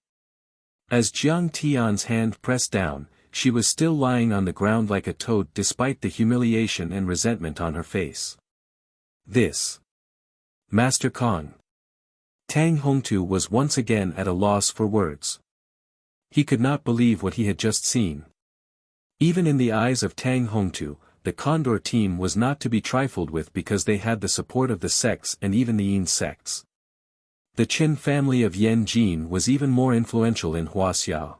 As Jiang Tian's hand pressed down, she was still lying on the ground like a toad despite the humiliation and resentment on her face. "This. Master Kong." Tang Hongtu was once again at a loss for words. He could not believe what he had just seen. Even in the eyes of Tang Hongtu, the Condor team was not to be trifled with because they had the support of the sects and even the Yin sects. The Qin family of Yan Jin was even more influential in Huaxia.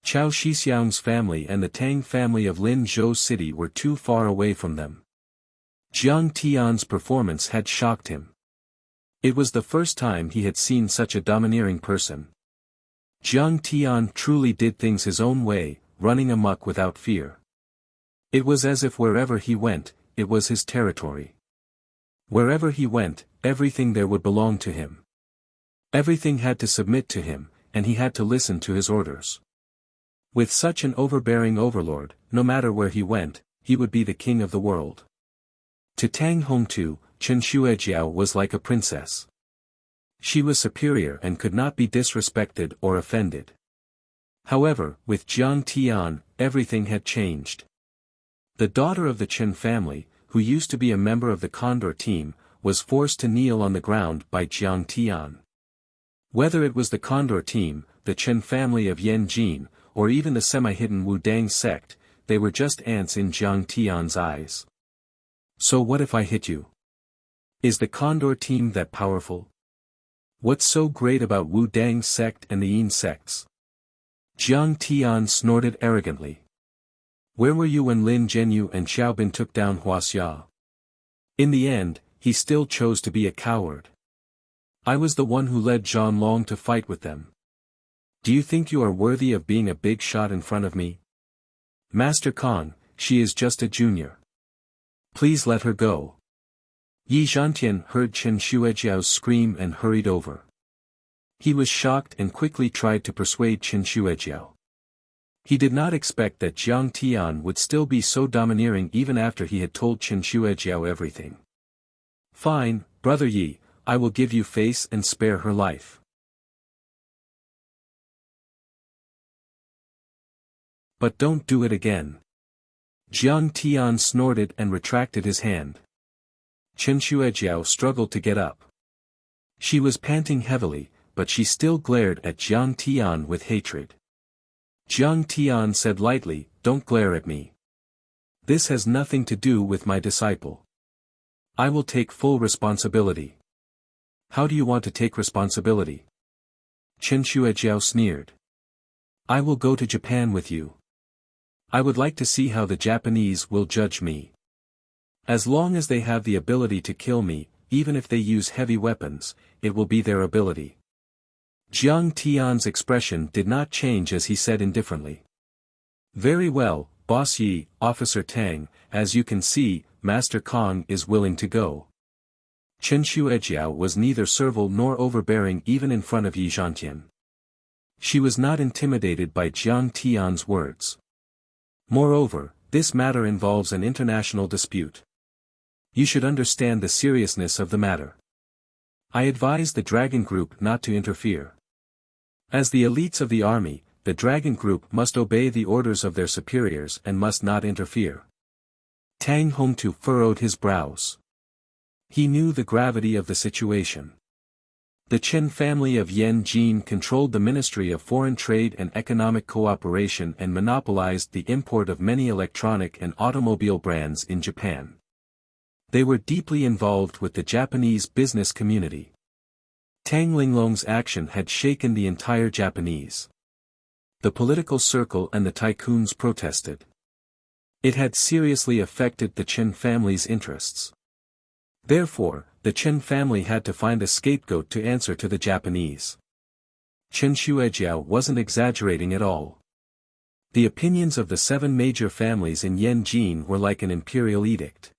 Chao Shixiang's family and the Tang family of Lin Zhou City were too far away from them. Jiang Tian's performance had shocked him. It was the first time he had seen such a domineering person. Jiang Tian truly did things his own way, running amok without fear. It was as if wherever he went, it was his territory. Wherever he went, everything there would belong to him. Everything had to submit to him, and he had to listen to his orders. With such an overbearing overlord, no matter where he went, he would be the king of the world. To Tang Hongtu, Chen Shuejiao was like a princess. She was superior and could not be disrespected or offended. However, with Jiang Tian, everything had changed. The daughter of the Chen family, who used to be a member of the Condor team, was forced to kneel on the ground by Jiang Tian. Whether it was the Condor team, the Chen family of Yan Jin, or even the semi-hidden Wu Dang sect, they were just ants in Jiang Tian's eyes. "So what if I hit you? Is the Condor team that powerful? What's so great about Wu Dang's sect and the Yin sects?" Jiang Tian snorted arrogantly. "Where were you when Lin Zhenyu and Xiaobin took down Huaxia? In the end, he still chose to be a coward. I was the one who led Zhang Long to fight with them. Do you think you are worthy of being a big shot in front of me? Master Kong, she is just a junior. Please let her go." Yi Zhantian heard Chen Shuejiao's scream and hurried over. He was shocked and quickly tried to persuade Chen Shuejiao. He did not expect that Jiang Tian would still be so domineering even after he had told Chen Shuejiao everything. "Fine, brother Yi, I will give you face and spare her life. But don't do it again." Jiang Tian snorted and retracted his hand. Chen Shuejiao struggled to get up. She was panting heavily, but she still glared at Jiang Tian with hatred. Jiang Tian said lightly, "Don't glare at me. This has nothing to do with my disciple. I will take full responsibility." "How do you want to take responsibility?" Chen Shuejiao sneered. "I will go to Japan with you. I would like to see how the Japanese will judge me. As long as they have the ability to kill me, even if they use heavy weapons, it will be their ability." Jiang Tian's expression did not change as he said indifferently. Very well, Boss Yi, Officer Tang, as you can see, Master Kong is willing to go. Chen Shuejiao was neither servile nor overbearing even in front of Yi Zhantian. She was not intimidated by Jiang Tian's words. Moreover, this matter involves an international dispute. You should understand the seriousness of the matter. I advise the Dragon Group not to interfere. As the elites of the army, the Dragon Group must obey the orders of their superiors and must not interfere. Tang Hongtu furrowed his brows. He knew the gravity of the situation. The Chen family of Yan Jin controlled the Ministry of Foreign Trade and Economic Cooperation and monopolized the import of many electronic and automobile brands in Japan. They were deeply involved with the Japanese business community. Tang Linglong's action had shaken the entire Japanese. The political circle and the tycoons protested. It had seriously affected the Chen family's interests. Therefore, the Chen family had to find a scapegoat to answer to the Japanese. Chen Shuejiao wasn't exaggerating at all. The opinions of the 7 major families in Yanjin were like an imperial edict.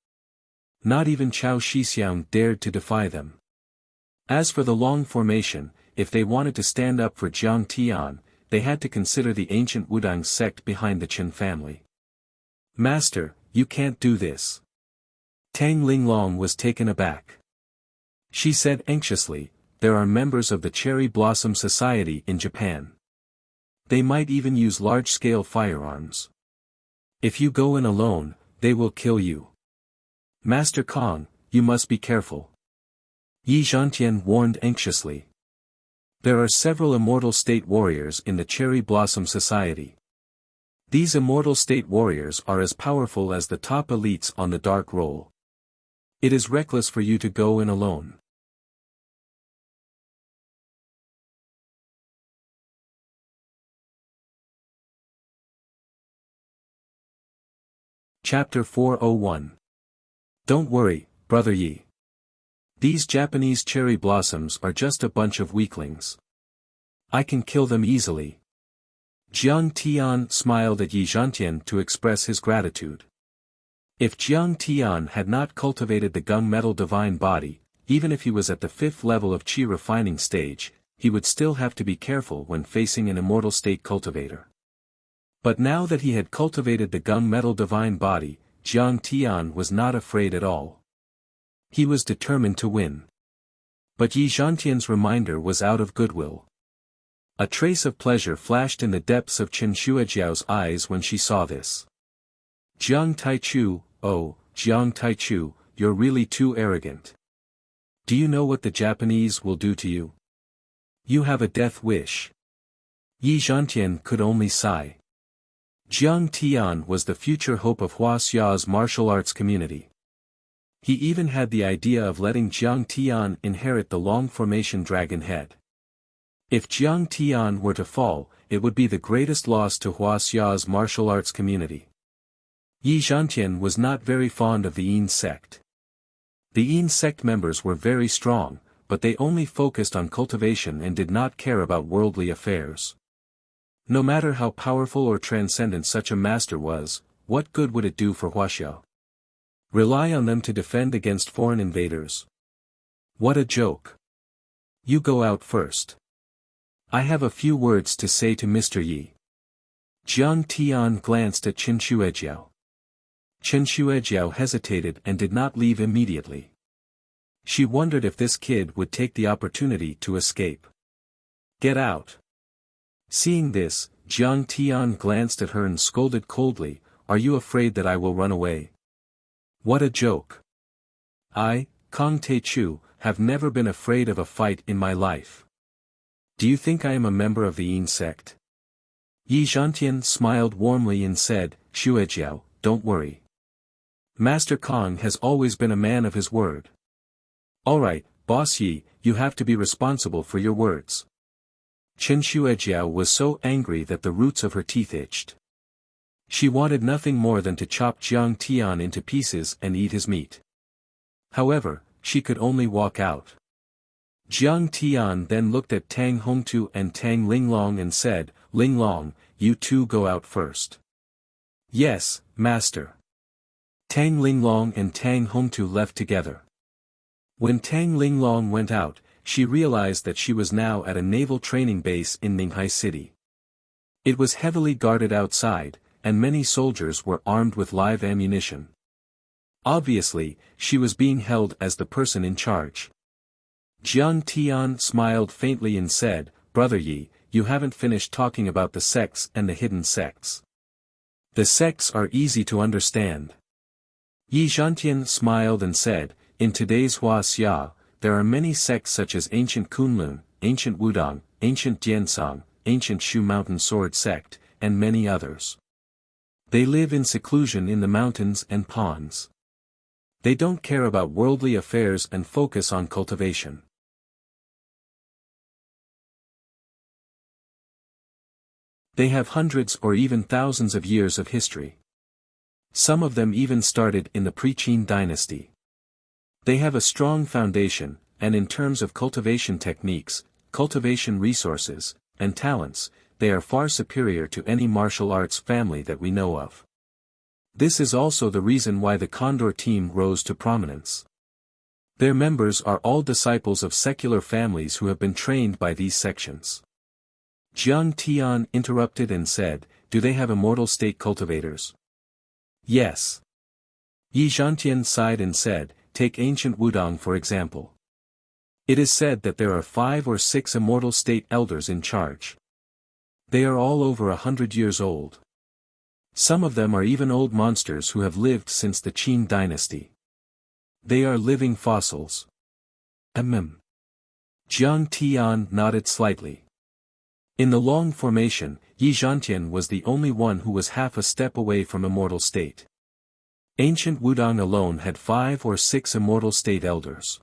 Not even Chao Shixiang dared to defy them. As for the Long formation, if they wanted to stand up for Jiang Tian, they had to consider the ancient Wudang sect behind the Chen family. Master, you can't do this. Tang Linglong was taken aback. She said anxiously, there are members of the Cherry Blossom Society in Japan. They might even use large-scale firearms. If you go in alone, they will kill you. Master Kong, you must be careful. Yi Zhantian warned anxiously. There are several immortal state warriors in the Cherry Blossom Society. These immortal state warriors are as powerful as the top elites on the dark roll. It is reckless for you to go in alone. Chapter 401. Don't worry, Brother Yi. These Japanese cherry blossoms are just a bunch of weaklings. I can kill them easily. Jiang Tian smiled at Yi Zhantian to express his gratitude. If Jiang Tian had not cultivated the gunmetal divine body, even if he was at the 5th level of qi refining stage, he would still have to be careful when facing an immortal state cultivator. But now that he had cultivated the gunmetal divine body, Jiang Tian was not afraid at all. He was determined to win. But Yi Zhantian's reminder was out of goodwill. A trace of pleasure flashed in the depths of Chen Shuejiao's eyes when she saw this. Jiang Taichu, oh, Jiang Taichu, you're really too arrogant. Do you know what the Japanese will do to you? You have a death wish. Yi Zhantian could only sigh. Jiang Tian was the future hope of Huaxia's martial arts community. He even had the idea of letting Jiang Tian inherit the long formation dragon head. If Jiang Tian were to fall, it would be the greatest loss to Huaxia's martial arts community. Yi Zhantian was not very fond of the Yin sect. The Yin sect members were very strong, but they only focused on cultivation and did not care about worldly affairs. No matter how powerful or transcendent such a master was, what good would it do for Huaxia? Rely on them to defend against foreign invaders. What a joke. You go out first. I have a few words to say to Mr. Yi. Jiang Tian glanced at Chen Shuejiao. Chen Shuejiao hesitated and did not leave immediately. She wondered if this kid would take the opportunity to escape. Get out. Seeing this, Jiang Tian glanced at her and scolded coldly, are you afraid that I will run away? What a joke. I, Kong Taichu, have never been afraid of a fight in my life. Do you think I am a member of the Yin sect? Yi Zhantian smiled warmly and said, Shuejiao, don't worry. Master Kong has always been a man of his word. Alright, Boss Yi, you have to be responsible for your words. Chen Shuejiao was so angry that the roots of her teeth itched. She wanted nothing more than to chop Jiang Tian into pieces and eat his meat. However, she could only walk out. Jiang Tian then looked at Tang Hongtu and Tang Linglong and said, Linglong, you two go out first. Yes, master. Tang Linglong and Tang Hongtu left together. When Tang Linglong went out, she realized that she was now at a naval training base in Ninghai City. It was heavily guarded outside, and many soldiers were armed with live ammunition. Obviously, she was being held as the person in charge. Jiang Tian smiled faintly and said, "Brother Yi, you haven't finished talking about the sects and the hidden sects. The sects are easy to understand." Yi Zhantian smiled and said, "In today's Wuxia, there are many sects such as Ancient Kunlun, Ancient Wudang, Ancient Jiansang, Ancient Shu Mountain Sword Sect, and many others. They live in seclusion in the mountains and ponds. They don't care about worldly affairs and focus on cultivation. They have hundreds or even thousands of years of history. Some of them even started in the pre-Qin dynasty. They have a strong foundation, and in terms of cultivation techniques, cultivation resources, and talents, they are far superior to any martial arts family that we know of. This is also the reason why the Condor team rose to prominence. Their members are all disciples of secular families who have been trained by these sections." Jiang Tian interrupted and said, "Do they have immortal state cultivators?" "Yes." Yi Zhantian sighed and said, "Take ancient Wudang for example. It is said that there are 5 or 6 immortal state elders in charge. They are all over 100 years old. Some of them are even old monsters who have lived since the Qin dynasty. They are living fossils." Jiang Tian nodded slightly. In the long formation, Yi Zhantian was the only one who was half a step away from immortal state. Ancient Wudang alone had 5 or 6 immortal state elders.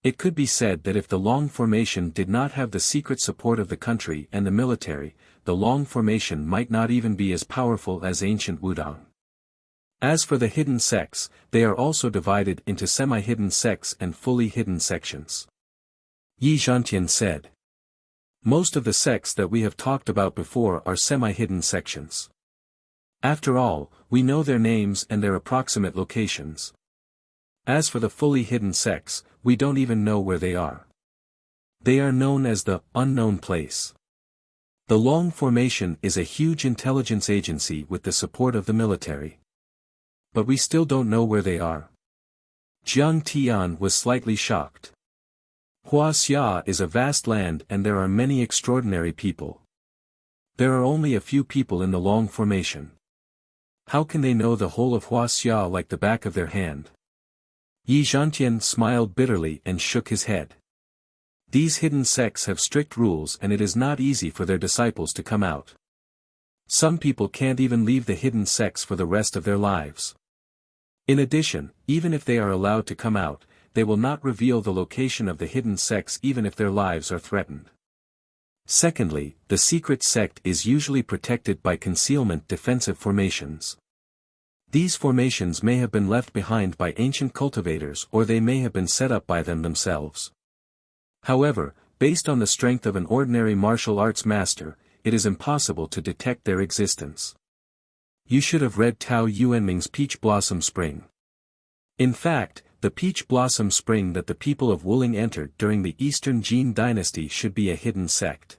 It could be said that if the long formation did not have the secret support of the country and the military, the long formation might not even be as powerful as ancient Wudang. As for the hidden sects, they are also divided into semi-hidden sects and fully hidden sections. Yi Zhantian said. Most of the sects that we have talked about before are semi-hidden sections. After all, we know their names and their approximate locations. As for the fully hidden sects, we don't even know where they are. They are known as the unknown place. The Long Formation is a huge intelligence agency with the support of the military. But we still don't know where they are. Jiang Tian was slightly shocked. Wuxia is a vast land and there are many extraordinary people. There are only a few people in the Long Formation. How can they know the whole of Wuxia like the back of their hand? Yi Zhantian smiled bitterly and shook his head. These hidden sects have strict rules and it is not easy for their disciples to come out. Some people can't even leave the hidden sects for the rest of their lives. In addition, even if they are allowed to come out, they will not reveal the location of the hidden sects even if their lives are threatened. Secondly, the secret sect is usually protected by concealment defensive formations. These formations may have been left behind by ancient cultivators or they may have been set up by them themselves. However, based on the strength of an ordinary martial arts master, it is impossible to detect their existence. You should have read Tao Yuanming's Peach Blossom Spring. In fact, the Peach Blossom Spring that the people of Wuling entered during the Eastern Jin dynasty should be a hidden sect.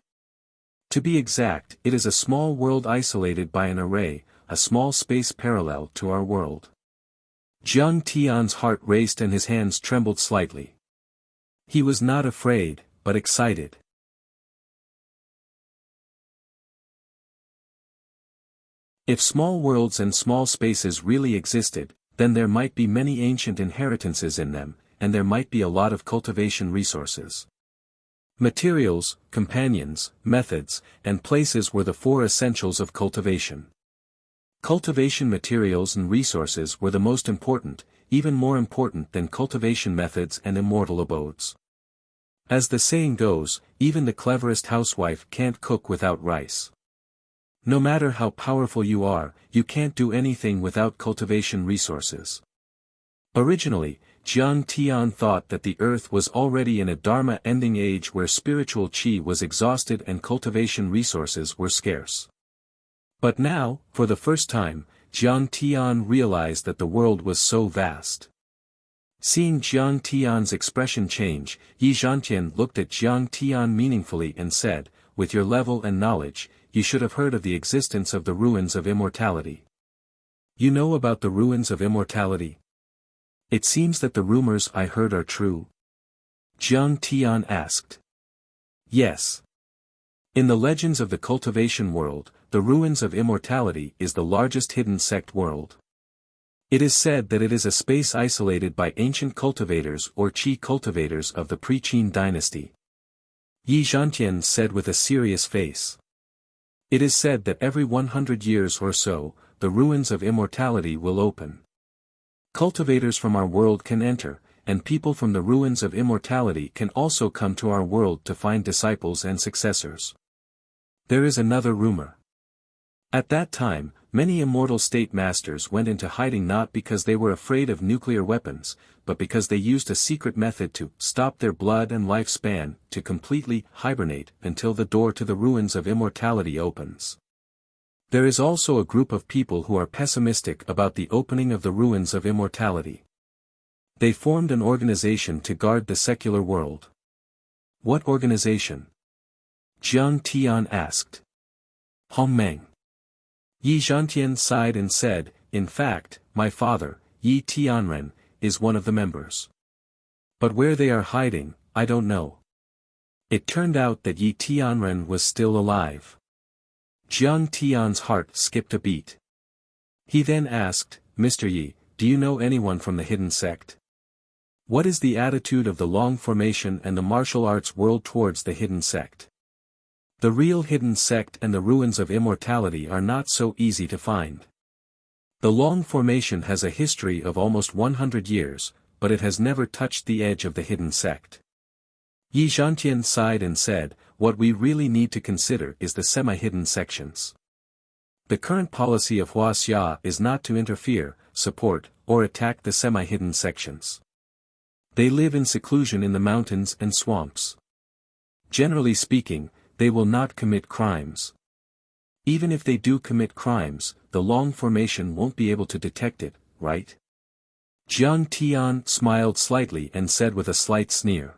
To be exact, it is a small world isolated by an array, a small space parallel to our world. Jiang Tian's heart raced and his hands trembled slightly. He was not afraid, but excited. If small worlds and small spaces really existed, then there might be many ancient inheritances in them, and there might be a lot of cultivation resources. Materials, companions, methods, and places were the 4 essentials of cultivation. Cultivation materials and resources were the most important, even more important than cultivation methods and immortal abodes. As the saying goes, even the cleverest housewife can't cook without rice. No matter how powerful you are, you can't do anything without cultivation resources. Originally, Jiang Tian thought that the earth was already in a dharma ending age where spiritual qi was exhausted and cultivation resources were scarce. But now, for the first time, Jiang Tian realized that the world was so vast. Seeing Jiang Tian's expression change, Yi Zhantian looked at Jiang Tian meaningfully and said, "With your level and knowledge, you should have heard of the existence of the ruins of immortality. You know about the ruins of immortality? It seems that the rumors I heard are true." Jiang Tian asked. Yes. In the legends of the cultivation world, the ruins of immortality is the largest hidden sect world. It is said that it is a space isolated by ancient cultivators or Qi cultivators of the pre-Qin dynasty. Yi Zhantian said with a serious face. It is said that every 100 years or so, the ruins of immortality will open. Cultivators from our world can enter, and people from the ruins of immortality can also come to our world to find disciples and successors. There is another rumor. At that time, many immortal state masters went into hiding not because they were afraid of nuclear weapons, but because they used a secret method to stop their blood and lifespan, to completely hibernate until the door to the ruins of immortality opens. There is also a group of people who are pessimistic about the opening of the ruins of immortality. They formed an organization to guard the secular world. What organization? Jiang Tian asked. Hongmeng. Yi Zhantian sighed and said, "In fact, my father, Yi Tianren, is one of the members. But where they are hiding, I don't know." It turned out that Yi Tianren was still alive. Jiang Tian's heart skipped a beat. He then asked, "Mr. Yi, do you know anyone from the hidden sect? What is the attitude of the Long Formation and the martial arts world towards the hidden sect? The real hidden sect and the ruins of immortality are not so easy to find. The Long Formation has a history of almost 100 years, but it has never touched the edge of the hidden sect." Yi Zhantian sighed and said, "What we really need to consider is the semi-hidden sections. The current policy of Wuxia is not to interfere, support, or attack the semi-hidden sections. They live in seclusion in the mountains and swamps. Generally speaking, they will not commit crimes. Even if they do commit crimes, the Long Formation won't be able to detect it, right?" Jiang Tian smiled slightly and said with a slight sneer.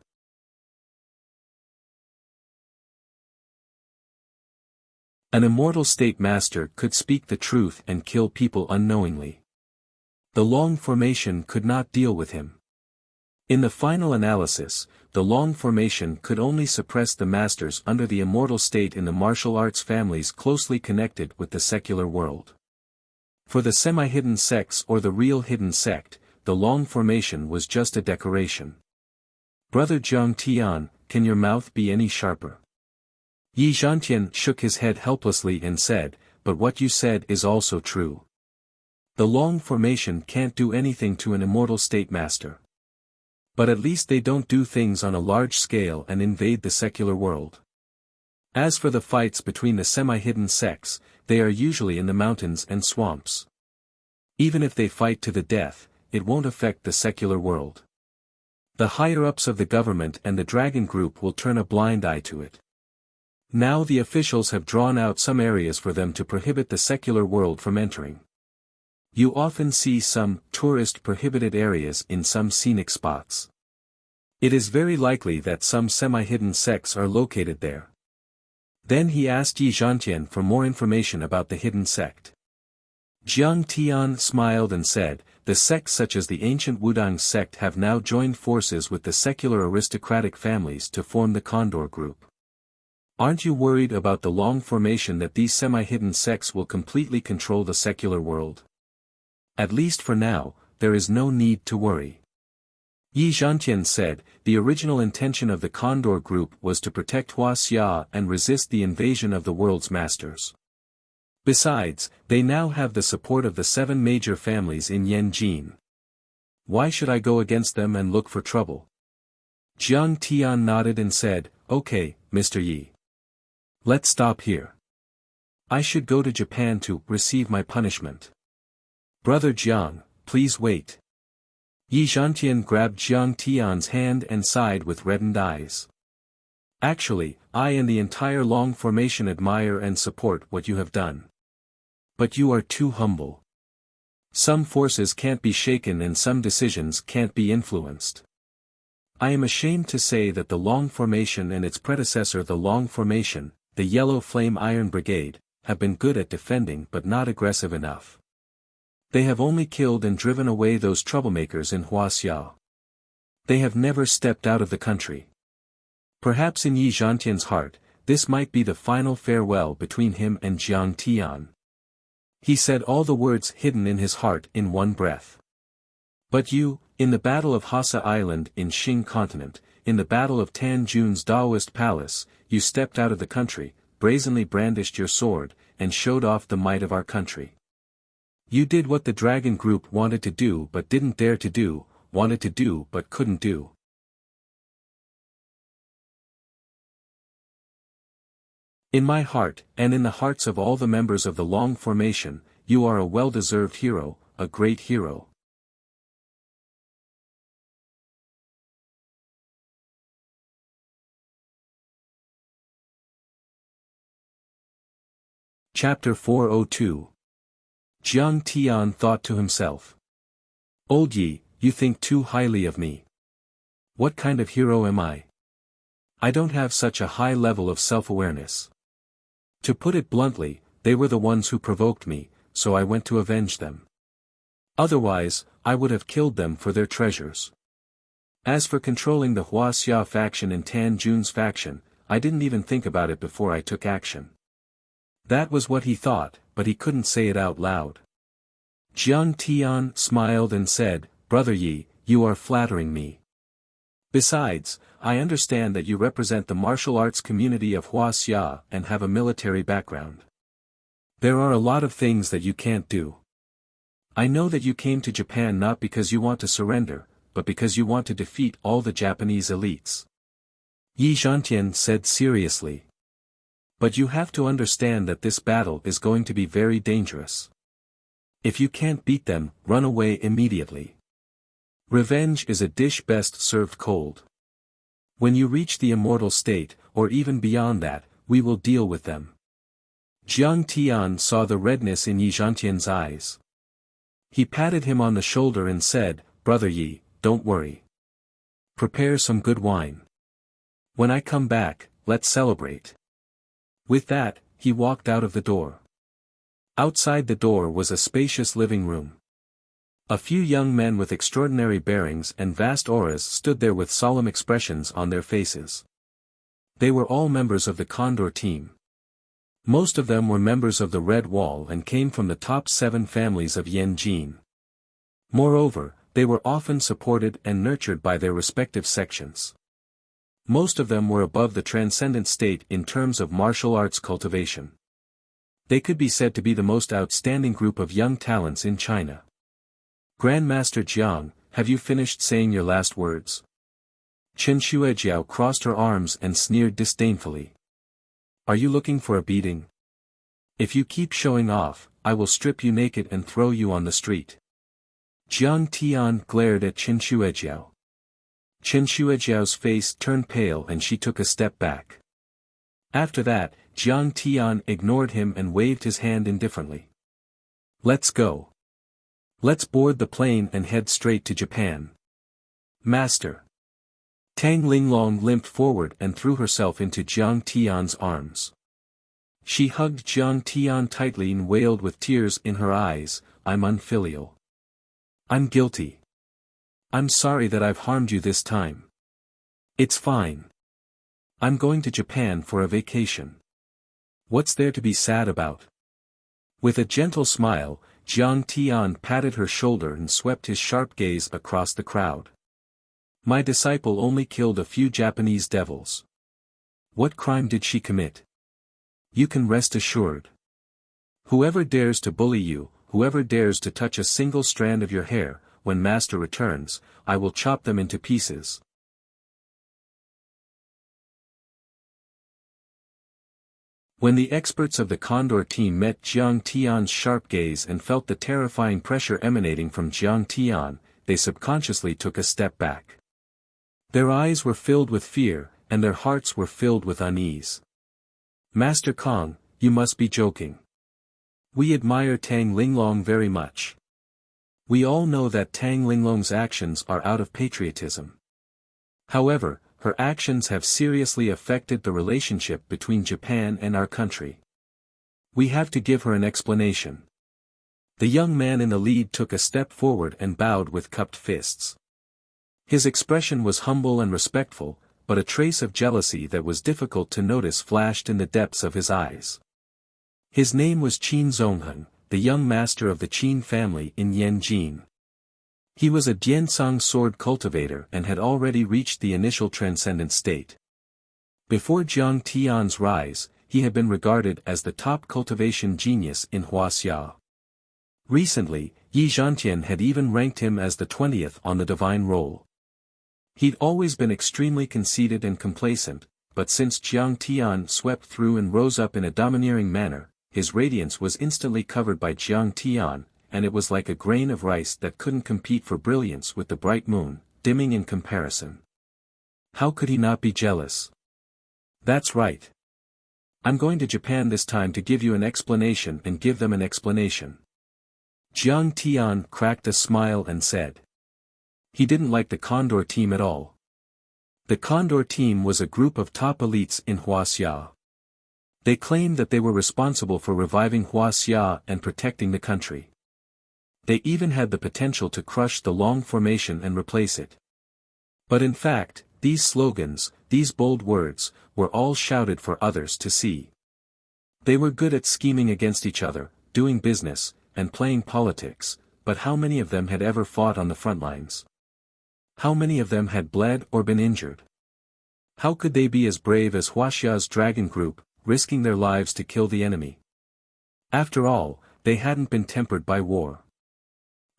An immortal state master could speak the truth and kill people unknowingly. The Long Formation could not deal with him. In the final analysis, the Long Formation could only suppress the masters under the immortal state in the martial arts families closely connected with the secular world. For the semi-hidden sects or the real hidden sect, the Long Formation was just a decoration. Brother Jiang Tian, can your mouth be any sharper? Yi Zhantian shook his head helplessly and said, "But what you said is also true. The Long Formation can't do anything to an immortal state master. But at least they don't do things on a large scale and invade the secular world. As for the fights between the semi-hidden sects, they are usually in the mountains and swamps. Even if they fight to the death, it won't affect the secular world. The higher-ups of the government and the Dragon Group will turn a blind eye to it. Now the officials have drawn out some areas for them to prohibit the secular world from entering. You often see some tourist prohibited areas in some scenic spots. It is very likely that some semi-hidden sects are located there." Then he asked Yi Zhantian for more information about the hidden sect. Jiang Tian smiled and said, "The sects such as the ancient Wudang sect have now joined forces with the secular aristocratic families to form the Condor Group. Aren't you worried about the Long Formation that these semi-hidden sects will completely control the secular world? At least for now, there is no need to worry." Yi Zhantian said, "The original intention of the Condor Group was to protect Wuxia and resist the invasion of the world's masters. Besides, they now have the support of the 7 major families in Yanjin. Why should I go against them and look for trouble?" Jiang Tian nodded and said, "Okay, Mr. Yi. Let's stop here. I should go to Japan to receive my punishment. Brother Jiang, please wait." Yi Zhantian grabbed Jiang Tian's hand and sighed with reddened eyes. "Actually, I and the entire Long Formation admire and support what you have done. But you are too humble. Some forces can't be shaken and some decisions can't be influenced. I am ashamed to say that the Long Formation and its predecessor the Long Formation, the Yellow Flame Iron Brigade, have been good at defending but not aggressive enough. They have only killed and driven away those troublemakers in Wuxia. They have never stepped out of the country. Perhaps in Yi Zhantian's heart, this might be the final farewell between him and Jiang Tian. He said all the words hidden in his heart in one breath. But you, in the Battle of Hassa Island in Xing Continent, in the Battle of Tanjun's Daoist Palace, you stepped out of the country, brazenly brandished your sword, and showed off the might of our country. You did what the Dragon Group wanted to do but didn't dare to do, wanted to do but couldn't do. In my heart, and in the hearts of all the members of the Long Formation, you are a well-deserved hero, a great hero. Chapter 402. Jiang Tian thought to himself. Old Yi, you think too highly of me. What kind of hero am I? I don't have such a high level of self-awareness. To put it bluntly, they were the ones who provoked me, so I went to avenge them. Otherwise, I would have killed them for their treasures. As for controlling the Wuxia faction and Tanjun's faction, I didn't even think about it before I took action. That was what he thought, but he couldn't say it out loud. Jiang Tian smiled and said, Brother Yi, you are flattering me. Besides, I understand that you represent the martial arts community of Wuxia and have a military background. There are a lot of things that you can't do. I know that you came to Japan not because you want to surrender, but because you want to defeat all the Japanese elites. Yi Zhantian said seriously. But you have to understand that this battle is going to be very dangerous. If you can't beat them, run away immediately. Revenge is a dish best served cold. When you reach the immortal state, or even beyond that, we will deal with them. Jiang Tian saw the redness in Yi Zhantian's eyes. He patted him on the shoulder and said, Brother Yi, don't worry. Prepare some good wine. When I come back, let's celebrate. With that, he walked out of the door. Outside the door was a spacious living room. A few young men with extraordinary bearings and vast auras stood there with solemn expressions on their faces. They were all members of the Condor team. Most of them were members of the Red Wall and came from the top 7 families of Yanjin. Moreover, they were often supported and nurtured by their respective sections. Most of them were above the transcendent state in terms of martial arts cultivation. They could be said to be the most outstanding group of young talents in China. Grandmaster Jiang, have you finished saying your last words? Chen Shuejiao crossed her arms and sneered disdainfully. Are you looking for a beating? If you keep showing off, I will strip you naked and throw you on the street. Jiang Tian glared at Chen Shuejiao. Chen Shuejiao's face turned pale and she took a step back. After that, Jiang Tian ignored him and waved his hand indifferently. Let's go. Let's board the plane and head straight to Japan. Master. Tang Linglong limped forward and threw herself into Jiang Tian's arms. She hugged Jiang Tian tightly and wailed with tears in her eyes, I'm unfilial. I'm guilty. I'm sorry that I've harmed you this time. It's fine. I'm going to Japan for a vacation. What's there to be sad about? With a gentle smile, Jiang Tian patted her shoulder and swept his sharp gaze across the crowd. My disciple only killed a few Japanese devils. What crime did she commit? You can rest assured. Whoever dares to bully you, whoever dares to touch a single strand of your hair, when Master returns, I will chop them into pieces. When the experts of the Condor team met Jiang Tian's sharp gaze and felt the terrifying pressure emanating from Jiang Tian, they subconsciously took a step back. Their eyes were filled with fear, and their hearts were filled with unease. Master Kong, you must be joking. We admire Tang Linglong very much. We all know that Tang Linglong's actions are out of patriotism. However, her actions have seriously affected the relationship between Japan and our country. We have to give her an explanation. The young man in the lead took a step forward and bowed with cupped fists. His expression was humble and respectful, but a trace of jealousy that was difficult to notice flashed in the depths of his eyes. His name was Qin Zongheng, the young master of the Qin family in Yanjin. He was a Diansong sword cultivator and had already reached the initial transcendent state. Before Jiang Tian's rise, he had been regarded as the top cultivation genius in Wuxia. Recently, Yi Zhantian had even ranked him as the 20th on the divine roll. He'd always been extremely conceited and complacent, but since Jiang Tian swept through and rose up in a domineering manner, his radiance was instantly covered by Jiang Tian, and it was like a grain of rice that couldn't compete for brilliance with the bright moon, dimming in comparison. How could he not be jealous? That's right. I'm going to Japan this time to give you an explanation and give them an explanation. Jiang Tian cracked a smile and said. He didn't like the Condor team at all. The Condor team was a group of top elites in Wuxia. They claimed that they were responsible for reviving Wuxia and protecting the country. They even had the potential to crush the Long formation and replace it. But in fact, these slogans, these bold words, were all shouted for others to see. They were good at scheming against each other, doing business, and playing politics, but how many of them had ever fought on the front lines? How many of them had bled or been injured? How could they be as brave as Wuxia's dragon group, risking their lives to kill the enemy? After all, they hadn't been tempered by war.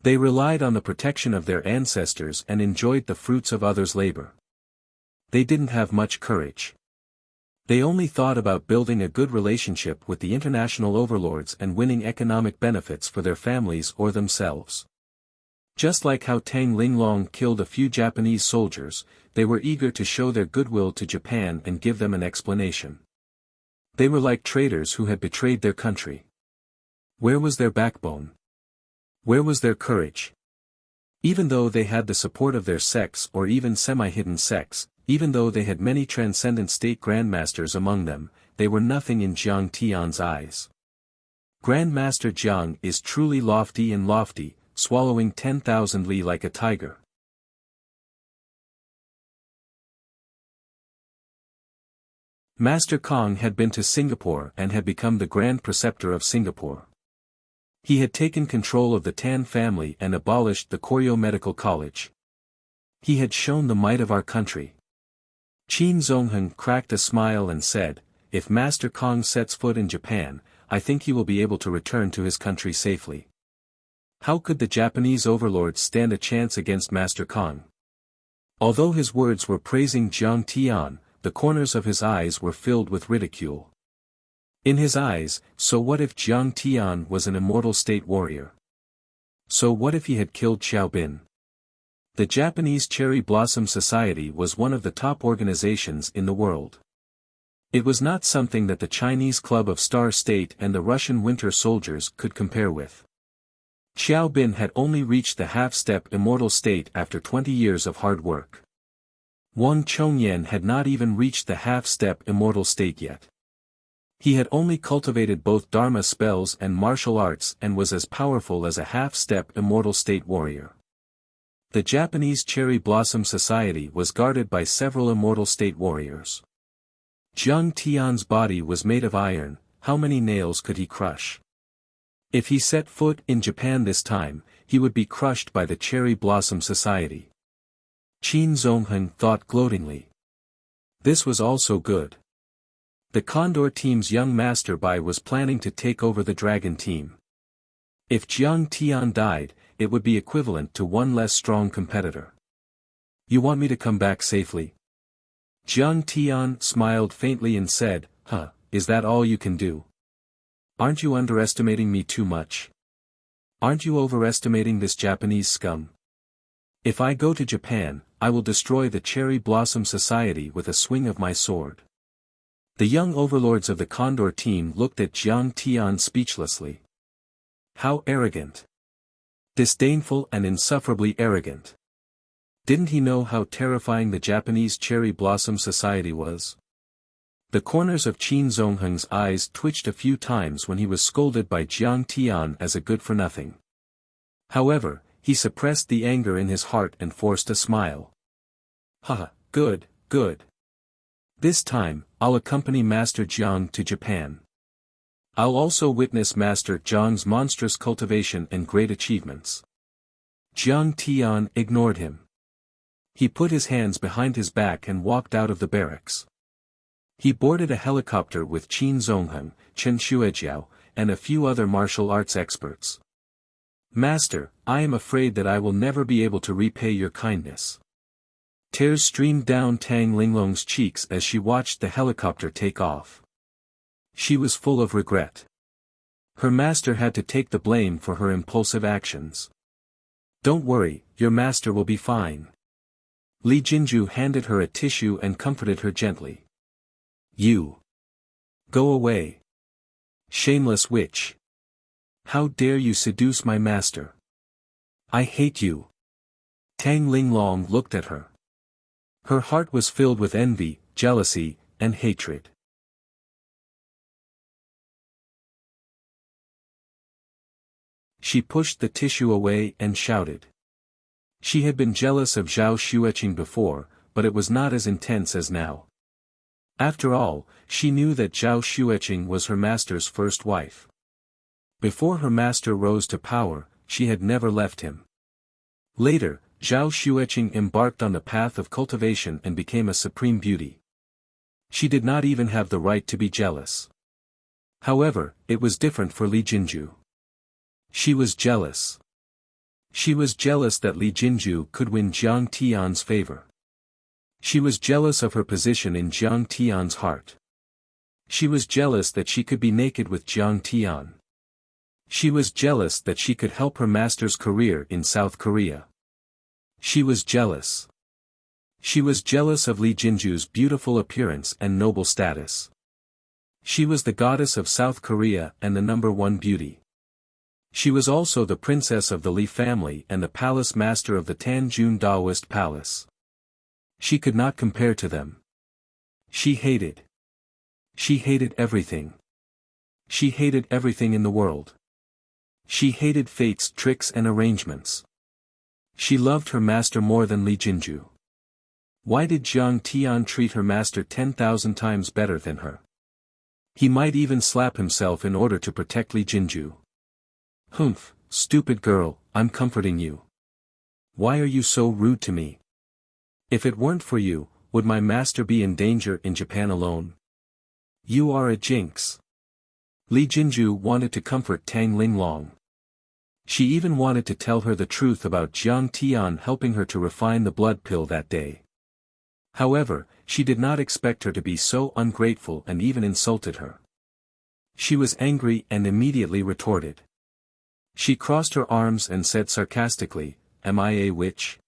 They relied on the protection of their ancestors and enjoyed the fruits of others' labor. They didn't have much courage. They only thought about building a good relationship with the international overlords and winning economic benefits for their families or themselves. Just like how Tang Linglong killed a few Japanese soldiers, they were eager to show their goodwill to Japan and give them an explanation. They were like traitors who had betrayed their country. Where was their backbone? Where was their courage? Even though they had the support of their sects or even semi-hidden sects, even though they had many transcendent state grandmasters among them, they were nothing in Jiang Tian's eyes. Grandmaster Jiang is truly lofty and lofty, swallowing 10,000 li like a tiger. Master Kong had been to Singapore and had become the Grand Preceptor of Singapore. He had taken control of the Tan family and abolished the Koryo Medical College. He had shown the might of our country. Qin Zongheng cracked a smile and said, if Master Kong sets foot in Japan, I think he will be able to return to his country safely. How could the Japanese overlords stand a chance against Master Kong? Although his words were praising Jiang Tian, the corners of his eyes were filled with ridicule. In his eyes, so what if Jiang Tian was an immortal state warrior? So what if he had killed Xiao Bin? The Japanese Cherry Blossom Society was one of the top organizations in the world. It was not something that the Chinese Club of Star State and the Russian Winter Soldiers could compare with. Xiao Bin had only reached the half-step immortal state after 20 years of hard work. Wang Chongyan had not even reached the half-step immortal state yet. He had only cultivated both Dharma spells and martial arts and was as powerful as a half-step immortal state warrior. The Japanese Cherry Blossom Society was guarded by several immortal state warriors. Jiang Tian's body was made of iron, how many nails could he crush? If he set foot in Japan this time, he would be crushed by the Cherry Blossom Society. Qin Zongheng thought gloatingly. This was also good. The Condor team's young master Bai was planning to take over the Dragon team. If Jiang Tian died, it would be equivalent to one less strong competitor. You want me to come back safely? Jiang Tian smiled faintly and said, is that all you can do? Aren't you underestimating me too much? Aren't you overestimating this Japanese scum? If I go to Japan, I will destroy the Cherry Blossom Society with a swing of my sword. The young overlords of the Condor team looked at Jiang Tian speechlessly. How arrogant! Disdainful and insufferably arrogant. Didn't he know how terrifying the Japanese cherry blossom society was? The corners of Qin Zongheng's eyes twitched a few times when he was scolded by Jiang Tian as a good-for-nothing. However, he suppressed the anger in his heart and forced a smile. "Haha, good, good. This time, I'll accompany Master Jiang to Japan. I'll also witness Master Jiang's monstrous cultivation and great achievements." Jiang Tian ignored him. He put his hands behind his back and walked out of the barracks. He boarded a helicopter with Qin Zongheng, Chen Xuejiao, and a few other martial arts experts. "Master, I am afraid that I will never be able to repay your kindness." Tears streamed down Tang Linglong's cheeks as she watched the helicopter take off. She was full of regret. Her master had to take the blame for her impulsive actions. "Don't worry, your master will be fine." Li Jinju handed her a tissue and comforted her gently. "You. Go away. Shameless witch. How dare you seduce my master? I hate you." Tang Linglong looked at her. Her heart was filled with envy, jealousy, and hatred. She pushed the tissue away and shouted. She had been jealous of Zhao Xueqing before, but it was not as intense as now. After all, she knew that Zhao Xueqing was her master's first wife. Before her master rose to power, she had never left him. Later, Zhao Xueqing embarked on the path of cultivation and became a supreme beauty. She did not even have the right to be jealous. However, it was different for Li Jinju. She was jealous. She was jealous that Li Jinju could win Jiang Tian's favor. She was jealous of her position in Jiang Tian's heart. She was jealous that she could be naked with Jiang Tian. She was jealous that she could help her master's career in South Korea. She was jealous. She was jealous of Li Jinju's beautiful appearance and noble status. She was the goddess of South Korea and the #1 beauty. She was also the princess of the Li family and the palace master of the Tanjun Daoist palace. She could not compare to them. She hated. She hated everything. She hated everything in the world. She hated fate's tricks and arrangements. She loved her master more than Li Jinju. Why did Jiang Tian treat her master 10,000 times better than her? He might even slap himself in order to protect Li Jinju. "Humph, stupid girl, I'm comforting you. Why are you so rude to me? If it weren't for you, would my master be in danger in Japan alone? You are a jinx." Li Jinju wanted to comfort Tang Linglong. She even wanted to tell her the truth about Jiang Tian helping her to refine the blood pill that day. However, she did not expect her to be so ungrateful and even insulted her. She was angry and immediately retorted. She crossed her arms and said sarcastically, "Am I a witch?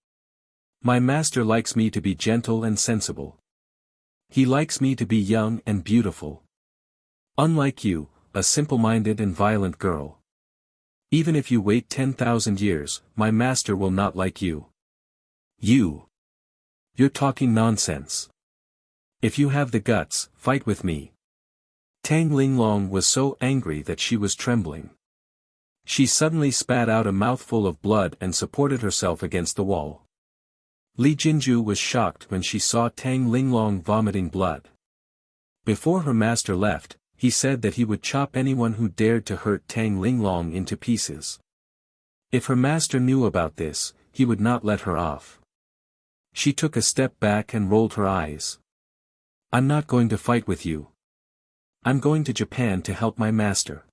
My master likes me to be gentle and sensible. He likes me to be young and beautiful. Unlike you, a simple-minded and violent girl. Even if you wait 10,000 years, my master will not like you. You're talking nonsense. If you have the guts, fight with me." Tang Linglong was so angry that she was trembling. She suddenly spat out a mouthful of blood and supported herself against the wall. Li Jinju was shocked when she saw Tang Linglong vomiting blood. Before her master left, he said that he would chop anyone who dared to hurt Tang Linglong into pieces. If her master knew about this, he would not let her off. She took a step back and rolled her eyes. "I'm not going to fight with you. I'm going to Japan to help my master."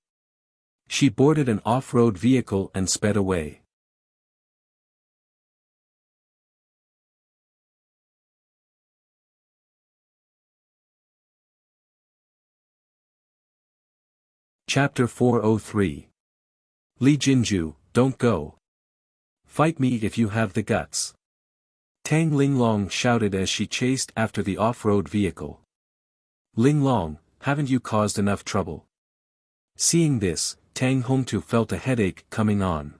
She boarded an off-road vehicle and sped away. Chapter 403. Li Jinju, don't go. Fight me if you have the guts. Tang Linglong shouted as she chased after the off-road vehicle. "Linglong, haven't you caused enough trouble?" Seeing this, Tang Hongtu felt a headache coming on.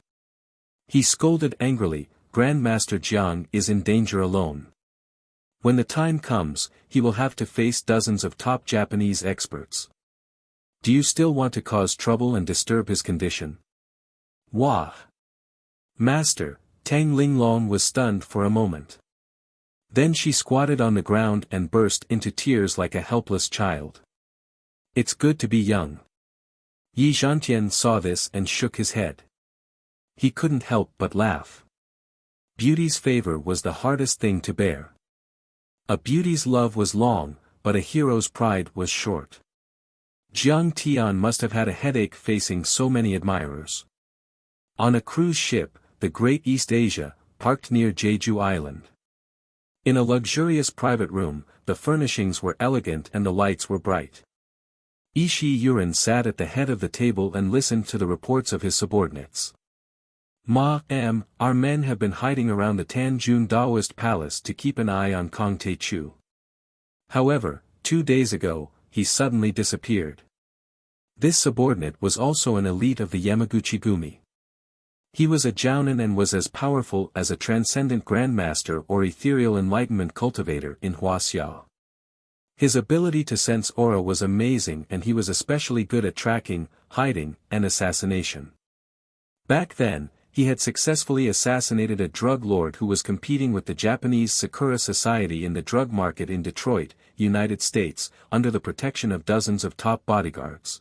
He scolded angrily, Grandmaster Jiang is in danger alone. When the time comes, he will have to face dozens of top Japanese experts. Do you still want to cause trouble and disturb his condition? Wah! Master, Tang Linglong was stunned for a moment. Then she squatted on the ground and burst into tears like a helpless child. It's good to be young. Yi Zhantian saw this and shook his head. He couldn't help but laugh. Beauty's favor was the hardest thing to bear. A beauty's love was long, but a hero's pride was short. Jiang Tian must have had a headache facing so many admirers. On a cruise ship, the Great East Asia, parked near Jeju Island. In a luxurious private room, the furnishings were elegant and the lights were bright. Ishi Yuren sat at the head of the table and listened to the reports of his subordinates. Our men have been hiding around the Tanjun Daoist palace to keep an eye on Kong Taechu. However, 2 days ago, he suddenly disappeared. This subordinate was also an elite of the Yamaguchi-gumi. He was a jounin and was as powerful as a transcendent grandmaster or ethereal enlightenment cultivator in Huaxia. His ability to sense aura was amazing and he was especially good at tracking, hiding, and assassination. Back then, he had successfully assassinated a drug lord who was competing with the Japanese Sakura Society in the drug market in Detroit, United States, under the protection of dozens of top bodyguards.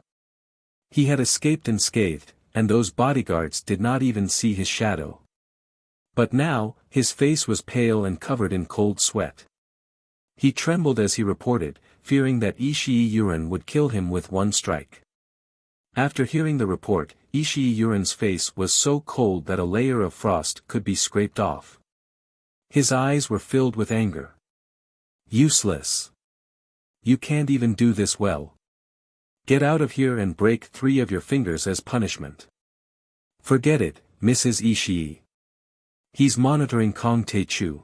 He had escaped unscathed, and those bodyguards did not even see his shadow. But now, his face was pale and covered in cold sweat. He trembled as he reported, fearing that Ishii Yuren would kill him with one strike. After hearing the report, Ishii Yuren's face was so cold that a layer of frost could be scraped off. His eyes were filled with anger. Useless. You can't even do this well. Get out of here and break 3 of your fingers as punishment. Forget it, Mrs. Ishii. He's monitoring Kong Taechu.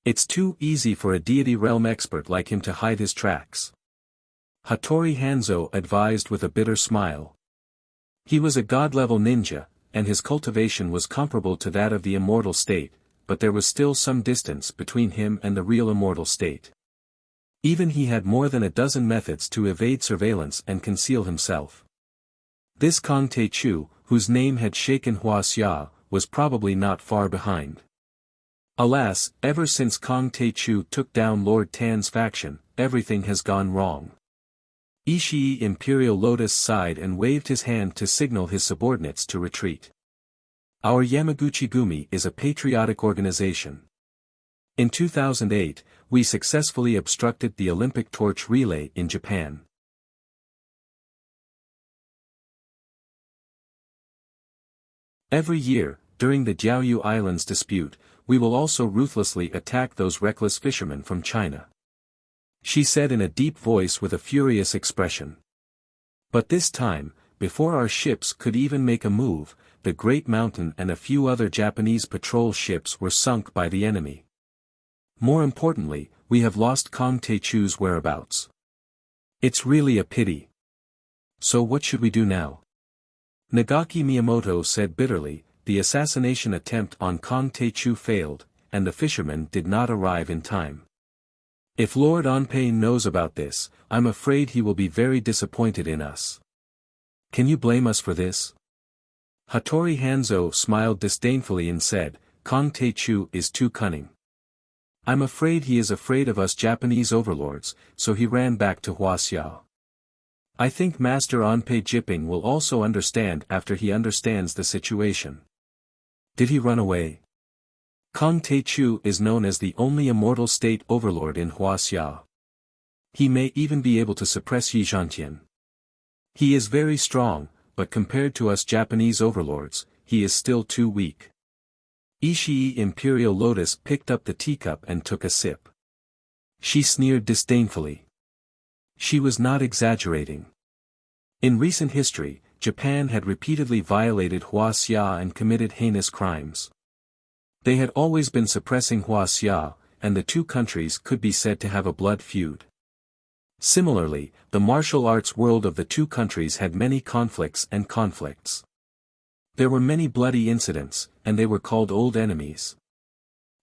It's too easy for a deity realm expert like him to hide his tracks. Hattori Hanzo advised with a bitter smile. He was a god-level ninja, and his cultivation was comparable to that of the immortal state, but there was still some distance between him and the real immortal state. Even he had more than a dozen methods to evade surveillance and conceal himself. This Kong Taechu, whose name had shaken Huaxia, was probably not far behind. Alas, ever since Kong Taechu took down Lord Tan's faction, everything has gone wrong. Ishii Imperial Lotus sighed and waved his hand to signal his subordinates to retreat. Our Yamaguchi-gumi is a patriotic organization. In 2008, we successfully obstructed the Olympic torch relay in Japan. Every year, during the Diaoyu Islands dispute, we will also ruthlessly attack those reckless fishermen from China. She said in a deep voice with a furious expression. But this time, before our ships could even make a move, the Great Mountain and a few other Japanese patrol ships were sunk by the enemy. More importantly, we have lost Kong Taechu's whereabouts. It's really a pity. So what should we do now? Nagaki Miyamoto said bitterly, the assassination attempt on Kong Taechu failed, and the fishermen did not arrive in time. If Lord Onpei knows about this, I'm afraid he will be very disappointed in us. Can you blame us for this? Hattori Hanzo smiled disdainfully and said, Kong Taechu is too cunning. I'm afraid he is afraid of us Japanese overlords, so he ran back to Huaxia. I think Master Onpei Jipping will also understand after he understands the situation. Did he run away? Kong Taechu is known as the only immortal state overlord in Huaxia. He may even be able to suppress Yi Zhantian. He is very strong, but compared to us Japanese overlords, he is still too weak. Ishii Imperial Lotus picked up the teacup and took a sip. She sneered disdainfully. She was not exaggerating. In recent history, Japan had repeatedly violated Huaxia and committed heinous crimes. They had always been suppressing Huaxia, and the two countries could be said to have a blood feud. Similarly, the martial arts world of the two countries had many conflicts. There were many bloody incidents, and they were called old enemies.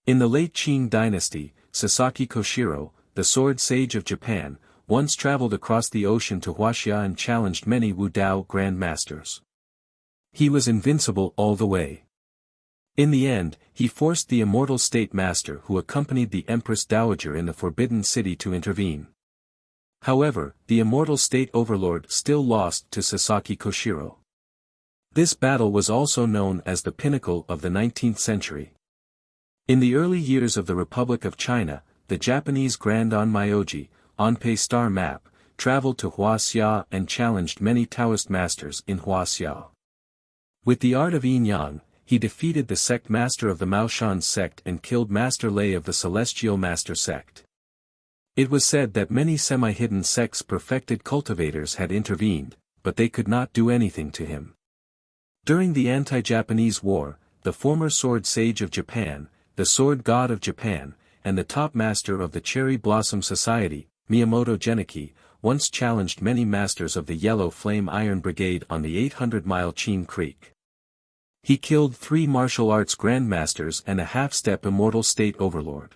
In the late Qing dynasty, Sasaki Koshiro, the sword sage of Japan, once traveled across the ocean to Wuxia and challenged many Wu Dao grandmasters. He was invincible all the way. In the end, he forced the immortal state master who accompanied the Empress Dowager in the Forbidden City to intervene. However, the immortal state overlord still lost to Sasaki Koshiro. This battle was also known as the pinnacle of the 19th century. In the early years of the Republic of China, the Japanese Grand Onmyoji, Onpei star map, traveled to Wuxia and challenged many Taoist masters in Wuxia. With the art of yin-yang, he defeated the sect master of the Maoshan sect and killed Master Lei of the Celestial Master sect. It was said that many semi-hidden sects perfected cultivators had intervened, but they could not do anything to him. During the anti-Japanese war, the former sword sage of Japan, the sword god of Japan, and the top master of the Cherry Blossom Society, Miyamoto Geniki, once challenged many masters of the Yellow Flame Iron Brigade on the 800-mile Chin Creek. He killed 3 martial arts grandmasters and a half-step immortal state overlord.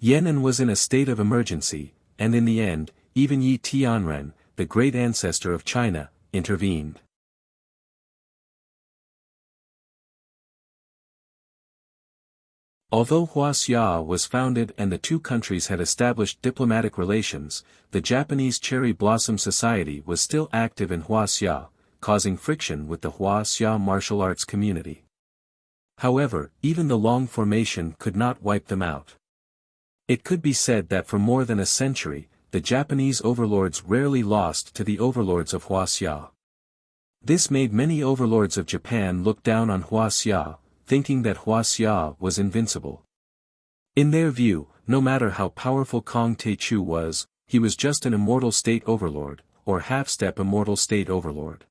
Yan'an was in a state of emergency, and in the end, even Yi Tianren, the great ancestor of China, intervened. Although Wuxia was founded and the two countries had established diplomatic relations, the Japanese Cherry Blossom Society was still active in Wuxia, causing friction with the Wuxia martial arts community. However, even the Long Formation could not wipe them out. It could be said that for more than a century, the Japanese overlords rarely lost to the overlords of Wuxia. This made many overlords of Japan look down on Wuxia, thinking that Wuxia was invincible. In their view, no matter how powerful Kong Teichu was, he was just an immortal state overlord, or half-step immortal state overlord.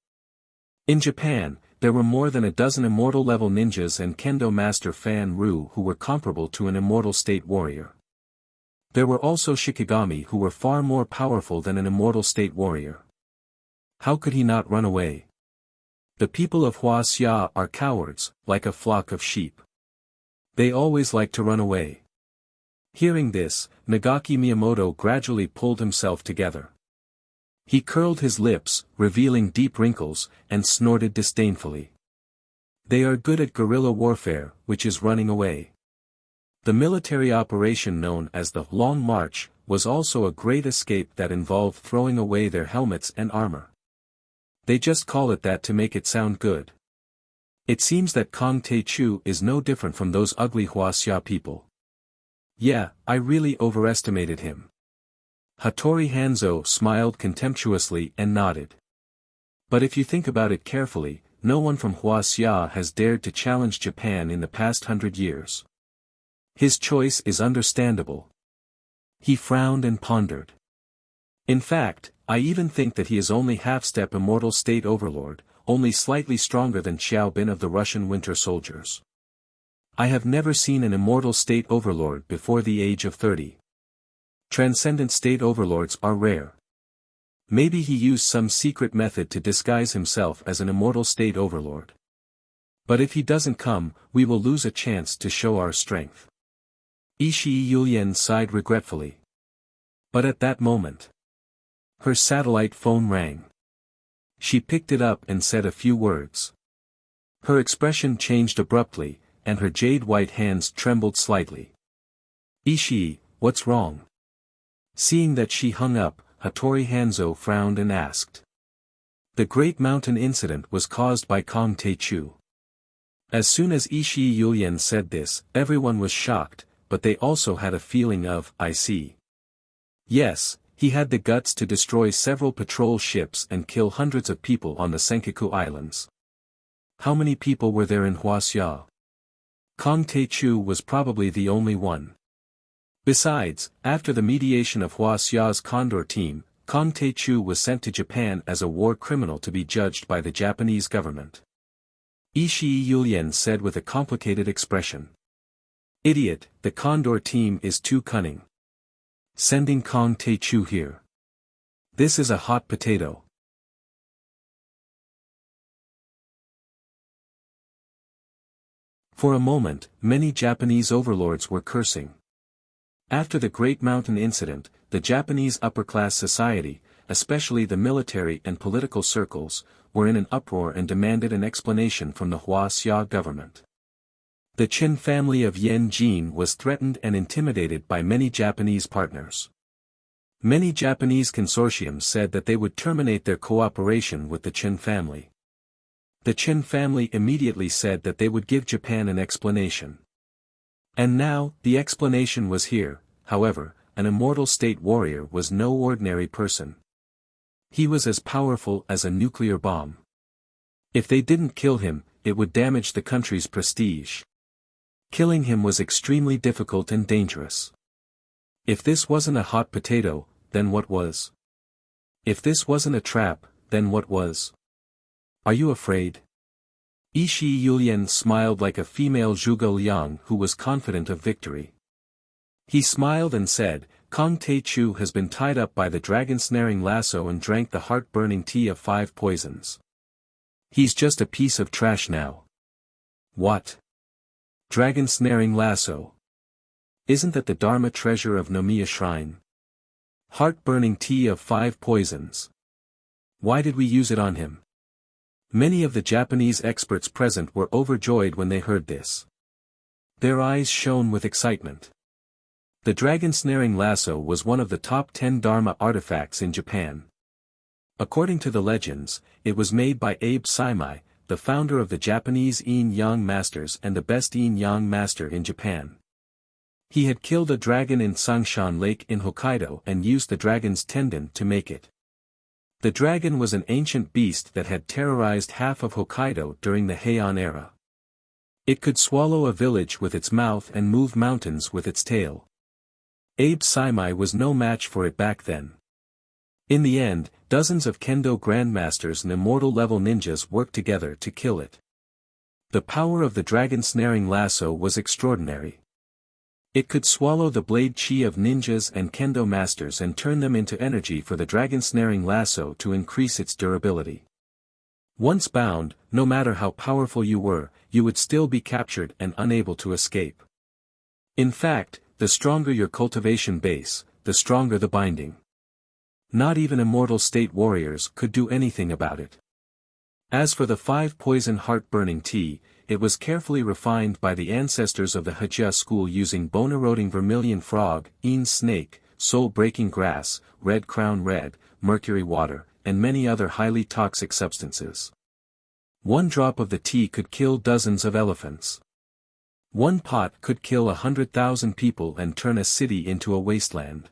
In Japan, there were more than a dozen immortal-level ninjas and kendo master Fan Ru who were comparable to an immortal state warrior. There were also Shikigami who were far more powerful than an immortal state warrior. How could he not run away? The people of Wuxia are cowards, like a flock of sheep. They always like to run away. Hearing this, Nagaki Miyamoto gradually pulled himself together. He curled his lips, revealing deep wrinkles, and snorted disdainfully. They are good at guerrilla warfare, which is running away. The military operation known as the Long March was also a great escape that involved throwing away their helmets and armor. They just call it that to make it sound good. It seems that Kong Teichu is no different from those ugly Wuxia people. Yeah, I really overestimated him. Hattori Hanzo smiled contemptuously and nodded. But if you think about it carefully, no one from Wuxia has dared to challenge Japan in the past 100 years. His choice is understandable. He frowned and pondered. In fact, I even think that he is only half-step immortal state overlord, only slightly stronger than Xiaobin of the Russian Winter Soldiers. I have never seen an immortal state overlord before the age of 30. Transcendent state overlords are rare. Maybe he used some secret method to disguise himself as an immortal state overlord. But if he doesn't come, we will lose a chance to show our strength. Ishii Yulian sighed regretfully. But at that moment, her satellite phone rang. She picked it up and said a few words. Her expression changed abruptly, and her jade-white hands trembled slightly. Ishii, what's wrong? Seeing that she hung up, Hattori Hanzo frowned and asked. The Great Mountain incident was caused by Kong Teichu. As soon as Ishii Yulian said this, everyone was shocked, but they also had a feeling of, I see. Yes, he had the guts to destroy several patrol ships and kill hundreds of people on the Senkaku Islands. How many people were there in Wuxia? Kong Teichu was probably the only one. Besides, after the mediation of Wuxia's Condor team, Kong Teichu was sent to Japan as a war criminal to be judged by the Japanese government. Ishii Yulian said with a complicated expression. Idiot, the Condor team is too cunning. Sending Kong Teichu here. This is a hot potato. For a moment, many Japanese overlords were cursing. After the Great Mountain Incident, the Japanese upper-class society, especially the military and political circles, were in an uproar and demanded an explanation from the Wuxia government. The Qin family of Yan Jin was threatened and intimidated by many Japanese partners. Many Japanese consortiums said that they would terminate their cooperation with the Qin family. The Qin family immediately said that they would give Japan an explanation. And now, the explanation was here. However, an immortal state warrior was no ordinary person. He was as powerful as a nuclear bomb. If they didn't kill him, it would damage the country's prestige. Killing him was extremely difficult and dangerous. If this wasn't a hot potato, then what was? If this wasn't a trap, then what was? Are you afraid? Ishi Yulian smiled like a female Zhuge Liang who was confident of victory. He smiled and said, Kong Tae-chu has been tied up by the dragon-snaring lasso and drank the heart-burning tea of 5 poisons. He's just a piece of trash now. What? Dragon-snaring lasso. Isn't that the Dharma treasure of Nomiya Shrine? Heart-burning tea of 5 poisons. Why did we use it on him? Many of the Japanese experts present were overjoyed when they heard this. Their eyes shone with excitement. The dragon-snaring lasso was one of the top 10 Dharma artifacts in Japan. According to the legends, it was made by Abe Saimai, the founder of the Japanese yin-yang masters and the best yin-yang master in Japan. He had killed a dragon in Sangshan Lake in Hokkaido and used the dragon's tendon to make it. The dragon was an ancient beast that had terrorized half of Hokkaido during the Heian era. It could swallow a village with its mouth and move mountains with its tail. Abe Saimai was no match for it back then. In the end, dozens of kendo grandmasters and immortal-level ninjas worked together to kill it. The power of the dragon-snaring lasso was extraordinary. It could swallow the blade chi of ninjas and kendo masters and turn them into energy for the dragon-snaring lasso to increase its durability. Once bound, no matter how powerful you were, you would still be captured and unable to escape. In fact, the stronger your cultivation base, the stronger the binding. Not even immortal state warriors could do anything about it. As for the 5 poison heart-burning tea, it was carefully refined by the ancestors of the Hejia school using bone-eroding vermilion frog, een snake, soul-breaking grass, red crown red, mercury water, and many other highly toxic substances. 1 drop of the tea could kill dozens of elephants. 1 pot could kill 100,000 people and turn a city into a wasteland.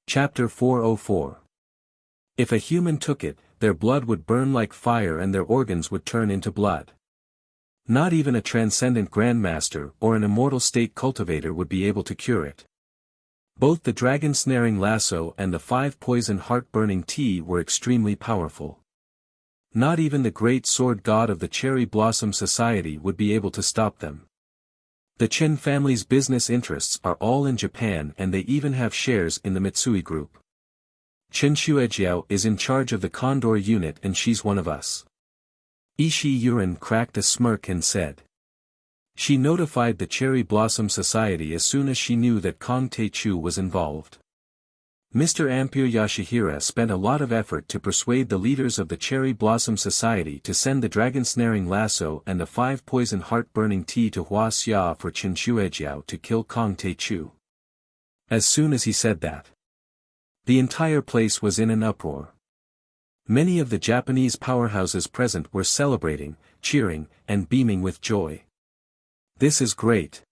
Chapter 404. If a human took it, their blood would burn like fire and their organs would turn into blood. Not even a transcendent grandmaster or an immortal state cultivator would be able to cure it. Both the dragon-snaring lasso and the 5 poison heart-burning tea were extremely powerful. Not even the great sword god of the Cherry Blossom Society would be able to stop them. The Qin family's business interests are all in Japan and they even have shares in the Mitsui Group. Chen Shuejiao is in charge of the Condor unit and she's one of us. Ishi Yurin cracked a smirk and said. She notified the Cherry Blossom Society as soon as she knew that Kong Tae-chu was involved. Mr. Ampere Yashihira spent a lot of effort to persuade the leaders of the Cherry Blossom Society to send the dragon-snaring lasso and the 5 poison heart-burning tea to Wuxia for Chen Shuejiao to kill Kong Tae-chu. As soon as he said that, the entire place was in an uproar. Many of the Japanese powerhouses present were celebrating, cheering, and beaming with joy. This is great.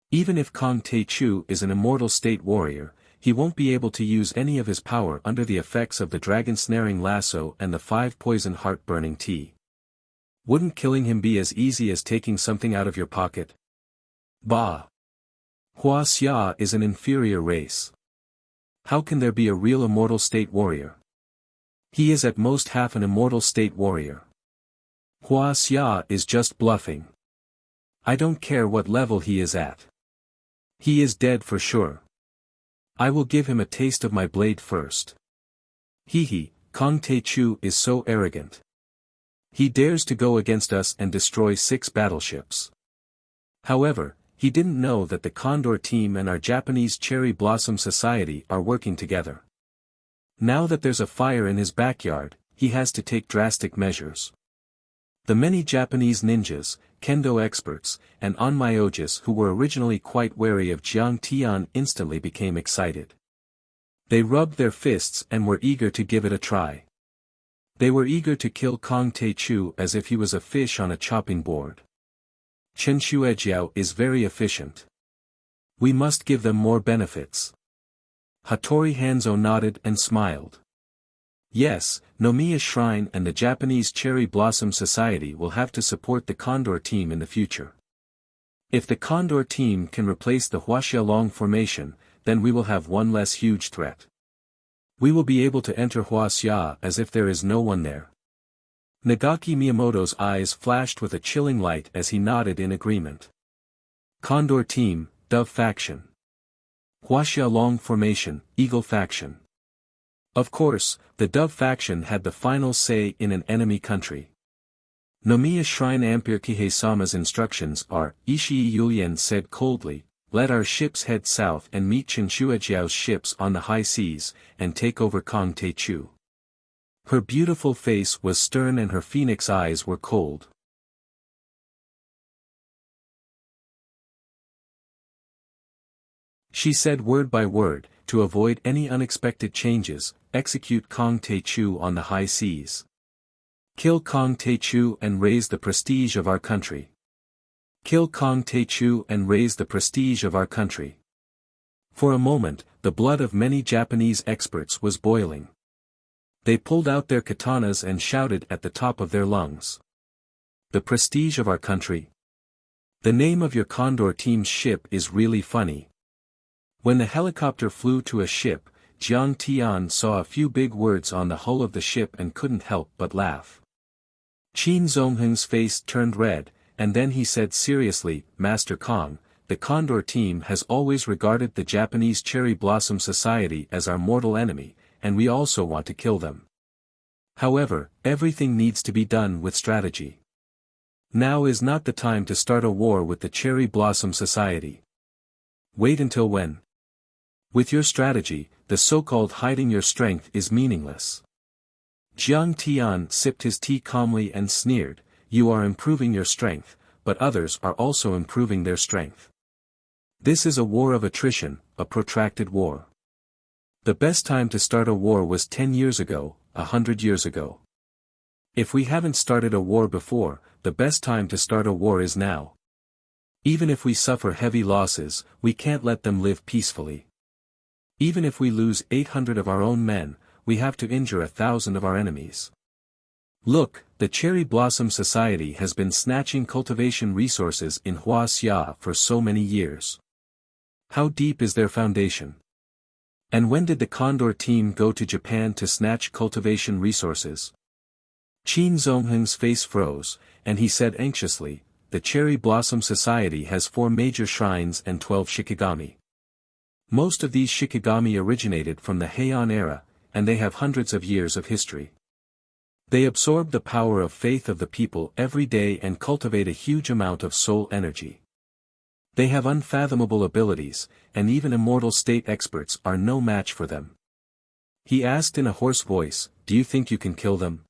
Even if Kong Tae-chu is an immortal state warrior, he won't be able to use any of his power under the effects of the dragon-snaring lasso and the 5 poison heart-burning tea. Wouldn't killing him be as easy as taking something out of your pocket? Bah! Wuxia is an inferior race. How can there be a real immortal state warrior? He is at most half an immortal state warrior. Wuxia is just bluffing. I don't care what level he is at. He is dead for sure. I will give him a taste of my blade first. Hee, Kong Tae-chu is so arrogant. He dares to go against us and destroy 6 battleships. However, he didn't know that the Condor team and our Japanese Cherry Blossom Society are working together. Now that there's a fire in his backyard, he has to take drastic measures. The many Japanese ninjas, kendo experts, and onmyojis who were originally quite wary of Jiang Tian instantly became excited. They rubbed their fists and were eager to give it a try. They were eager to kill Kong Tae-chu as if he was a fish on a chopping board. Chen Shuejiao is very efficient. We must give them more benefits. Hattori Hanzo nodded and smiled. Yes, Nomiya Shrine and the Japanese Cherry Blossom Society will have to support the Condor team in the future. If the Condor team can replace the Wuxia Long formation, then we will have one less huge threat. We will be able to enter Wuxia as if there is no one there. Nagaki Miyamoto's eyes flashed with a chilling light as he nodded in agreement. Condor team, Dove faction. Wuxia Long formation, Eagle faction. Of course, the Dove faction had the final say in an enemy country. Nomiya Shrine Ampere Kihei-sama's instructions are, Ishii Yulian said coldly, let our ships head south and meet Chen Shuejiao's ships on the high seas, and take over Kong Tae-chu. Her beautiful face was stern and her phoenix eyes were cold. She said word by word, to avoid any unexpected changes, execute Kong Tae-chu on the high seas. Kill Kong Tae-chu and raise the prestige of our country. Kill Kong Tae-chu and raise the prestige of our country. For a moment, the blood of many Japanese experts was boiling. They pulled out their katanas and shouted at the top of their lungs. The prestige of our country. The name of your Condor team's ship is really funny. When the helicopter flew to a ship, Jiang Tian saw a few big words on the hull of the ship and couldn't help but laugh. Qin Zongheng's face turned red, and then he said seriously, Master Kong, the Condor team has always regarded the Japanese Cherry Blossom Society as our mortal enemy, and we also want to kill them. However, everything needs to be done with strategy. Now is not the time to start a war with the Cherry Blossom Society. Wait until when? With your strategy, the so-called hiding your strength is meaningless. Jiang Tian sipped his tea calmly and sneered, you are improving your strength, but others are also improving their strength. This is a war of attrition, a protracted war. The best time to start a war was 10 years ago, 100 years ago. If we haven't started a war before, the best time to start a war is now. Even if we suffer heavy losses, we can't let them live peacefully. Even if we lose 800 of our own men, we have to injure 1,000 of our enemies. Look, the Cherry Blossom Society has been snatching cultivation resources in Wuxia for so many years. How deep is their foundation? And when did the Condor team go to Japan to snatch cultivation resources? Qin Zongheng's face froze, and he said anxiously, the Cherry Blossom Society has 4 major shrines and 12 shikigami. Most of these shikigami originated from the Heian era, and they have hundreds of years of history. They absorb the power of faith of the people every day and cultivate a huge amount of soul energy. They have unfathomable abilities, and even immortal state experts are no match for them. He asked in a hoarse voice, do you think you can kill them?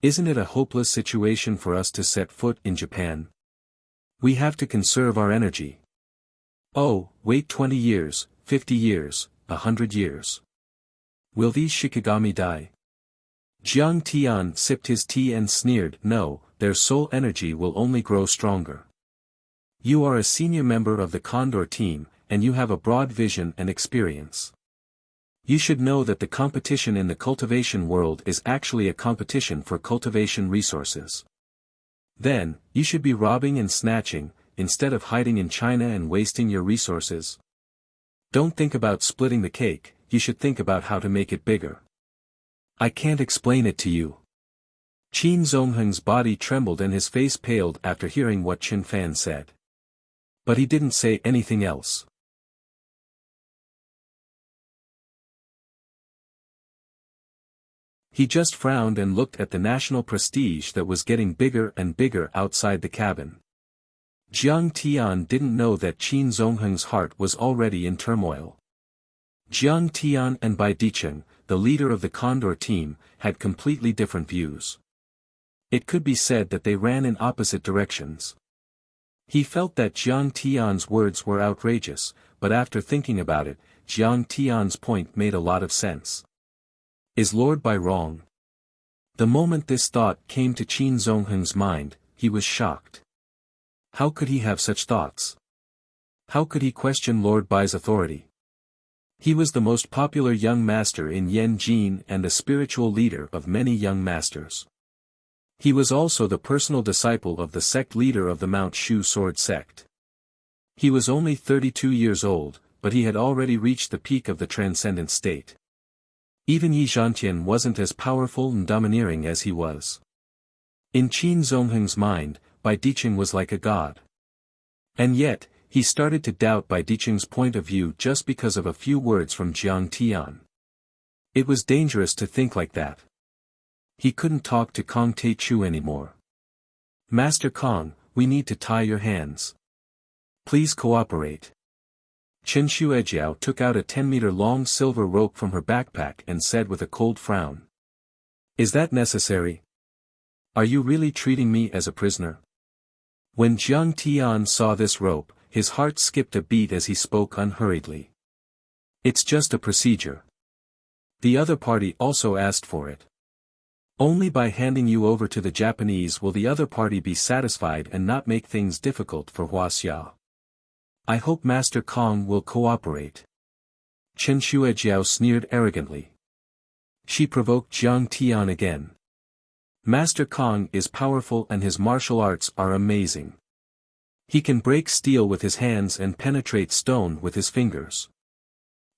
Isn't it a hopeless situation for us to set foot in Japan? We have to conserve our energy. Oh, wait 20 years, 50 years, 100 years. Will these shikigami die? Jiang Tian sipped his tea and sneered, no, their soul energy will only grow stronger. You are a senior member of the Condor team, and you have a broad vision and experience. You should know that the competition in the cultivation world is actually a competition for cultivation resources. Then, you should be robbing and snatching, instead of hiding in China and wasting your resources. Don't think about splitting the cake, you should think about how to make it bigger. I can't explain it to you. Qin Zongheng's body trembled and his face paled after hearing what Qin Fan said. But he didn't say anything else. He just frowned and looked at the national prestige that was getting bigger and bigger outside the cabin. Jiang Tian didn't know that Qin Zongheng's heart was already in turmoil. Jiang Tian and Bai Dicheng, the leader of the Condor team, had completely different views. It could be said that they ran in opposite directions. He felt that Jiang Tian's words were outrageous, but after thinking about it, Jiang Tian's point made a lot of sense. Is Lord Bai wrong? The moment this thought came to Qin Zongheng's mind, he was shocked. How could he have such thoughts? How could he question Lord Bai's authority? He was the most popular young master in Yanjin and a spiritual leader of many young masters. He was also the personal disciple of the sect leader of the Mount Shu sword sect. He was only 32 years old, but he had already reached the peak of the transcendent state. Even Yi Zhantian wasn't as powerful and domineering as he was. In Qin Zongheng's mind, Bai Dicheng was like a god. And yet, he started to doubt Bai Dicheng's point of view just because of a few words from Jiang Tian. It was dangerous to think like that. He couldn't talk to Kong Taichu anymore. Master Kong, we need to tie your hands. Please cooperate. Chen Shuejiao took out a 10-meter-long silver rope from her backpack and said with a cold frown. Is that necessary? Are you really treating me as a prisoner? When Jiang Tian saw this rope, his heart skipped a beat as he spoke unhurriedly. It's just a procedure. The other party also asked for it. Only by handing you over to the Japanese will the other party be satisfied and not make things difficult for Huaxia. I hope Master Kong will cooperate. Chen Shuejiao sneered arrogantly. She provoked Jiang Tian again. Master Kong is powerful and his martial arts are amazing. He can break steel with his hands and penetrate stone with his fingers.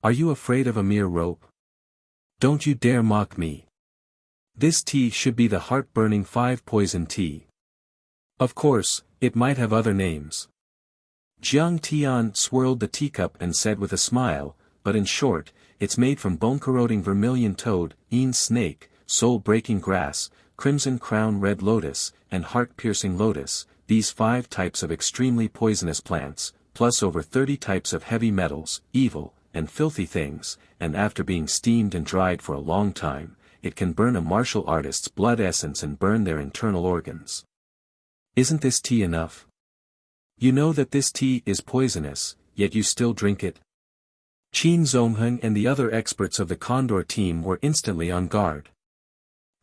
Are you afraid of a mere rope? Don't you dare mock me. This tea should be the heart-burning 5-poison tea. Of course, it might have other names. Jiang Tian swirled the teacup and said with a smile, but in short, it's made from bone-corroding vermilion toad, een snake, soul-breaking grass, crimson crown red lotus, and heart-piercing lotus, these 5 types of extremely poisonous plants, plus over 30 types of heavy metals, evil, and filthy things, and after being steamed and dried for a long time, it can burn a martial artist's blood essence and burn their internal organs. Isn't this tea enough? You know that this tea is poisonous, yet you still drink it? Qin Zongheng and the other experts of the Condor team were instantly on guard.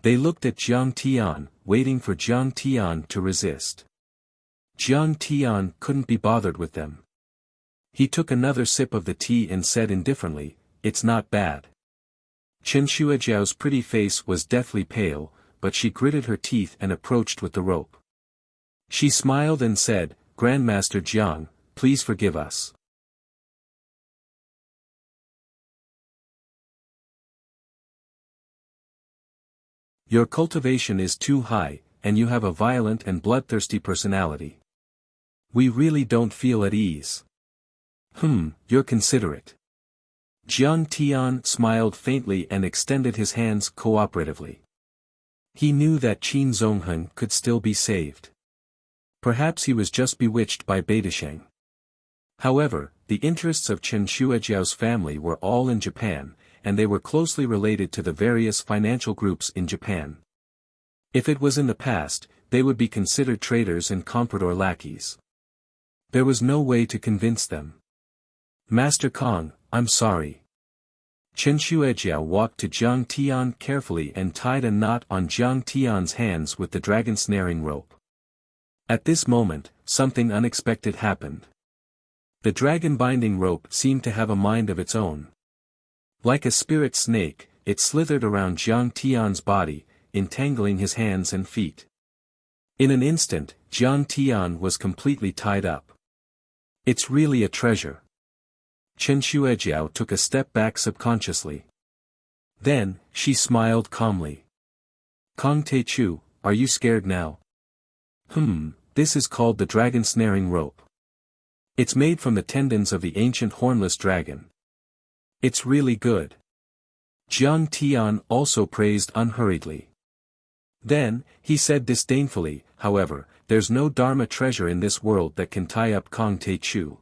They looked at Jiang Tian, waiting for Jiang Tian to resist. Jiang Tian couldn't be bothered with them. He took another sip of the tea and said indifferently, "It's not bad." Chen Shuejiao's pretty face was deathly pale, but she gritted her teeth and approached with the rope. She smiled and said, "Grandmaster Jiang, please forgive us. Your cultivation is too high, and you have a violent and bloodthirsty personality. We really don't feel at ease." You're considerate. Jiang Tian smiled faintly and extended his hands cooperatively. He knew that Qin Zongheng could still be saved. Perhaps he was just bewitched by Bai Dicheng. However, the interests of Chen Shuejiao's family were all in Japan, and they were closely related to the various financial groups in Japan. If it was in the past, they would be considered traitors and comprador lackeys. There was no way to convince them. "Master Kong, I'm sorry." Chen Shuejiao walked to Jiang Tian carefully and tied a knot on Jiang Tian's hands with the dragon snaring rope. At this moment, something unexpected happened. The dragon binding rope seemed to have a mind of its own. Like a spirit snake, it slithered around Jiang Tian's body, entangling his hands and feet. In an instant, Jiang Tian was completely tied up. It's really a treasure. Chen Shuejiao took a step back subconsciously. Then, she smiled calmly. "Kong Taichu, are you scared now?" This is called the dragon snaring rope. It's made from the tendons of the ancient hornless dragon. It's really good. Jiang Tian also praised unhurriedly. Then, he said disdainfully, however, there's no Dharma treasure in this world that can tie up Kong Te Chu.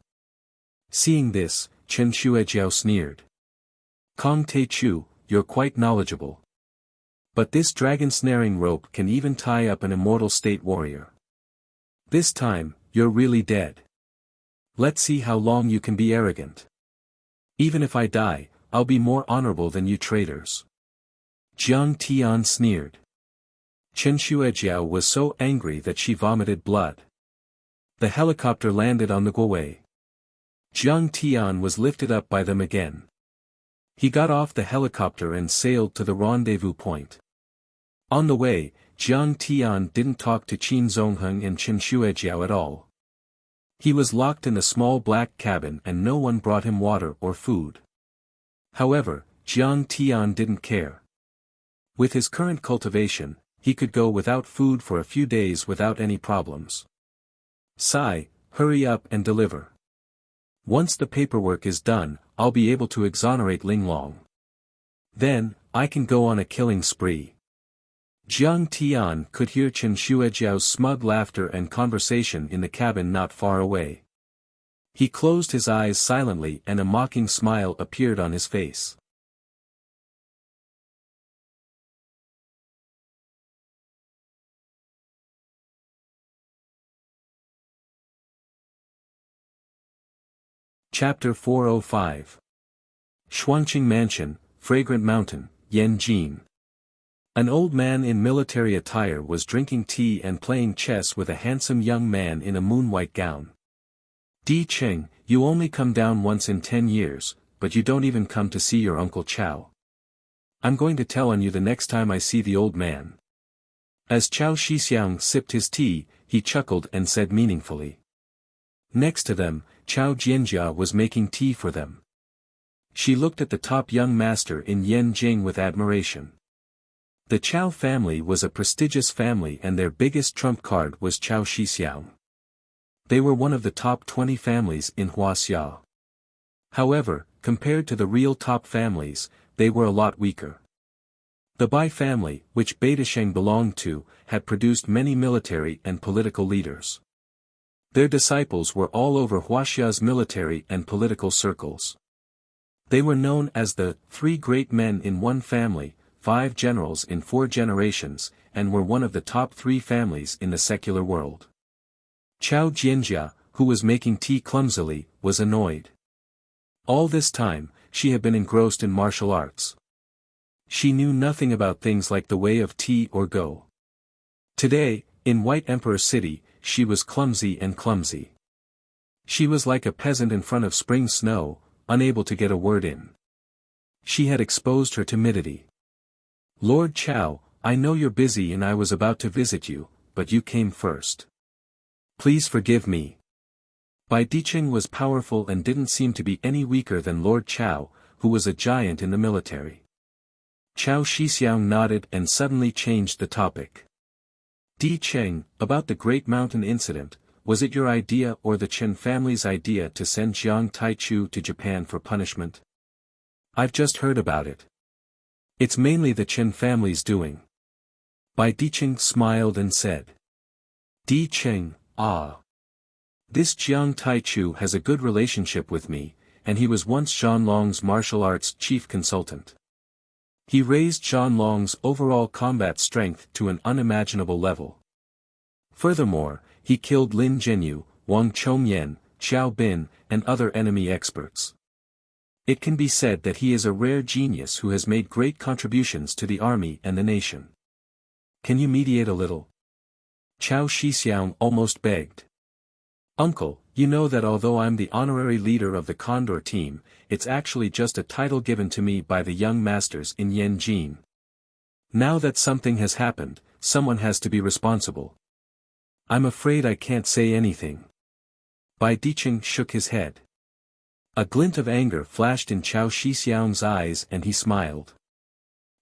Seeing this, Chen Shuejiao sneered. Kong Te Chu, you're quite knowledgeable. But this dragon snaring rope can even tie up an immortal state warrior. This time, you're really dead. Let's see how long you can be arrogant. Even if I die, I'll be more honorable than you traitors. Jiang Tian sneered. Chen Shuejiao was so angry that she vomited blood. The helicopter landed on the Guowei. Jiang Tian was lifted up by them again. He got off the helicopter and sailed to the rendezvous point. On the way, Jiang Tian didn't talk to Qin Zongheng and Chen Shuejiao at all. He was locked in a small black cabin and no one brought him water or food. However, Jiang Tian didn't care. With his current cultivation, he could go without food for a few days without any problems. Sai, hurry up and deliver. Once the paperwork is done, I'll be able to exonerate Linglong. Then, I can go on a killing spree. Jiang Tian could hear Chen Shuejiao's smug laughter and conversation in the cabin not far away. He closed his eyes silently and a mocking smile appeared on his face. Chapter 405. Xuanqing Mansion, Fragrant Mountain, Yanjin. An old man in military attire was drinking tea and playing chess with a handsome young man in a moon-white gown. Di Cheng, you only come down once in 10 years, but you don't even come to see your Uncle Chow. I'm going to tell on you the next time I see the old man. As Chao Shixiang sipped his tea, he chuckled and said meaningfully. Next to them, Chao Jianjia was making tea for them. She looked at the top young master in Yanjing with admiration. The Chao family was a prestigious family and their biggest trump card was Chao Shixiang. They were one of the top 20 families in Huaxia. However, compared to the real top families, they were a lot weaker. The Bai family, which Beidasheng belonged to, had produced many military and political leaders. Their disciples were all over Huaxia's military and political circles. They were known as the 3 great men in one family, 5 generals in 4 generations, and were one of the top 3 families in the secular world. Chao Jianjia, who was making tea clumsily, was annoyed. All this time, she had been engrossed in martial arts. She knew nothing about things like the way of tea or go. Today, in White Emperor City, she was clumsy and clumsy. She was like a peasant in front of spring snow, unable to get a word in. She had exposed her timidity. Lord Chow, I know you're busy and I was about to visit you, but you came first. Please forgive me. Bai Dicheng was powerful and didn't seem to be any weaker than Lord Chow, who was a giant in the military. Chao Shixiang nodded and suddenly changed the topic. Di Cheng, about the Great Mountain incident, was it your idea or the Chen family's idea to send Jiang Taichu to Japan for punishment? I've just heard about it. It's mainly the Chen family's doing. Bai Dicheng smiled and said. Di Cheng, ah. This Jiang Taichu has a good relationship with me, and he was once Shanlong's martial arts chief consultant. He raised Shanlong's overall combat strength to an unimaginable level. Furthermore, he killed Lin Zhenyu, Wang Chongyan, Xiao Bin, and other enemy experts. It can be said that he is a rare genius who has made great contributions to the army and the nation. Can you mediate a little? Chao Shixiang almost begged. Uncle, you know that although I'm the honorary leader of the Condor team, it's actually just a title given to me by the young masters in Yanjin. Now that something has happened, someone has to be responsible. I'm afraid I can't say anything. Bai Dicheng shook his head. A glint of anger flashed in Chao Shixiang's eyes and he smiled.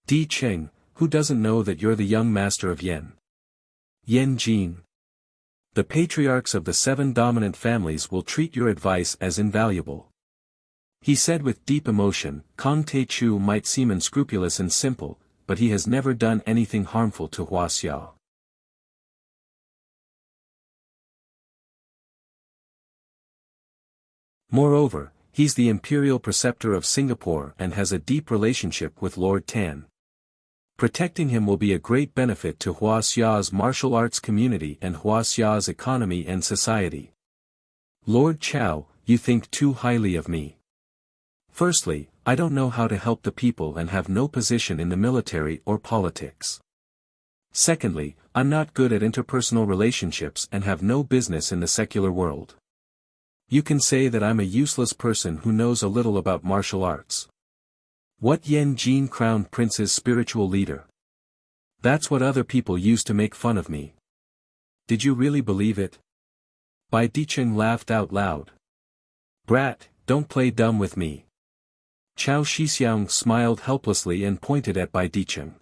Di Cheng, who doesn't know that you're the young master of Yanjin? The patriarchs of the 7 dominant families will treat your advice as invaluable. He said with deep emotion, Kong Te-chu might seem unscrupulous and simple, but he has never done anything harmful to Huaxia. Moreover, he's the imperial preceptor of Singapore and has a deep relationship with Lord Tan. Protecting him will be a great benefit to Huaxia's martial arts community and Huaxia's economy and society. Lord Chow, you think too highly of me. Firstly, I don't know how to help the people and have no position in the military or politics. Secondly, I'm not good at interpersonal relationships and have no business in the secular world. You can say that I'm a useless person who knows a little about martial arts. What Yen Jin crowned prince's spiritual leader? That's what other people used to make fun of me. Did you really believe it? Bai Dicheng laughed out loud. Brat, don't play dumb with me. Chao Shixiang smiled helplessly and pointed at Bai Dicheng.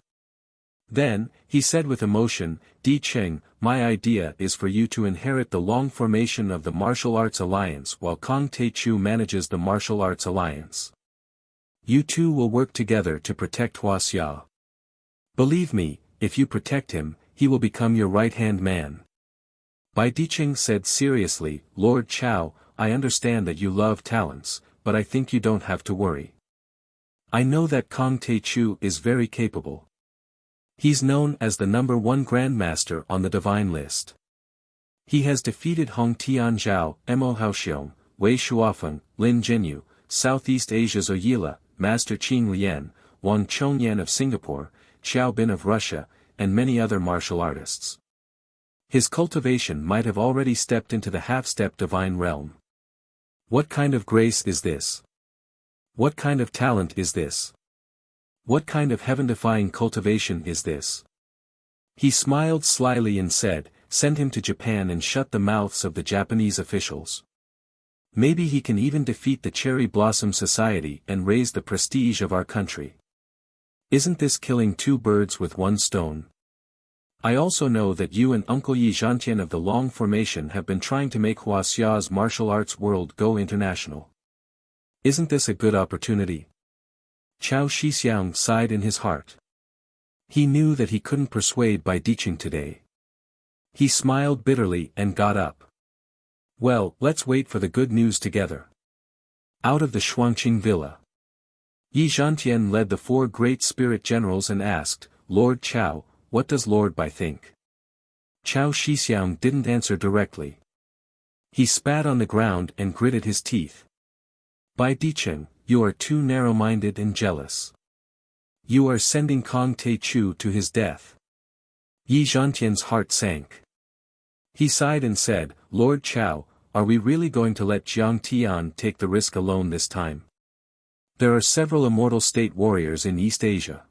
Then, he said with emotion, Dicheng, my idea is for you to inherit the long formation of the Martial Arts Alliance while Kong Te-chu manages the Martial Arts Alliance. You two will work together to protect Huaxia. Believe me, if you protect him, he will become your right-hand man. Bai Dicheng said seriously, Lord Chow, I understand that you love talents, but I think you don't have to worry. I know that Kong Te-chu is very capable. He's known as the #1 Grandmaster on the Divine List. He has defeated Hong Tianzhao, Mo Haoxiong, Wei Shuafeng, Lin Jinyu, Southeast Asia's Oyila, Master Qing Lian, Wang Chongyan of Singapore, Xiao Bin of Russia, and many other martial artists. His cultivation might have already stepped into the half-step divine realm. What kind of grace is this? What kind of talent is this? What kind of heaven-defying cultivation is this? He smiled slyly and said, send him to Japan and shut the mouths of the Japanese officials. Maybe he can even defeat the Cherry Blossom Society and raise the prestige of our country. Isn't this killing two birds with one stone? I also know that you and Uncle Yi Zhantian of the Long Formation have been trying to make Huaxia's martial arts world go international. Isn't this a good opportunity? Chao Shixiang sighed in his heart. He knew that he couldn't persuade Bai Dicheng today. He smiled bitterly and got up. Well, let's wait for the good news together. Out of the Shuangqing villa, Yi Zhantian led the 4 great spirit generals and asked, Lord Chow, what does Lord Bai think? Chao Shixiang didn't answer directly. He spat on the ground and gritted his teeth. Bai Dicheng, you are too narrow-minded and jealous. You are sending Kong Te-chu to his death. Yi Zhantian's heart sank. He sighed and said, Lord Chow, are we really going to let Jiang Tian take the risk alone this time? There are several immortal state warriors in East Asia.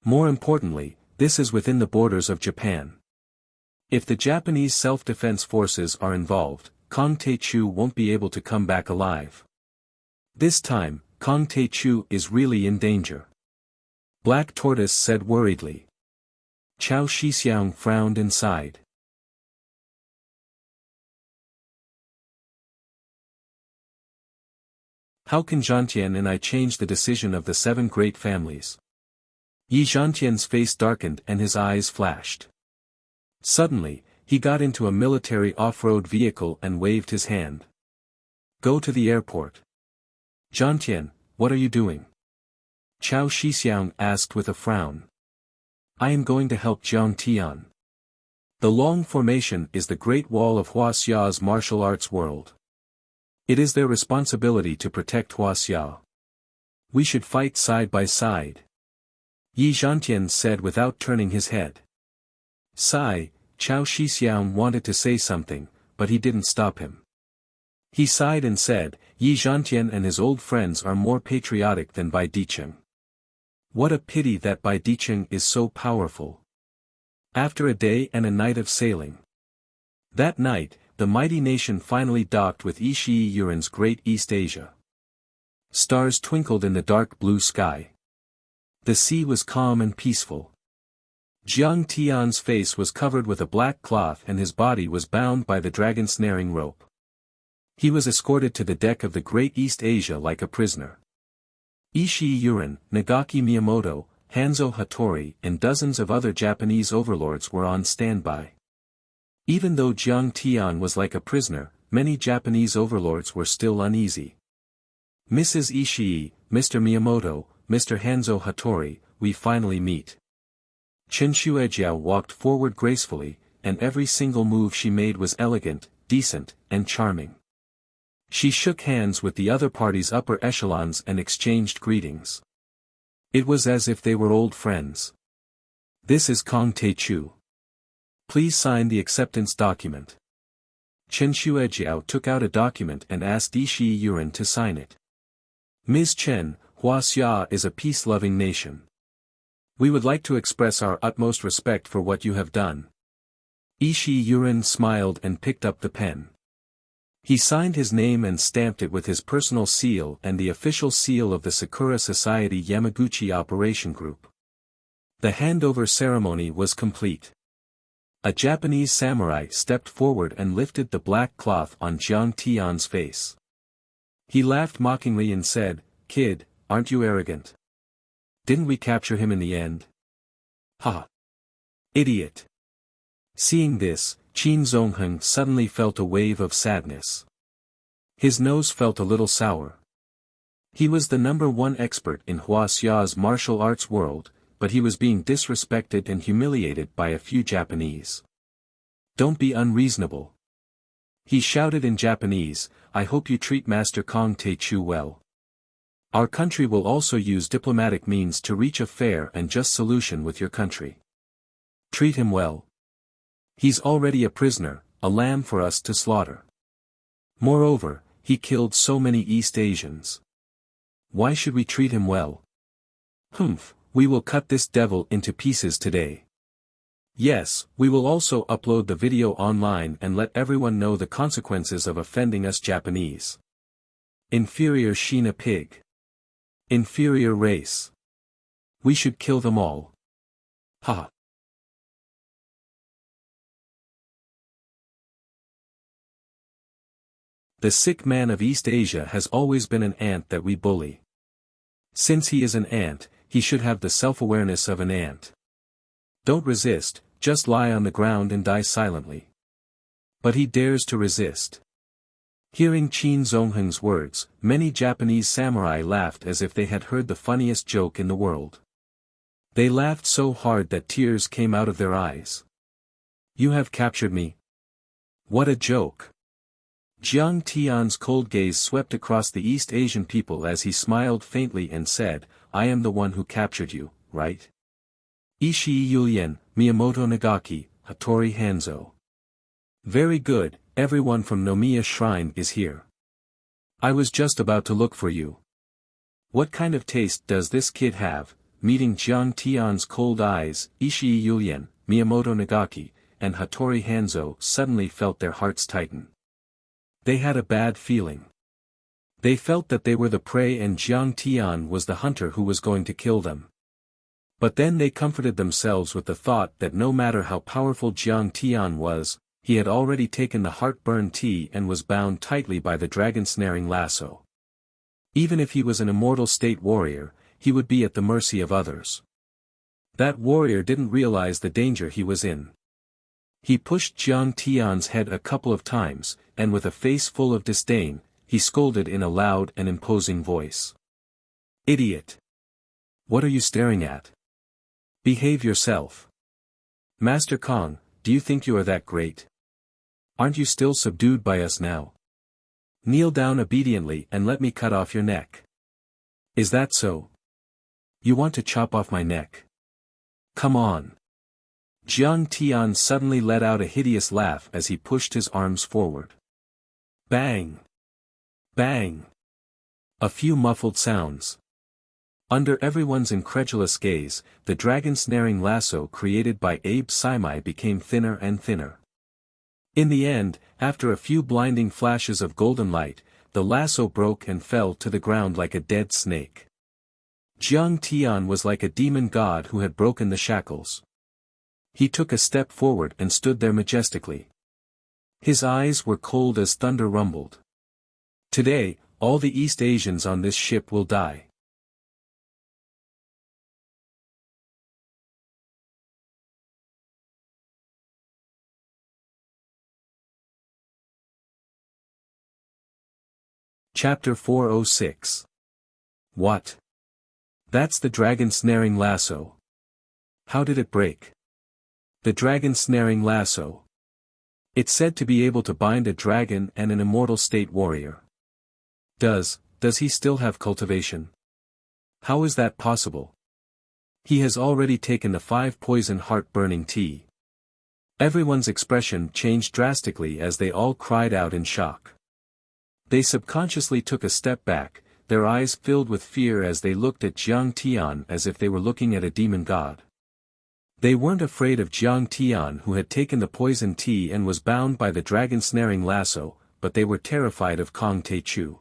More importantly, this is within the borders of Japan. If the Japanese self-defense forces are involved, Kong Te-chu won't be able to come back alive. This time, Kong Te-chu is really in danger. Black Tortoise said worriedly. Chao Shixiang frowned and sighed. How can Zhantian and I change the decision of the 7 great families? Yi Zhantian's face darkened and his eyes flashed. Suddenly, he got into a military off-road vehicle and waved his hand. Go to the airport. Zhantian, what are you doing? Chao Shixiang asked with a frown. I am going to help Jiang Tian. The Long Formation is the Great Wall of Huaxia's martial arts world. It is their responsibility to protect Huaxia. We should fight side by side. Yi Zhantian said without turning his head. Sigh, Chao Shixiang wanted to say something, but he didn't stop him. He sighed and said, Yi Zhantian and his old friends are more patriotic than Bai Dicheng. What a pity that Bai Dicheng is so powerful. After a day and a night of sailing. That night, the mighty nation finally docked with Ishii Yuren's Great East Asia. Stars twinkled in the dark blue sky. The sea was calm and peaceful. Jiang Tian's face was covered with a black cloth and his body was bound by the dragon snaring rope. He was escorted to the deck of the Great East Asia like a prisoner. Ishii Yurin, Nagaki Miyamoto, Hanzo Hattori and dozens of other Japanese overlords were on standby. Even though Jiang Tian was like a prisoner, many Japanese overlords were still uneasy. Mrs. Ishii, Mr. Miyamoto, Mr. Hanzo Hattori, we finally meet. Chen Shuejiao walked forward gracefully, and every single move she made was elegant, decent, and charming. She shook hands with the other party's upper echelons and exchanged greetings. It was as if they were old friends. This is Kong Tae-chu. Please sign the acceptance document. Chen Shuejiao took out a document and asked Ishii Yurin to sign it. Ms. Chen, Wuxia is a peace-loving nation. We would like to express our utmost respect for what you have done. Ishii Yurin smiled and picked up the pen. He signed his name and stamped it with his personal seal and the official seal of the Sakura Society Yamaguchi Operation Group. The handover ceremony was complete. A Japanese samurai stepped forward and lifted the black cloth on Jiang Tian's face. He laughed mockingly and said, "Kid, aren't you arrogant? Didn't we capture him in the end? Ha! Idiot!" Seeing this, Qin Zongheng suddenly felt a wave of sadness. His nose felt a little sour. He was the #1 expert in Huaxia's martial arts world, but he was being disrespected and humiliated by a few Japanese. "Don't be unreasonable." He shouted in Japanese, "I hope you treat Master Kong Tae-chu well. Our country will also use diplomatic means to reach a fair and just solution with your country. Treat him well. He's already a prisoner, a lamb for us to slaughter. Moreover, he killed so many East Asians. Why should we treat him well? Humph, we will cut this devil into pieces today. Yes, we will also upload the video online and let everyone know the consequences of offending us Japanese. Inferior Sheena pig. Inferior race. We should kill them all. Ha. The sick man of East Asia has always been an ant that we bully. Since he is an ant, he should have the self-awareness of an ant. Don't resist, just lie on the ground and die silently. But he dares to resist. Hearing Qin Zongheng's words, many Japanese samurai laughed as if they had heard the funniest joke in the world. They laughed so hard that tears came out of their eyes. You have captured me. What a joke. Jiang Tian's cold gaze swept across the East Asian people as he smiled faintly and said, I am the one who captured you, right? Ishii Yulian, Miyamoto Nagaki, Hattori Hanzo. Very good, everyone from Nomiya Shrine is here. I was just about to look for you. What kind of taste does this kid have? Meeting Jiang Tian's cold eyes, Ishii Yulian, Miyamoto Nagaki, and Hattori Hanzo suddenly felt their hearts tighten. They had a bad feeling. They felt that they were the prey and Jiang Tian was the hunter who was going to kill them. But then they comforted themselves with the thought that no matter how powerful Jiang Tian was, he had already taken the heartburn tea and was bound tightly by the dragon-snaring lasso. Even if he was an immortal state warrior, he would be at the mercy of others. That warrior didn't realize the danger he was in. He pushed Jiang Tian's head a couple of times, and with a face full of disdain, he scolded in a loud and imposing voice. Idiot! What are you staring at? Behave yourself. Master Kong, do you think you are that great? Aren't you still subdued by us now? Kneel down obediently and let me cut off your neck. Is that so? You want to chop off my neck? Come on. Jiang Tian suddenly let out a hideous laugh as he pushed his arms forward. Bang! Bang! A few muffled sounds. Under everyone's incredulous gaze, the dragon-snaring lasso created by Abe Saimai became thinner and thinner. In the end, after a few blinding flashes of golden light, the lasso broke and fell to the ground like a dead snake. Jiang Tian was like a demon god who had broken the shackles. He took a step forward and stood there majestically. His eyes were cold as thunder rumbled. Today, all the East Asians on this ship will die. Chapter 406. What? That's the dragon snaring lasso. How did it break? The dragon snaring lasso. It's said to be able to bind a dragon and an immortal state warrior. Does he still have cultivation? How is that possible? He has already taken the 5 poison heart-burning tea. Everyone's expression changed drastically as they all cried out in shock. They subconsciously took a step back, their eyes filled with fear as they looked at Jiang Tian as if they were looking at a demon god. They weren't afraid of Jiang Tian who had taken the poison tea and was bound by the dragon snaring lasso, but they were terrified of Kong Teichu.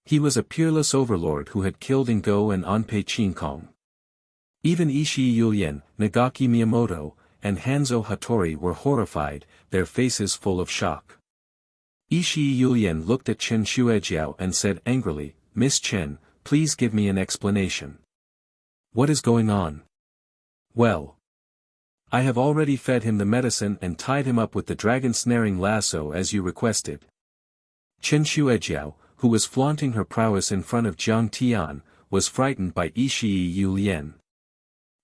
He was a peerless overlord who had killed Ingo and Anpei Qingkong. Even Ishii Yulian, Nagaki Miyamoto, and Hanzo Hattori were horrified, their faces full of shock. Ishii Yulian looked at Chen Shuejiao and said angrily, "Miss Chen, please give me an explanation. What is going on?" "Well, I have already fed him the medicine and tied him up with the dragon snaring lasso as you requested." Chen Shuejiao, who was flaunting her prowess in front of Jiang Tian, was frightened by Ishii Yulian.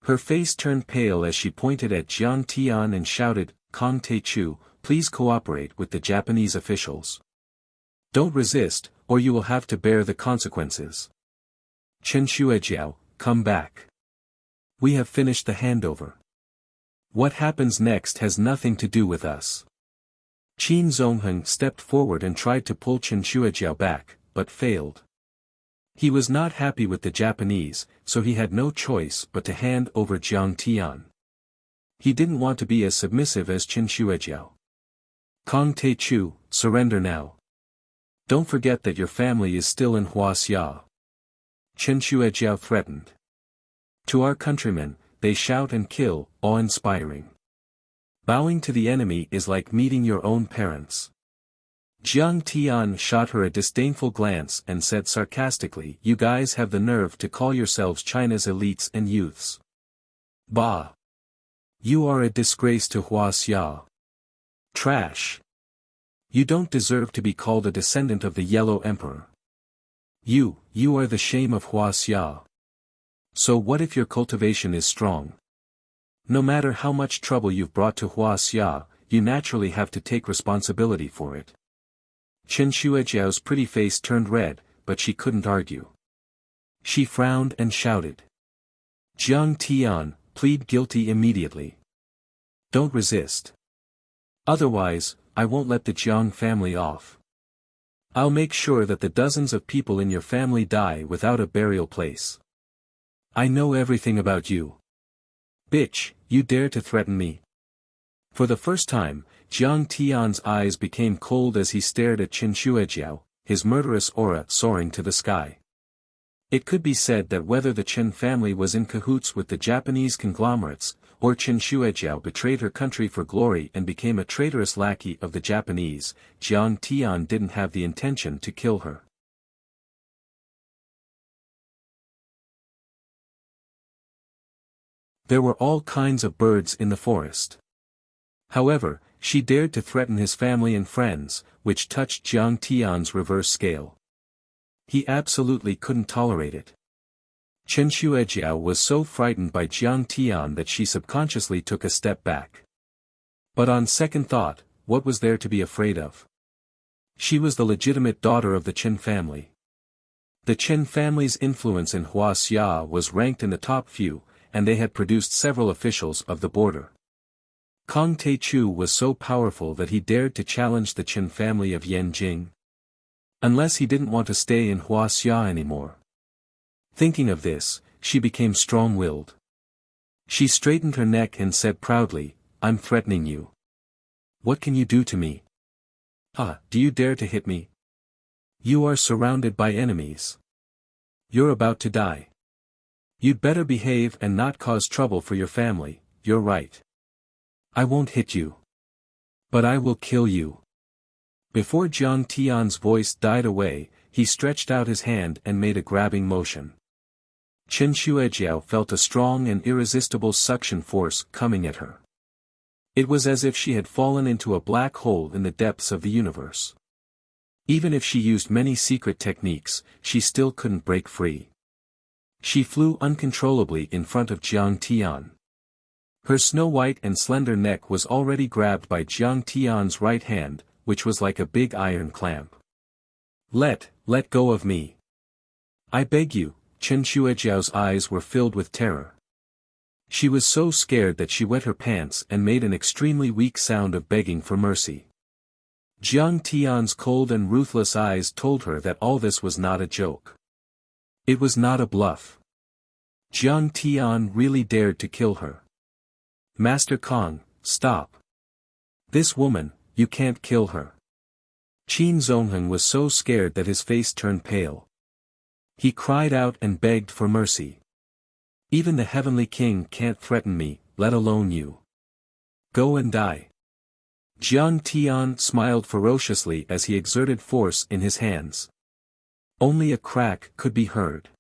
Her face turned pale as she pointed at Jiang Tian and shouted, "Kong Teichu, please cooperate with the Japanese officials. Don't resist, or you will have to bear the consequences. Chen Shuejiao, come back. We have finished the handover. What happens next has nothing to do with us." Qin Zongheng stepped forward and tried to pull Chen Shuejiao back, but failed. He was not happy with the Japanese, so he had no choice but to hand over Jiang Tian. He didn't want to be as submissive as Chen Shuejiao. "Kong Teichu, surrender now. Don't forget that your family is still in Huaxia," Chen Shuejiao threatened. "To our countrymen, they shout and kill, awe-inspiring. Bowing to the enemy is like meeting your own parents." Jiang Tian shot her a disdainful glance and said sarcastically, "You guys have the nerve to call yourselves China's elites and youths. Bah! You are a disgrace to Huaxia. Trash. You don't deserve to be called a descendant of the Yellow Emperor. You are the shame of Huaxia. So what if your cultivation is strong? No matter how much trouble you've brought to Huaxia, you naturally have to take responsibility for it." Chen Shuejiao's pretty face turned red, but she couldn't argue. She frowned and shouted, "Jiang Tian, plead guilty immediately. Don't resist. Otherwise, I won't let the Jiang family off. I'll make sure that the dozens of people in your family die without a burial place. I know everything about you. Bitch, you dare to threaten me?" For the first time, Jiang Tian's eyes became cold as he stared at Chen Shuejiao, his murderous aura soaring to the sky. It could be said that whether the Chen family was in cahoots with the Japanese conglomerates, or Chen Shuejiao betrayed her country for glory and became a traitorous lackey of the Japanese, Jiang Tian didn't have the intention to kill her. There were all kinds of birds in the forest. However, she dared to threaten his family and friends, which touched Jiang Tian's reverse scale. He absolutely couldn't tolerate it. Chen Shuejiao was so frightened by Jiang Tian that she subconsciously took a step back. But on second thought, what was there to be afraid of? She was the legitimate daughter of the Chen family. The Chen family's influence in Huaxia was ranked in the top few, and they had produced several officials of the border. Kong Teichu was so powerful that he dared to challenge the Chen family of Yanjing. Unless he didn't want to stay in Huaxia anymore. Thinking of this, she became strong-willed. She straightened her neck and said proudly, "I'm threatening you. What can you do to me? Do you dare to hit me? You are surrounded by enemies. You're about to die. You'd better behave and not cause trouble for your family, you're right. I won't hit you. But I will kill you. Before Jiang Tian's voice died away, he stretched out his hand and made a grabbing motion. Chen Shuejiao felt a strong and irresistible suction force coming at her. It was as if she had fallen into a black hole in the depths of the universe. Even if she used many secret techniques, she still couldn't break free. She flew uncontrollably in front of Jiang Tian. Her snow-white and slender neck was already grabbed by Jiang Tian's right hand, which was like a big iron clamp. Let go of me. I beg you." Chen Shuejiao's eyes were filled with terror. She was so scared that she wet her pants and made an extremely weak sound of begging for mercy. Jiang Tian's cold and ruthless eyes told her that all this was not a joke. It was not a bluff. Jiang Tian really dared to kill her. "Master Kong, stop. This woman, you can't kill her." Qin Zongheng was so scared that his face turned pale. He cried out and begged for mercy. "Even the Heavenly King can't threaten me, let alone you. Go and die." Jiang Tian smiled ferociously as he exerted force in his hands. Only a crack could be heard.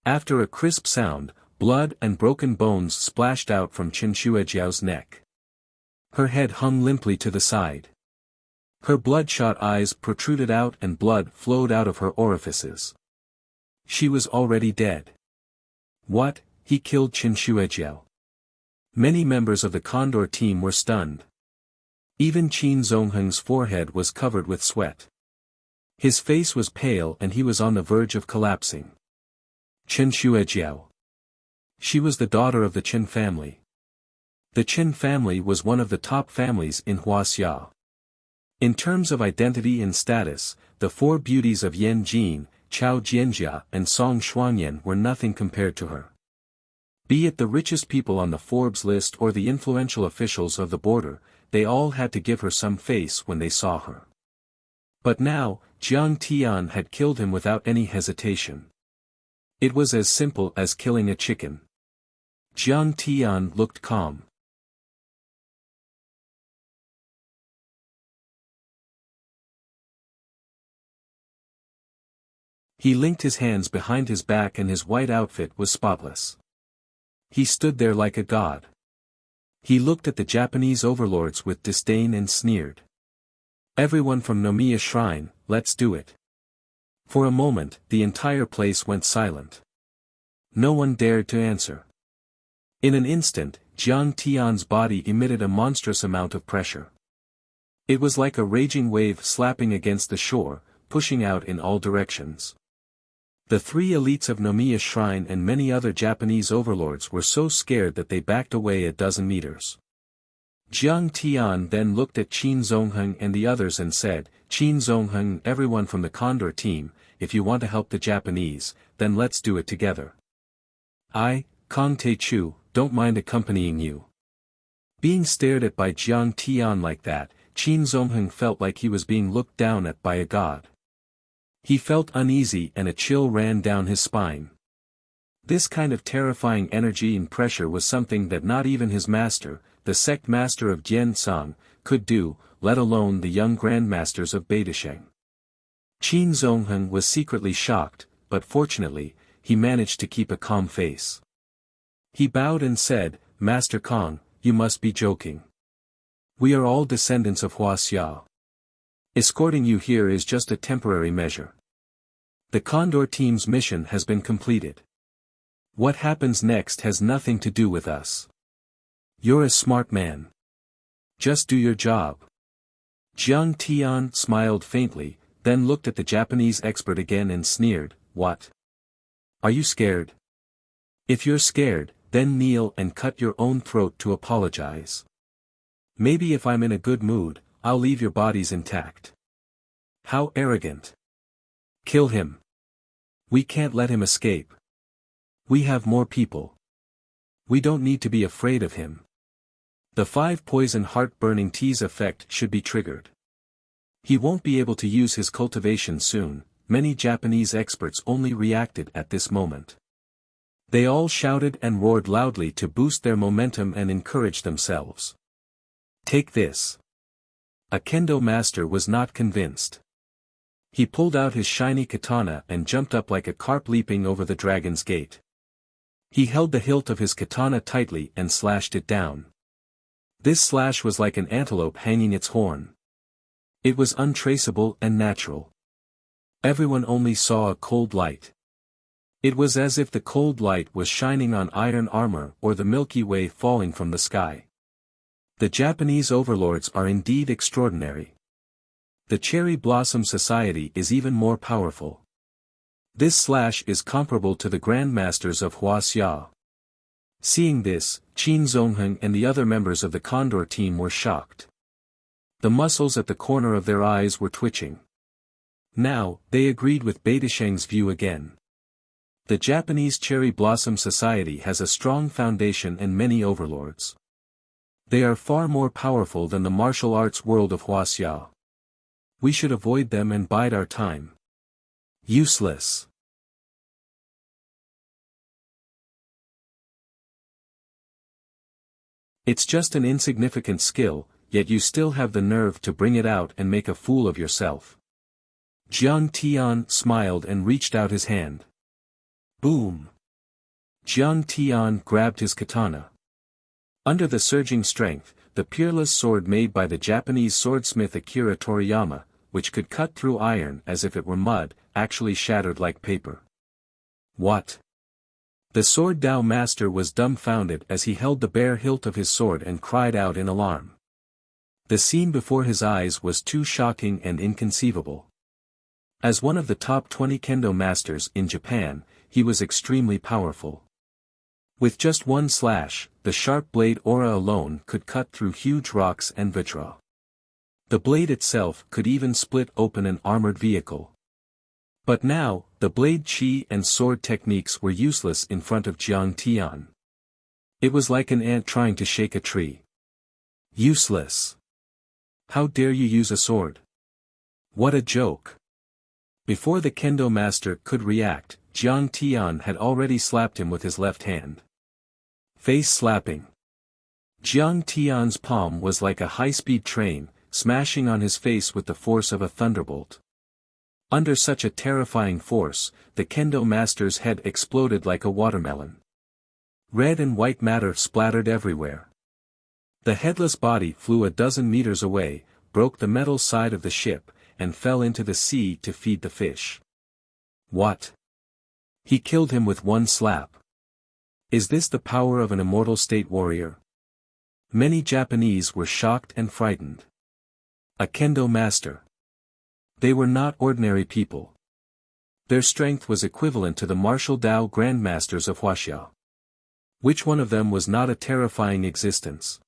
After a crisp sound, blood and broken bones splashed out from Chen Shuejiao's neck. Her head hung limply to the side. Her bloodshot eyes protruded out and blood flowed out of her orifices. She was already dead. What? He killed Chen Shuejiao. Many members of the Condor team were stunned. Even Qin Zongheng's forehead was covered with sweat. His face was pale and he was on the verge of collapsing. Chen Shuejiao. She was the daughter of the Chen family. The Chen family was one of the top families in Huaxia. In terms of identity and status, the four beauties of Yan Jin, Chao Jianjia and Song Xuanyan were nothing compared to her. Be it the richest people on the Forbes list or the influential officials of the border, they all had to give her some face when they saw her. But now, Jiang Tian had killed him without any hesitation. It was as simple as killing a chicken. Jiang Tian looked calm. He linked his hands behind his back and his white outfit was spotless. He stood there like a god. He looked at the Japanese overlords with disdain and sneered. "Everyone from Nomiya Shrine, let's do it." For a moment, the entire place went silent. No one dared to answer. In an instant, Jiang Tian's body emitted a monstrous amount of pressure. It was like a raging wave slapping against the shore, pushing out in all directions. The three elites of Nomiya Shrine and many other Japanese overlords were so scared that they backed away a dozen meters. Jiang Tian then looked at Qin Zongheng and the others and said, "Qin Zongheng, everyone from the Condor team, if you want to help the Japanese, then let's do it together. I, Kong Taechu, don't mind accompanying you." Being stared at by Jiang Tian like that, Qin Zongheng felt like he was being looked down at by a god. He felt uneasy and a chill ran down his spine. This kind of terrifying energy and pressure was something that not even his master, the sect master of Jiansang, could do, let alone the young grandmasters of Beidasheng. Qin Zongheng was secretly shocked, but fortunately, he managed to keep a calm face. He bowed and said, "Master Kong, you must be joking. We are all descendants of Huaxia. Escorting you here is just a temporary measure. The Condor team's mission has been completed. What happens next has nothing to do with us. You're a smart man. Just do your job." Jiang Tian smiled faintly, then looked at the Japanese expert again and sneered, "What? Are you scared? If you're scared, then kneel and cut your own throat to apologize. Maybe if I'm in a good mood, I'll leave your bodies intact." How arrogant. Kill him. We can't let him escape. We have more people. We don't need to be afraid of him. The 5-poison heart-burning tease effect should be triggered. He won't be able to use his cultivation soon. Many Japanese experts only reacted at this moment. They all shouted and roared loudly to boost their momentum and encourage themselves. "Take this. A kendo master was not convinced. He pulled out his shiny katana and jumped up like a carp leaping over the dragon's gate. He held the hilt of his katana tightly and slashed it down. This slash was like an antelope hanging its horn. It was untraceable and natural. Everyone only saw a cold light. It was as if the cold light was shining on iron armor or the Milky Way falling from the sky. The Japanese overlords are indeed extraordinary. The Cherry Blossom Society is even more powerful. This slash is comparable to the Grandmasters of Wuxia. Seeing this, Qin Zongheng and the other members of the Condor team were shocked. The muscles at the corner of their eyes were twitching. Now, they agreed with Beidasheng's view again. The Japanese Cherry Blossom Society has a strong foundation and many overlords. They are far more powerful than the martial arts world of Wuxia. We should avoid them and bide our time. Useless. It's just an insignificant skill, yet you still have the nerve to bring it out and make a fool of yourself. Jiang Tian smiled and reached out his hand. Boom! Jiang Tian grabbed his katana. Under the surging strength, the peerless sword made by the Japanese swordsmith Akira Toriyama, which could cut through iron as if it were mud, actually shattered like paper. What? The sword Dao master was dumbfounded as he held the bare hilt of his sword and cried out in alarm. The scene before his eyes was too shocking and inconceivable. As one of the top 20 kendo masters in Japan, he was extremely powerful. With just one slash, the sharp blade aura alone could cut through huge rocks and vitra. The blade itself could even split open an armored vehicle. But now, the blade chi and sword techniques were useless in front of Jiang Tian. It was like an ant trying to shake a tree. Useless. How dare you use a sword? What a joke. Before the kendo master could react, Jiang Tian had already slapped him with his left hand. Face slapping. Jiang Tian's palm was like a high-speed train, smashing on his face with the force of a thunderbolt. Under such a terrifying force, the kendo master's head exploded like a watermelon. Red and white matter splattered everywhere. The headless body flew a dozen meters away, broke the metal side of the ship, and fell into the sea to feed the fish. What? He killed him with one slap. Is this the power of an immortal state warrior? Many Japanese were shocked and frightened. A kendo master. They were not ordinary people. Their strength was equivalent to the martial Dao grandmasters of Wuxia. Which one of them was not a terrifying existence?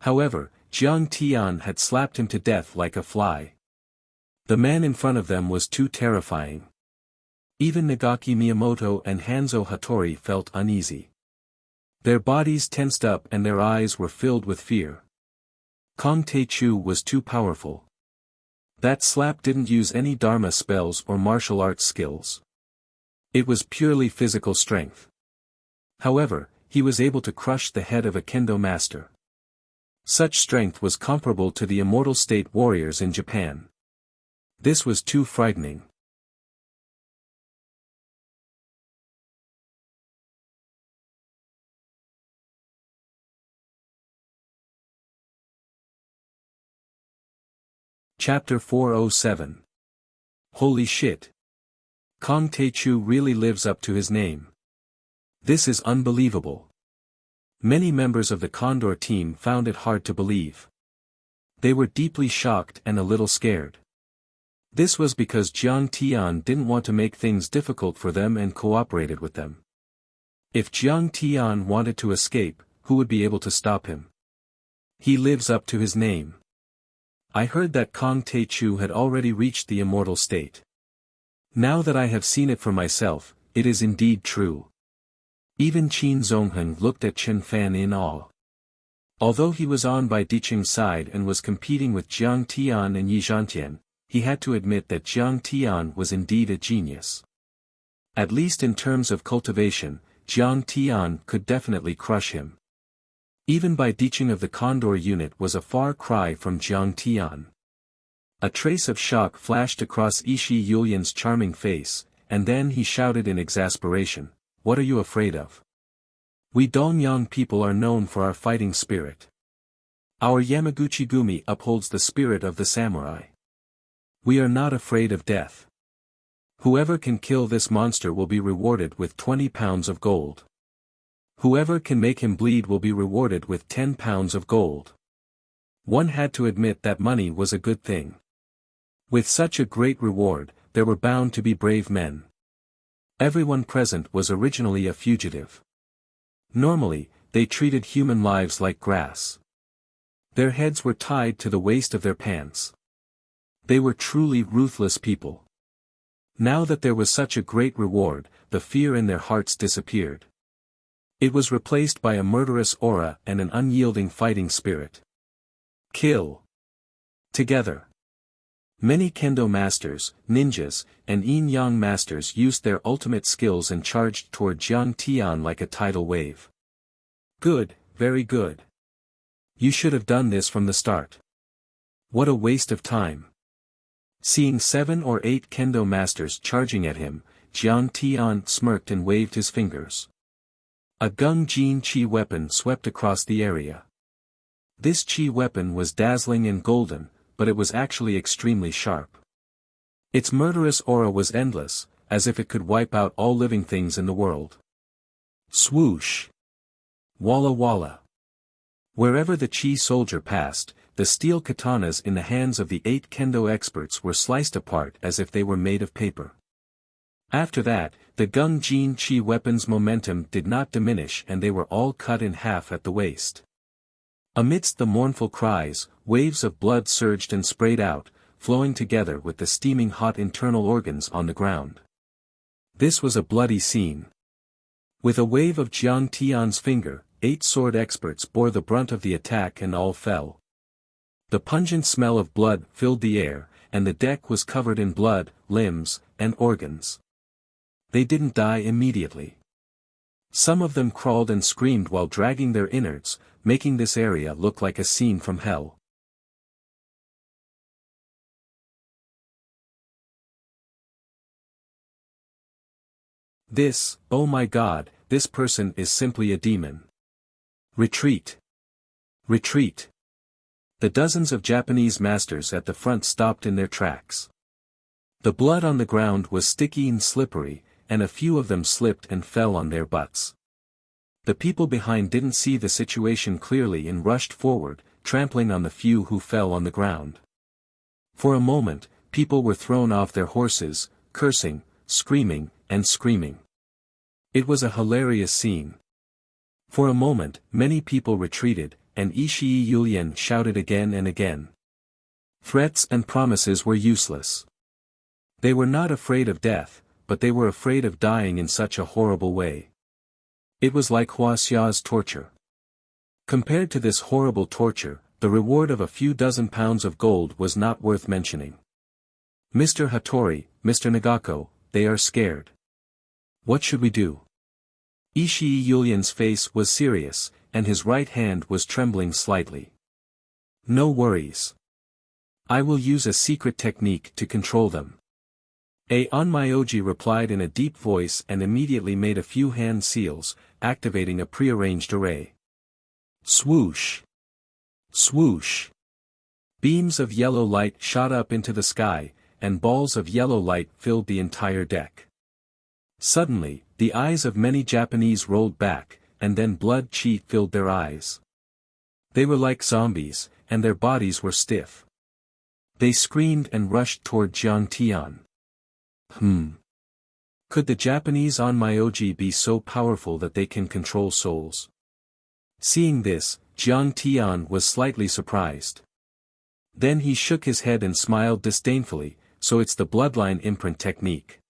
However, Jiang Tian had slapped him to death like a fly. The man in front of them was too terrifying. Even Nagaki Miyamoto and Hanzo Hattori felt uneasy. Their bodies tensed up and their eyes were filled with fear. Kong Taechu was too powerful. That slap didn't use any Dharma spells or martial arts skills. It was purely physical strength. However, he was able to crush the head of a kendo master. Such strength was comparable to the immortal state warriors in Japan. This was too frightening. Chapter 407. Holy shit. Kong Taechu really lives up to his name. This is unbelievable. Many members of the Condor team found it hard to believe. They were deeply shocked and a little scared. This was because Jiang Tian didn't want to make things difficult for them and cooperated with them. If Jiang Tian wanted to escape, who would be able to stop him? He lives up to his name. I heard that Kong Taechu had already reached the immortal state. Now that I have seen it for myself, it is indeed true. Even Qin Zongheng looked at Chen Fan in awe. Although he was on by Diqing's side and was competing with Jiang Tian and Yi Zhantian, he had to admit that Jiang Tian was indeed a genius. At least in terms of cultivation, Jiang Tian could definitely crush him. Even by teaching of the Condor unit was a far cry from Jiang Tian. A trace of shock flashed across Ishi Yulian's charming face, and then he shouted in exasperation, "What are you afraid of? We Dongyang people are known for our fighting spirit. Our Yamaguchi-gumi upholds the spirit of the samurai. We are not afraid of death. Whoever can kill this monster will be rewarded with 20 pounds of gold. Whoever can make him bleed will be rewarded with 10 pounds of gold." One had to admit that money was a good thing. With such a great reward, there were bound to be brave men. Everyone present was originally a fugitive. Normally, they treated human lives like grass. Their heads were tied to the waist of their pants. They were truly ruthless people. Now that there was such a great reward, the fear in their hearts disappeared. It was replaced by a murderous aura and an unyielding fighting spirit. Kill. Together. Many kendo masters, ninjas, and yin-yang masters used their ultimate skills and charged toward Jiang Tian like a tidal wave. Good, very good. You should have done this from the start. What a waste of time. Seeing 7 or 8 kendo masters charging at him, Jiang Tian smirked and waved his fingers. A Gung Jin Chi weapon swept across the area. This Chi weapon was dazzling and golden, but it was actually extremely sharp. Its murderous aura was endless, as if it could wipe out all living things in the world. Swoosh! Walla walla! Wherever the Chi soldier passed, the steel katanas in the hands of the 8 kendo experts were sliced apart as if they were made of paper. After that, the Gung Jin Chi weapon's momentum did not diminish and they were all cut in half at the waist. Amidst the mournful cries, waves of blood surged and sprayed out, flowing together with the steaming hot internal organs on the ground. This was a bloody scene. With a wave of Jiang Tian's finger, 8 sword experts bore the brunt of the attack and all fell. The pungent smell of blood filled the air, and the deck was covered in blood, limbs, and organs. They didn't die immediately. Some of them crawled and screamed while dragging their innards, making this area look like a scene from hell. This, oh my God, this person is simply a demon. Retreat! Retreat! The dozens of Japanese masters at the front stopped in their tracks. The blood on the ground was sticky and slippery, and a few of them slipped and fell on their butts. The people behind didn't see the situation clearly and rushed forward, trampling on the few who fell on the ground. For a moment, people were thrown off their horses, cursing, screaming, and screaming. It was a hilarious scene. For a moment, many people retreated, and Ishii Yulian shouted again and again. Threats and promises were useless. They were not afraid of death, but they were afraid of dying in such a horrible way. It was like Huaxia's torture. Compared to this horrible torture, the reward of a few dozen pounds of gold was not worth mentioning. Mr. Hattori, Mr. Nagako, they are scared. What should we do? Ishii Yulian's face was serious, and his right hand was trembling slightly. No worries. I will use a secret technique to control them. Onmyoji replied in a deep voice and immediately made a few hand seals, activating a prearranged array. Swoosh! Swoosh! Beams of yellow light shot up into the sky, and balls of yellow light filled the entire deck. Suddenly, the eyes of many Japanese rolled back, and then blood chi filled their eyes. They were like zombies, and their bodies were stiff. They screamed and rushed toward Jiang Tian. Could the Japanese Onmyoji be so powerful that they can control souls? Seeing this, Jiang Tian was slightly surprised. Then he shook his head and smiled disdainfully, so it's the bloodline imprint technique.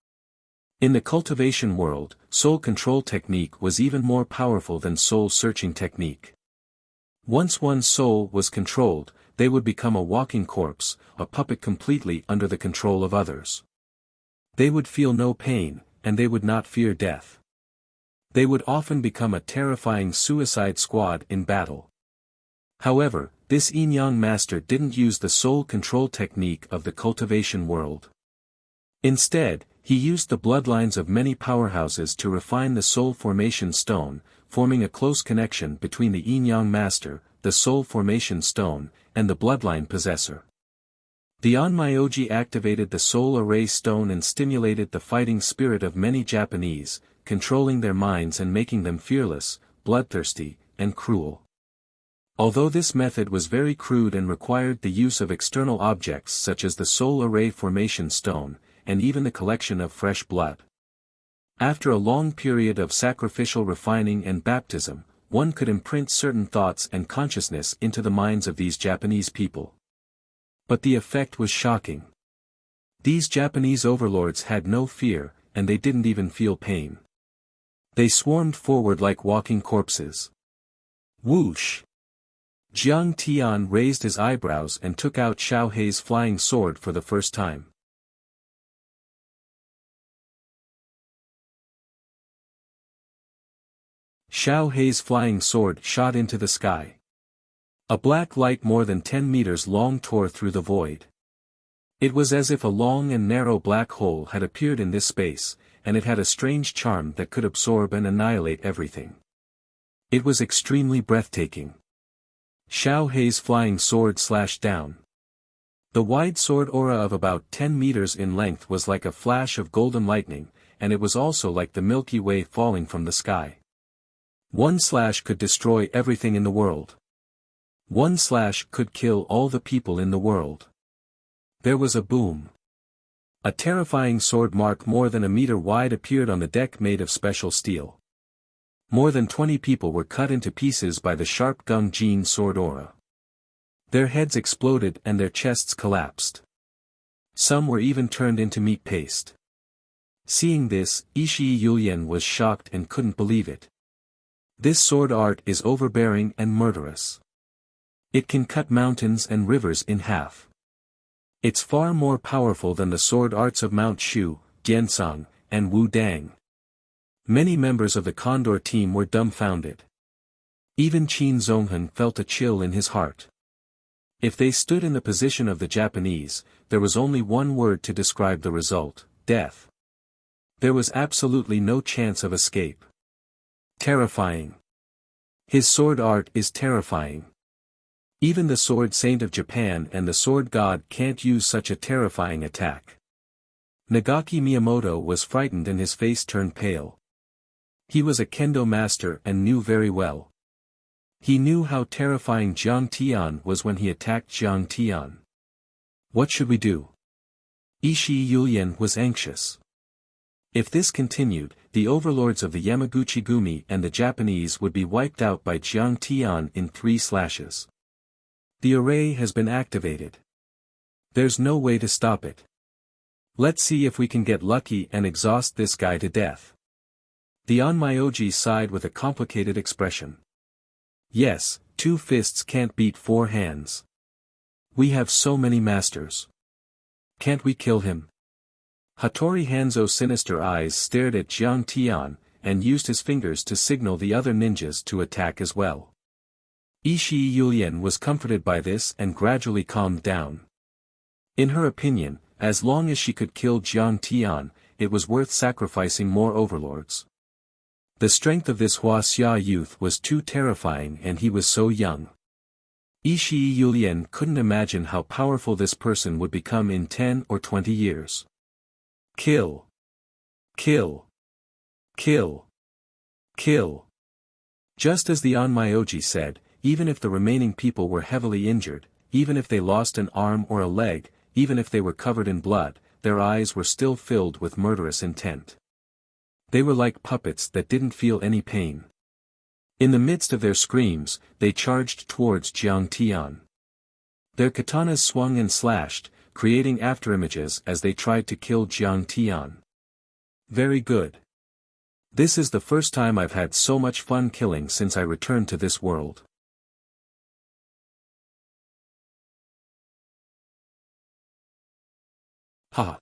In the cultivation world, soul control technique was even more powerful than soul searching technique. Once one's soul was controlled, they would become a walking corpse, a puppet completely under the control of others. They would feel no pain, and they would not fear death. They would often become a terrifying suicide squad in battle. However, this yin-yang master didn't use the soul control technique of the cultivation world. Instead, he used the bloodlines of many powerhouses to refine the soul formation stone, forming a close connection between the yin-yang master, the soul formation stone, and the bloodline possessor. The Onmyoji activated the soul array stone and stimulated the fighting spirit of many Japanese, controlling their minds and making them fearless, bloodthirsty, and cruel. Although this method was very crude and required the use of external objects such as the soul array formation stone, and even the collection of fresh blood. After a long period of sacrificial refining and baptism, one could imprint certain thoughts and consciousness into the minds of these Japanese people. But the effect was shocking. These Japanese overlords had no fear, and they didn't even feel pain. They swarmed forward like walking corpses. Whoosh! Jiang Tian raised his eyebrows and took out Xiao Hei's flying sword for the first time. Xiao Hei's flying sword shot into the sky. A black light more than 10 meters long tore through the void. It was as if a long and narrow black hole had appeared in this space, and it had a strange charm that could absorb and annihilate everything. It was extremely breathtaking. Xiao Hei's flying sword slashed down. The wide sword aura of about 10 meters in length was like a flash of golden lightning, and it was also like the Milky Way falling from the sky. One slash could destroy everything in the world. One slash could kill all the people in the world. There was a boom. A terrifying sword mark more than a meter wide appeared on the deck made of special steel. More than 20 people were cut into pieces by the sharp Gung Jin sword aura. Their heads exploded and their chests collapsed. Some were even turned into meat paste. Seeing this, Ishii Yulian was shocked and couldn't believe it. This sword art is overbearing and murderous. It can cut mountains and rivers in half. It's far more powerful than the sword arts of Mount Shu, Gensong, and Wu Dang. Many members of the Condor team were dumbfounded. Even Qin Zonghan felt a chill in his heart. If they stood in the position of the Japanese, there was only one word to describe the result: death. There was absolutely no chance of escape. Terrifying. His sword art is terrifying. Even the sword saint of Japan and the sword god can't use such a terrifying attack. Nagaki Miyamoto was frightened and his face turned pale. He was a kendo master and knew very well. He knew how terrifying Jiang Tian was when he attacked Jiang Tian. What should we do? Ishii Yulian was anxious. If this continued, the overlords of the Yamaguchi-gumi and the Japanese would be wiped out by Jiang Tian in 3 slashes. The array has been activated. There's no way to stop it. Let's see if we can get lucky and exhaust this guy to death. The Onmyoji sighed with a complicated expression. Yes, 2 fists can't beat 4 hands. We have so many masters. Can't we kill him? Hattori Hanzo's sinister eyes stared at Jiang Tian, and used his fingers to signal the other ninjas to attack as well. Ishii Yulian was comforted by this and gradually calmed down. In her opinion, as long as she could kill Jiang Tian, it was worth sacrificing more overlords. The strength of this Huaxia youth was too terrifying and he was so young. Ishii Yulian couldn't imagine how powerful this person would become in 10 or 20 years. Kill. Kill. Kill. Kill. Just as the Onmyoji said, even if the remaining people were heavily injured, even if they lost an arm or a leg, even if they were covered in blood, their eyes were still filled with murderous intent. They were like puppets that didn't feel any pain. In the midst of their screams, they charged towards Jiang Tian. Their katanas swung and slashed, creating afterimages as they tried to kill Jiang Tian. Very good. This is the first time I've had so much fun killing since I returned to this world. Ha!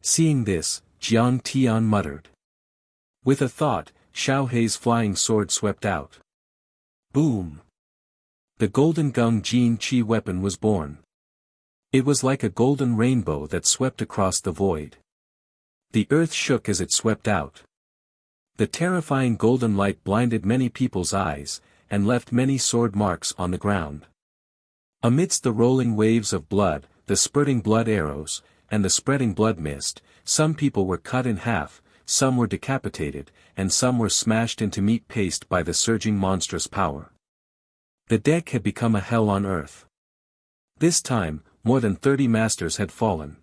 Seeing this, Jiang Tian muttered. With a thought, Xiao Hei's flying sword swept out. Boom! The golden Gung Jin Chi weapon was born. It was like a golden rainbow that swept across the void. The earth shook as it swept out. The terrifying golden light blinded many people's eyes, and left many sword marks on the ground. Amidst the rolling waves of blood, the spurting blood arrows, and the spreading blood mist, some people were cut in half, some were decapitated, and some were smashed into meat paste by the surging monstrous power. The deck had become a hell on earth. This time, more than 30 masters had fallen.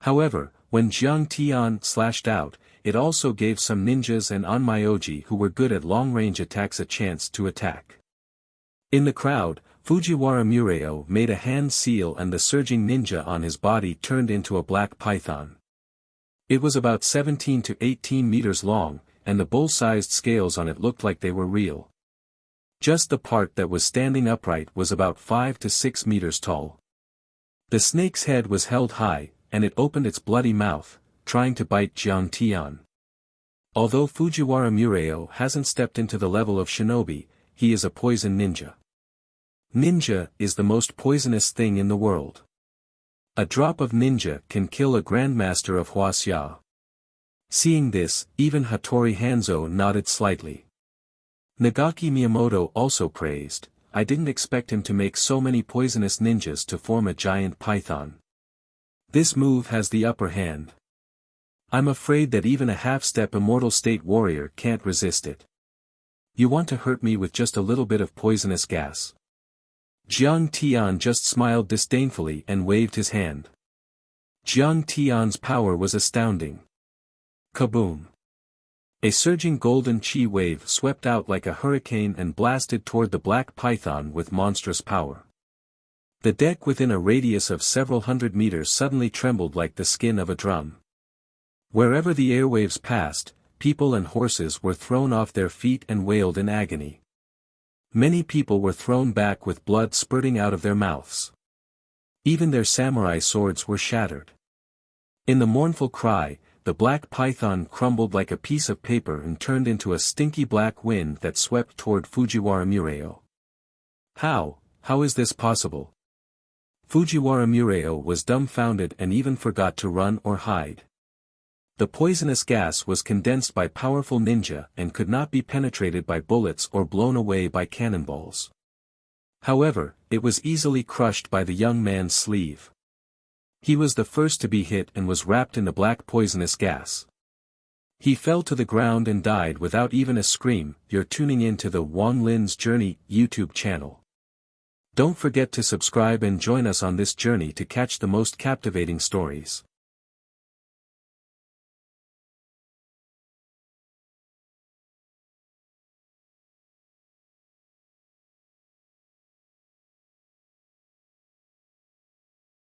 However, when Jiang Tian slashed out, it also gave some ninjas and onmyoji who were good at long-range attacks a chance to attack. In the crowd, Fujiwara Mureo made a hand seal and the surging ninja on his body turned into a black python. It was about 17 to 18 meters long, and the bull-sized scales on it looked like they were real. Just the part that was standing upright was about 5 to 6 meters tall. The snake's head was held high, and it opened its bloody mouth, trying to bite Jiang Tian. Although Fujiwara Mureo hasn't stepped into the level of shinobi, he is a poison ninja. Ninja is the most poisonous thing in the world. A drop of ninja can kill a grandmaster of Huaxia. Seeing this, even Hattori Hanzo nodded slightly. Nagaki Miyamoto also praised, "I didn't expect him to make so many poisonous ninjas to form a giant python. This move has the upper hand. I'm afraid that even a half-step immortal state warrior can't resist it. You want to hurt me with just a little bit of poisonous gas?" Jiang Tian just smiled disdainfully and waved his hand. Jiang Tian's power was astounding. Kaboom! A surging golden chi wave swept out like a hurricane and blasted toward the black python with monstrous power. The deck within a radius of several hundred meters suddenly trembled like the skin of a drum. Wherever the airwaves passed, people and horses were thrown off their feet and wailed in agony. Many people were thrown back with blood spurting out of their mouths. Even their samurai swords were shattered. In the mournful cry, the black python crumbled like a piece of paper and turned into a stinky black wind that swept toward Fujiwara Mureo. How is this possible? Fujiwara Mureo was dumbfounded and even forgot to run or hide. The poisonous gas was condensed by powerful ninja and could not be penetrated by bullets or blown away by cannonballs. However, it was easily crushed by the young man's sleeve. He was the first to be hit and was wrapped in the black poisonous gas. He fell to the ground and died without even a scream. You're tuning in to the Wang Lin's Journey YouTube channel. Don't forget to subscribe and join us on this journey to catch the most captivating stories.